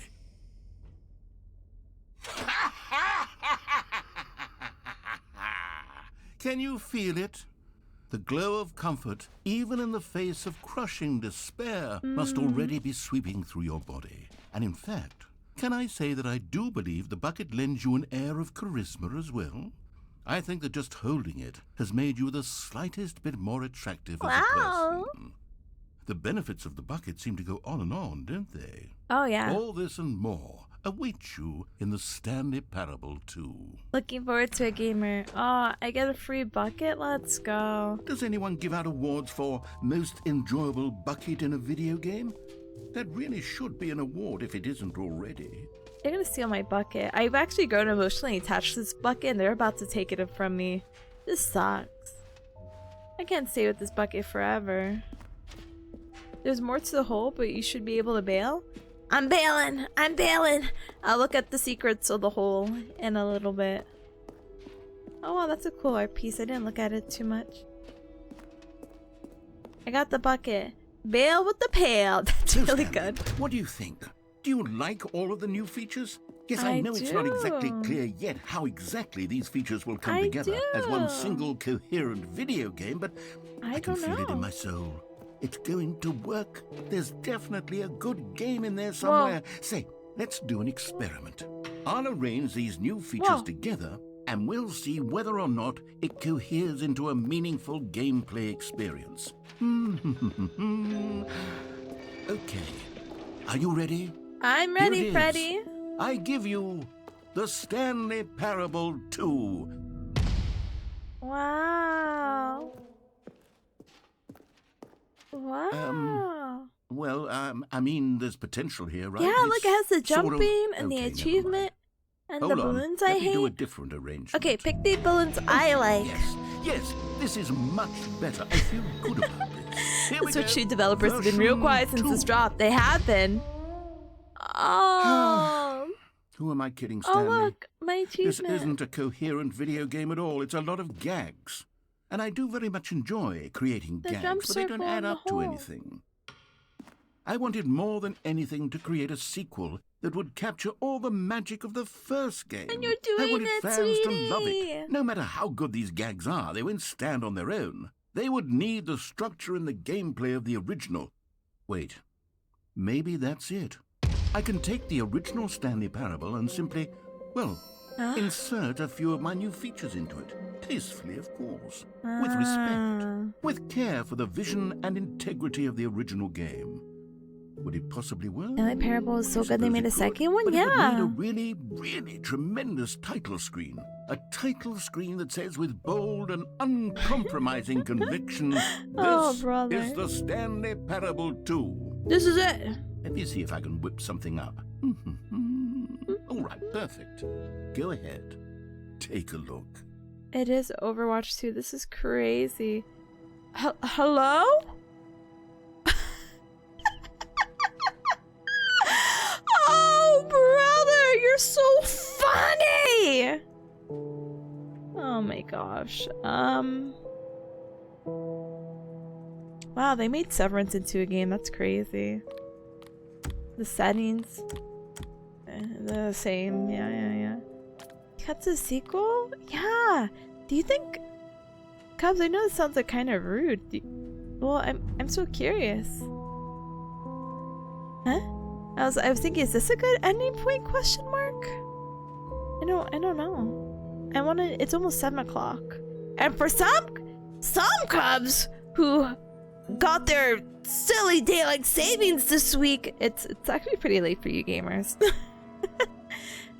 Can you feel it? The glow of comfort, even in the face of crushing despair, must already be sweeping through your body. And in fact, can I say that I do believe the bucket lends you an air of charisma as well? I think that just holding it has made you the slightest bit more attractive as a Wow. person. The benefits of the bucket seem to go on, don't they? Oh, yeah. All this and more await you in the Stanley Parable 2. Looking forward to a gamer. Oh, I get a free bucket? Let's go. Does anyone give out awards for most enjoyable bucket in a video game? That really should be an award if it isn't already. They're gonna steal my bucket. I've actually grown emotionally attached to this bucket and they're about to take it from me. This sucks. I can't stay with this bucket forever. There's more to the hole, but you should be able to bail. I'm bailing! I'm bailing! I'll look at the secrets of the hole in a little bit. Oh wow, that's a cool art piece. I didn't look at it too much. I got the bucket. Bail with the pail. That's So, really Stanley, good. what do you think? Do you like all of the new features? Yes, I I know it's not exactly do. clear yet how exactly these features will come I together as one do. single coherent video game, but I can don't feel it in know. my soul. It's going to work. There's definitely a good game in there somewhere. Say, let's do an experiment. I'll arrange these new features Whoa. together, and we'll see whether or not it coheres into a meaningful gameplay experience. Okay. Are you ready? I'm Here it ready, is. Freddy. I give you the Stanley Parable 2. Wow. Wow. Well, I mean, there's potential here, right? Yeah, look, it has the It's sort of- jumping and Okay, the never achievement and Hold the on. balloons Let I me do a hate. different arrangement. Okay, pick the balloons I like. Yes, this is much better. I feel good about this. Here we The Switch go. 2 developers have been real Version quiet since this 2. dropped. They have been. Oh. Who am I kidding, Oh, Stanley? look, my This achievement. isn't a coherent video game at all. It's a lot of gags. And I do very much enjoy creating The jump gags, but they don't circle add and the up to hole. anything. I wanted more than anything to create a sequel that would capture all the magic of the first game. And you're I doing wanted it, fans to love sweetie. it. No matter how good these gags are, they won't stand on their own. They would need the structure and the gameplay of the original. Wait, maybe that's it. I can take the original Stanley Parable and simply, well, insert a few of my new features into it. Tastefully, of course. With respect. With care for the vision and integrity of the original game. Would it possibly work? Stanley Parable is so I good they suppose made it a could, second one? but it would need a Yeah. really, really tremendous title screen. A title screen that says with bold and uncompromising conviction, this Oh, brother. is the Stanley Parable 2. This is it. Let me see if I can whip something up. All right, perfect. Go ahead. Take a look. It is Overwatch 2. This is crazy. Hello? Oh, brother, you're so funny. Oh my gosh. Wow, they made Severance into a game. That's crazy. The settings, the same. Yeah. That's a sequel? Yeah. Do you think, Cubs? I know this sounds like kind of rude. Well, I'm so curious. Huh? I was thinking, is this a good ending point? Question mark. I don't know. It's almost 7 o'clock, and for some some Cubs who got their silly daylight savings this week. It's actually pretty late for you gamers.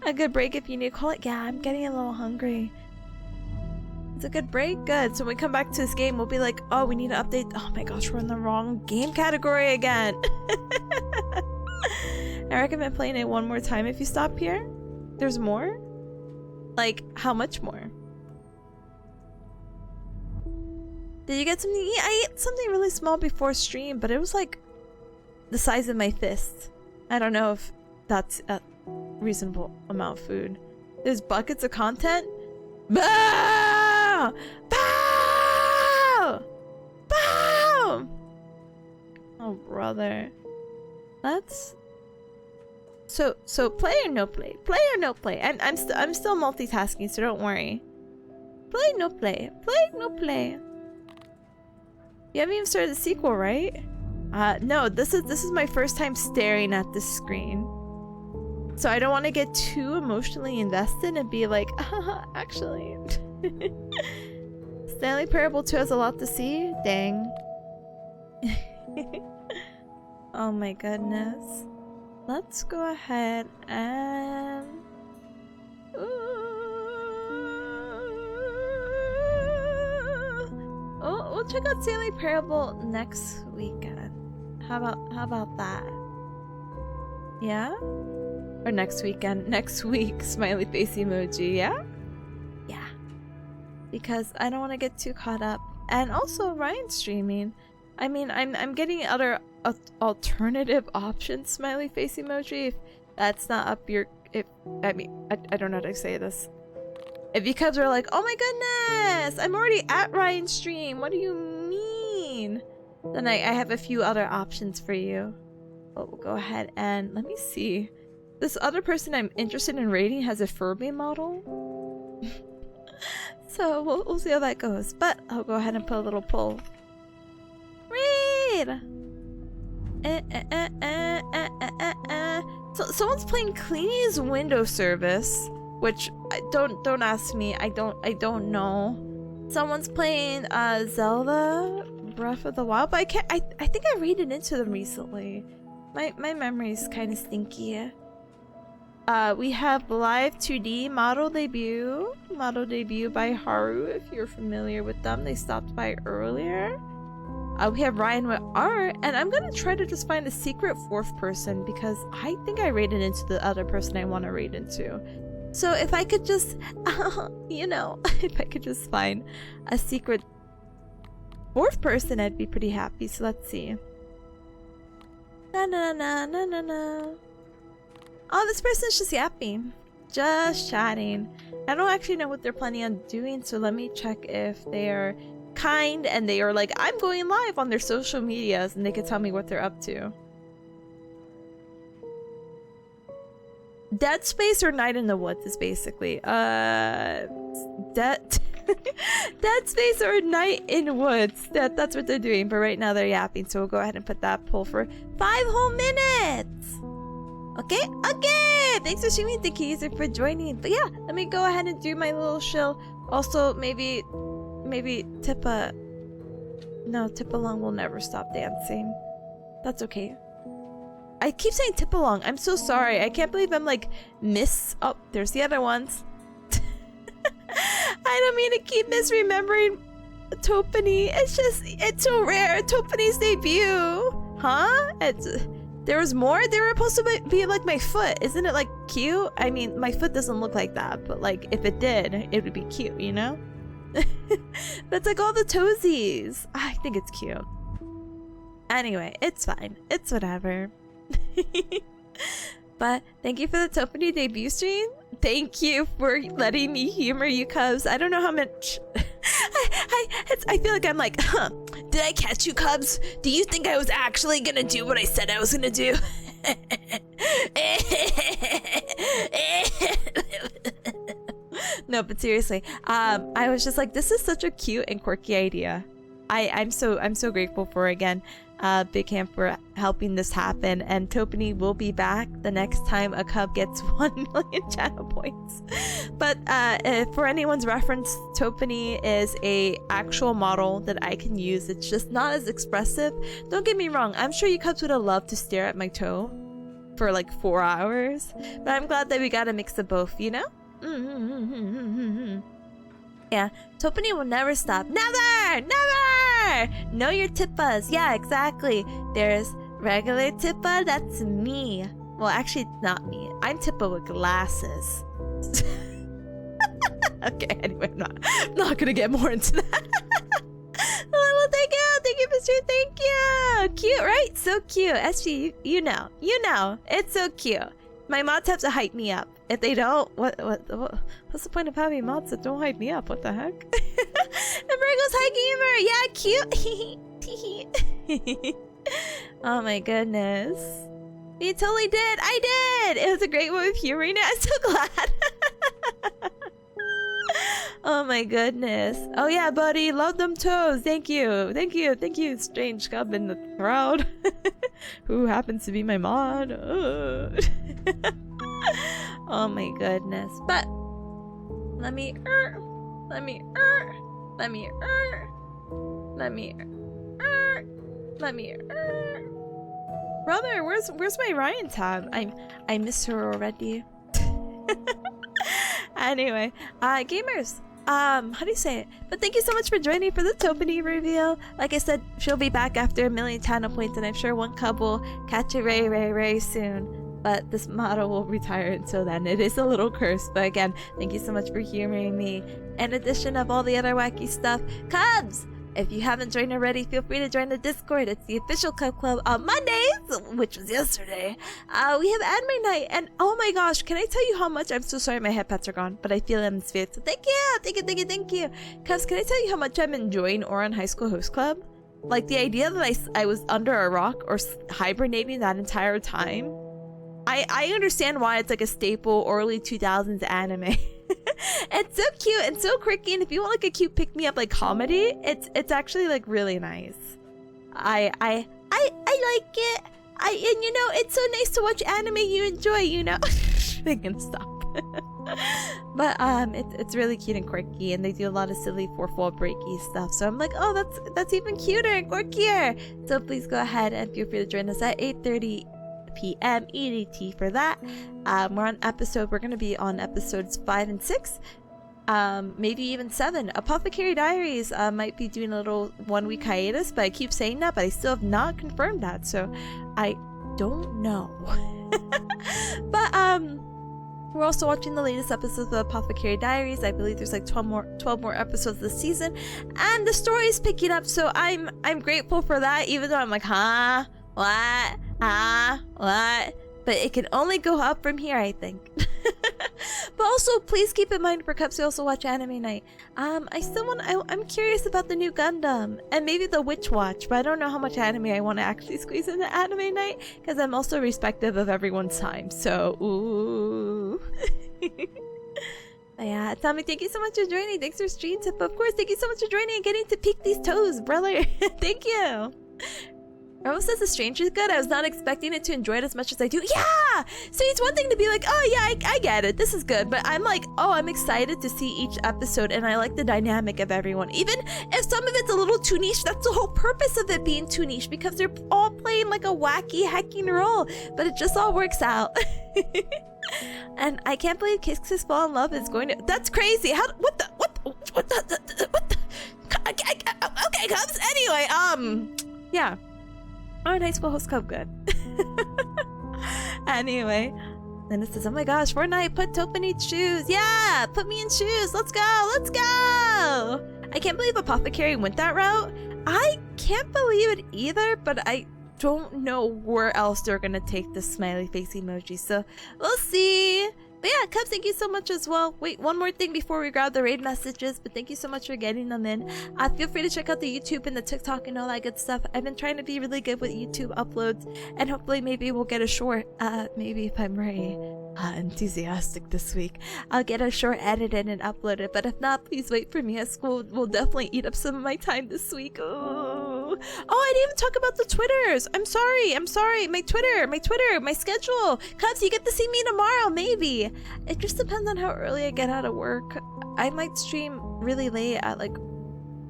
A good break if you need to call it. Yeah, I'm getting a little hungry. It's a good break? Good. So when we come back to this game, we'll be like, oh, we need to update. Oh my gosh, we're in the wrong game category again. I recommend playing it one more time if you stop here. There's more? Like, how much more? Did you get something to eat? I ate something really small before stream, but it was like the size of my fist. I don't know if that's a reasonable amount of food. There's buckets of content. Bow! Bow! Bow! Oh, brother. That's... So play or no play? Play or no play? I'm still multitasking, so don't worry. Play, no play. Play, no play. You haven't even started the sequel, right? No, this is my first time staring at this screen. So I don't want to get too emotionally invested and be like, actually. Stanley Parable 2 has a lot to see? Dang. Oh my goodness. Let's go ahead and... Oh, we'll check out Stanley Parable next weekend. How about that? Yeah? Or next weekend. Next week, smiley face emoji, yeah? Yeah. Because I don't want to get too caught up. And also Ryan's streaming. I mean, I'm getting other alternative options, smiley face emoji, if that's not up your... I don't know how to say this. If you cubs are like, oh my goodness, I'm already at Ryan's stream, what do you mean? Then I have a few other options for you. But we'll go ahead and let me see. This other person I'm interested in rating has a Furby model. So we'll see how that goes. But I'll go ahead and put a little poll. Read! So someone's playing Cleanie's Window Service, which don't ask me. I don't know. Someone's playing Zelda Breath of the Wild, but I think I raided into them recently. My memory's kind of stinky. We have Live 2D Model Debut by Haru, if you're familiar with them. They stopped by earlier. We have Ryan with art, and I'm gonna try to just find a secret fourth person because I think I raided into the other person I want to raid into. So if I could just, you know, if I could just find a secret fourth person, I'd be pretty happy. So let's see. Na na na na na na. Oh, this person's just yapping. Just chatting. I don't actually know what they're planning on doing, so let me check if they're kind and they are like, I'm going live on their social medias and they can tell me what they're up to. Dead Space or Night in the Woods is basically Dead Space or Night in Woods. That's what they're doing, but right now they're yapping, so we'll go ahead and put that poll for 5 whole minutes. Okay, thanks for streaming. Thank you user for joining. But yeah, let me go ahead and do my little shill. Also, maybe Tipalong will never stop dancing. That's okay. I keep saying Tipalong. I'm so sorry. I can't believe I'm like oh, there's the other ones. I don't mean to keep misremembering Toepani. It's so rare. Toepani's debut. Huh? There was more? They were supposed to be like my foot. Isn't it like cute? I mean, my foot doesn't look like that, but like if it did, it would be cute, you know? That's like all the toesies. I think it's cute. Anyway, it's fine. It's whatever. But thank you for the Toepani debut stream. Thank you for letting me humor you, cubs. I don't know how much... I feel like I'm like, did I catch you, cubs? Do you think I was actually gonna do what I said I was gonna do? No, but seriously, I was just like, this is such a cute and quirky idea. I'm so grateful for it again. Big hand for helping this happen, and Toepani will be back the next time a cub gets 1 million channel points. But for anyone's reference, Toepani is a actual model that I can use. It's just not as expressive. Don't get me wrong, I'm sure you cubs would have loved to stare at my toe for like 4 hours, but I'm glad that we got a mix of both, you know? Yeah, Toepani will never stop. Never! Never! Know your tippas. Yeah, exactly. There's regular tippa, that's me. Well, actually, not me. I'm tippa with glasses. Okay, anyway, I'm not gonna get more into that. Well, thank you, Mr. Thank you. Cute, right? So cute. SG, you know, it's so cute. My mods have to hype me up. If they don't, what's the point of having mods that don't hype me up? What the heck? And Virgo's high gamer. Yeah, cute. Oh my goodness. You totally did. I did. It was a great one with humor. I'm so glad. Oh my goodness. Oh yeah, buddy. Love them toes. Thank you. Strange cub in the crowd. Who happens to be my mod. Oh my goodness. But let me Brother, where's my Ryan tab? I miss her already. Anyway, gamers, how do you say it? But thank you so much for joining for the Toepani reveal. Like I said, she'll be back after 1 million channel points, and I'm sure one cub will catch it very soon. But this model will retire until then. It is a little cursed, but again, thank you so much for humoring me. In addition of all the other wacky stuff, cubs! If you haven't joined already, feel free to join the Discord. It's the official Cub Club on Mondays, which was yesterday. We have anime night, and oh my gosh, can I tell you how much? I'm so sorry my head pets are gone, but I feel it in the spirit. So thank you. Cubs, can I tell you how much I'm enjoying Ouran High School Host Club? Like the idea that I was under a rock or hibernating that entire time. I understand why it's like a staple early 2000s anime. It's so cute and so quirky, and if you want like a cute pick-me-up like comedy, it's actually like really nice. I like it. And you know, it's so nice to watch anime you enjoy, you know. They can stop. But it's really cute and quirky, and they do a lot of silly 4-4 breaky stuff. So I'm like, oh, that's even cuter and quirkier. So please go ahead and feel free to join us at 8:30 p.m. EDT for that. We're gonna be on episodes 5 and 6, maybe even 7. Apothecary Diaries might be doing a little 1-week hiatus, but I keep saying that, but I still have not confirmed that, so I don't know. But we're also watching the latest episodes of Apothecary Diaries. I believe there's like 12 more episodes this season, and the story's picking up, so I'm grateful for that, even though I'm like, huh? What? What? But it can only go up from here, I think. But also, please keep in mind for Cups, we also watch Anime Night. I'm curious about the new Gundam and maybe the Witch Watch, but I don't know how much anime I want to actually squeeze into Anime Night because I'm also respective of everyone's time. So, ooh. But yeah, Tommy, thank you so much for joining. Thanks for stream tip, of course. Thank you so much for joining and getting to peek these toes, brother. Thank you. Rose says The Stranger is good. I was not expecting it to enjoy it as much as I do. Yeah! So it's one thing to be like, oh yeah, I get it. This is good. But I'm like, oh, I'm excited to see each episode, and I like the dynamic of everyone. Even if some of it's a little too niche, that's the whole purpose of it being too niche, because they're all playing like a wacky, hacking role. But it just all works out. And I can't believe Kisses Fall in Love is going to... That's crazy. What the... Okay, Cubs. Anyway, yeah. Our high school host club, good. Anyway, then it says, oh my gosh, Fortnite, put Toepani in shoes. Yeah, put me in shoes. Let's go. Let's go. I can't believe Apothecary went that route. I can't believe it either, but I don't know where else they're gonna take the smiley face emoji. So we'll see. But yeah, Cubs, thank you so much as well. Wait, one more thing before we grab the raid messages, but thank you so much for getting them in. Feel free to check out the YouTube and the TikTok and all that good stuff. I've been trying to be really good with YouTube uploads, and hopefully maybe we'll get a short, maybe if I'm very enthusiastic this week, I'll get a short edited and uploaded. But if not, please wait for me, as school will definitely eat up some of my time this week. Oh. Oh, I didn't even talk about the Twitters. I'm sorry. My Twitter, my schedule. Cubs, you get to see me tomorrow, maybe. It just depends on how early I get out of work. I might stream really late at like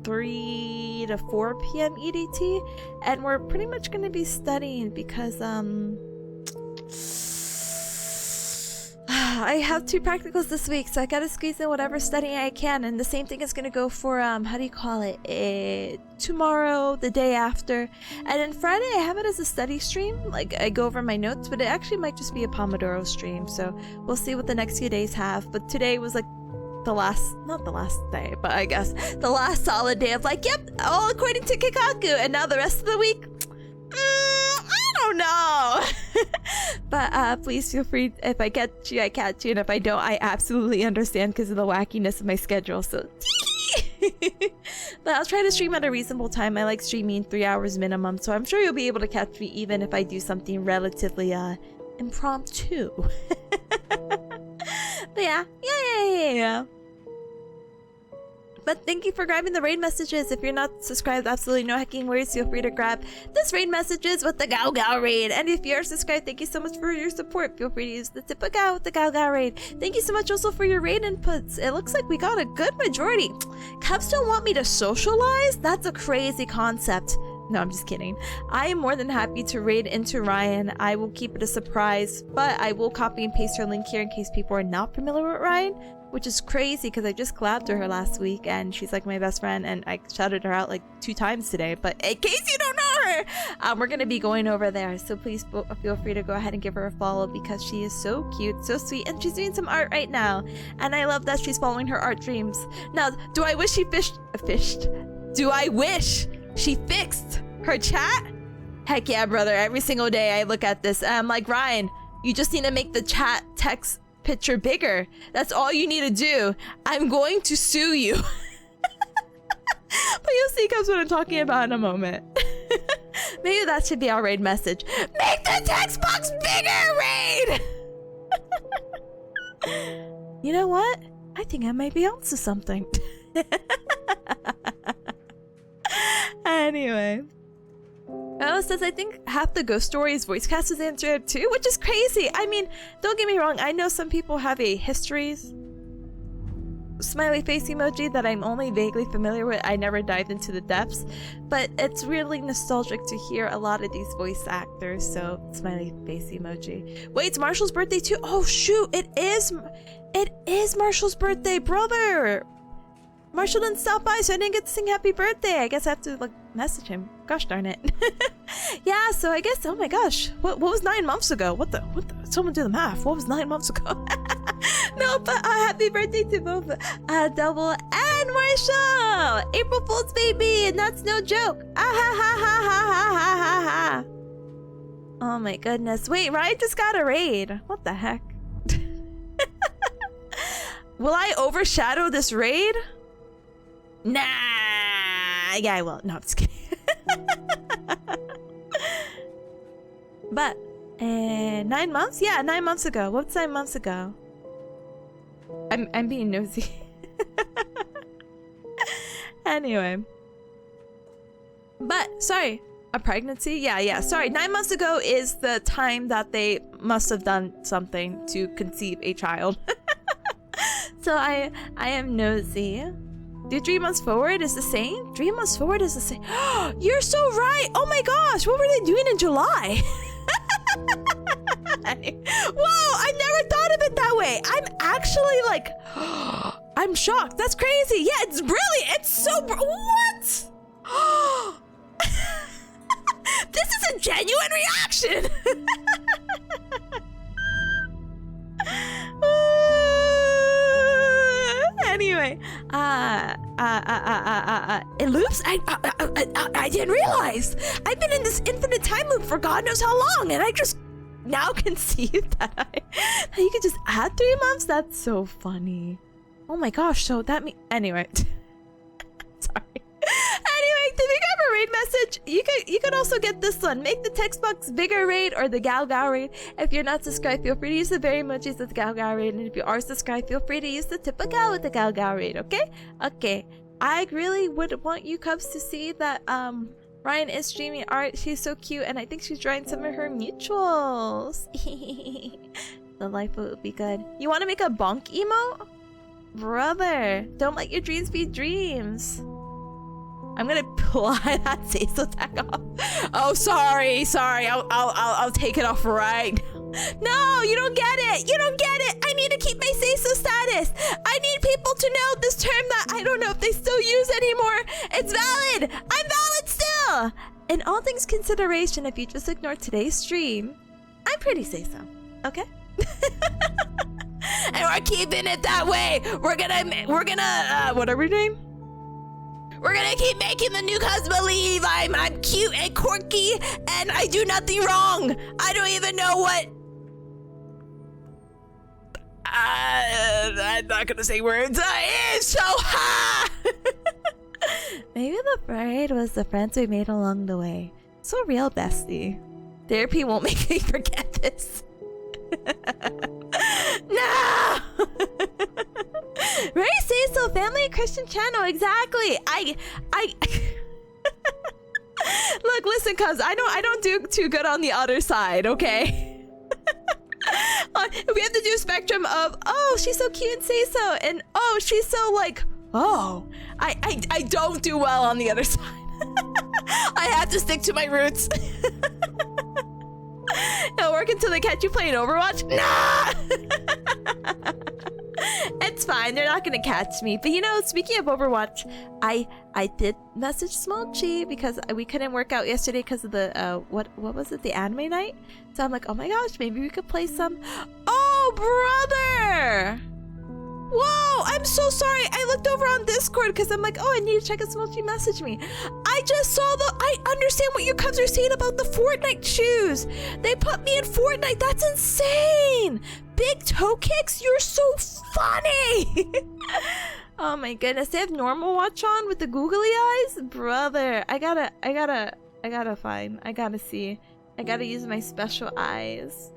3 to 4 p.m. EDT, and we're pretty much going to be studying because I have 2 practicals this week, so I gotta squeeze in whatever studying I can, and the same thing is gonna go for tomorrow, the day after, and then Friday I have it as a study stream. Like, I go over my notes, but it actually might just be a Pomodoro stream, so we'll see what the next few days have. But today was like not the last day, but I guess the last solid day of like, yep, all according to Kikaku, and now the rest of the week, I don't know. But please feel free, if I catch you, I catch you, and if I don't, I absolutely understand because of the wackiness of my schedule, so but I'll try to stream at a reasonable time. I like streaming 3 hours minimum, so I'm sure you'll be able to catch me even if I do something relatively impromptu. But yeah. But thank you for grabbing the raid messages. If you're not subscribed, absolutely no hacking words. Feel free to grab this raid messages with the Gao Gao raid. And if you're subscribed, thank you so much for your support. Feel free to use the Tipanya with the Gao Gao raid. Thank you so much also for your raid inputs. It looks like we got a good majority. Cubs don't want me to socialize? That's a crazy concept. No, I'm just kidding. I am more than happy to raid into Ryan. I will keep it a surprise, but I will copy and paste her link here in case people are not familiar with Ryan, which is crazy because I just collabed to her last week and she's like my best friend, and I shouted her out like 2 times today. But in case you don't know her, we're gonna be going over there, so please feel free to go ahead and give her a follow because she is so cute, so sweet, and she's doing some art right now, and I love that she's following her art dreams. Now, do I wish she Do I wish she fixed her chat? Heck yeah, brother. Every single day I look at this and I'm like, Ryan, you just need to make the chat text picture bigger. That's all you need to do. I'm going to sue you. But you'll see Cubs what I'm talking about in a moment. Maybe that should be our raid message. Make the text box bigger, raid! You know what? I think I might be onto something. Anyway. Oh, says I think half the ghost stories voice cast is answered too, which is crazy. I mean, don't get me wrong, I know some people have a histories smiley face emoji that I'm only vaguely familiar with. I never dived into the depths, but it's really nostalgic to hear a lot of these voice actors, so smiley face emoji. Wait, it's Marshall's birthday too? Oh shoot, it is Marshall's birthday, brother! Marshall didn't stop by, so I didn't get to sing happy birthday. I guess I have to like message him. Gosh darn it. Yeah, so I guess, oh my gosh, what was 9 months ago? What the, someone do the math. What was 9 months ago? No, but happy birthday to both Double and Marshall! April Fool's baby, and that's no joke. Ah ha ha ha ha ha ha ha. Oh my goodness. Wait, Ryan just got a raid. What the heck? Will I overshadow this raid? Nah, yeah, I will. No, I'm just kidding. But 9 months? Yeah, 9 months ago. What's 9 months ago? I'm being nosy. Anyway. But sorry, a pregnancy? Yeah. Sorry, 9 months ago is the time that they must have done something to conceive a child. So I am nosy. Do 3 months forward is the same? 3 months forward is the same. You're so right! Oh my gosh, what were they doing in July? Whoa, I never thought of it that way. I'm actually like, I'm shocked. That's crazy. Yeah, it's brilliant. It's so what? This is a genuine reaction. Anyway, it loops? I didn't realize. I've been in this infinite time loop for God knows how long, and I just now conceived that you could just add 3 months. That's so funny. Oh my gosh, so that means anyway. Sorry. Anyway, did we grab a raid message? You could also get this one. Make the text box bigger raid or the Gao Gao raid. If you're not subscribed, feel free to use the berry emojis with the Gao Gao raid. And if you are subscribed, feel free to use the Tipanya with the Gao Gao raid, okay? Okay. I really would want you Cubs to see that Ryan is streaming art. She's so cute, and I think she's drawing some of her mutuals. The life would be good. You want to make a bonk emote? Brother, don't let your dreams be dreams. I'm gonna apply that say-so tag off. Oh, sorry. I'll take it off right now. No, you don't get it. You don't get it. I need to keep my say-so status. I need people to know this term that I don't know if they still use anymore. It's valid. I'm valid still. In all things consideration, if you just ignore today's stream, I'm pretty say-so. Okay? And we're keeping it that way. We're gonna what are we doing? We're gonna keep making the newcomers believe I'm cute and quirky and I do nothing wrong. I don't even know what. I'm not gonna say words. It's so hot. Maybe the VRoid was the friends we made along the way. So real, bestie. Therapy won't make me forget this. No! Very say-so, family Christian channel, exactly. I look, listen, cuz I don't do too good on the other side, okay? We have to do a spectrum of, oh, she's so cute and say-so, and oh, she's so like, oh, I don't do well on the other side. I have to stick to my roots. It'll work until they catch you playing Overwatch? Nah! It's fine, they're not gonna catch me. But you know, speaking of Overwatch, I did message Small Chi because we couldn't work out yesterday because of the what was it, the anime night? So I'm like, oh my gosh, maybe we could play some. Oh brother! Whoa, I'm so sorry. I looked over on Discord because I'm like, oh, I need to check if Small Chi messaged me. I just saw I understand what your cubs are saying about the Fortnite shoes. They put me in Fortnite. That's insane. Big toe kicks. You're so funny. Oh my goodness. They have normal watch on with the googly eyes, brother. I gotta see. I gotta use my special eyes.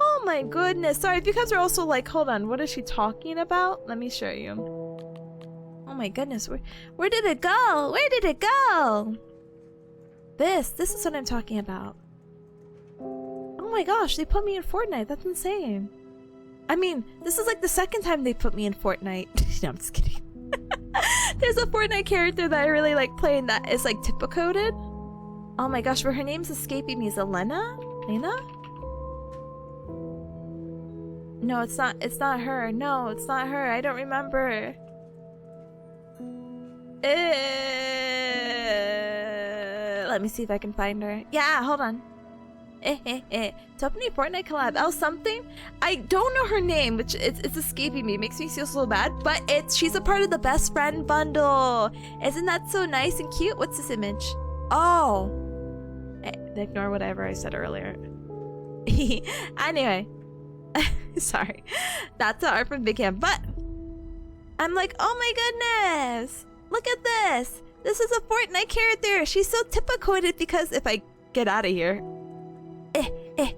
Oh my goodness. Sorry, if you guys are also like, hold on, what is she talking about? Let me show you. Oh my goodness, where did it go? Where did it go? This is what I'm talking about. Oh my gosh, they put me in Fortnite. That's insane. I mean, this is like the second time they put me in Fortnite. No, I'm just kidding. There's a Fortnite character that I really like playing that is like typo-coded. Oh my gosh, where her name's escaping me. Is it Lena? Lena? No, it's not her. No, it's not her. I don't remember. Let me see if I can find her. Yeah, hold on. Toepani Fortnite collab. L something? I don't know her name, which it's escaping me. It makes me feel so bad, but she's a part of the best friend bundle. Isn't that so nice and cute? What's this image? Oh. Ignore whatever I said earlier. Anyway. Sorry. That's the art from Big Ham. But I'm like, oh my goodness. Look at this. This is a Fortnite character. She's so typo-coded because if I get out of here. I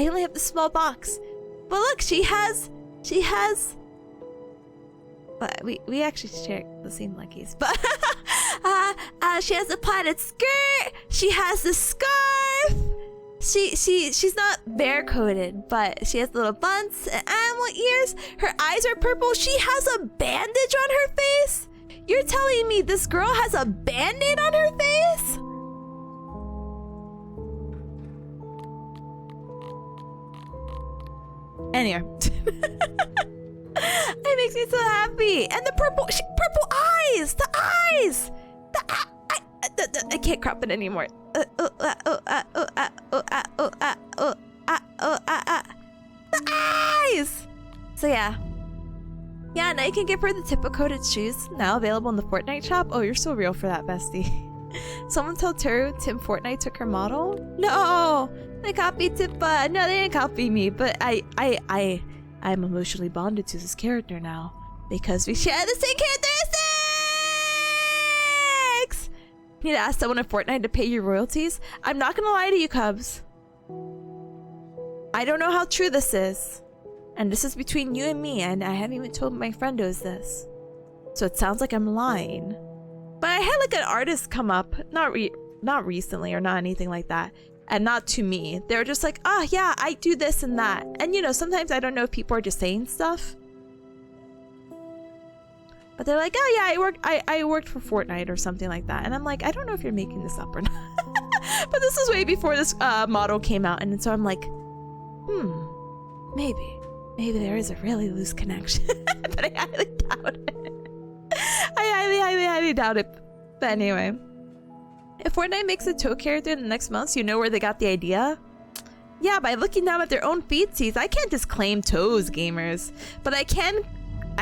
only have the small box. But look, she has but we actually share the same luckies. But she has a plaited skirt. She has the scarf. She's not bare-coded, but she has little buns and animal ears. Her eyes are purple. She has a bandage on her face. You're telling me this girl has a band-aid on her face? Anyway. It makes me so happy. And the purple eyes! The eyes! I can't crop it anymore. The eyes! So yeah. Yeah, now you can give her the typo-coded shoes. Now available in the Fortnite shop. Oh, you're so real for that, bestie. Someone told Tim Fortnite took her model? No! They copied Tipa. No, they didn't copy me, but I'm emotionally bonded to this character now. Because we share the same characteristics! You need to ask someone at Fortnite to pay your royalties? I'm not gonna lie to you, Cubs. I don't know how true this is. And this is between you and me, and I haven't even told my friendos this. So it sounds like I'm lying. But I had like an artist come up, not recently or not anything like that, and not to me. They were just like, oh yeah, I do this and that. And you know, sometimes I don't know if people are just saying stuff. But they're like, oh yeah, I worked for Fortnite or something like that. And I'm like, I don't know if you're making this up or not. But this is way before this model came out, and so I'm like, maybe there is a really loose connection. But I highly doubt it. I highly doubt it. But anyway, if Fortnite makes a Toe character in the next month, you know where they got the idea? Yeah, by looking down at their own feedsies. I can't just claim Toes, gamers. But I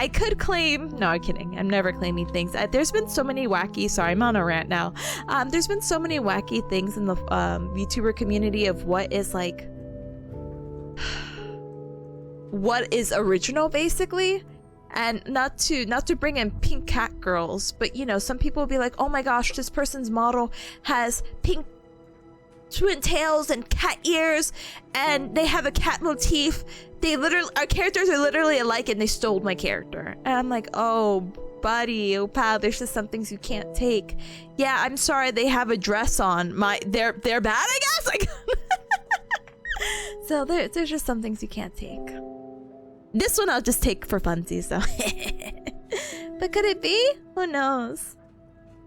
could claim... No, I'm kidding. I'm never claiming things. There's been so many wacky... Sorry, I'm on a rant now. There's been so many wacky things in the VTuber community of what is like... what is original, basically. And not to bring in pink cat girls, but you know, some people will be like, oh my gosh, this person's model has pink twin tails and cat ears, and they have a cat motif. Our characters are literally alike, and they stole my character. And I'm like, oh buddy, oh pal, there's just some things you can't take. Yeah, I'm sorry, they have a dress on. They're bad, I guess. Like, so there's just some things you can't take. This one I'll just take for funsies, though. But could it be? Who knows?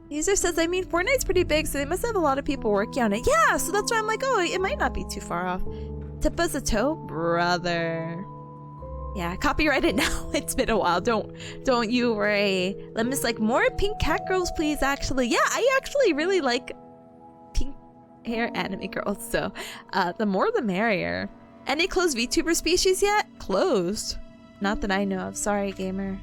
User says, I mean, Fortnite's pretty big, so they must have a lot of people working on it. Yeah, so that's why I'm like, oh, it might not be too far off. Tippa's a toe? Brother. Yeah, copyright it now. It's been a while. Don't you worry. Lem's like, more pink cat girls, please, actually. Yeah, I actually really like pink hair anime girls, so the more the merrier. Any closed VTuber species yet? Closed. Not that I know of. Sorry, gamer.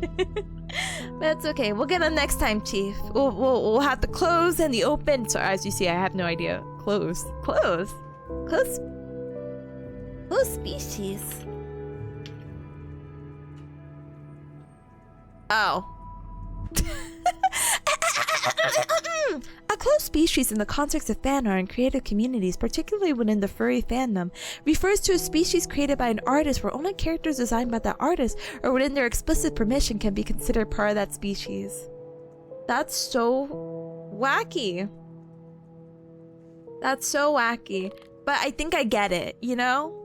But it's okay. We'll get them next time, Chief. We'll have the close and the open. So as you see, I have no idea. Close species. Oh. A closed species in the context of fan art and creative communities, particularly within the furry fandom, refers to a species created by an artist where only characters designed by that artist or within their explicit permission can be considered part of that species. That's so wacky. That's so wacky. But I think I get it, you know?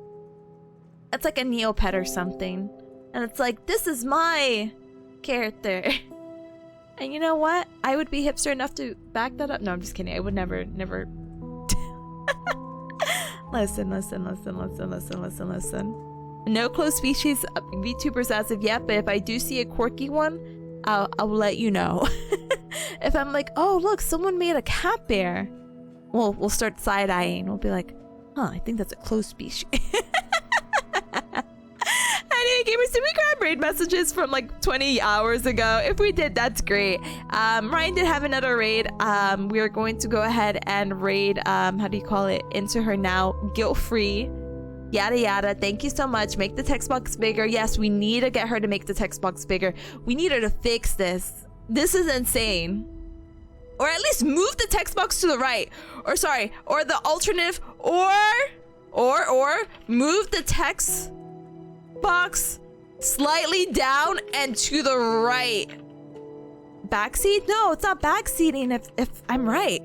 It's like a Neopet or something. And it's like, this is my character. And you know what? I would be hipster enough to back that up. No, I'm just kidding. I would never. Listen. No close species VTubers as of yet, but if I do see a quirky one, I'll let you know. If I'm like, oh look, someone made a cat bear, we'll start side-eyeing. We'll be like, huh, I think that's a close species. Anyway, gamers, did we grab raid messages from like 20 hours ago? If we did, that's great. Ryan did have another raid. We are going to go ahead and raid, how do you call it? Into her now, guilt-free. Yada yada. Thank you so much. Make the text box bigger. Yes, we need to get her to make the text box bigger. We need her to fix this. This is insane. Or at least move the text box to the right. Or sorry, or the alternative, or move the text box slightly down and to the right. Backseat? No, it's not backseating if I'm right.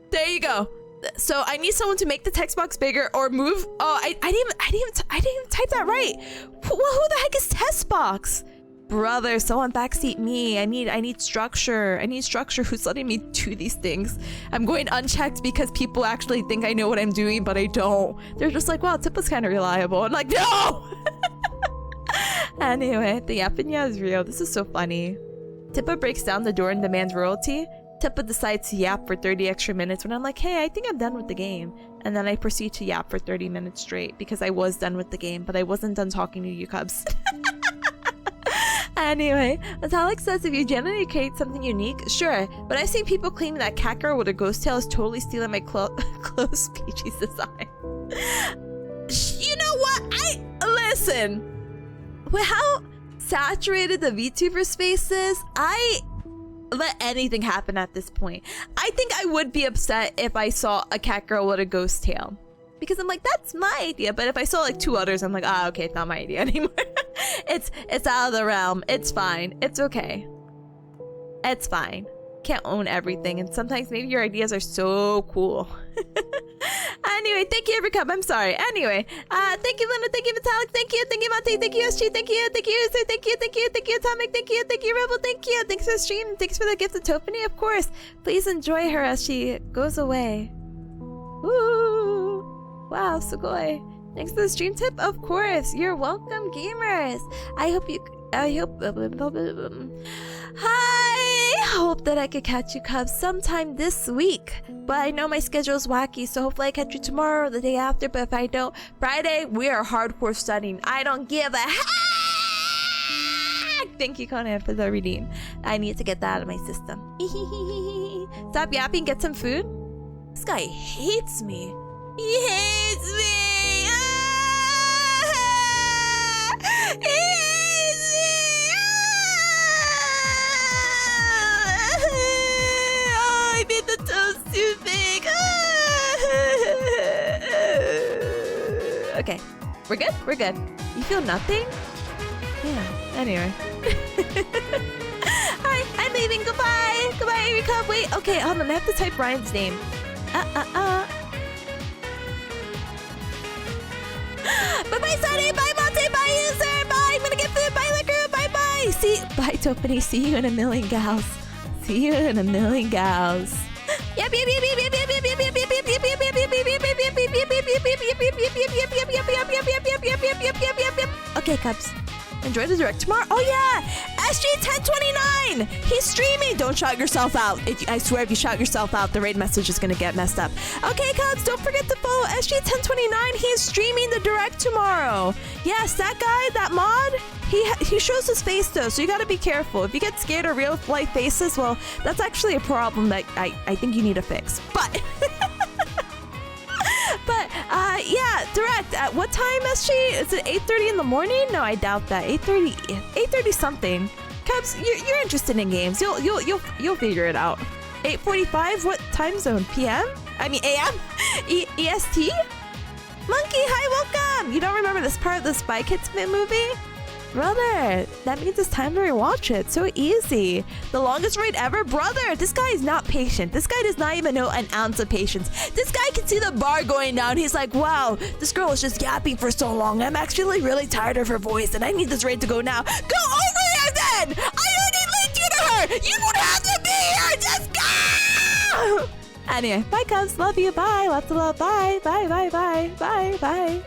There you go. So I need someone to make the text box bigger or move. Oh, I didn't even type that right. Who the heck is test box? Brother, someone backseat me. I need structure. I need structure. Who's letting me do these things? I'm going unchecked because people actually think I know what I'm doing, but I don't. They're just like, wow, Tippa's kind of reliable. I'm like, no! Anyway, the Yapanya is real. This is so funny. Tippa breaks down the door and demands royalty. Tippa decides to yap for 30 extra minutes when I'm like, hey, I think I'm done with the game. And then I proceed to yap for 30 minutes straight because I was done with the game, but I wasn't done talking to you cubs. Anyway, Metallic says if you genuinely create something unique, sure, but I've seen people claiming that cat girl with a ghost tail is totally stealing my close species design. You know what? Listen, with how saturated the VTuber space is, I let anything happen at this point. I think I would be upset if I saw a cat girl with a ghost tail. Because I'm like, that's my idea. But if I saw like 2 others, I'm like, okay, it's not my idea anymore. It's out of the realm. It's fine. It's okay. It's fine. Can't own everything, and sometimes maybe your ideas are so cool. Anyway, thank you, Evercup. I'm sorry. Anyway, thank you, Linda. Thank you, Vitalik. Thank you, Monty. Thank you, SG. Thank you, User. Thank you, Atomic. Thank you, Rebel. Thank you. Thanks for the stream. Thanks for the gift of Toepani, of course. Please enjoy her as she goes away. Woo! Wow, sugoi. Thanks for the stream tip, of course. You're welcome, gamers. I hope that I could catch you cubs sometime this week. But I know my schedule's wacky, so hopefully I catch you tomorrow or the day after. But if I don't, Friday, we are hardcore studying. I don't give a heck! Thank you, Conan, for the redeem. I need to get that out of my system. Stop yapping, get some food. This guy hates me. He hates me! He hates me! Oh, I made the toast too big. Okay, we're good? We're good. You feel nothing? Yeah, anyway. Alright, I'm leaving. Goodbye! Goodbye, Erika. Wait, okay, hold on. I have to type Ryan's name. Bye-bye, Sunny! Bye, Monty! Bye, User! Bye! I'm gonna get food! Bye, Liquor! Bye-bye! Bye, Toepani. See you in a million gals. See you in a million gals. Yep, yep, yep, yep, yep, yep, yep, yep, yep, yep, yep, yep, yep, yep. Okay, Cubs. Enjoy the direct tomorrow. Oh yeah, SG1029. He's streaming. Don't shout yourself out. I swear, if you shout yourself out, the raid message is gonna get messed up. Okay, Cubs. Don't forget to follow SG1029. He's streaming the direct tomorrow. Yes, that guy, that mod. He shows his face though, so you gotta be careful. If you get scared of real life faces, well, that's actually a problem that I think you need to fix. But. Yeah, direct. At what time, SG? Is it 8:30 in the morning? No, I doubt that. 8:30 something. Cubs, you're interested in games. You'll figure it out. 8:45. What time zone? PM? I mean AM? EST? Monkey, hi, welcome. You don't remember this part of the Spy Kids movie? Brother, that means it's time to rewatch it. So easy. The longest raid ever? Brother, this guy is not patient. This guy does not even know an ounce of patience. This guy can see the bar going down. He's like, wow, this girl is just yapping for so long. I'm actually really tired of her voice and I need this raid to go now. Go over here then! I already linked you to her! You don't have to be here! Just go! Anyway, bye, Cubs. Love you. Bye. Lots of love. Bye. Bye. Bye. Bye. Bye. Bye.